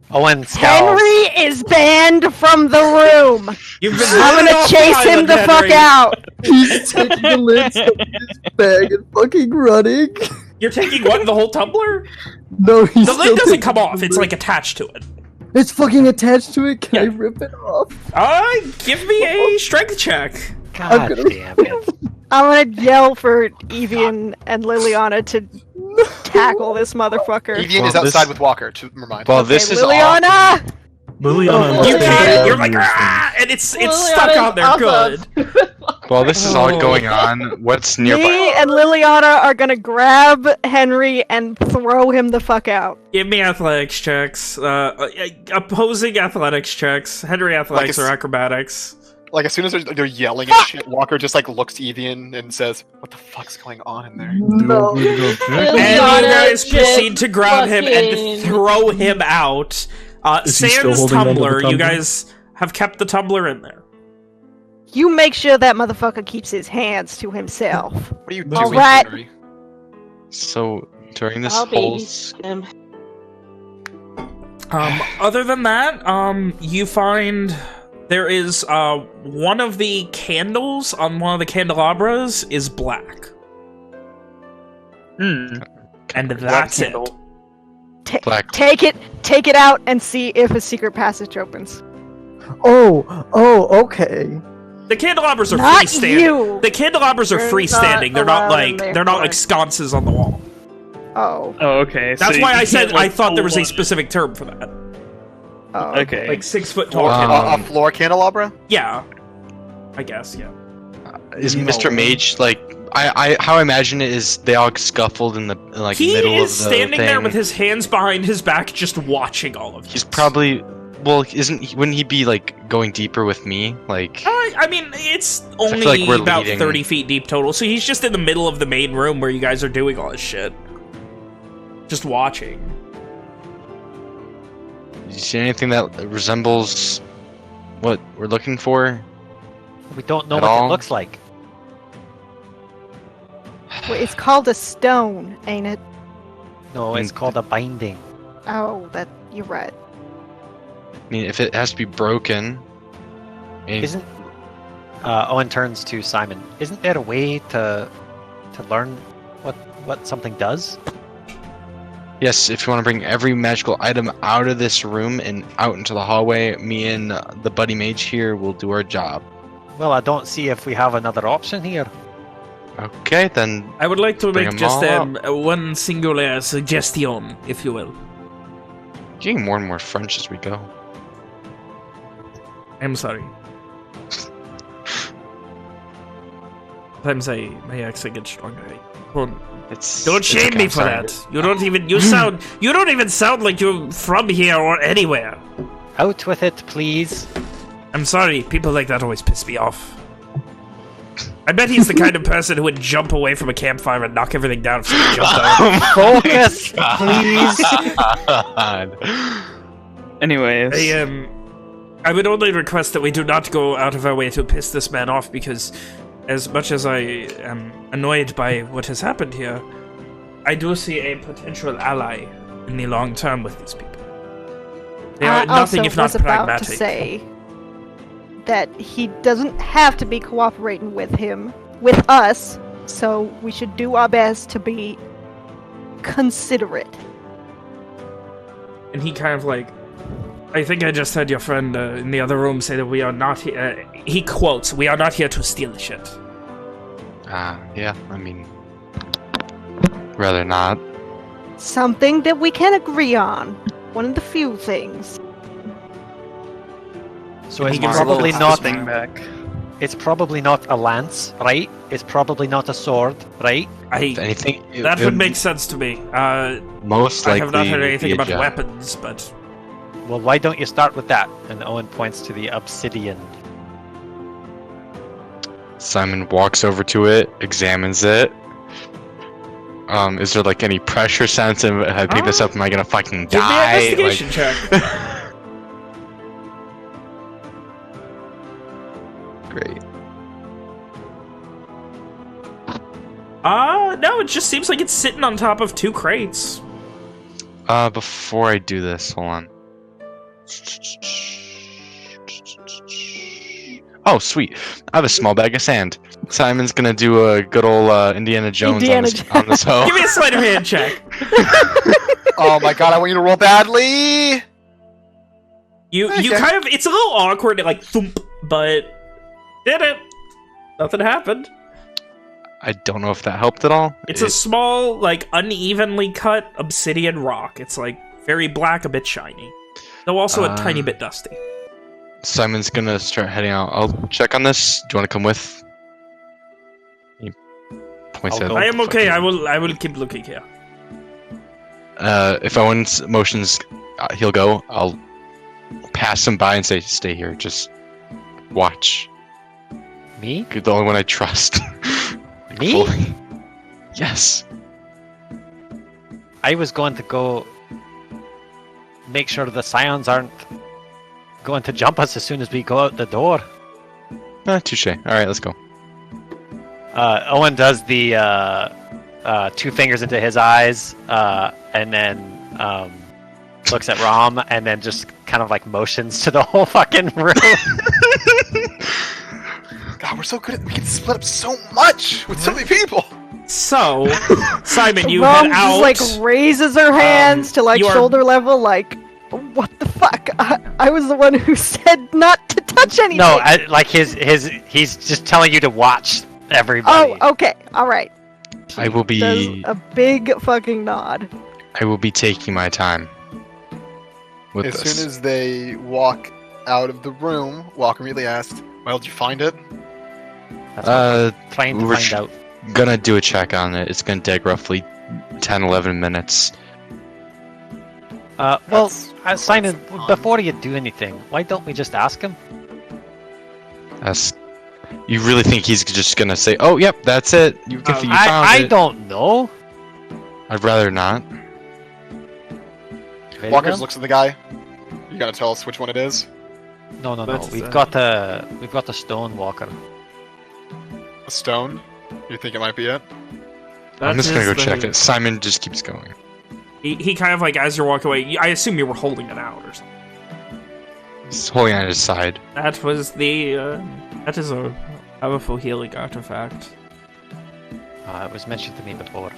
Owen scowls.
Henry is banned from the room.
You've been
I'm
running
gonna
off
chase
the
him the
island,
fuck
Henry.
out.
He's taking the lids out of his bag and fucking running.
You're taking what, the whole tumbler?
No, he's
The lid
still
doesn't
taking
come off.
the
It's,
lid.
like, attached to it.
It's fucking attached to it. Can I rip it off?
Give me a strength check.
God
gonna-
damn it.
I'm gonna yell for Evian and Liliana to tackle this motherfucker.
Evian
Well,
is outside
this-
with Walker, to remind.
Well,
Okay,
this is
Liliana!
Liliana,
You
must
can't.
be
You're like,
very
ah! And it's
Liliana's
stuck on there
awesome.
good.
Well, this is all
Oh.
going on. What's nearby?
Me and Liliana are gonna grab Henry and throw him the fuck out.
Give me athletics checks. Opposing athletics checks. Henry athletics
Like
or acrobatics.
Like, as soon as they're yelling and shit, Walker just, like, looks to Evian and says, "What the fuck's going on in there?"
No.
And you
Liliana
guys
just
proceed to grab him and
fucking-
throw him out.
Is he still
Sans
holding onto the
tumbler, you
tumbler?
guys have kept the tumbler in there.
You make sure that motherfucker keeps his hands to himself.
What are you
All
doing,
right.
Henry?
So during this
I'll
whole
babysit him.
Other than that, you find there is one of the candles on one of the candelabras is black.
Hmm.
And that's it.
candle.
Black.
Take it out and see if a secret passage opens.
Oh, okay.
The candelabras are
Not
freestanding.
you.
The candelabras are
They're
freestanding. They're
not
not
allowed in
like
there.
sconces on the wall.
Oh.
Oh, okay. So
That's
you
why I
can't,
said
like,
I thought there was a
hold on.
specific term for that.
Oh.
Okay.
Like 6 foot tall.
A floor candelabra?
Yeah. I guess, yeah.
Is Mr. Mage like? How I imagine it is they all scuffled in the like
He
middle of the
is standing there
thing.
with his hands behind his back, just watching all of this.
He's probably wouldn't he be like going deeper with me? Like
I mean, it's only
like we're
about
leading.
30 feet deep total, so he's just in the middle of the main room where you guys are doing all this shit. Just watching.
Did you see anything that resembles what we're looking for?
We don't know
At
what
all?
it looks like.
Well, it's called a stone, ain't it?
No, it's called a binding.
Oh, you're right.
I mean, if it has to be broken,
Isn't Owen turns to Simon. Isn't there a way to learn what something does?
yes, if you want to bring every magical item out of this room and out into the hallway, me and the buddy mage here will do our job.
Well, I don't see if we have another option here.
Okay, then.
I would like to
Bring
make
'em
just
all
one singular suggestion, if you will.
Getting more and more French as we go.
I'm sorry. Sometimes my accent gets stronger. Don't shame me for that. You don't even sound like you're from here or anywhere.
Out with it, please.
I'm sorry. People like that always piss me off. I bet he's the kind of person who would jump away from a campfire and knock everything down if someone jumped out.
Focus, please.
Anyways.
I would only request that we do not go out of our way to piss this man off, because as much as I am annoyed by what has happened here, I do see a potential ally in the long term with these people. They are nothing if not
was about
pragmatic.
to say that he doesn't have to be cooperating with us, so we should do our best to be considerate.
And he kind of like, I think I just heard your friend in the other room say that we are not here. He quotes, "We are not here to steal shit."
Yeah, I mean, rather not.
Something that we can agree on. One of the few things.
So it's
He gives a
probably
little
not.
thing back.
It's probably not a lance, right? It's probably not a sword, right?
If anything,
That would make sense to me.
most likely.
I have not heard anything
be a
about
gem.
weapons, but
Well, why don't you start with that? And Owen points to the obsidian.
Simon walks over to it, examines it. Is there like any pressure sense? If I pick this up, am I gonna fucking
give me
die?
an investigation check.
Great.
No, it just seems like it's sitting on top of 2 crates.
Before I do this, hold on. Oh, sweet. I have a small bag of sand. Simon's gonna do a good old Indiana Jones on this hoe.
Give me a sleight of hand check.
Oh my god, I want you to roll badly!
You
Okay.
kind of, it's a little awkward, like thump, but did it. Nothing happened.
I don't know if that helped at all.
It's a small, like, unevenly cut obsidian rock. It's, like, very black, a bit shiny. Though also a tiny bit dusty.
Simon's gonna start heading out. I'll check on this. Do you want to come with? He points at
I am okay. I will keep looking here.
If Owen's motions, he'll go. I'll pass him by and say, "Stay here. Just watch."
Me?
You're the only one I trust.
Me?
Fully. Yes.
I was going to go make sure the scions aren't going to jump us as soon as we go out the door.
Touche. All right, let's go.
Owen does the 2 fingers into his eyes, and then looks at Rom, and then just kind of like motions to the whole fucking room.
God, we're so good at we can split up so much with so many people.
So, Simon, you
Rom
head out.
just like raises her hands to like
you are-
shoulder level, like, oh What the fuck? I was the one who said not to touch anything.
No, like he's just telling you to watch everybody.
Oh, okay. All right.
I will
Does
be.
a big fucking nod.
I will be taking my time. With
As
this.
soon as they walk out of the room, Walker immediately asked, "Well, did you find it?"
That's what I'm trying to
we're
find out.
Gonna do a check on it. It's gonna take roughly 10-11 minutes.
Well, Simon, before you do anything, why don't we just ask him?
You really think he's just gonna say, "Oh, yep, that's it. You found
I
it"?
don't know.
I'd rather not.
Walker
Well,
looks at the guy. You gotta tell us which one it is.
No.
That's,
We've got the stone walker.
A stone. You think it might be it?
I'm just gonna go
That is
check
the-
it. Simon just keeps going.
He kind of like, as you're walking away, I assume you were holding it out or something.
He's holding on his side.
That was the, that is a powerful healing artifact.
It was mentioned to me before.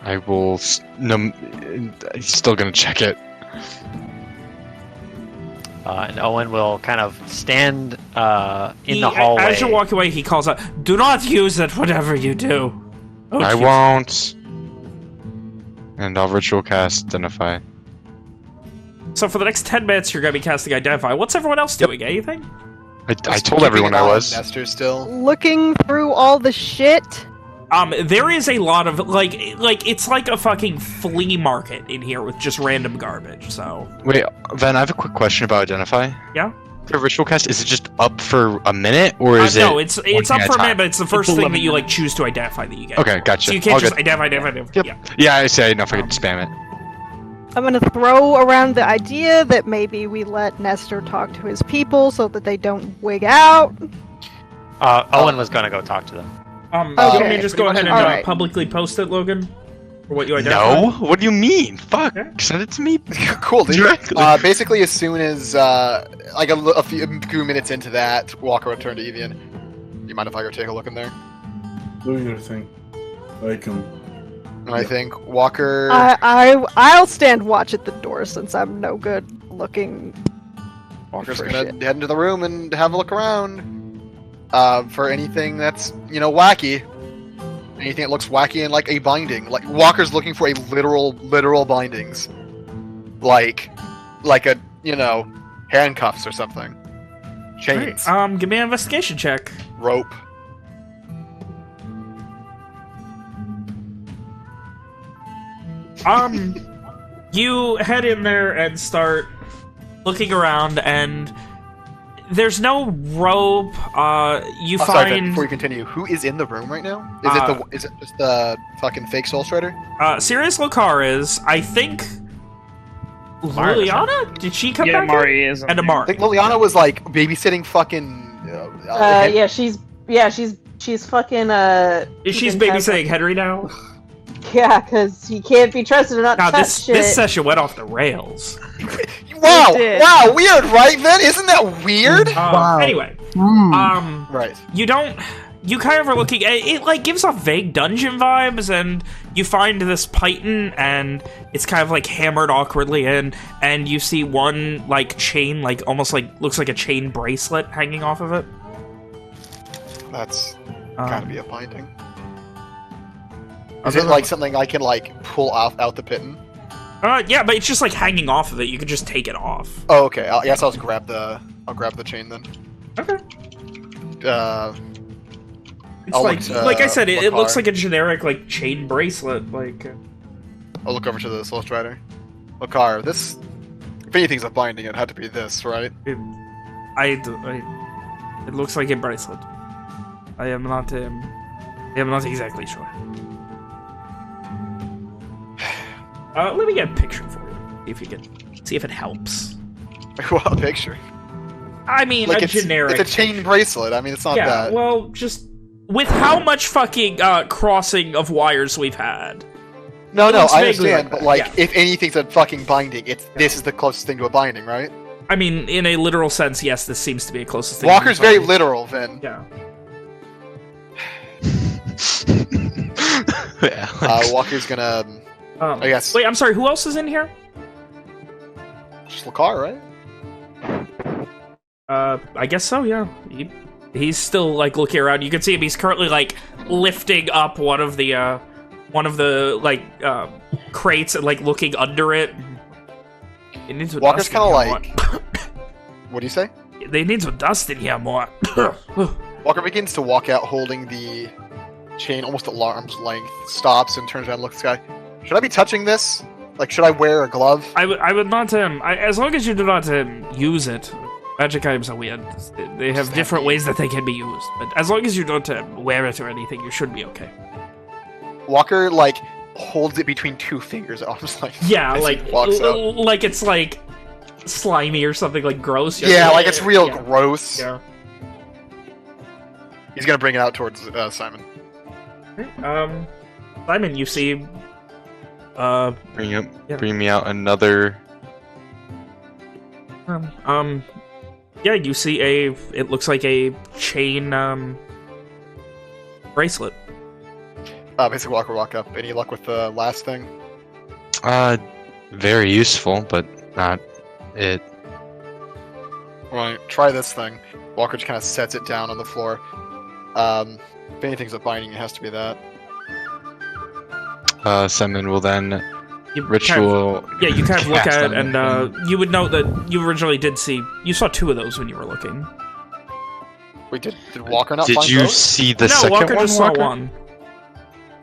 I will. No, he's still gonna check it.
And Owen will kind of stand in the hallway.
As you walk away, he calls out, "Do not use it, whatever you do." Oh,
I
jeez.
won't. And I'll ritual cast Identify.
So for the next 10 minutes, you're going to be casting Identify. What's everyone else doing? Anything?
I told everyone I was.
Nestor still.
Looking through all the shit.
There is a lot of, like it's like a fucking flea market in here with just random garbage, so...
Wait, Ven, I have a quick question about Identify.
Yeah?
For ritual cast, is it just up for a minute, or is it...
No, it's up for a minute, but it's the first thing that you,
minute.
like, choose to identify that you get.
Okay, gotcha.
So you can't
All
just
good.
identify.
Yep. Yeah, I say enough. I could spam it.
I'm gonna throw around the idea that maybe we let Nestor talk to his people so that they don't wig out.
Owen was gonna go talk to them.
You want me to just go
pretty
ahead and
much
alright.
publicly post it, Logan? For what you identify?
No? What do you mean? Fuck.
Okay.
Send it to me.
Cool, dude.
Directly.
Basically, as soon as like a few minutes into that, Walker would turn to Evian. You mind if I go take a look in there?
Do your thing. I can.
And I think Walker.
I'll stand watch at the door since I'm no good looking.
Walker's
for
gonna
shit.
head into the room and have a look around for anything that's wacky. Anything that looks wacky and like a binding. Like Walker's looking for a literal bindings, like a handcuffs or something, chains,
Give me an investigation check.
rope.
You head in there and start looking around, and there's no rope. You
Sorry, Ben,
find
before you continue, who is in the room right now? Is it just the fucking fake Soul Strider?
Sirius Lokar is, I think.
Mari was
Liliana? Did she come
Yeah,
back?
Mari is.
And
I
Amari.
think Liliana was like babysitting fucking.
Yeah, she's fucking
She's
keeping
babysitting Henry now.
tabs- Yeah, because he can't be trusted to not
God,
touch
this
shit.
session went off the rails.
Wow!
It did.
Wow! Weird, right? Then isn't that weird?
Wow.
Anyway,
Right.
you kind of are looking at it, like gives off vague dungeon vibes, and you find this python, and it's kind of like hammered awkwardly in, and you see one like chain, like almost like looks like a chain bracelet hanging off of it.
That's gotta be a binding. Is
other
it
than-
like something I can like pull out the pitten?
Yeah, but it's just like hanging off of it. You could just take it off.
Oh, okay. I guess I'll grab the chain then.
Okay. It's
I'll
like,
look,
like I said, it looks
Lokar.
like a generic like chain bracelet. Like,
I'll look over to the Soul Strider. Lokar, this. If anything's a binding, it had to be this, right?
it looks like a bracelet. I am not exactly sure. Let me get a picture for you. See if it helps.
Well, picture.
I mean,
Like
a generic.
It's a chain bracelet. I mean, it's not
Yeah,
that.
well, just with how much fucking crossing of wires we've had.
No,
it looks
I
vaguely
understand,
like
but
that,
like, if anything's a fucking binding, this is the closest thing to a binding, right?
I mean, in a literal sense, yes, this seems to be the closest thing.
Walker's
to a
very
binding.
literal, Vin.
Yeah.
Alex.
Walker's gonna. I guess.
Wait, I'm sorry. Who else is in here?
Just Lakar, right?
I guess so, yeah. He's still, like, looking around. You can see him, he's currently, like, lifting up one of the, crates and, like, looking under it. It needs some
Walker's
dust in
kind
here
of
more.
like... What do you say?
They need some dust in here more.
Walker begins to walk out holding the chain almost at arm's length, stops and turns around and looks at the guy. Should I be touching this? Like, should I wear a glove?
I would not, as long as you do not use it. Magic items are weird. They have different ways that they can be used. But as long as you don't wear it or anything, you should be okay.
Walker, like, holds it between two fingers at arm's length.
Yeah,
as
like,
he walks out.
like it's, like, slimy or something, like, gross.
Yeah, like it's real gross.
Yeah.
He's gonna bring it out towards Simon.
Simon, you see...
Bring me out another...
Yeah, you see it looks like a chain, bracelet.
Basically, Walker walk up. Any luck with the last thing?
Very useful, but not it.
Right, try this thing. Walker just kind of sets it down on the floor. If anything's a binding, it has to be that.
Simon will then
You
ritual.
you kind of look
cast
at it,
on
and you would note that you originally did see... You saw 2 of those when you were looking.
Wait, did Walker not
Did
find
you
both?
see the
No,
second
Walker
one?
just saw
Walker?
one.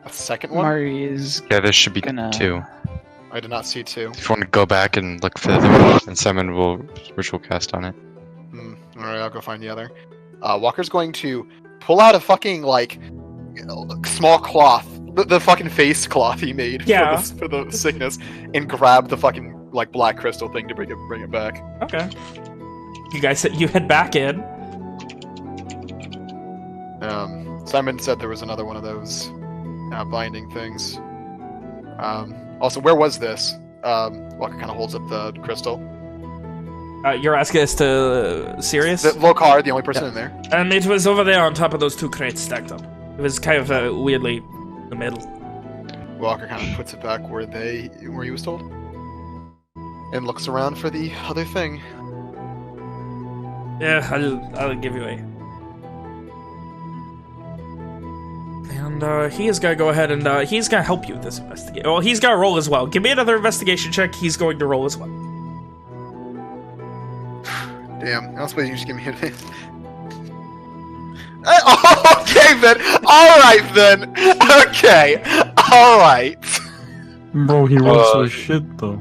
A second one?
Mari is
Yeah, there should be
gonna...
2.
I did not see 2.
If you want to go back and look for the other one, and Simon will ritual cast on it.
Alright, I'll go find the other. Walker's going to pull out a fucking, like, small cloth. The fucking face cloth he made for the sickness, and grab the fucking, like, black crystal thing to bring it back.
Okay. You head back in.
Simon said there was another one of those binding things. Also, where was this? Walker kind of holds up the crystal.
You're asking us to Sirius?
Lokar, the only person in there.
And it was over there on top of those 2 crates stacked up. It was kind of weirdly in the middle.
Walker kind of puts it back where he was told, and looks around for the other thing.
Yeah, I'll give you a... And he is gonna go ahead and he's gonna help you with this investigation. Well, he's gonna roll as well. Give me another investigation check. He's going to roll as well.
Damn, I was supposed you just give me a... Okay then. All right then. Okay. All right.
Bro, he rolls so shit though.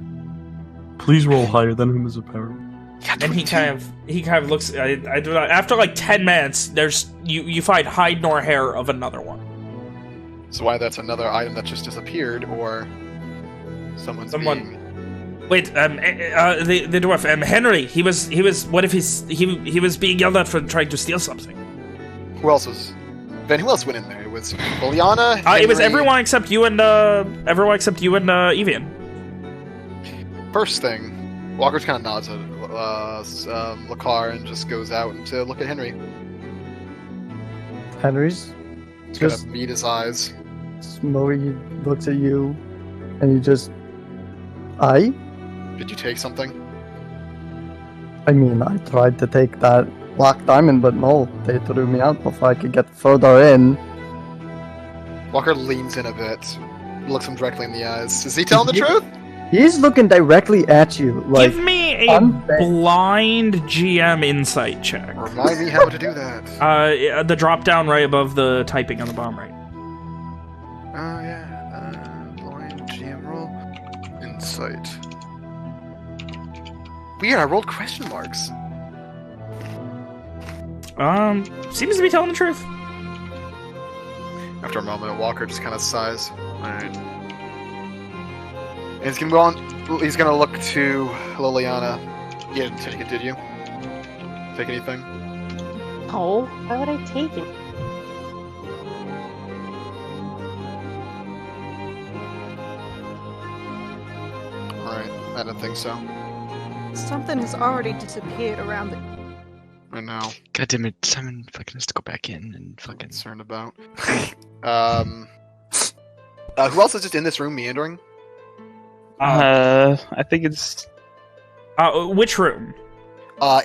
Please roll higher than him as a parent.
And he kind of looks. I do not. After like 10 minutes, there's you find hide nor hair of another one.
So why that's another item that just disappeared, or someone.
Wait, the dwarf, Henry. He was. What if he was being yelled at for trying to steal something?
Who else was? Ben, who else went in there? It was Liliana.
It was everyone except you and Evian.
First thing, Walker kind of nods at Lakar and just goes out to look at Henry.
Henry's
Just gonna meet his eyes.
Smoey looks at you, and he just...
Did you take something?
I mean, I tried to take that black diamond, but no, they threw me out before I could get further in.
Walker leans in a bit, looks him directly in the eyes. Is he telling the truth?
He's looking directly at you. Like,
give me a blind GM insight check.
Remind me how to do that.
The drop down right above the typing on the bottom right.
Oh yeah. Blind GM roll. Insight. Weird, I rolled question marks.
Seems to be telling the truth.
After a moment, Walker just kind of sighs. Alright. And he's gonna go on. He's gonna look to Liliana. You didn't take it, did you? Take anything?
No, why would I take it?
Alright, I didn't think so.
Something has already disappeared around the...
I know.
God damn it, Simon fucking has to go back in and fucking...
Concerned about. Who else is just in this room meandering?
I think it's
Which room?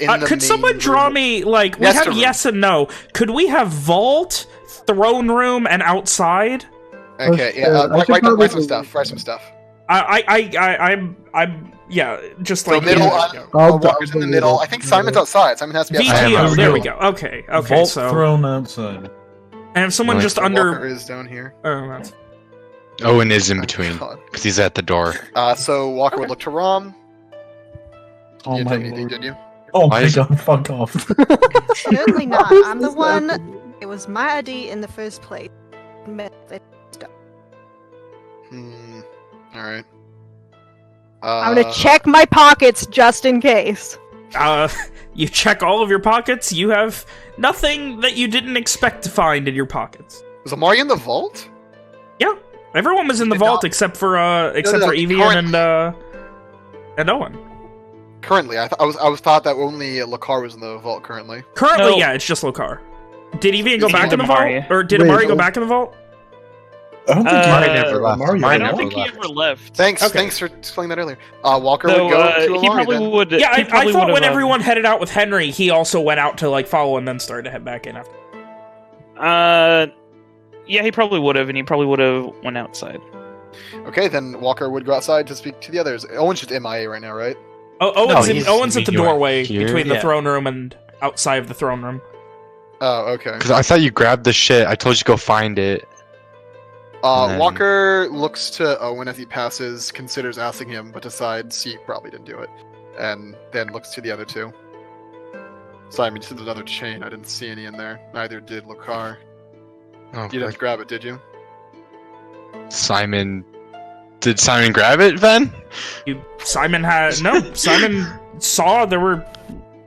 In the
could someone
main
draw
room.
me, like, we
Nester
have
room.
yes and no. Could we have vault, throne room, and outside?
Okay,
I should
write
probably-
some stuff. Write some stuff.
Yeah, just
So
like...
middle,
I'll
Walker's in the middle. I think Simon's outside. Simon has to be outside.
VTO,
am
there we
outside.
go. Okay,
Vault
so...
thrown outside.
And if someone
Right.
just
So
under...
Walker is down here.
Oh, that's...
Owen is in between
God.
because he's at the door.
So Walker would look to Rom.
Oh
You
my
didn't do anything,
lord.
did you?
Oh
Why
my
is-
god, fuck off.
Certainly not. I'm the one. It was my ID in the first place.
Alright.
I'm gonna check my pockets just in case.
You check all of your pockets, you have nothing that you didn't expect to find in your pockets.
Was Amari in the vault?
Yeah, everyone was in the
Did
vault
not-
except for
no,
Evian and Owen.
Currently, I thought that only Lakar was in the vault currently.
Currently,
No.
yeah, it's just Lokar. Did Evian go
It's
back in the
Amari.
vault? Or did
Wait,
Amari go
oh.
back in the vault?
I don't think
Amari
he
never left.
Amari
Amari
I
never
don't
never
think he
left.
ever left.
Thanks,
Okay.
thanks for explaining that earlier. Walker
Though,
would go to
he
Amari
probably
then.
would.
Yeah,
he
I
probably
thought when
would've,
everyone headed out with Henry, he also went out to like follow and then started to head back in after.
Yeah, he probably would have, and he probably would have went outside.
Okay, then Walker would go outside to speak to the others. Owen's just MIA right now, right?
Oh,
No,
Owen's at the
you are
doorway
here?
between the
Yeah.
throne room and outside of the throne room.
Oh, okay.
Because I thought you grabbed the shit. I told you to go find it. And then-
Walker looks to Owen as he passes, considers asking him, but decides he probably didn't do it, and then looks to the other two. Simon, you said there's another chain. I didn't see any in there. Neither did Lakar.
Oh,
You didn't grab it, did you?
Simon. Did Simon grab it, Ben?
Simon saw there were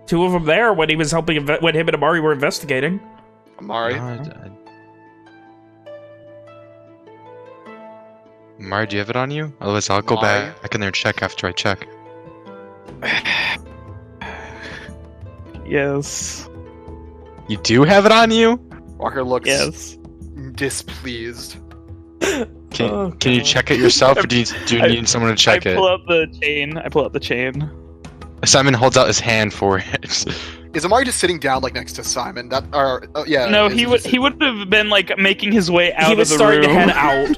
two of them there when he was helping when him and Amari were investigating.
Amari?
Amari, do you have it on you? Otherwise, I'll go
Amari?
back in there and check after I check.
Yes.
You do have it on you?
Walker looks
Yes.
displeased.
Can you check it yourself, or do you need someone to check
I
it?
pull out the chain. I pull out the chain.
Simon holds out his hand for it.
Is Amari just sitting down like next to Simon? Yeah.
No,
is
he would. He would have been like making his way out
He was
of the
starting
room.
to head out.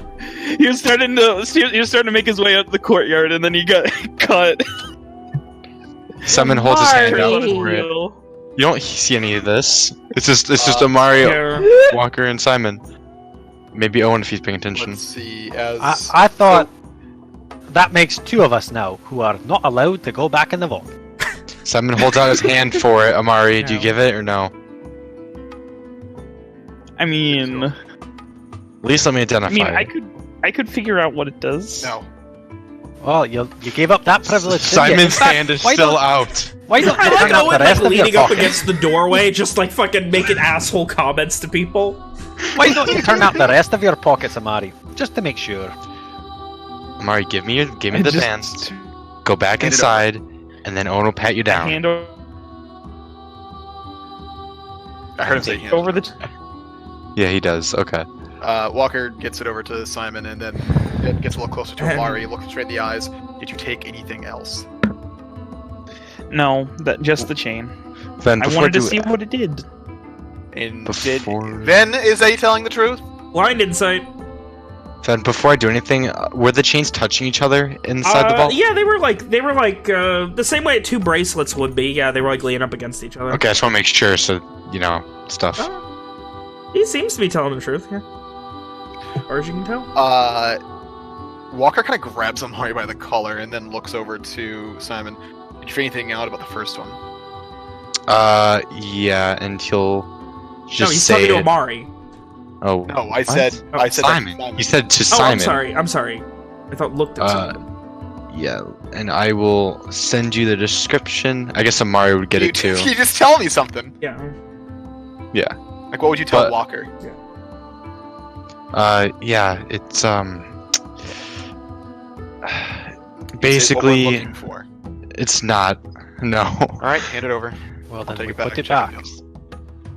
He was starting to make his way out the courtyard, and then he got cut.
Simon holds his hand out
Amari.
for it. You don't see any of this. It's just Amari,
Here.
Walker, and Simon. Maybe Owen if he's paying attention.
Let's see. As
I thought that makes two of us now who are not allowed to go back in the vault.
Simon holds out his hand for it. Amari, do you give it or no?
I mean,
At least let me identify it.
I could figure out what it does.
no.
Well, you gave up that privilege. didn't you? In
Simon's
fact,
hand is
why
still
don't-
out.
Why don't
I
you
like
turn out
Owen
the
like
rest of your
leaning up
pockets?
against the doorway, just like fucking making asshole comments to people.
Why don't you turn out the rest of your pockets, Amari, just to make sure?
Amari, give me the
just-
hand. Go back
Hand it
inside, and then Owen will pat you down.
Hand
I heard him say hand.
over the.
Yeah, he does. Okay.
Walker gets it over to Simon and then it gets a little closer to
And-
Amari, looks straight in the eyes. Did you take anything else?
No, just the chain.
Then
I
before
wanted to
do-
see what it did.
And
Before-
Then is he telling the truth?
Blind insight.
Then before I do anything, were the chains touching each other inside the vault?
Yeah, they were like the same way two bracelets would be. Yeah, they were like leaning up against each other.
Okay, I just want to make sure, so stuff.
He seems to be telling the truth. Yeah, as far as you can tell.
Walker kind of grabs Amari by the collar and then looks over to Simon. Did you figure anything out about the first one?
Yeah, and he'll just
No, he's
say
talking to
it.
Amari.
Oh,
No, I
what?
said
Oh,
I said
Simon.
Simon.
You said to
Oh,
Simon.
I'm sorry. I thought looked at Simon.
Yeah, and I will send you the description. I guess Amari would get it too.
You just tell me something.
Yeah.
Yeah.
Like, what would you tell
But-
Walker?
Yeah, it's
Say what we're
basically
looking for.
it's not. No,
All right, hand it over.
Well, then
take
we
it back.
put it
Check
back.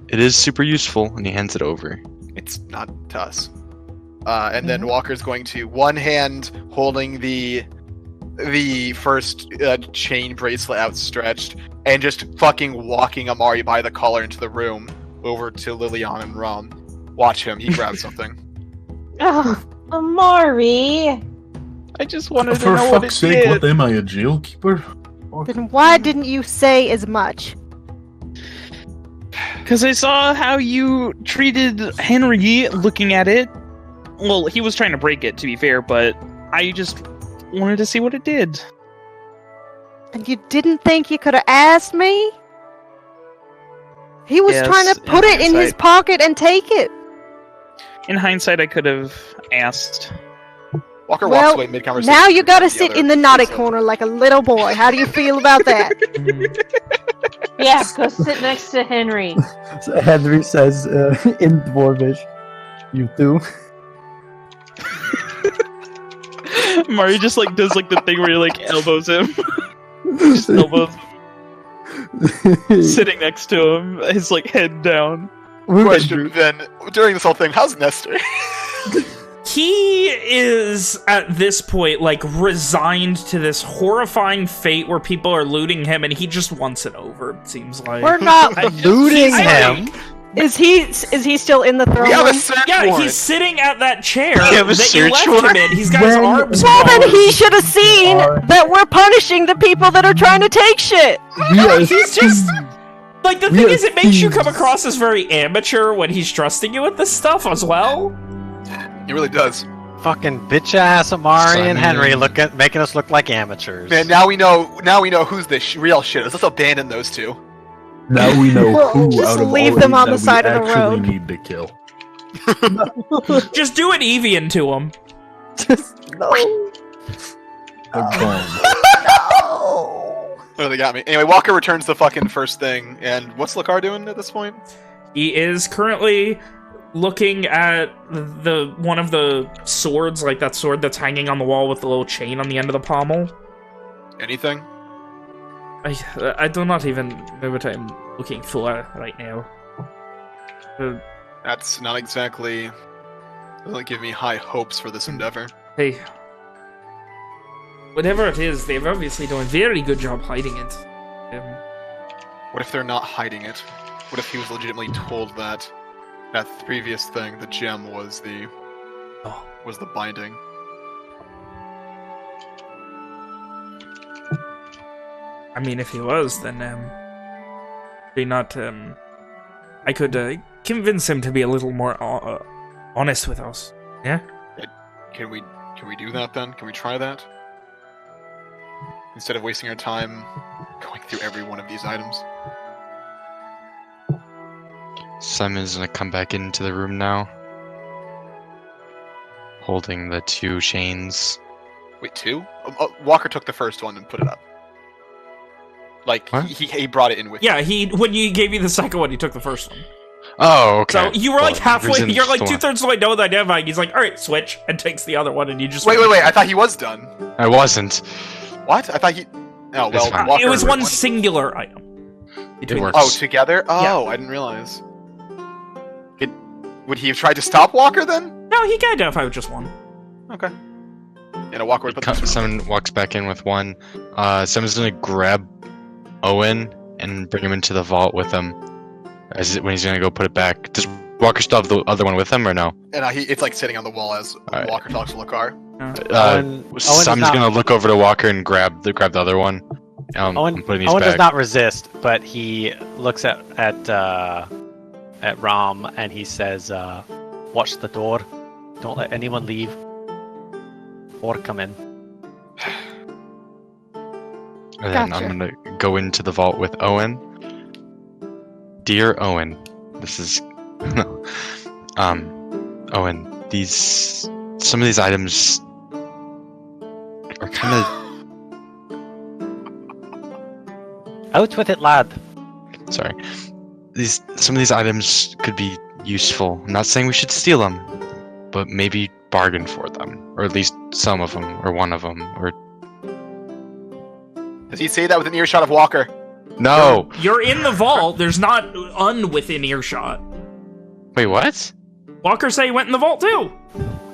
it is super useful, and he hands it over.
It's not to us. And then Walker's going to one hand holding the the first chain bracelet outstretched and just fucking walking Amari by the collar into the room over to Liliana and Rom. Watch him. He grabs something.
Oh, Amari.
I just wanted to
For
know what it
fuck's sake,
did.
what am I, a jailkeeper?
Then why didn't you say as much?
Because I saw how you treated Henry looking at it. Well, he was trying to break it, to be fair, but I just wanted to see what it did.
And you didn't think you could have asked me? He was
Yes,
trying to put it in his
hindsight.
pocket and take it.
In hindsight, I could have asked.
Walker walks away mid-conversation.
Now you gotta
the
sit
other
in the naughty
bracelet.
corner like a little boy. How do you feel about that?
Yeah, go sit next to Henry.
So Henry says in Dwarvish, "You too."
Mari just like does like the thing where he like elbows him. Just elbows him, sitting next to him, his like head down.
Question then, during this whole thing, how's Nestor?
He is, at this point, like, resigned to this horrifying fate where people are looting him, and he just wants it over, it seems like.
We're not
looting him.
Is he still in the throne
We have a
room?
search
Yeah,
warrant.
he's sitting at that chair
We have a
that you
search
left
warrant?
him in. He's got his
When-
arms
Well, then
crossed.
he should have seen that we're punishing the people that are trying to take shit.
He's just... Like, the
We
thing
are
is, it makes you come
thieves.
across as very amateur when he's trusting you with this stuff as well.
He really does.
Fucking bitch ass Amari and
Simon.
Henry making us look like amateurs.
Man, now we know. Now we know who's the real shit is. Let's abandon those two.
Now we know
Well,
who
just
out of
leave
all
them
eight
on the
that
side
we
of the
actually
road.
need to kill.
Just do an Evian to him.
No.
They're gone.
Oh, they got me. Anyway, Walker returns the fucking first thing, and what's Lakar doing at this point?
He is currently looking at the one of the swords, like that sword that's hanging on the wall with the little chain on the end of the pommel.
Anything?
I do not even know what I'm looking for right now.
That's not exactly. Doesn't give me high hopes for this endeavor.
Hey, whatever it is, they've obviously done a very good job hiding it.
What if they're not hiding it? What if he was legitimately told that previous thing, the gem, was the binding?
I mean, if he was, then be not. I could convince him to be a little more honest with us. Yeah.
Can we do that then? Can we try that? Instead of wasting our time going through every one of these items.
Simon's gonna come back into the room now, holding the two chains.
Wait, two? Walker took the first one and put it up. Like,
What?
he brought it in with
Yeah, when you gave me the second one, he took the first one.
Oh, okay.
So you were like
Well,
halfway,
resist
you're like
the one.
2/3 of the way done with identifying. He's like, alright, switch, and takes the other one, and you just
Wait, I thought he was done.
I wasn't.
What? I thought he... Oh,
It's
well,
fine.
Walker...
It was one singular item.
It works.
Oh, together? Oh, I didn't realize. Would he have tried to stop Walker then?
No, he can identify with just one.
Okay. And a Walker would put this
Someone walks back in with one. Someone's gonna grab Owen and bring him into the vault with him. When he's gonna go put it back. Does Walker still have the other one with him or no?
And it's like sitting on the wall as
Alright.
Walker talks to Lakar.
Simon's gonna look over to Walker and grab the other one.
Owen,
and put in his
Owen
bag.
does not resist, but he looks at Rom and he says, "Watch the door. Don't let anyone leave or come in."
And then I'm gonna go into the vault with Owen. Dear Owen, this is Owen, some of these items are kind of
Out with it, lad.
sorry. Some of these items could be useful. I'm not saying we should steal them, but maybe bargain for them, or at least some of them, or one of them, or
Does he say that within earshot of Walker?
no.
You're in the vault. There's not within earshot.
Wait, what?
Walker say he went in the vault too.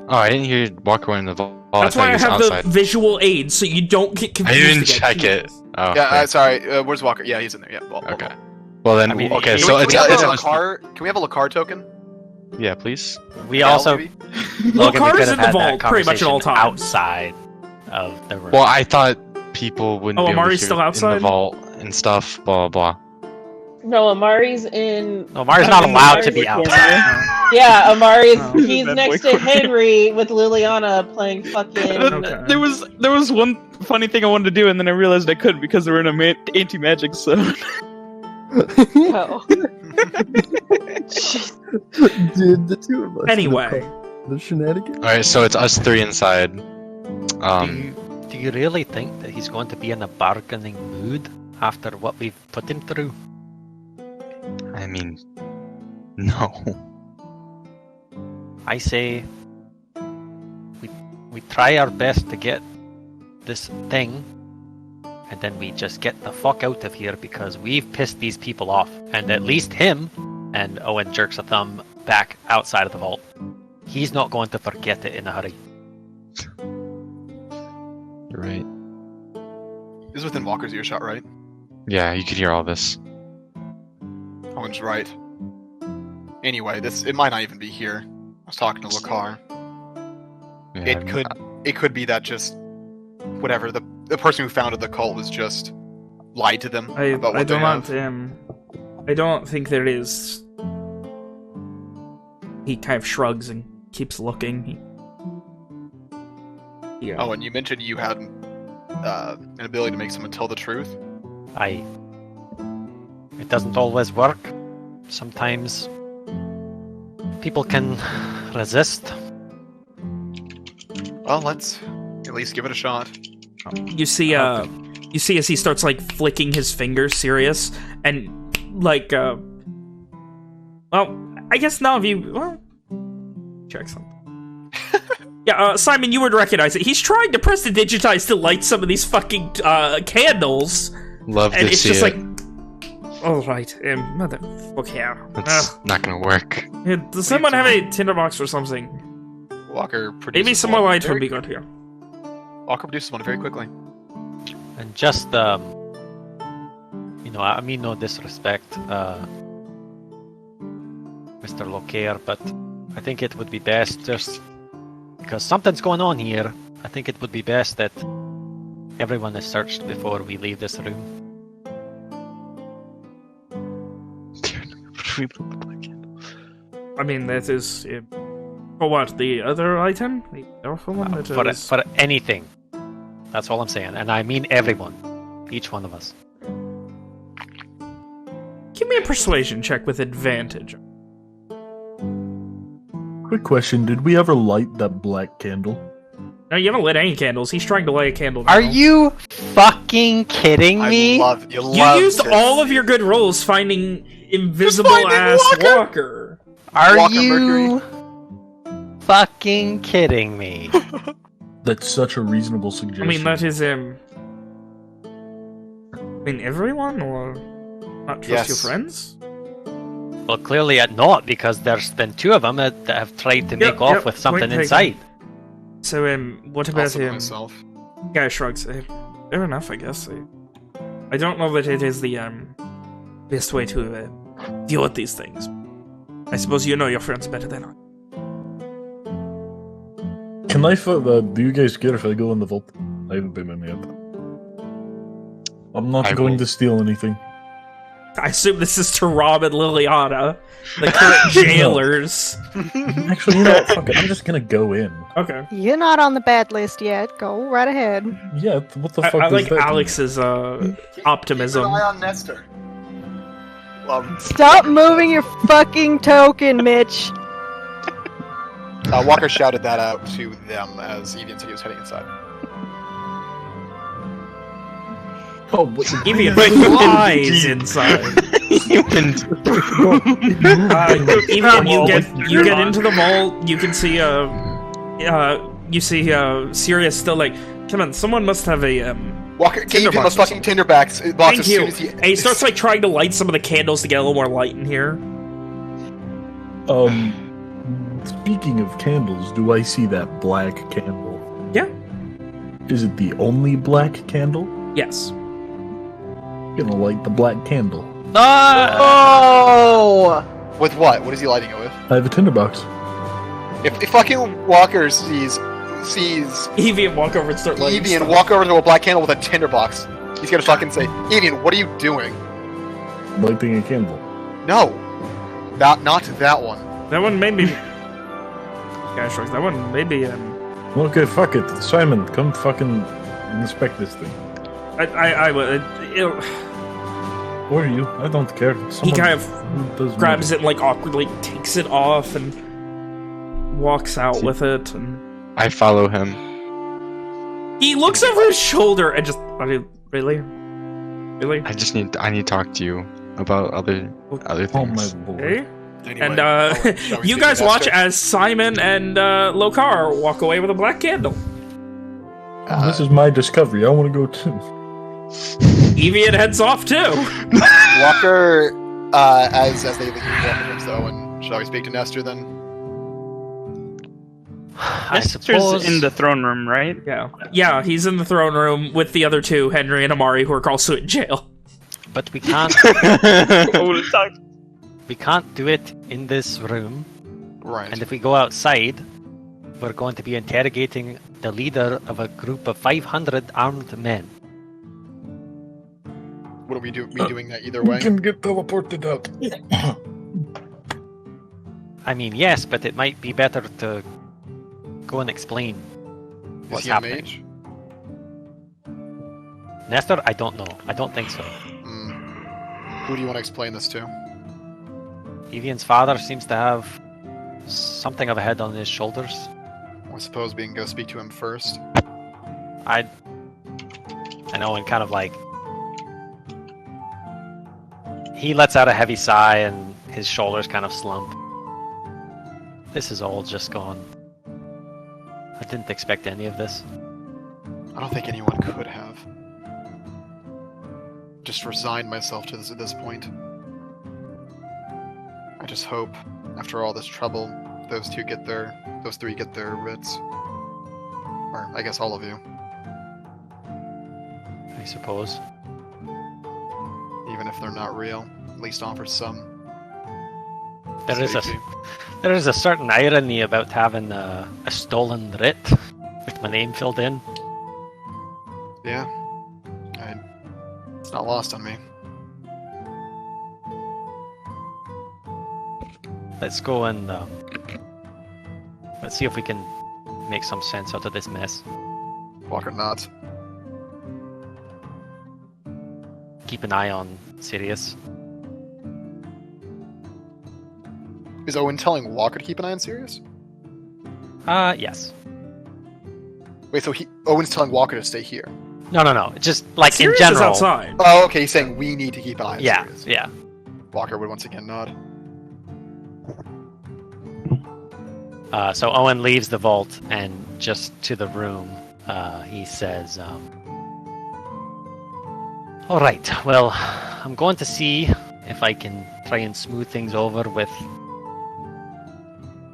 Oh, I didn't hear Walker went in the vault.
That's why I have the visual aid, so you don't get confused.
I didn't check it. Oh,
yeah, sorry. Where's Walker? Yeah, he's in there. Yeah.
Okay. Well then, okay. So
can we have a Lakar token?
Yeah, please.
We also
Lakar is in the vault pretty much at all times.
Outside of the room.
Well, I thought people wouldn't be able
Amari's
to
still
hear
outside
in the vault and stuff. Blah blah.
No, Amari's in.
Amari's not allowed to be outside.
Yeah, Amari's. He's next to Henry with Liliana playing fucking.
There was one funny thing I wanted to do, and then I realized I couldn't because they were in a anti-magic zone.
Oh.
Did the two of us
anyway
the shenanigans?
Alright, so it's us three inside.
Do you really think that he's going to be in a bargaining mood after what we've put him through?
I mean, no.
I say we try our best to get this thing, and then we just get the fuck out of here because we've pissed these people off. And at least him, and Owen jerks a thumb back outside of the vault, he's not going to forget it in a hurry.
You're right.
This is within Walker's earshot, right?
Yeah, you could hear all this.
Owen's right. Anyway, it might not even be here. I was talking to Lakar.
Yeah,
It could be that just whatever the person who founded the cult was just lied to them about what they have.
I don't think there is. He kind of shrugs and keeps looking. Yeah.
Oh, and you mentioned you had an ability to make someone tell the truth.
It doesn't always work. Sometimes people can resist.
Well, let's at least give it a shot.
You see as he starts like flicking his fingers, serious, and like well, I guess none of you check something. Yeah, Simon, you would recognize it. He's trying to press the digitize to light some of these fucking candles.
Love
and
to
it's
see
just
it.
like, all right, motherfucker.
That's not gonna work.
Does someone have a tinderbox or something?
Walker produces
maybe some more light would be good here.
Walker produces one very quickly.
And just, I mean no disrespect, Mr. Locaire, but I think it would be best just because something's going on here. I think it would be best that everyone is searched before we leave this room.
I mean, that is for what, the other item, the powerful one.
For anything. That's all I'm saying, and I mean everyone, each one of us.
Give me a persuasion check with advantage.
Quick question, did we ever light that black candle?
No, you haven't lit any candles. He's trying to light a candle now.
Are you fucking kidding me?
You used all of your good rolls finding invisible-ass Walker.
Are you fucking kidding me?
That's such a reasonable suggestion.
I mean, that is, I mean, everyone, or not trust your friends?
Well, clearly not, because there's been two of them that have tried to make off with something inside.
So, what about him?
Myself.
Guy shrugs. Fair enough, I guess. I don't know that it is the best way to deal with these things. I suppose you know your friends better than I.
Can I do you guys care if I go in the vault? I haven't been in yet. I'm not going to steal anything.
I assume this is to Rob and Liliana, the current jailers.
Actually, you know what? Fuck it. I'm just gonna go in.
Okay.
You're not on the bad list yet. Go right ahead.
Yeah, what the fuck
I
does
like
that
Alex's optimism.
Keep an eye on Nestor.
Stop moving your fucking token, Mitch.
Walker shouted that out to them as Evian said he was heading inside.
Oh,
Evian flies inside.
Evian,
you get into the vault. You can see Sirius still like, come on, someone must have a
Walker gave him a fucking tinderbox box as soon as he...
And he starts like trying to light some of the candles to get a little more light in here.
Speaking of candles, do I see that black candle?
Yeah.
Is it the only black candle?
Yes.
Gonna light the black candle.
Oh! With what? What is he lighting it with?
I have a tinderbox.
If fucking Walker sees
Evian walk over and start lighting
Evian
stuff.
walk over to a black candle with a tinderbox, he's gonna fucking say, Evian, what are you doing?
Lighting a candle.
No! Not that one.
That one made me... Guy shrugs. That one maybe...
Okay, fuck it. Simon, come fucking inspect this thing.
I would...
Or you. I don't care.
He kind of
does
grabs
matter.
it and like awkwardly takes it off and walks out with it. And
I follow him.
he looks over his shoulder and just... Really?
I need to talk to you about other
Oh
things.
my lord.
Okay.
Anyway,
And
shall we
you
speak
guys
to
watch
Nestor?
as Simon and Lokar walk away with a black candle.
This is my discovery. I want to go too.
Evian heads off too.
Walker, as they leave, Walker comes to Owen. Shall we speak to Nestor then?
I
Nestor's
suppose
in the throne room, right?
Yeah, he's in the throne room with the other two, Henry and Amari, who are also in jail.
But we can't.
Oh, sorry.
We can't do it in this room.
Right.
And if we go outside, we're going to be interrogating the leader of a group of 500 armed men.
What are we doing that either
We
way?
can get teleported out.
I mean, yes, but it might be better to go and explain
Is
what's
he a
happening.
mage?
Nestor, I don't know. I don't think so.
Who do you want to explain this to?
Evian's father seems to have something of a head on his shoulders.
I suppose we can go speak to him first.
I know, and kind of like... He lets out a heavy sigh and his shoulders kind of slump. This is all just gone. I didn't expect any of this.
I don't think anyone could have. Just resigned myself to this at this point. I just hope, after all this trouble, those three get their writs. Or, I guess all of you.
I suppose.
Even if they're not real, at least offer some.
There is
safety.
There is a certain irony about having a stolen writ with my name filled in.
Yeah. It's not lost on me.
Let's go and let's see if we can make some sense out of this mess.
Walker nods.
Keep an eye on Sirius.
Is Owen telling Walker to keep an eye on Sirius?
Yes.
Wait, so Owen's telling Walker to stay here?
No. Just like
Sirius
in general.
is outside.
Oh, okay, he's saying we need to keep an eye on
Yeah,
Sirius.
yeah.
Walker would once again nod.
So Owen leaves the vault and just to the room, he says, all right, well, I'm going to see if I can try and smooth things over with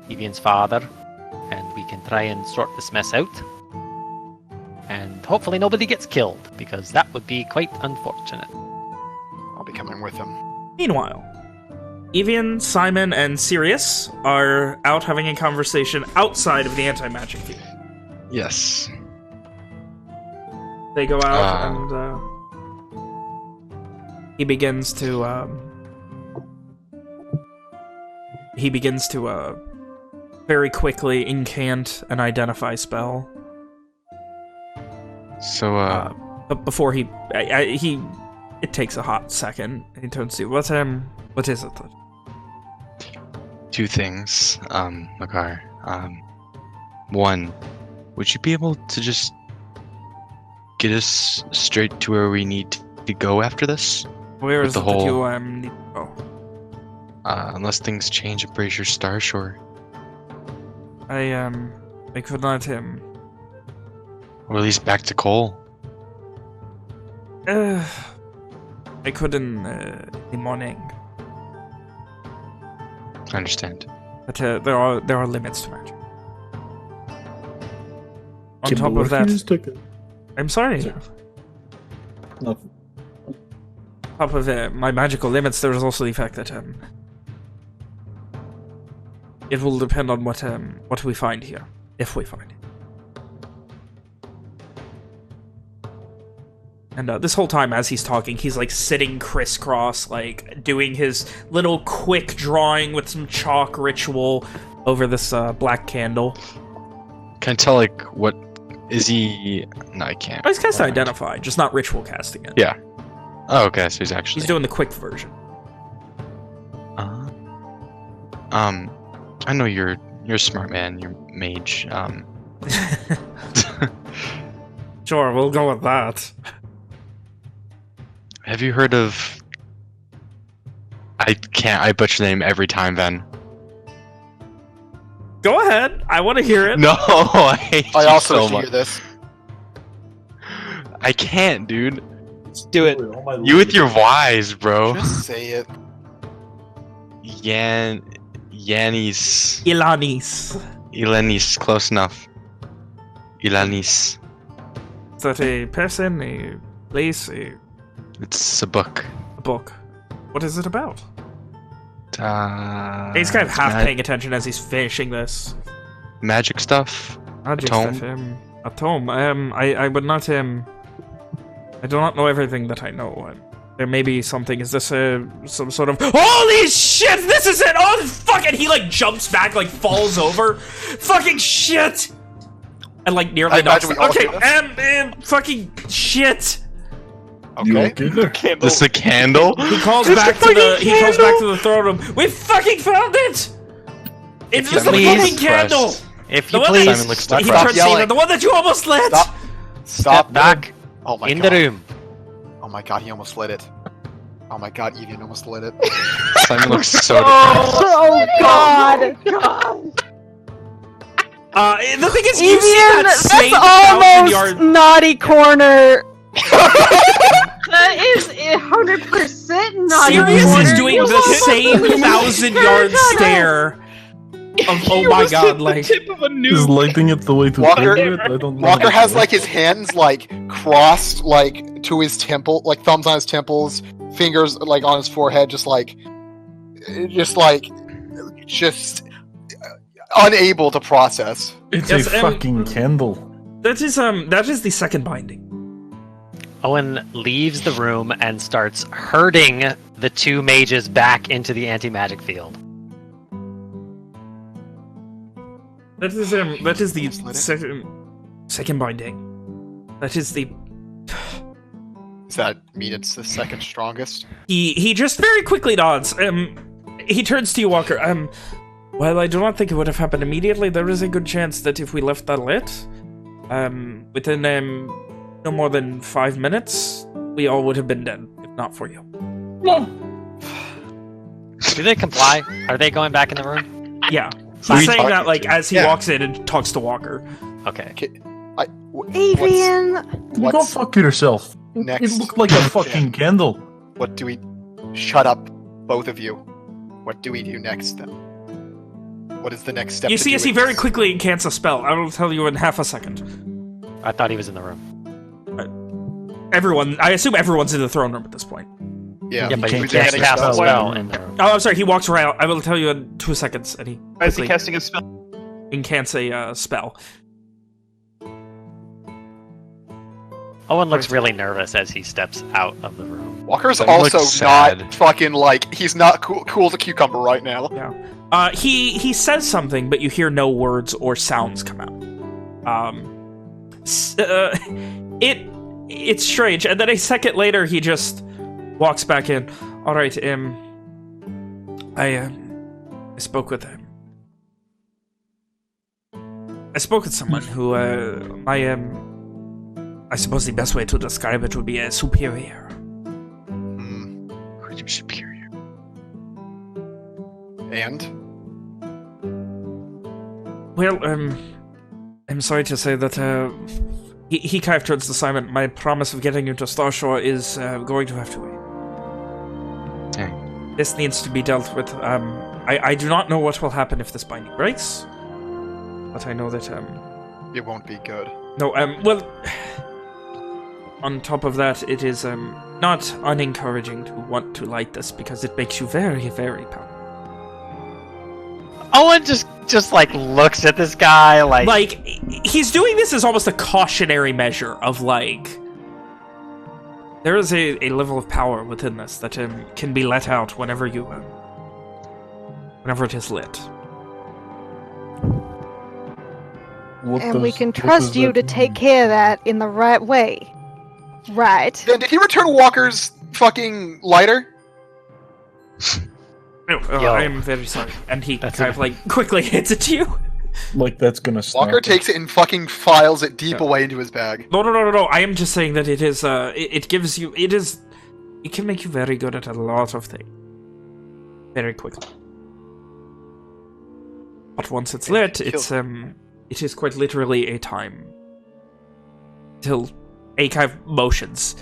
Evian's father, and we can try and sort this mess out. And hopefully nobody gets killed, because that would be quite unfortunate.
I'll be coming with him.
Meanwhile, Evian, Simon, and Sirius are out having a conversation outside of the anti-magic field.
Yes.
They go out and he begins to very quickly incant an identify spell.
So,
But before it takes a hot second. He turns to you. What is it?
two things, Makar. One, would you be able to just get us straight to where we need to go after this?
Where
With
is
the
it that
whole-
you need to go?
Unless things change at Brazier Starshore.
I could not
Or at least back to Cole.
I could in the morning.
I understand.
But there are limits to magic. On top of that, I'm sorry.
Nothing.
On top of my magical limits, there is also the fact that it will depend on what we find here, if we find it. And this whole time, as he's talking, he's like sitting crisscross, like doing his little quick drawing with some chalk ritual over this black candle.
Can I tell, like, what is he? No, I can't.
Oh, he's cast Identify, just not ritual casting it.
Yeah. Oh, okay. So he's actually.
He's doing the quick version.
I know you're a smart man. You're mage.
Sure, we'll go with that.
Have you heard of? I butcher the name every time, Ven.
Go ahead. I want to hear it.
No, I hate
I
you
also
so
wish to
much.
hear this.
I can't, dude.
Let's do it.
You with your Y's, bro.
Just say it.
Yanis.
Ilanis.
Close enough. Ilanis.
Is that a person, a place,
It's a book.
a book? What is it about? He's kind of
it's
half paying attention as he's finishing this.
magic stuff.
Magic
tome?
stuff. A tome. I would not. I do not know everything that I know. There may be something. Is this some sort of? Holy shit! This is it! Oh fuck it! He like jumps back, like falls over. Fucking shit! And like nearly
I
knocks.
imagine we all
Okay,
do this.
fucking shit!
You
Okay.
okay there?
This is a candle?
He calls back to the. He calls back to the throne room. We fucking found it! It's
you
just a
please
fucking candle.
If
The
you
one
please,
that-
Simon looks
He
depressed.
Stop
turns
yelling.
Steven, the one that you almost lit.
Stop.
step back
Oh my
in
god.
the room.
Oh my god, he almost lit it. Oh my god, Evian almost lit it.
Simon looks so depressed.
Oh God! God!
The thing is, you see
Evian,
that same
that's
1,000
almost
yard.
naughty corner. That is 100% naughty
Sirius
corner.
is doing
You
the
almost
same
lit it.
1,000-yard stare. Oh my god, like.
Tip of a
Is
noob.
lighting it the way to
Walker-
trigger it? I don't know.
Walker has like his hands like crossed like to his temple, like thumbs on his temples, fingers like on his forehead, just unable to process.
It's
Yes,
a fucking candle.
That is the second binding.
Owen leaves the room and starts herding the two mages back into the anti-magic field.
That is the
Just lit it.
second binding. That is the.
Does that mean it's the second strongest?
He just very quickly nods. He turns to you, Walker. While I do not think it would have happened immediately, there is a good chance that if we left that lit, within no more than 5 minutes, we all would have been dead, if not for you.
Do they comply? Are they going back in the room?
Yeah.
Who are
He's
you
saying that
talking
like
to?
as he
Yeah.
walks in and talks to Walker.
Okay.
Evian.
You go fuck yourself.
next?
It looked like a fucking candle.
What do we? Shut up, both of you. What do we do next then? What is the next step?
You
to
see
do
as he
with
very
this?
quickly incants a spell. I will tell you in half a second.
I thought he was in the room.
I assume everyone's in the throne room at this point.
Yeah,
Yeah, but
we
he
did
can't
get a
cast a
spell.
spell in the room.
Oh, I'm sorry, he walks right out. I will tell you in 2 seconds, and he
Why is he
quickly
casting a spell?
incants a spell.
Owen looks really nervous as he steps out of the room.
Walker's
That
also
looks sad.
not fucking like he's not cool as a cucumber right now.
Yeah. He says something, but you hear no words or sounds come out. It's strange, and then a second later he just walks back in. All right, I spoke with him. I spoke with someone who I suppose the best way to describe it would be a superior.
Who's your superior?
And
Well, I'm sorry to say that he kind of turns to Simon. My promise of getting you to Starshore is going to have to wait.
Dang.
This needs to be dealt with. I do not know what will happen if this binding breaks, but I know that
It won't be good.
no. Well, on top of that, it is not unencouraging to want to light this because it makes you very, very powerful.
Owen just like looks at this guy like
he's doing this as almost a cautionary measure of like there is a level of power within this that can be let out whenever you whenever it is lit.
And we can trust you to take care of that in the right way. Right.
Then did he return Walker's fucking lighter?
No, I am very sorry. And he kind of like quickly hands it to you.
Like that's gonna snap.
Walker takes it and fucking files it deep away into his bag.
No. I am just saying that it is, it gives you, it can make you very good at a lot of things. Very quickly. But once it's lit, it is quite literally a time till a kind of motions.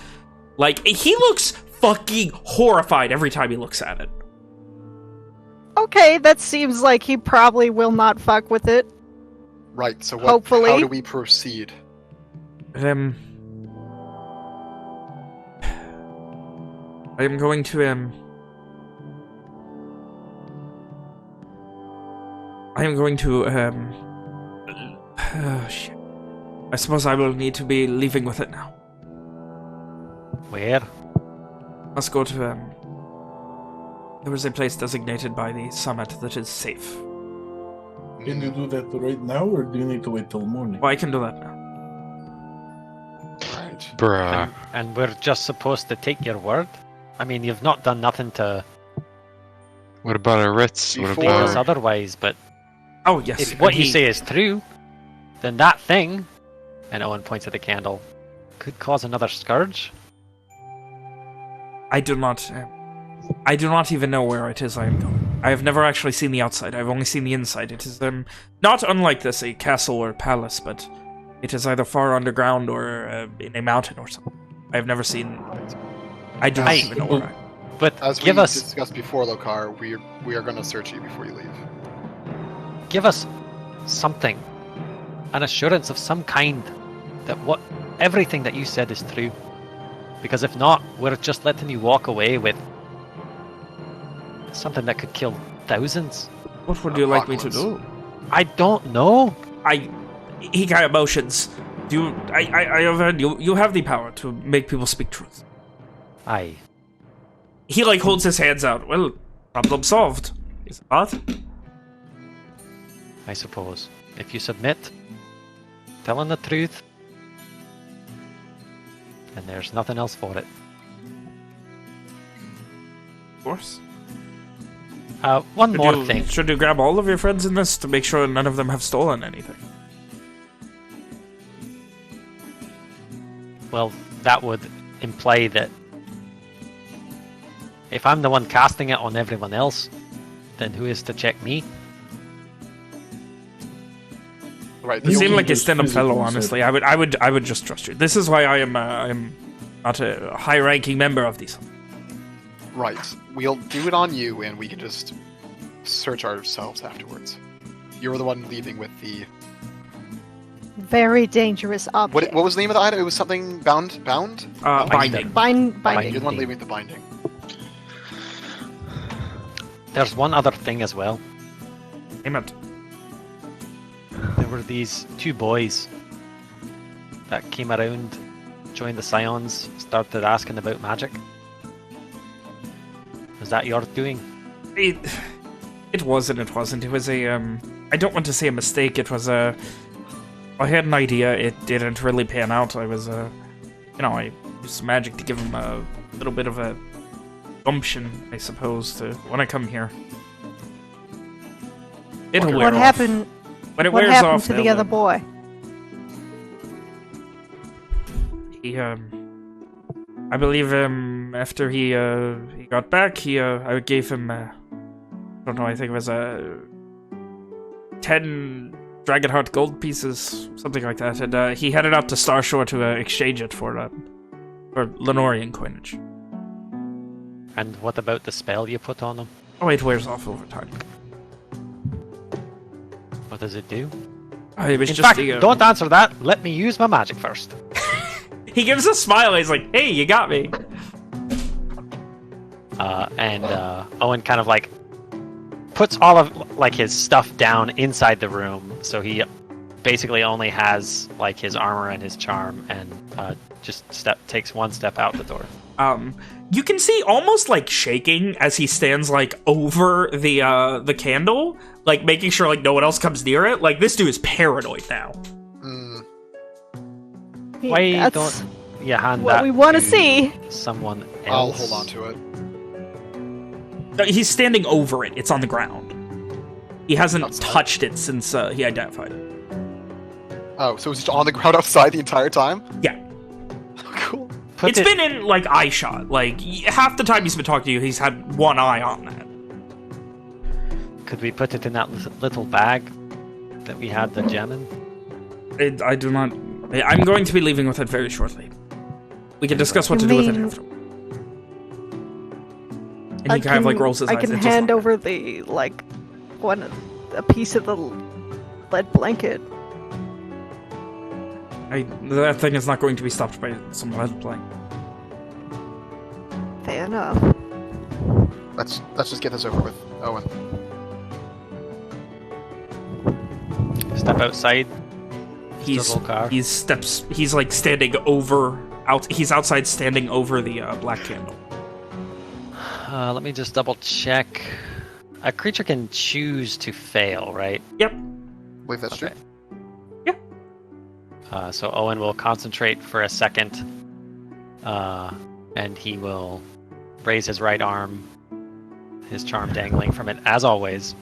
Like, he looks fucking horrified every time he looks at it.
Okay, that seems like he probably will not fuck with it.
Right, so
Hopefully.
How do we proceed?
I am going to, oh, shit. I suppose I will need to be leaving with it now.
where?
Must go to, there is a place designated by the summit that is safe.
Can you do that right now, or do you need to wait till morning?
Well, I can do that now.
Right.
Bruh.
And we're just supposed to take your word? I mean, you've not done nothing to
What about our writs? What
Before-
make us
about...
otherwise, but
Oh, yes.
if what
and
you say is true, then that thing, and Owen points at the candle, could cause another scourge?
I do not even know where it is I am going. I have never actually seen the outside. I've only seen the inside. It is not unlike this, a castle or palace, but it is either far underground or in a mountain or something. I have never seen. I do not even know where I am.
But
As we
give us
discussed before, Lokar, we are going to search you before you leave.
give us something, an assurance of some kind that everything that you said is true. Because if not, we're just letting you walk away with something that could kill thousands.
What would you like me to do?
I don't know.
He kind of motions. You have the power to make people speak truth.
Aye.
He like holds his hands out. Well, problem solved. Is it not?
I suppose. If you submit, telling the truth, and there's nothing else for it.
Of course.
One more thing.
Should you grab all of your friends in this to make sure none of them have stolen anything?
Well, that would imply that if I'm the one casting it on everyone else, then who is to check me?
Right.
You
the
seem
only-
like a stand-up fellow,
physical
honestly. I would just trust you. This is why I am not a high-ranking member of these.
Right. We'll do it on you, and we can just search ourselves afterwards. You were the one leaving with the...
Very dangerous object.
What was the name of the item? It was something bound?
Binding.
Binding.
You're the one leaving with the binding.
There's one other thing as well.
Amen.
There were these two boys that came around, joined the Scions, started asking about magic. Was that your doing?
It was and it wasn't. It was a, I don't want to say a mistake. It was a... I had an idea. It didn't really pan out. I was, I used magic to give him a little bit of a gumption, I suppose, to when I come here. It'll wear
What
off.
happened?
When it
What
wears
happened
off,
to the
they'll,
other boy?
He, I believe, after he got back, I gave him, I don't know, I think it was, 10 Dragonheart gold pieces, something like that, and, he headed out to Starshore to, exchange it for Lenorian coinage.
And what about the spell you put on him?
Oh, it wears off over time.
What does it do?
It was
In
just
fact,
the,
don't answer that. Let me use my magic first.
He gives a smile. He's like, "Hey, you got me."
And Owen kind of like puts all of like his stuff down inside the room, so he basically only has like his armor and his charm, and just takes one step out the door.
You can see almost like shaking as he stands like over the candle, like making sure like no one else comes near it. Like this dude is paranoid now.
Why
That's
don't you hand
what
that
we want to
to
see.
someone else?
I'll hold on to it.
He's standing over it. It's on the ground. He hasn't
Outside?
touched it since he identified it.
Oh, so it's just on the ground outside the entire time?
Yeah.
Cool.
It's been in, like, eye shot. Like, half the time he's been talking to you, he's had one eye on that.
Could we put it in that little bag that we had the gem in?
I do not... I'm going to be leaving with it very shortly. We can discuss what to do with it after. And he kind of, like, rolls his eyes.
I can
It's just
hand
like-
over the, like, a piece of the lead blanket.
That thing is not going to be stopped by some lead plank.
Fair enough.
Let's just get this over with, Owen.
Step outside.
He's
car.
He's like standing over He's outside, standing over the black candle.
Let me just double check. A creature can choose to fail, right?
Yep.
I believe that's true.
Yeah.
So Owen will concentrate for a second, and he will raise his right arm, his charm dangling from it, as always.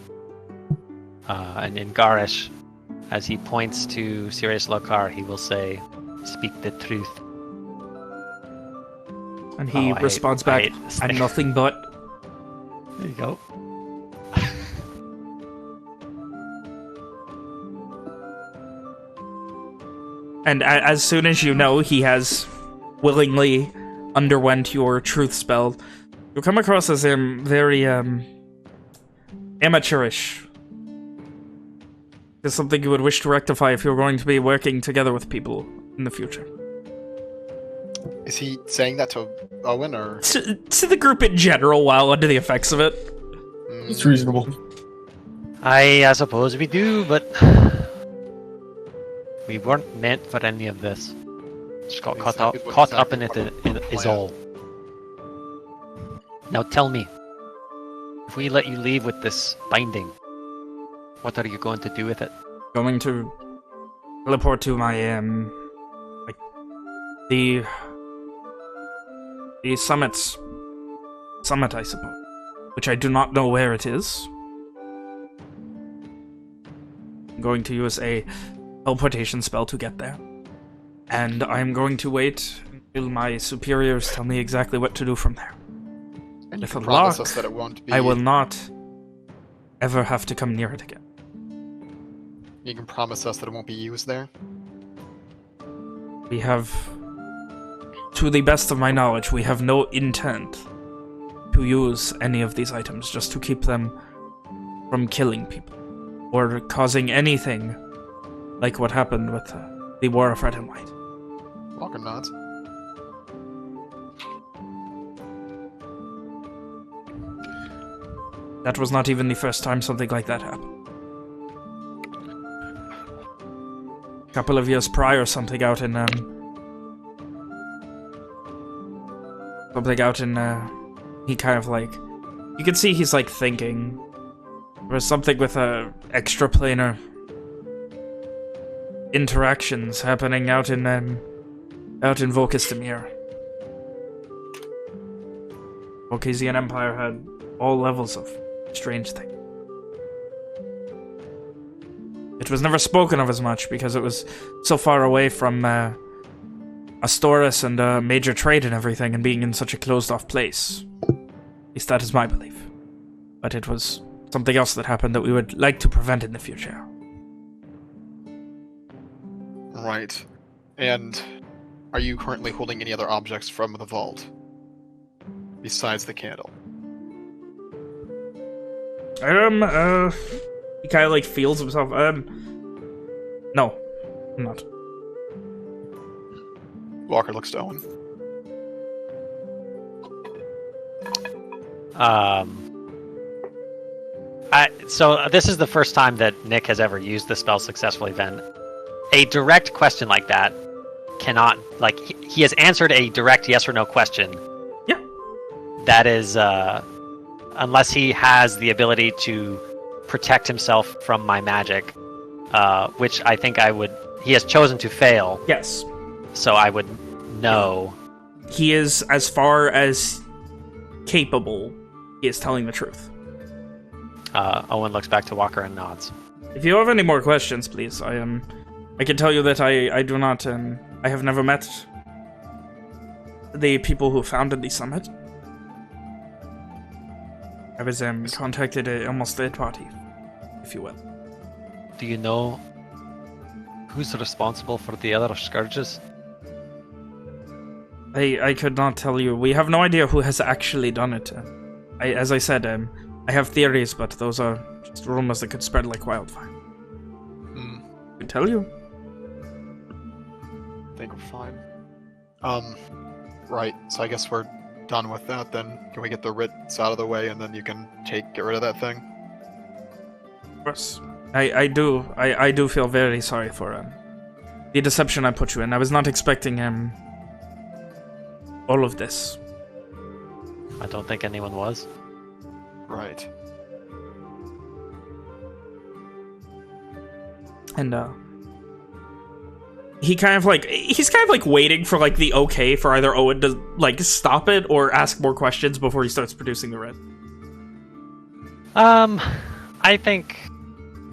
And in Garish, as he points to Sirius Lokar, he will say, "Speak the truth."
And he responds back, "I'm nothing but."
There you go.
And as soon as you know he has willingly underwent your truth spell, you come across as him very amateurish. It's something you would wish to rectify if you're going to be working together with people in the future.
Is he saying that to Owen, or...?
To the group in general while under the effects of it.
It's reasonable.
I suppose we do, but we weren't meant for any of this. Just got caught up in it is all. Now tell me, if we let you leave with this binding, what are you going to do with it?
Going to teleport to my the summit, I suppose, which I do not know where it is. I'm going to use a teleportation spell to get there, and I'm going to wait until my superiors tell me exactly what to do from there.
And
If
you
a
can promise
lock,
us that it won't be...
I will not ever have to come near it again.
You can promise us that it won't be used there?
We have, to the best of my knowledge, we have no intent to use any of these items, just to keep them from killing people, or causing anything like what happened with the War of Red and White.
Walker nods.
That was not even the first time something like that happened. A couple of years prior, something out in he kind of like, you can see he's like thinking. There was something with extraplanar interactions happening out in Volkis Demir. Volkasian Empire had all levels of strange things. It was never spoken of as much because it was so far away from Astoris and major trade and everything, and being in such a closed-off place. At least that is my belief. But it was something else that happened that we would like to prevent in the future.
Right. And are you currently holding any other objects from the vault? besides the candle?
He kind of like feels himself. No, I'm not.
Walker looks to Owen.
So this is the first time that Nick has ever used the spell successfully. Then, a direct question like that cannot, like, he has answered a direct yes or no question.
Yeah.
That is, unless he has the ability to protect himself from my magic, which I think he has chosen to fail.
Yes.
So I would know.
He is, as far as capable, he is telling the truth.
Owen looks back to Walker and nods.
If you have any more questions, please, I can tell you that I do not, I have never met the people who founded the summit. I was contacted almost third party, if you will.
Do you know who's responsible for the other scourges?
I could not tell you. We have no idea who has actually done it. As I said, I have theories, but those are just rumors that could spread like wildfire. I can tell you.
I think we're fine. Right, so I guess we're done with that then. Can we get the writs out of the way and then you can get rid of that thing?
Of course. I do feel very sorry for the deception I put you in. I was not expecting all of this.
I don't think anyone was.
Right.
And he's kind of like waiting for like the okay for either Owen to like stop it or ask more questions before he starts producing the red.
I think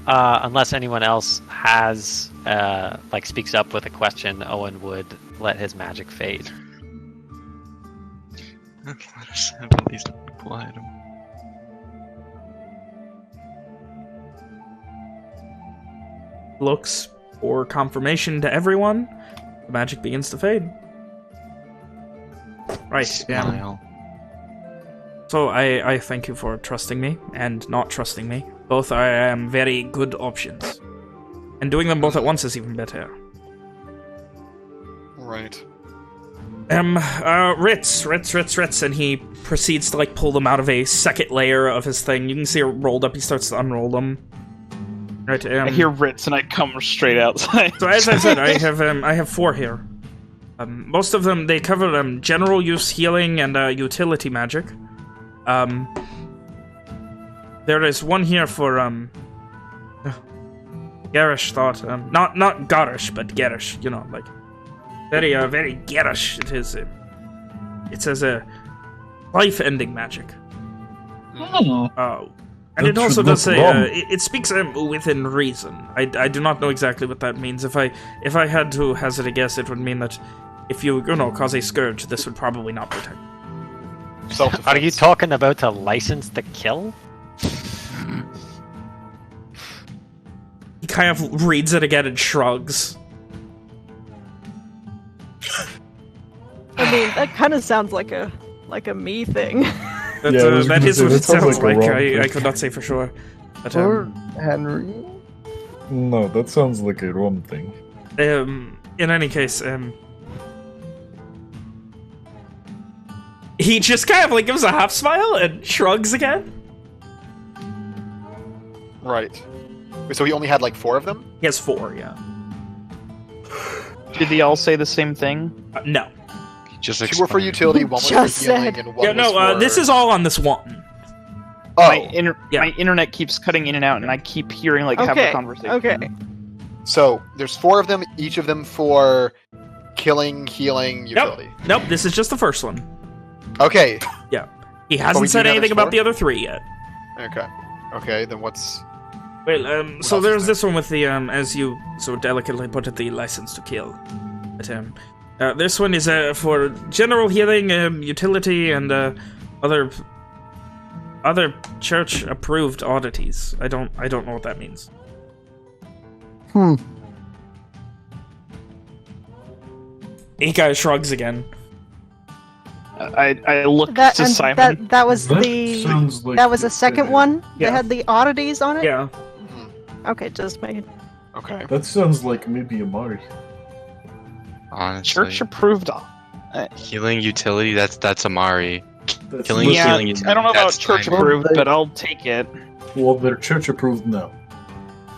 unless anyone else has like speaks up with a question, Owen would let his magic fade.
Let us have at least a cool item.
Looks for confirmation to everyone. The magic begins to fade. Right.
Smile.
So I thank you for trusting me and not trusting me. Both are very good options. And doing them both at once is even better.
Right.
Ritz, and he proceeds to like pull them out of a second layer of his thing. You can see it rolled up. He starts to unroll them. Right.
I hear Ritz and I come straight outside.
So as I said, I have 4 here. Most of them they cover general use healing and utility magic. There is one here for garish thought. Not garish, but garish. You know, like very garish. It is. It says a life-ending magic. And it also does say it speaks within reason. I do not know exactly what that means. If I had to hazard a guess, it would mean that if you cause a scourge, this would probably not protect.
Are you talking about a license to kill?
He kind of reads it again and shrugs.
I mean, that kind of sounds like a me thing.
That is what it sounds like. I could not say for sure. But,
or Henry?
No, that sounds like a Rom thing.
In any case, he just kind of like gives a half smile and shrugs again.
Right. So he only had like 4 of them?
He has 4, yeah.
Did they all say the same thing?
No.
Just
2 were for utility, 1 was for healing, and 1 was for...
this is all on this one.
Oh.
My internet keeps cutting in and out, and I keep hearing like have a conversation.
Okay.
So there's 4 of them, each of them for killing, healing, utility.
Nope, this is just the first one.
Okay.
Yeah. He hasn't said anything about the other 3 yet.
Okay, then what's...
Wait, so there's this one with the, as you so delicately put it, the license to kill. But, this one is, for general healing, utility, and, other church-approved oddities. I don't know what that means. He kind of shrugs again.
I looked
That
to
and
Simon.
that was
That
the
sounds like
that was the second one
Yeah.
that had the oddities on it.
Yeah.
Okay, just making.
Okay.
That sounds like maybe a Mari.
Honestly,
Church approved.
healing utility. That's Amari.
That's
Killing
Yeah,
healing
I don't know about
that's
church
Simon.
approved, but I'll take it.
Well, they're church approved now.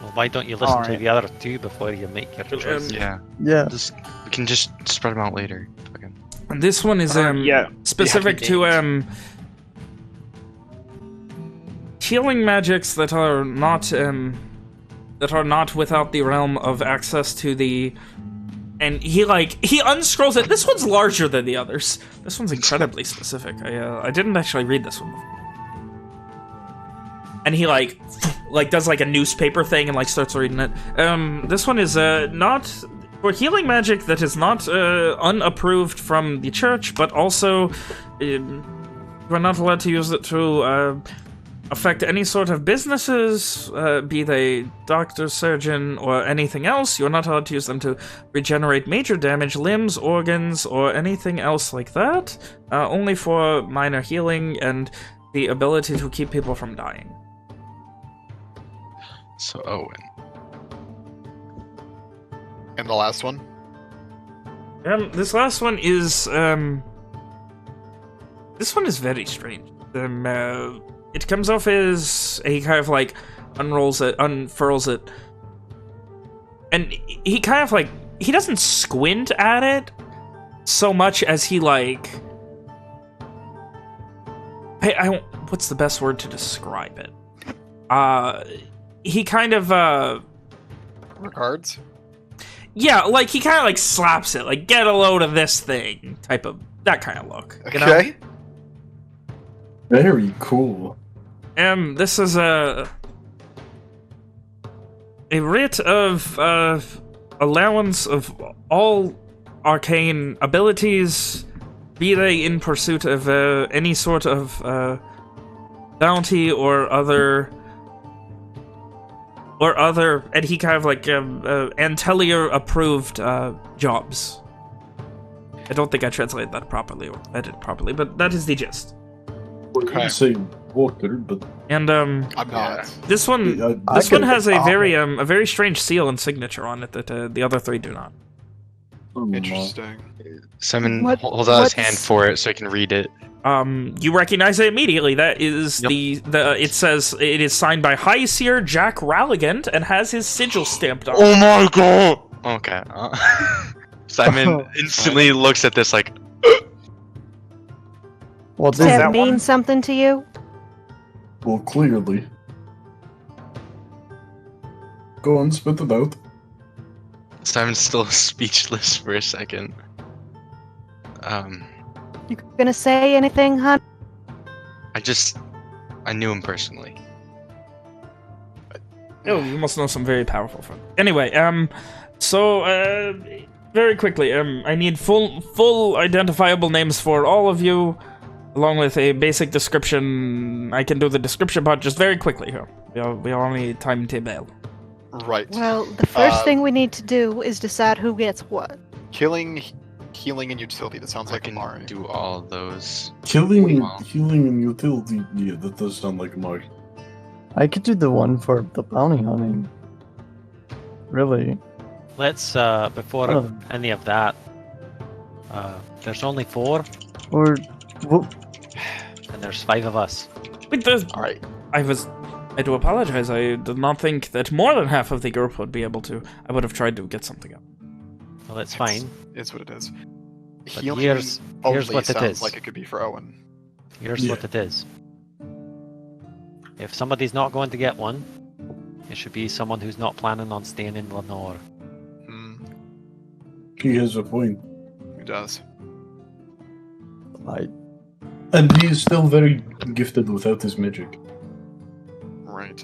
Well, why don't you listen to
Alright.
the other two before you make your choice?
Yeah,
Yeah.
we can just spread them out later. Okay.
And this one is
yeah.
specific to healing magics that are not without the realm of access to the. And he unscrolls it. This one's larger than the others. This one's incredibly specific. I didn't actually read this one before. And he does like a newspaper thing and like starts reading it. This one is not for healing magic that is not unapproved from the church, but also we're not allowed to use it to affect any sort of businesses, be they doctor, surgeon, or anything else. You're not allowed to use them to regenerate major damage, limbs, organs, or anything else like that. Only for minor healing and the ability to keep people from dying.
So Owen.
And the last one?
This last one is this one is very strange. It comes off as he kind of like unfurls it, and he kind of like he doesn't squint at it so much as he like I don't, what's the best word to describe it? He kind of
Regards?
yeah, like he kind of like slaps it, like get a load of this thing, type of that kind of look. You know?
Okay.
Very cool.
This is a writ of allowance of all arcane abilities, be they in pursuit of any sort of bounty or other, and he kind of like Antelia approved jobs. I don't think I translated that properly or read it properly, but that is the gist.
Okay. You say water, but
and
I'm not.
this one has a very strange seal and signature on it that the other three do not.
Interesting.
Simon holds out his hand for it so he can read it.
You recognize it immediately. That is it says it is signed by High Seer Jack Ralligant and has his sigil stamped on it.
Oh my god! Okay. Simon instantly looks at this like.
Well,
Does that mean something to you?
well, clearly. Go on, spit it out.
Simon's still speechless for a second.
You gonna say anything, hon?
I knew him personally.
Oh, you must know some very powerful friends. Anyway, so very quickly, I need full identifiable names for all of you, along with a basic description. I can do the description part just very quickly here. We all need time to bail.
Right.
Well, the first thing we need to do is decide who gets what.
Killing, healing, and utility. That sounds like Amari.
Do all those.
Healing and utility. Yeah, that does sound like a Mari.
I could do the one for the bounty hunting. Really?
Let's before any of that. There's only 4,
Or
and there's 5 of us.
Wait, there's...
All right.
I do apologize. I did not think that more than half of the group would be able to. I would have tried to get something up.
Well, it's fine.
It's what it is.
But
Healing
here's
only
what it
sounds
is.
like it could be for Owen.
Here's what it is. If somebody's not going to get one, it should be someone who's not planning on staying in Lenore.
He has a point.
He does.
And he is still very gifted without his magic.
Right.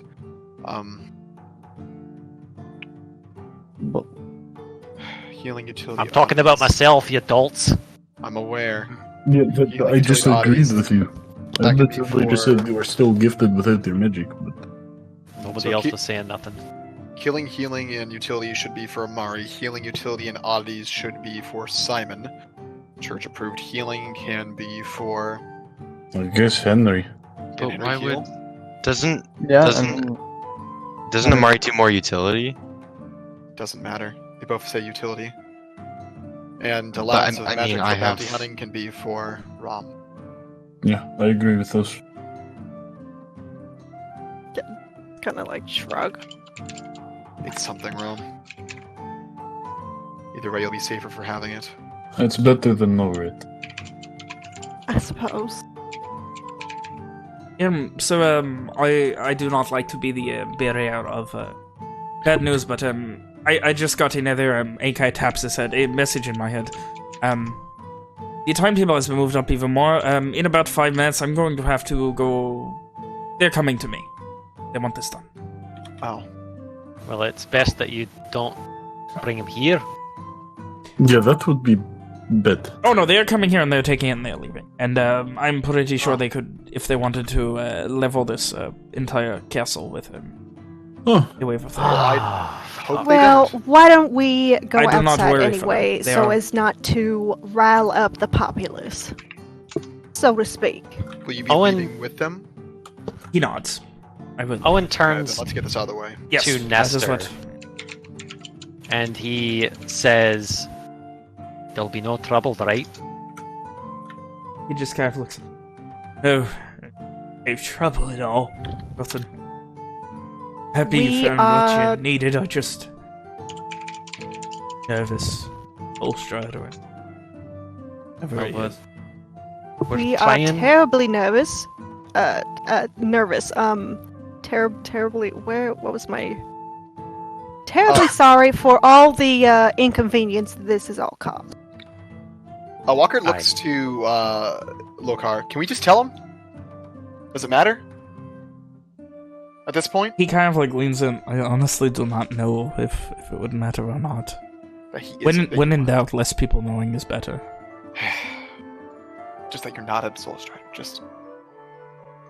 Healing utility.
I'm talking about myself, you adults.
I'm aware.
Yeah, but
Healing
I just
utility
agreed
oddities.
with you. I
That could be
literally just said you were still gifted without your magic. But
Nobody else was saying nothing.
Killing, healing, and utility should be for Amari. Healing, utility, and oddities should be for Simon. church-approved healing can be for...
I guess Henry.
But
Henry
why
heal?
would... Doesn't
Yeah.
Amari do more utility?
Doesn't matter. They both say utility. And
But
allowance of
I
magic
mean,
for
I
bounty
have-
hunting can be for Rom.
Yeah, I agree with those.
Kind of like shrug.
It's something, Rom. Either way, you'll be safer for having it.
It's better than no red.
I suppose.
I do not like to be the bearer of bad news, but I just got another Akai taps his head, a message in my head. The timetable has been moved up even more. In about 5 minutes, I'm going to have to go. They're coming to me. They want this done.
Oh.
Well, it's best that you don't bring him here.
Yeah, that would be bad.
Oh no, they're coming here and they're taking it and they're leaving. And I'm pretty sure they could, if they wanted to, level this entire castle with
Oh.
a wave of
I hope
Well,
they don't.
why don't we go
I do not
outside
worry for
anyway,
them. They
so
are-
as not to rile up the populace, so to speak.
Will you be
Owen-
leaving with them?
He nods. I will.
Owen
Alright,
turns
then let's get this out of the way.
yes,
to
that is
Nestor.
what.
and he says, "There'll be no trouble, right?"
He just kind of looks. No, no trouble at all. Nothing. Happy
We
you found
are-
what you needed. I just nervous. Full stride away.
Well,
Very
we're
We
trying.
are terribly nervous. Nervous. Terribly. What was my? Terribly sorry for all the inconvenience this has all caused.
Walker looks to Lokar. Can we just tell him? Does it matter? At this point?
He kind of like leans in. I honestly do not know if it would matter or not.
That he is a big
When in
one.
doubt, less people knowing is better.
Just that you're not a soul strider. Just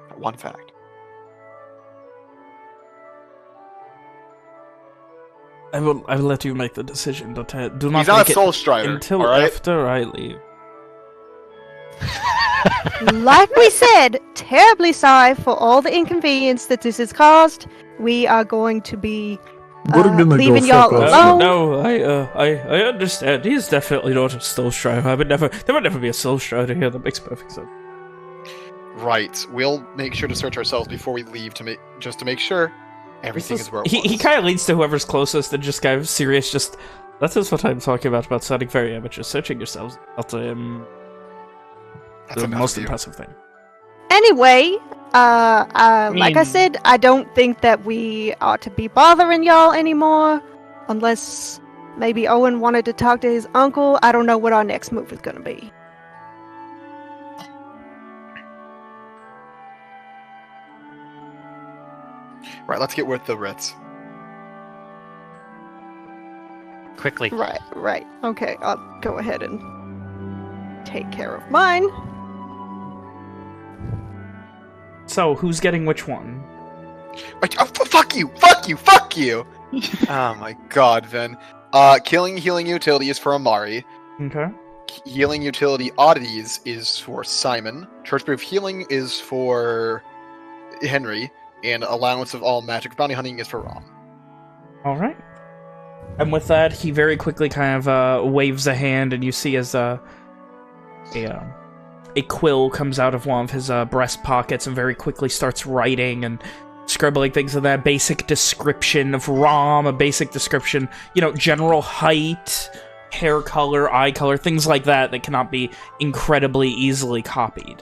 that one fact.
I will let you make the decision, but do not
He's not
make
a soul strider.
until
alright?
after I leave.
Like we said, terribly sorry for all the inconvenience that this has caused. We are going to be
We're gonna go
leaving
fuck
y'all
off.
alone.
No, I understand. He's definitely not a soul strider. There would never be a soul strider here. That makes perfect sense.
Right. We'll make sure to search ourselves before we leave to make sure everything is where it was.
He kind of leads to whoever's closest and just kind of serious. Just that is what I'm talking about sounding very amateur. Searching yourselves, not
That's
the
enough
most
of you.
impressive thing.
Anyway, like I
mean-
said, I don't think that we ought to be bothering y'all anymore, unless maybe Owen wanted to talk to his uncle. I don't know what our next move is going to be.
Right, let's get with the Ritz.
Quickly.
Right. Okay, I'll go ahead and take care of mine.
So who's getting which one?
Fuck you! Fuck you! Fuck you! Oh my god, Vin. Healing utility is for Amari.
Okay.
Healing utility oddities is for Simon. Church-proof healing is for Henry. And allowance of all magic bounty hunting is for Rom.
All right. And with that, he very quickly kind of waves a hand, and you see as a quill comes out of one of his breast pockets and very quickly starts writing and scribbling things of that basic description of Rom, a basic description, general height, hair color, eye color, things like that that cannot be incredibly easily copied.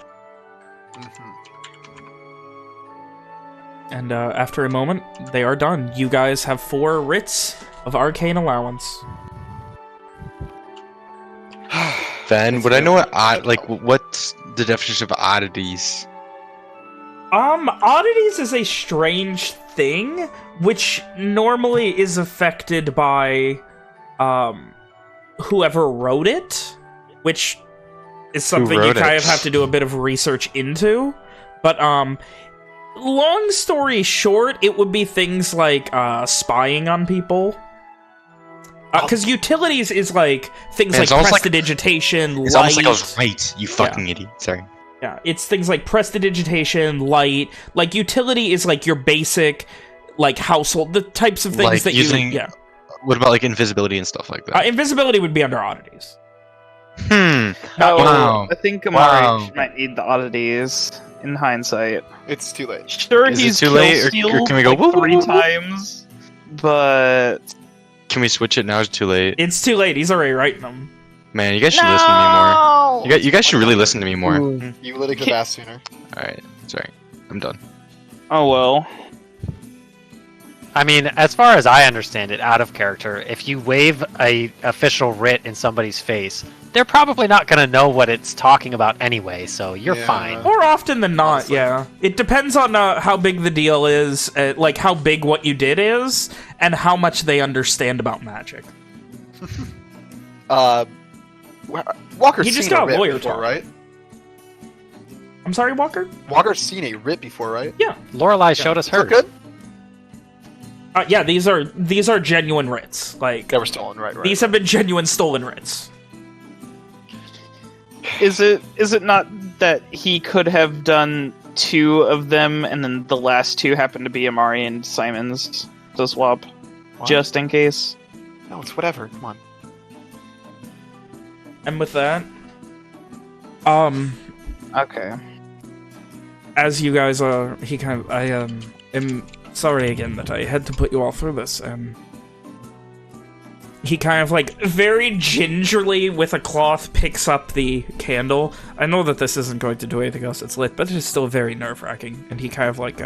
And after a moment, they are done. You guys have 4 writs of arcane allowance.
Then, would I know what's the definition of oddities?
Oddities is a strange thing, which normally is affected by, whoever wrote it, which is something you
wrote
kind
it?
of have to do a bit of research into. But, long story short, it would be things like, spying on people. Because utilities is like things
Man,
like
it's almost like-
prestidigitation,
It's
light.
almost like I was right, you fucking idiot. Sorry.
Yeah, it's things like prestidigitation, light. Like utility is like your basic, like household, the types of things
Like
that
using-
you. Yeah.
What about like invisibility and stuff like that?
Invisibility would be under oddities.
Oh,
Wow.
I think Amari
Wow.
might need the oddities in hindsight.
It's too late.
Sure,
Is it
he's
too late, or
kill-stealed,
can we go,
like,
woo, woo,
3
woo, woo?
times, but
Can we switch it now? It's too late.
It's too late. He's already writing them.
Man, you guys should listen to me more. You guys should really listen to me more.
You literally could have asked sooner.
Alright, sorry. I'm done.
oh well.
I mean, as far as I understand it, out of character, if you wave a official writ in somebody's face, they're probably not going to know what it's talking about anyway, so you're
Yeah.
fine.
More often than not,
Honestly.
yeah. It depends on how big the deal is, like how big what you did is, and how much they understand about magic.
Walker's
He just
seen
got
a
a
writ
lawyer
before,
talk.
right?
I'm sorry, Walker?
Walker's seen a writ before, right?
Yeah.
Lorelai showed us
Is that
hers.
good?
Yeah, these are genuine writs. Like,
They were stolen, right?
these have been genuine stolen writs.
Is it not that he could have done 2 of them, and then the last 2 happened to be Amari and Simon's to swap,
What?
just in case?
No, it's whatever. Come on.
And with that,
Okay.
as you guys are, I am sorry again that I had to put you all through this. He kind of like very gingerly with a cloth picks up the candle. I know that this isn't going to do anything else. It's lit, but it is still very nerve-wracking. And he kind of like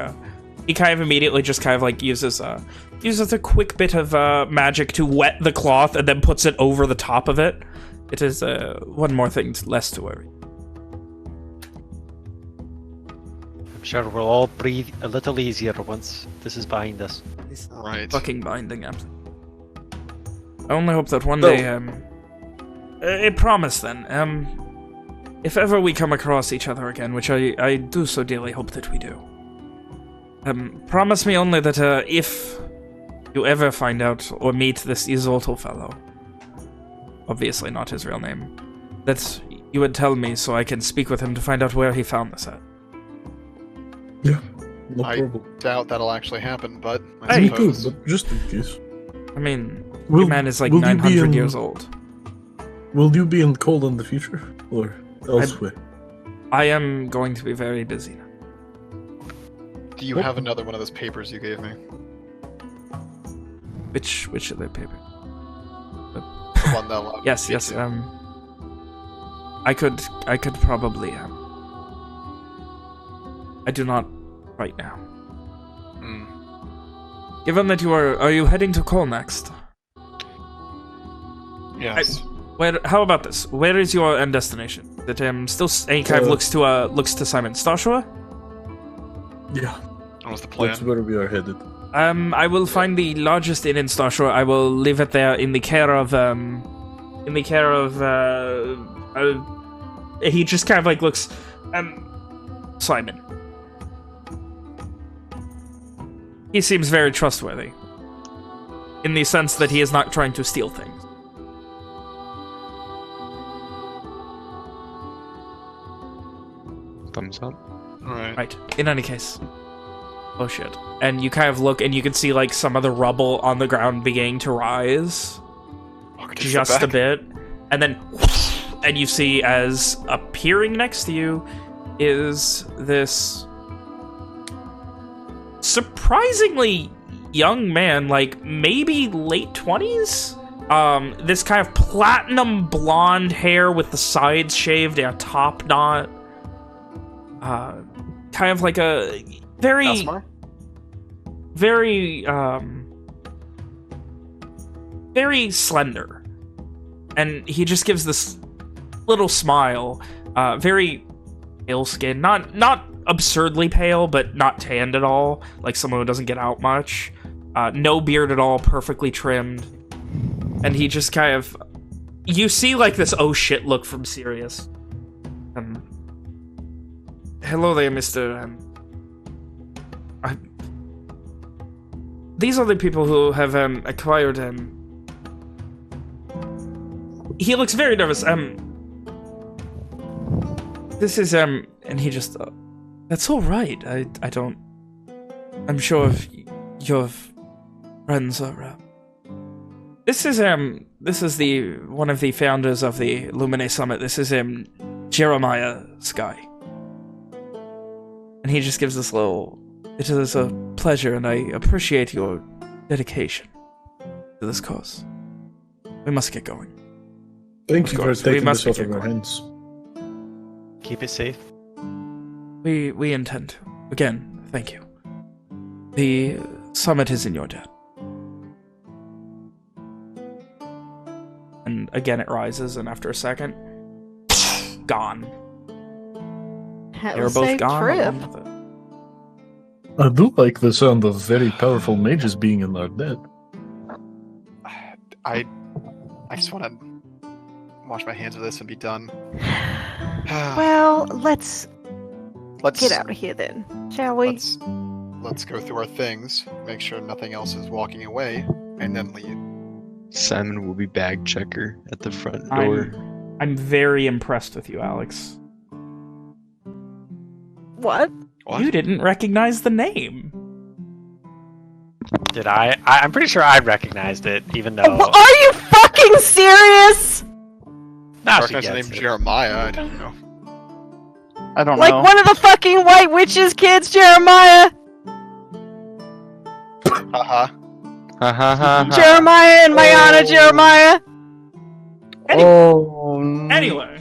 immediately just kind of like uses a quick bit of magic to wet the cloth and then puts it over the top of it. It is one more thing less to worry.
I'm sure we'll all breathe a little easier once this is behind us.
Right.
Fucking binding up. I only hope that one day, I promise then, if ever we come across each other again, which I do so dearly hope that we do, promise me only that, if you ever find out or meet this Isolto fellow, obviously not his real name, that you would tell me so I can speak with him to find out where he found this at.
Yeah, no
I
problem.
doubt that'll actually happen, but I
Hey.
Me too,
suppose.
but just in case.
I mean,
Will-
your man is like
will you be
900
in-
years old.
Will you be in Cold in the future? Or elsewhere?
I am going to be very busy now.
Do you have another one of those papers you gave me?
Which of the paper?
The one that allowed
Yes,
me
yes.
to-
I could probably. I do not right now.
Hmm.
Given that are you heading to Cole next?
Yes.
How about this? Where is your end destination? That still. And he kind of looks to Simon Starshore.
Yeah,
What was the plan?
that's where we are headed.
I will find the largest inn in Starshore. I will leave it there in the care of he just kind of like looks Simon. He seems very trustworthy. In the sense that he is not trying to steal things.
Thumbs up.
Alright.
Right. In any case. Oh shit. And you kind of look and you can see like some of the rubble on the ground beginning to rise.
Walker, take a
Just
step
a
back.
bit. And then and you see as appearing next to you is this surprisingly young man, like maybe late 20s? This kind of platinum blonde hair with the sides shaved and a top knot. Kind of like a very,
Asmar?
very, very slender. And he just gives this little smile, very pale skin, not absurdly pale, but not tanned at all, like someone who doesn't get out much. No beard at all, perfectly trimmed. And he just kind of... You see, like, this oh shit look from Sirius. Hello there, Mr. These are the people who have acquired he looks very nervous. This is, and he just, that's all right. I don't, I'm sure if your friends are, this is the, one of the founders of the Lumine Summit. This is, Jeremiah Sky. And he just gives this little, it is a pleasure, and I appreciate your dedication to this cause. We must get going.
Thank you for taking
must
this off
get
of our
going.
hands.
Keep it safe.
We intend to. Again, thank you. The summit is in your debt. And again it rises, and after a second, gone.
Have
They
a
were both
safe
gone
trip.
along with it.
I do like the sound of very powerful mages being in our debt.
I just want to wash my hands of this and be done.
Well, let's
Let's
get out of here then, shall we?
Let's go through our things, make sure nothing else is walking away, and then leave.
Simon will be bag checker at the front door.
I'm very impressed with you, Alex.
What?
You didn't recognize the name.
Did I? I'm pretty sure I recognized it, even though.
Are you fucking serious?
Now
I
she
recognize the
gets
name
it.
Jeremiah. I don't know.
I don't
Like
know.
one of the fucking White Witch's kids, Jeremiah?
Haha.
Ha ha ha.
Jeremiah and Mayana Jeremiah?
Anyway.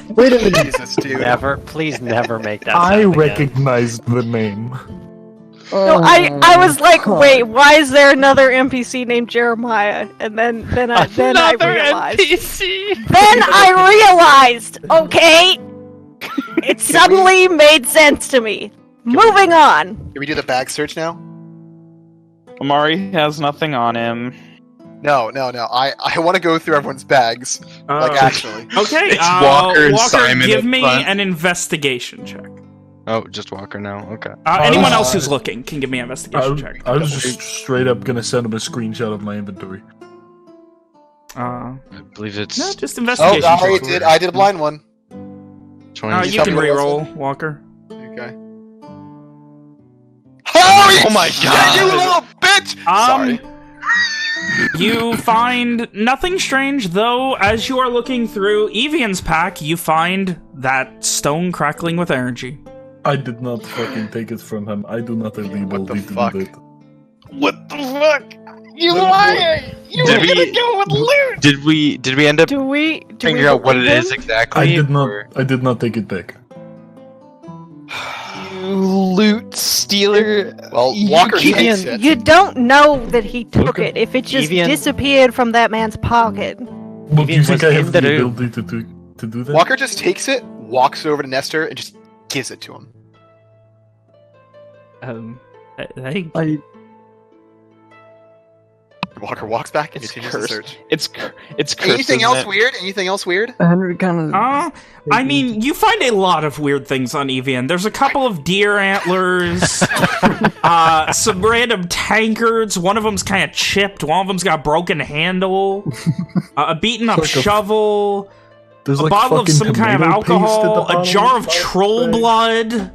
Wait a minute.
Jesus, dude.
Please never make that
I
sound again.
recognized the name.
No, I was like, wait, why is there another NPC named Jeremiah? And then I realized.
NPC.
Then I realized, okay? It suddenly made sense to me. Moving on.
Can we do the bag search now?
Amari has nothing on him.
No. I want to go through everyone's bags. Actually.
Okay,
It's Walker and Simon
give
up
me
front.
an investigation check.
Oh, just Walker now. Okay.
Anyone else who's looking can give me an investigation check.
I was just straight up gonna send him a screenshot of my inventory.
I believe it's
No, just investigation
Oh,
check.
I did a blind one.
20.
You can reroll, Walker.
Okay.
Oh my god!
You little bitch! Sorry.
You find nothing strange, though, as you are looking through Evian's pack, you find that stone crackling with energy.
I did not fucking take it from him. I do not have the ability to do that.
What the fuck? You
What-
liar! You
Did
were
we-
gonna go with loot!
Did we end up
Do we
figuring out what it
believe
is
him?
exactly?
I did not.
or-
I did not take it back.
You loot stealer.
Well,
You
Walker
keep-
takes it.
You don't know that he took
Okay.
it if it just
Evian-
disappeared from that man's pocket.
Well, do you
Evian
think
was
I have
in
the
the room.
ability to do that?
Walker just takes it, walks over to Nestor, and just gives it to him.
I
Walker walks back and
It's
continues the
cursed.
search.
It's cursed.
Anything
isn't
else
it?
weird? Anything else weird?
Henry kind of.
I mean, you find a lot of weird things on Evian. There's a couple of deer antlers, some random tankards. One of them's kind of chipped. One of them's got a broken handle, a beaten up
It's like a-
shovel,
There's
a
like
bottle of
fucking
some kind of
tomato paste at the
alcohol, a
bottom
jar of
the
troll
bag.
blood.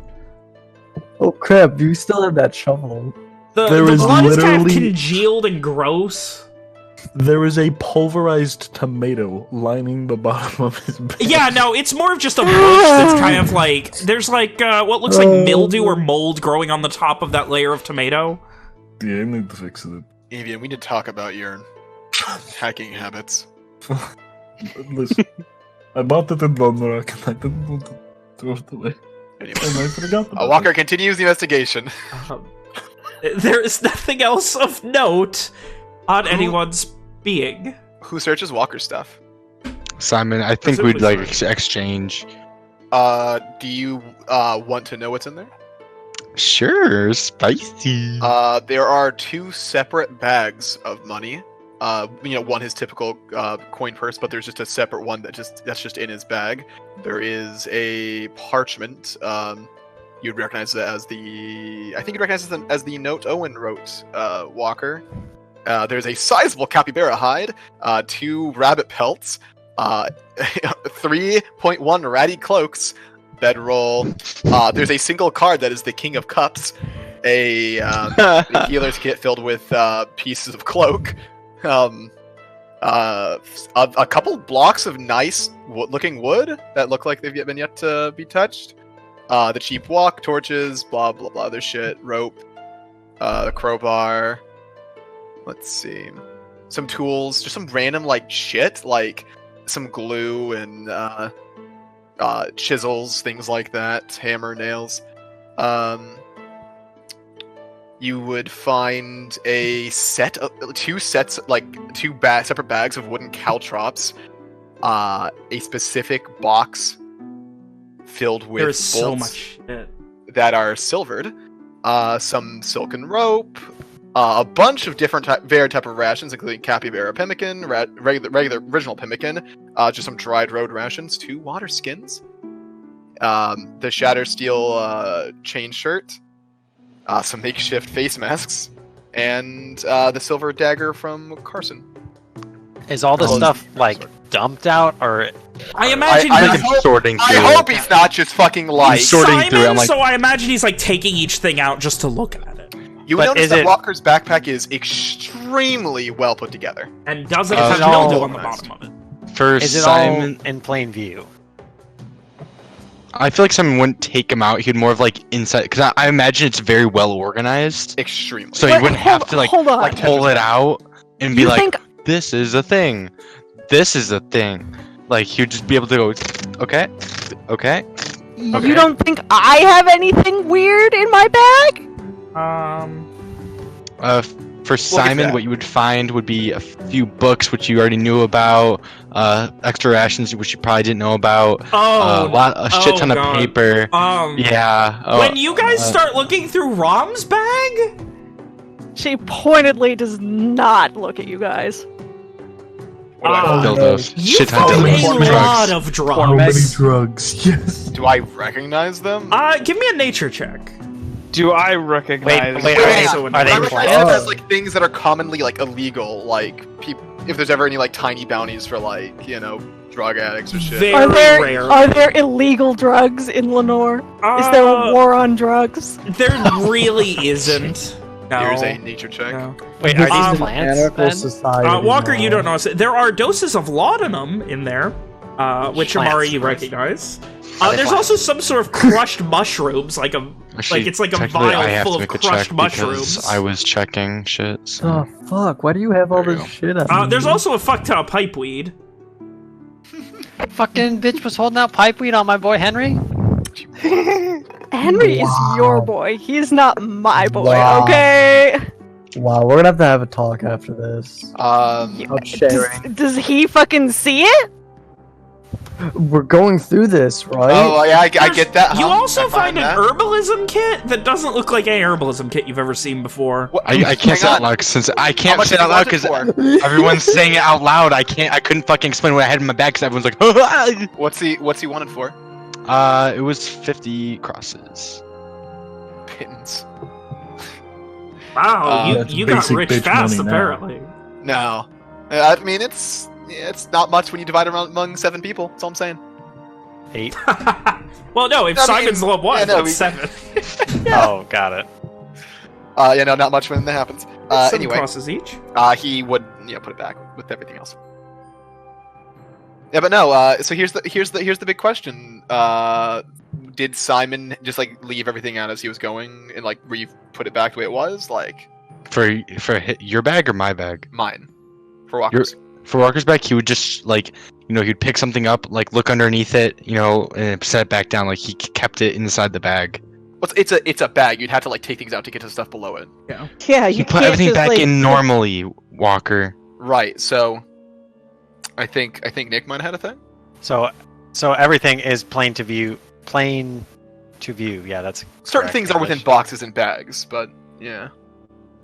Oh crap! You still have that shovel.
The
There is
blood is kind of
literally-
congealed and gross.
There is a pulverized tomato lining the bottom of his bag.
Yeah, no, it's more of just a bush that's kind of like... There's like what looks like mildew or mold growing on the top of that layer of tomato.
Yeah, I need to fix it.
Avian, we need to talk about your hacking habits.
Listen, I bought it in Londrock and I didn't want to throw it away.
Anyway.
And I forgot about
Walker
it.
continues the investigation.
There is nothing else of note on anyone's being.
Who searches Walker's stuff?
Simon, I think
Presumably
we'd like
Simon.
exchange.
Do you want to know what's in there?
Sure, spicy.
There are two separate bags of money. One his typical coin purse, but there's just a separate one that's just in his bag. There is a parchment. You'd recognize it as I think you'd recognize it as the note Owen wrote, Walker. There's a sizable capybara hide, 2 rabbit pelts, 3.1 ratty cloaks, bedroll. There's a single card that is the King of Cups, a healer's kit filled with pieces of cloak, a couple blocks of nice looking wood that look like they've been yet to be touched, the cheap walk, torches, blah blah blah, other shit, rope, the crowbar. Let's see, some tools, just some random like shit, like some glue and chisels, things like that, hammer, nails. You would find a set of 2 sets, like 2 separate bags of wooden caltrops, a specific box filled with
There's so
bolts
much shit.
that are silvered, some silken rope, a bunch of different varied type of rations, including capybara pemmican, regular original pemmican, just some dried road rations, 2 water skins, the shatter steel chain shirt, some makeshift face masks, and the silver dagger from Carson.
Is all this stuff like dumped out, or
I imagine
sorting through
I hope he's not just fucking like
sorting
Simon,
through. I'm like,
so I imagine he's like taking each thing out just to look at it.
You would
But
notice
is
that
it-
Walker's backpack is extremely well put together.
And doesn't
Is
have
it all
dildo on the
organized?
bottom of it.
for
is it
Simon,
all in plain view?
I feel like Simon wouldn't take him out. He'd more of like inside, because I imagine it's very well organized.
Extremely.
So
Wait,
you wouldn't have to like
hold on.
like
pull it out and be
You
like,
think
this is a thing. This is a thing. Like, he'd just be able to go, okay, okay. Okay.
you don't think I have anything weird in my bag?
For Simon,
that.
what you would find would be a few books which you already knew about, extra rations which you probably didn't know about, a shit ton of
God.
paper. Yeah.
When you guys start looking through Rom's bag,
She pointedly does not look at you guys.
What do I
Ah.
find?
dildos,
you
shit ton of
found
dildos,
a
drugs.
lot of
How many
drugs.
drugs? Yes.
Do I recognize them?
Give me a nature check.
Do I recognize?
Wait,
Wait,
are
I
they
recognize
plants?
them as like things that are commonly like illegal, like if there's ever any like tiny bounties for like drug addicts or shit.
Very rare.
Are there illegal drugs in Lenore? Is there a war on drugs?
There really isn't. No.
Here's a nature check.
No.
Wait, are these
Um,
plants
Anarcho
then?
society.
Walker, you don't know. There are doses of laudanum in there, which
Plants,
Amari you
right.
recognize.
Are they
There's
plants?
also some sort of crushed mushrooms, like
Actually,
it's like a
technically, I
vial
have
full
to
of
make a
crushed
check
mushrooms.
because I was checking shit. So.
Oh fuck! Why do you have all
There you
this
go.
shit? On
There's
you?
also a fuck ton of pipeweed.
Fucking bitch was holding out pipeweed on my boy Henry.
Henry is your
Wow.
boy. He's not my boy,
Wow.
okay?
Wow, we're gonna have a talk after this.
Um,
About sharing.
Does he fucking see it?
We're going through this, right?
oh yeah, I get that.
You
huh?
also
I
find an
that.
herbalism kit that doesn't look like any herbalism kit you've ever seen before.
What-
I can't
hang
say it out
on.
loud since I
How
can't
much
say it
did
out
you
loud
want
because
it for?
everyone's saying it out loud. I couldn't fucking explain what I had in my bag because everyone's like,
What's he wanted for?
it was 50 crosses.
Pittance.
Wow,
That's
you got
basic
rich
bitch
fast,
money now.
apparently.
No, I mean it's not much when you divide it among 7 people. That's all I'm saying.
8.
Well, no, if
I mean,
Simon's level 1,
yeah, no,
that's 7.
Oh, got it.
Yeah, no, not much when that happens.
7
Anyway,
crosses each.
he would put it back with everything else. Yeah, but no. So here's the big question. Did Simon just like leave everything out as he was going and like put it back the way it was, like
For your bag or my bag?
mine for Walker's?
For Walker's bag, he would just like he'd pick something up, like look underneath it, and set it back down. Like he kept it inside the bag.
Well, it's a bag. You'd have to like take things out to get to stuff below it.
Yeah, you
He put
can't
everything
just,
back
like,
in normally, Walker.
Right. So, I think Nick might have had a thing.
So everything is plain to view. Plain to view. Yeah, that's
Certain
correct
things are within
English.
boxes and bags, but yeah,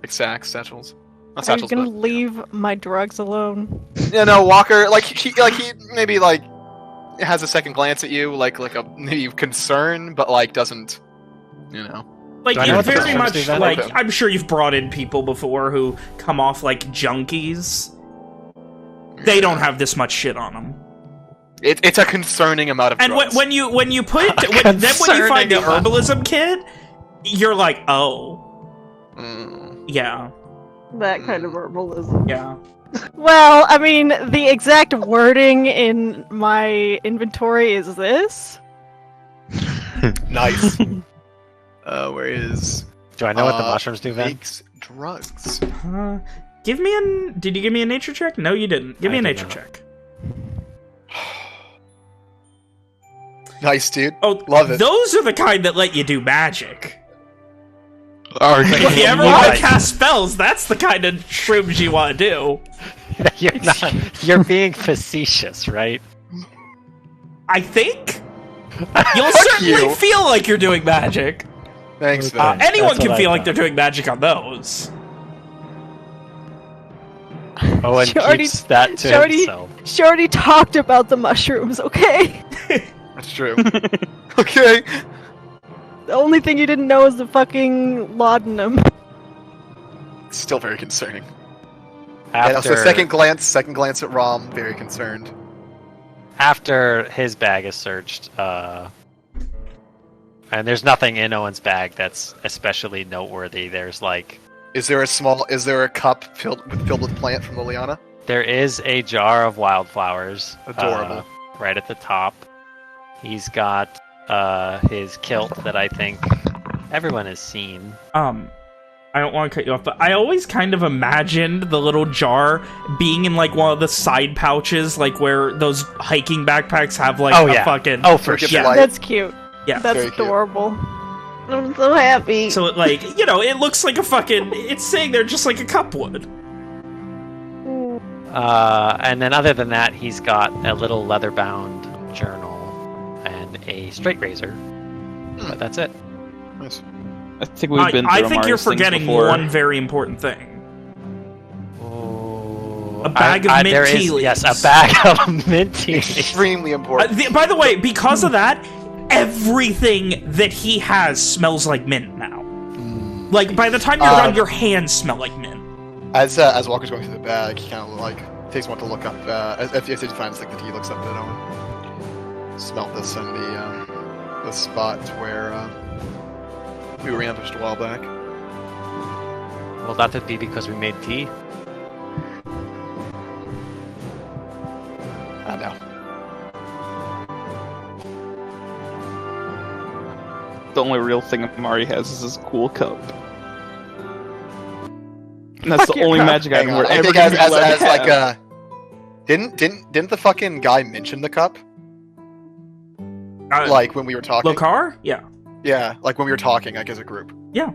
like sacks, satchels. Not
Are you
satchels,
gonna
but
leave my drugs alone?
yeah, no, Walker. Like he maybe like has a second glance at you, like a maybe concern, but like doesn't,
Like,
Do I know
you
what the
very
mushrooms
much,
do then?
like,
Okay.
I'm sure you've brought in people before who come off like junkies. They don't have this much shit on them.
It's a concerning amount of
And
drugs.
when you put it, then when you find the
Concerning amount.
herbalism kit, you're like, oh,
Mm.
yeah,
That kind of herbalism.
yeah.
Well, I mean, the exact wording in my inventory is this.
Nice. Where is...
Do I know what the mushrooms do, Van?
Makes drugs.
Give me Did you give me a nature check? No, you didn't. Give me
I
a
did
nature
not.
check.
Nice, dude.
Oh,
Love it.
Those are the kind that let you do magic.
Are
If you ever
Right.
want to cast spells, that's the kind of shrooms you want to do.
You're being facetious, right?
I think you'll certainly
you.
feel like you're doing magic.
Thanks, Van.
Anyone
That's
can
what I
feel like
thought.
they're doing magic on those.
Owen
She already-
keeps that to
she already-
himself.
She already talked about the mushrooms, okay?
That's true. Okay.
The only thing you didn't know is the fucking laudanum.
Still very concerning.
After,
And also, second glance at Rom, very concerned.
after his bag is searched, and there's nothing in Owen's bag that's especially noteworthy. There's like,
Is there a cup filled with plant from Liliana?
there is a jar of wildflowers.
Adorable.
Right at the top. He's got his kilt that I think everyone has seen.
I don't want to cut you off, but I always kind of imagined the little jar being in like one of the side pouches, like where those hiking backpacks have like a fucking...
Oh, for
Forget
sure.
the light.
That's cute.
Yeah.
That's
Very cute.
adorable.
I'm so happy.
So it like, you know, it looks like a fucking... It's saying there just like a cup would.
And then other than that, he's got a little leather-bound journal and a straight razor. But that's it.
Nice.
I think we've been through
I think you're
Amari's things
forgetting
before.
one very important thing.
Oh,
A bag of mint
there
tea
is, yes,
leaves.
a bag of mint tea leaves.
Extremely important.
By the way, because of that, everything that he has smells like mint now. Like, by the time you're done, your hands smell like mint.
As Walker's going through the bag, he kind of like takes one to look up. If he finds like the tea, looks up at Owen. Smelt this in the spot where we were ambushed a while back.
Well, that would be because we made tea.
I know.
The only real thing Amari has is his cool cup. And that's
Fuck
the
your
only
cup.
magic
Hang
item
on.
we're
I
ever
think
gonna
as
be allowed to
like
have.
didn't the fucking guy mention the cup? Like when we were talking.
Lokar? Yeah.
Yeah, like when we were talking, like as a group.
Yeah.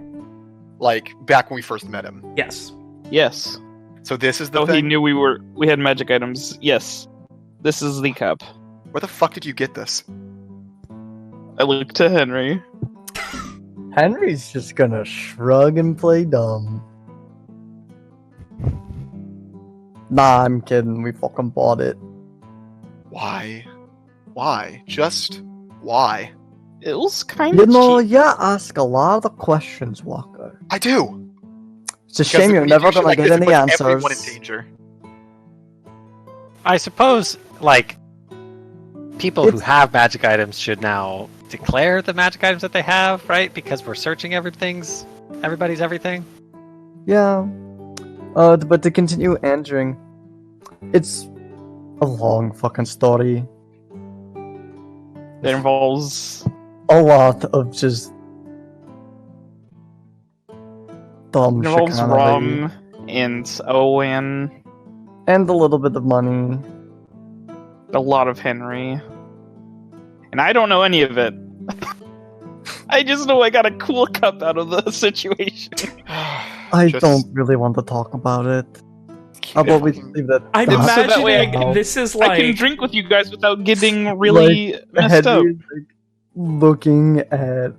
Like back when we first met him.
Yes.
Yes.
So this is the
Oh, he
thing.
knew we had magic items. Yes. This is the cup.
Where the fuck did you get this?
I looked to Henry.
Henry's just gonna shrug and play dumb. Nah, I'm kidding. We fucking bought it.
Why? Why? Just why?
It was kind
You
of
know,
cheap.
you ask a lot of questions, Walker.
I do.
It's a shame you're never gonna get any
Everyone in
answers.
danger.
I suppose, like, people who
It's-
have magic items should now declare the magic items that they have, right? Because we're searching everybody's everything.
Yeah. But to continue answering, it's a long fucking story.
That involves
A lot of just dumb
it involves
chicanery.
rum and Owen,
And a little bit of money.
a lot of Henry, and I don't know any of it. I just know I got a cool cup out of the situation.
I
Just
don't really want to talk about it.
keep
How
it
about we
fucking-
leave that?
I'm
So that way I
imagining
can-
this is
I can
like...
drink with you guys without getting really messed up.
Henry's, like, looking at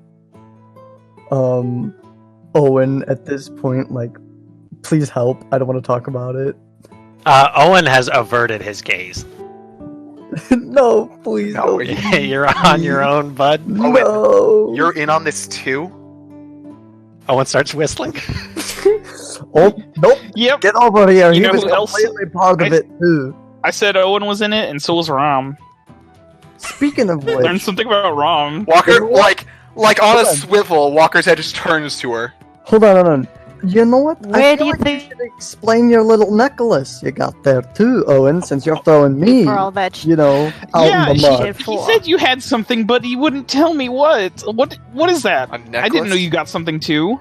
Owen at this point, like, please help. I don't want to talk about it.
Owen has averted his gaze.
No, please.
No,
don't.
You're on your own, bud.
No.
You're in on this too?
Owen starts whistling.
Oh, nope.
Yep.
Get over here.
You
He
know
was
who else-
completely part of it, too.
I said Owen was in it, and so was Rom.
Speaking of
Learned
which,
something about Rom.
Walker, like on
Hold
a
on.
swivel, Walker's head just turns to her.
hold on. You know what?
Where
I
do
feel
you
like
think-
you should explain your little necklace you got there, too, Owen, since you're throwing me,
For all that
you know, out
Yeah,
in the mud.
he said you had something, but he wouldn't tell me what. What is that?
A necklace?
I didn't know you got something too.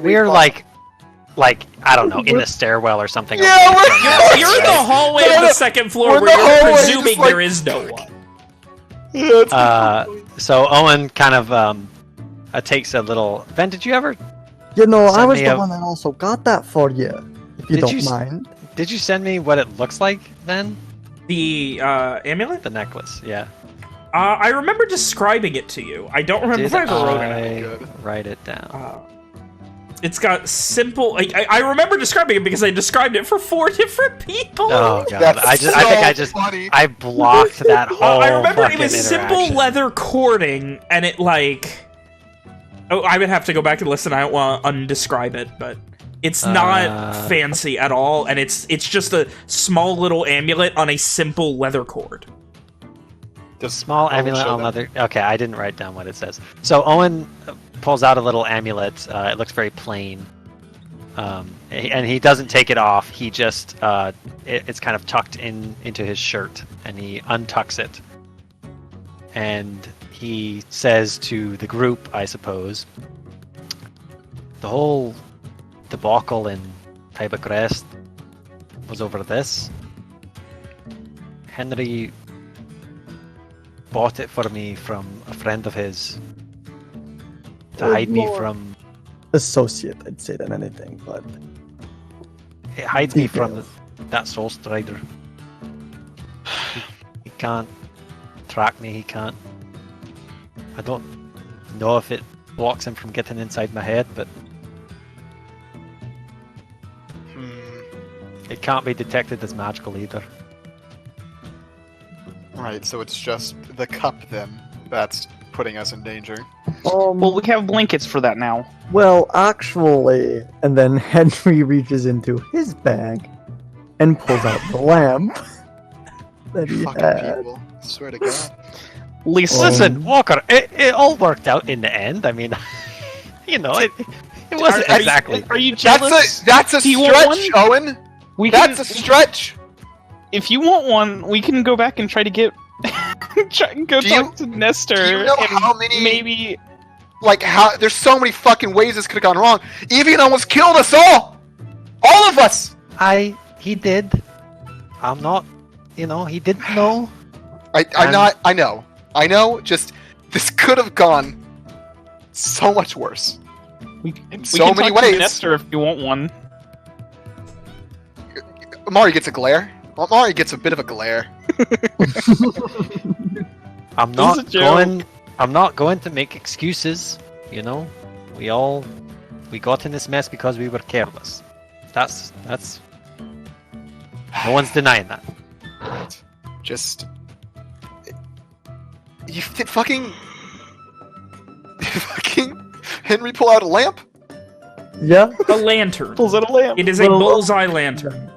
We're like I don't know, in the stairwell or something.
Yeah,
away
we're-
from that,
You're in the
right?
hallway
No,
of
no,
the second floor
we're in
where
the
you're
hallway,
presuming
just like-
there is no one.
So Owen kind of takes a little. Ben, did you ever?
You know, I
Send
was
me
the
a-
one that also got that for you, if you
Did
don't
you s-
mind.
Did you send me what it looks like then?
The amulet?
The necklace, yeah.
I remember describing it to you. I don't remember
Did
if I ever wrote it.
I
Good.
write it down?
It's got simple. I remember describing it because I described it for 4 different people.
Oh god,
That's
I think
so funny.
I blocked that whole.
I remember it
fucking
was simple
interaction.
leather cording, and it like. Oh, I would have to go back and listen. I don't want to undescribe it, but it's not fancy at all, and it's just a small little amulet on a simple leather cord.
Just
Small amulet on leather. Okay, I didn't write down what it says. So Owen pulls out a little amulet. It looks very plain, and he doesn't take it off. He just it's kind of tucked into his shirt, and he untucks it, and he says to the group, I suppose, the whole debacle in Tyba Crest was over this. Henry bought it for me from a friend of his to hide me
more
from.
Associate, I'd say, than anything, but
It hides me from
Details.
that Soul Strider. He can't track me. He can't. I don't know if it blocks him from getting inside my head, but it can't be detected as magical either.
Right, so it's just the cup then that's putting us in danger.
Well, we have blankets for that now.
well, actually, and then Henry reaches into his bag and pulls out the lamp that he
Fucking
had.
people. Swear to God.
Lisa,
Listen, Walker, it all worked out in the end. I mean, you know, it wasn't
are
exactly.
Are you jealous?
That's a
Do you want
stretch,
one?
Owen.
We
That's
can,
a stretch.
if you want one, we can go back and try to get. Try and go
Do you-
talk to Nestor.
do you know
and
how many-
Maybe.
Like how? There's so many fucking ways this could have gone wrong. Evian almost killed us all of us.
He did. I'm not. You know, he didn't know.
I'm not. I know. Just this could have gone so much worse.
We
In
we
so
can
many
talk to
ways.
Nestor if you want one.
Amari gets a glare. Amari gets a bit of a glare.
I'm
This
not
is a joke.
going. I'm not going to make excuses. You know, we got in this mess because we were careless. That's. No one's denying that.
Just you did fucking Henry pull out a lamp.
Yeah,
A lantern.
Pulls out a lamp.
It is a
Well,
bullseye lantern.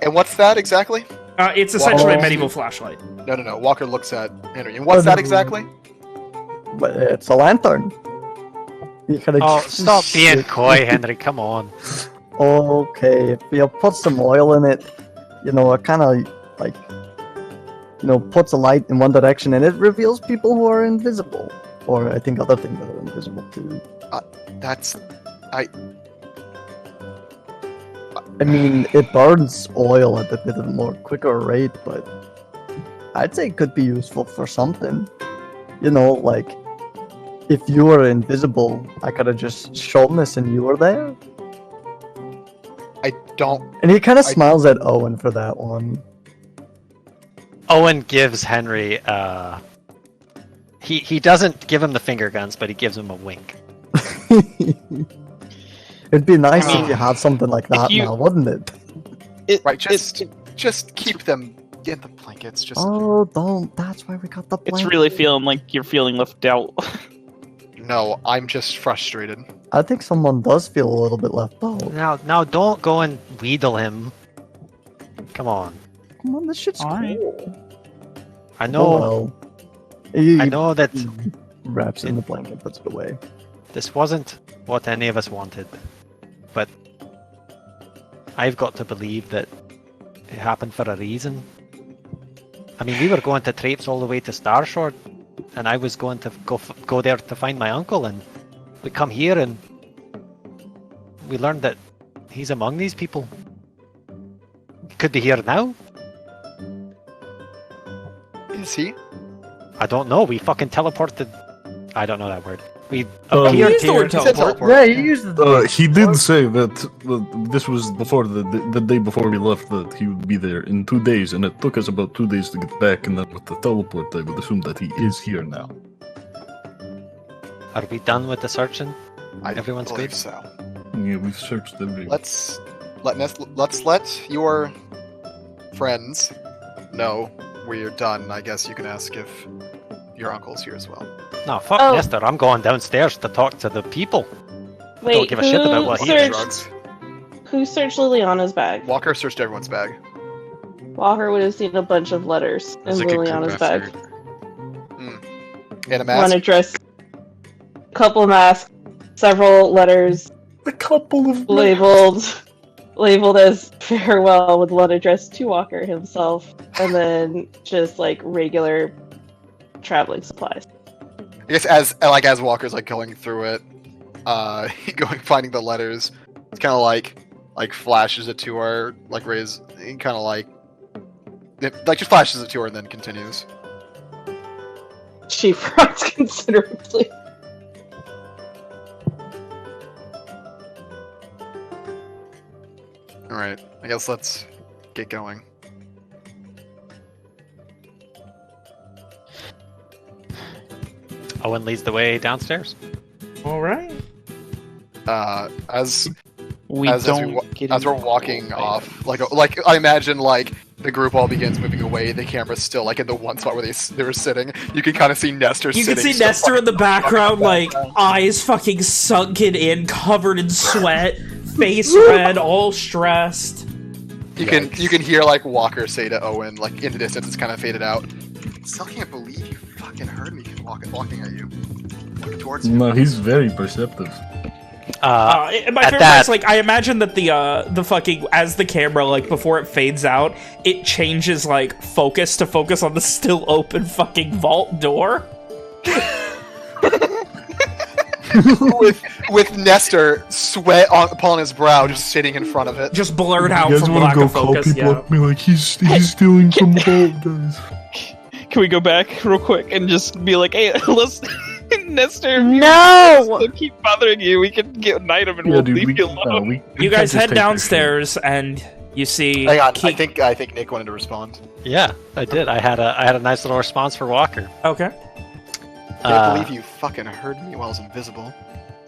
And what's that exactly?
It's essentially a
Well-
medieval flashlight.
No. Walker looks at Henry. And what's that exactly?
but it's a lantern. You gotta
Oh,
just-
stop being coy, Henry. Come on.
Okay, if you put some oil in it, you know, it kind of like, you know, puts a light in one direction and it reveals people who are invisible. Or I think other things that are invisible too. I mean, it burns oil at a bit of a more quicker rate, but I'd say it could be useful for something. You know, like, if you were invisible, I could have just shown this and you were there.
I don't.
And he kind of smiles at Owen for that one.
Owen gives Henry. He doesn't give him the finger guns, but he gives him a wink.
It'd be nice
I mean,
if you had something like that
you-
now, wouldn't it?
Right, just keep them in the blankets. Just
Oh, don't. That's why we got the
It's
blanket.
really feeling like you're feeling left out.
No, I'm just frustrated.
I think someone does feel a little bit left out.
Now, don't go and wheedle him. Come on.
Come on, this shit's
Alright.
cool.
I know.
Oh, well. He
I know that
wraps it in the blanket, puts it away.
this wasn't what any of us wanted, but I've got to believe that it happened for a reason. I mean, we were going to traipse all the way to Starshore, and I was going to go there to find my uncle, and we come here and we learned that he's among these people. He could be here now.
Is he?
I don't know. We fucking teleported. I don't know that word. We
He
appeared
used the
here.
word teleport.
Yeah, he used the.
He did say that this was before the day before we left, that he would be there in 2 days, and it took us about 2 days to get back, and then with the teleport, I would assume that he is here now.
Are we done with the searching?
I
Everyone's
believe
good?
so.
Yeah, we've searched everywhere.
Let's let your friends know we're done. I guess you can ask if your uncle's here as well.
No, fuck
Oh.
Nestor. I'm going downstairs to talk to the people.
Wait,
Don't give a shit about what he
searched,
thinks.
Who searched Liliana's bag?
Walker searched everyone's bag.
Walker would have seen a bunch of letters in
That's a good
Liliana's
group
bag.
effort.
And a
One
mask.
address, couple of masks, several letters
A couple of
labeled as farewell with one addressed to Walker himself, and then just like regular traveling supplies.
I guess as Walker's like going through it, finding the letters, it's kind of like flashes it to her, like Ray's kind of like just flashes it to her and then continues.
She frowns considerably.
All right, I guess let's get going.
Owen leads the way downstairs.
All right.
As
We
as
don't
we're
get
walking
involved.
off, like I imagine like the group all begins moving away. The camera's still like in the one spot where they were sitting. You can kind of see Nestor.
You can
sitting
see
still
Nestor in the
fucking
background, like, eyes fucking sunken in, covered in sweat, face red, all stressed.
You can hear like Walker say to Owen, like in the distance, it's kind of faded out. Still can't believe you fucking heard me walking at you, walking towards you.
No, he's very perceptive.
In my
at
favorite
that-
place, like, I imagine that the fucking, as the camera, like, before it fades out, it changes, like, focus to focus on the still open fucking vault door.
with Nestor, sweat upon his brow, just sitting in front of it.
Just blurred out
You guys
from
wanna
lack
go
of
call
focus,
people
yeah.
up and be like, he's stealing from the vault, guys.
Can we go back real quick and just be like, hey, let's Nestor, if
No!
you keep bothering you, we can get an item and
Yeah,
we'll
dude,
leave
we,
you alone.
we
You
can't
guys
just
head
take their
downstairs, and you see...
Hang on,
Keek-
I think Nick wanted to respond.
Yeah, I did. I had a nice little response for Walker.
Okay.
Can't believe you fucking heard me while I was invisible.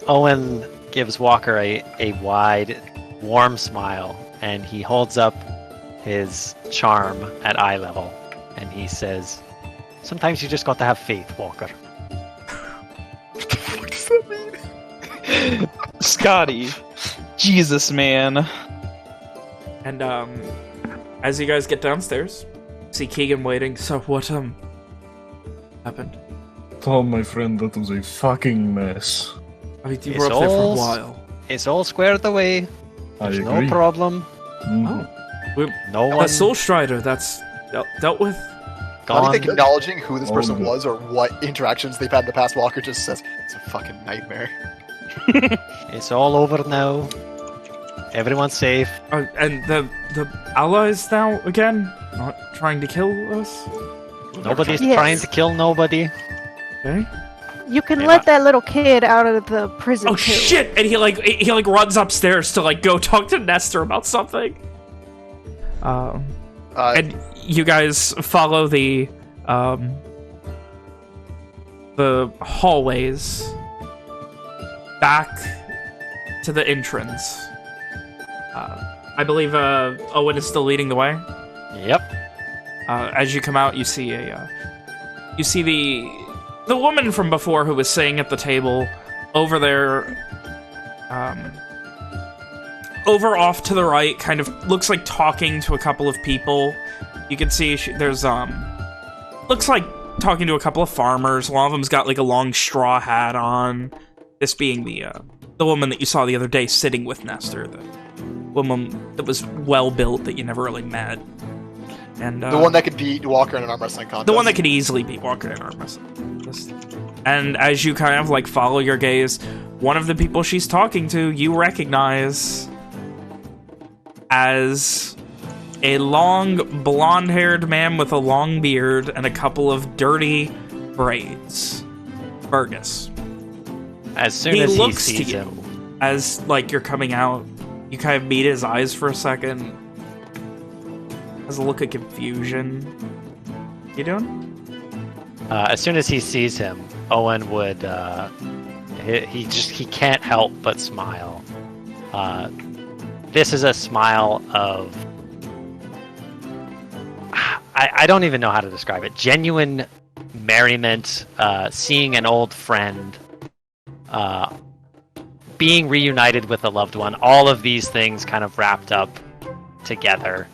Owen gives Walker a wide, warm smile, and he holds up his charm at eye level, and he says, "Sometimes you just got to have faith, Walker."
What does that mean?
Scotty, Jesus, man.
And, as you guys get downstairs, see Keegan waiting. So what, happened?
Oh, my friend, that was a fucking mess.
I mean, you
It's
were up there for a
all-
while.
It's all squared away.
I
There's
agree.
no problem.
Mhm.
No
The
one
Soul Strider, that's dealt with.
Not
gone.
even acknowledging who this person
Oh, good.
was or what interactions they've had in the past. Walker just says it's a fucking nightmare.
It's all over now. Everyone's safe.
And the allies now, again? Not trying to kill us?
Nobody's
Yes.
trying to kill nobody.
Okay.
You can
Yeah.
let that little kid out of the prison
Oh,
too.
shit! And he runs upstairs to, like, go talk to Nestor about something. And you guys follow the hallways back to the entrance. I believe Owen is still leading the way.
Yep.
As you come out, you see the woman from before who was sitting at the table over there, over off to the right, kind of looks like talking to a couple of people. You can see there's, looks like talking to a couple of farmers. One of them's got, like, a long straw hat on. This being the woman that you saw the other day sitting with Nestor, the woman that was well-built that you never really met. And
the one that could beat Walker in an arm wrestling contest.
The one that could easily beat Walker in an arm wrestling contest. And as you kind of, like, follow your gaze, one of the people she's talking to, you recognize as a long, blonde-haired man with a long beard and a couple of dirty braids. Fergus.
As soon as he sees
to you,
him,
as, like, you're coming out, you kind of meet his eyes for a second. Has a look of confusion. You doing?
As soon as he sees him, Owen would, he can't help but smile. This is a smile of, I don't even know how to describe it. Genuine merriment, seeing an old friend, being reunited with a loved one, all of these things kind of wrapped up together.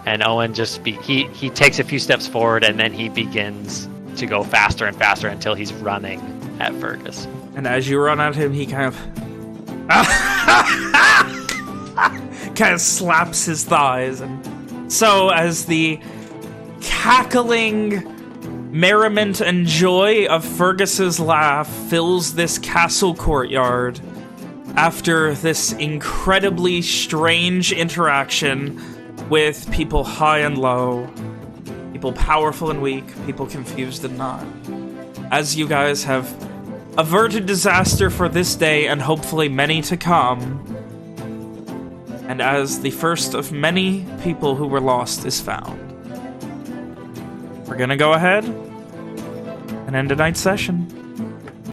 And Owen he takes a few steps forward and then he begins to go faster and faster until he's running at Fergus.
And as you run at him, he kind of kind of slaps his thighs. And so as the cackling merriment and joy of Fergus's laugh fills this castle courtyard after this incredibly strange interaction with people high and low, people powerful and weak, people confused and not. As you guys have averted disaster for this day and hopefully many to come, and as the first of many people who were lost is found, we're gonna go ahead and end tonight's session.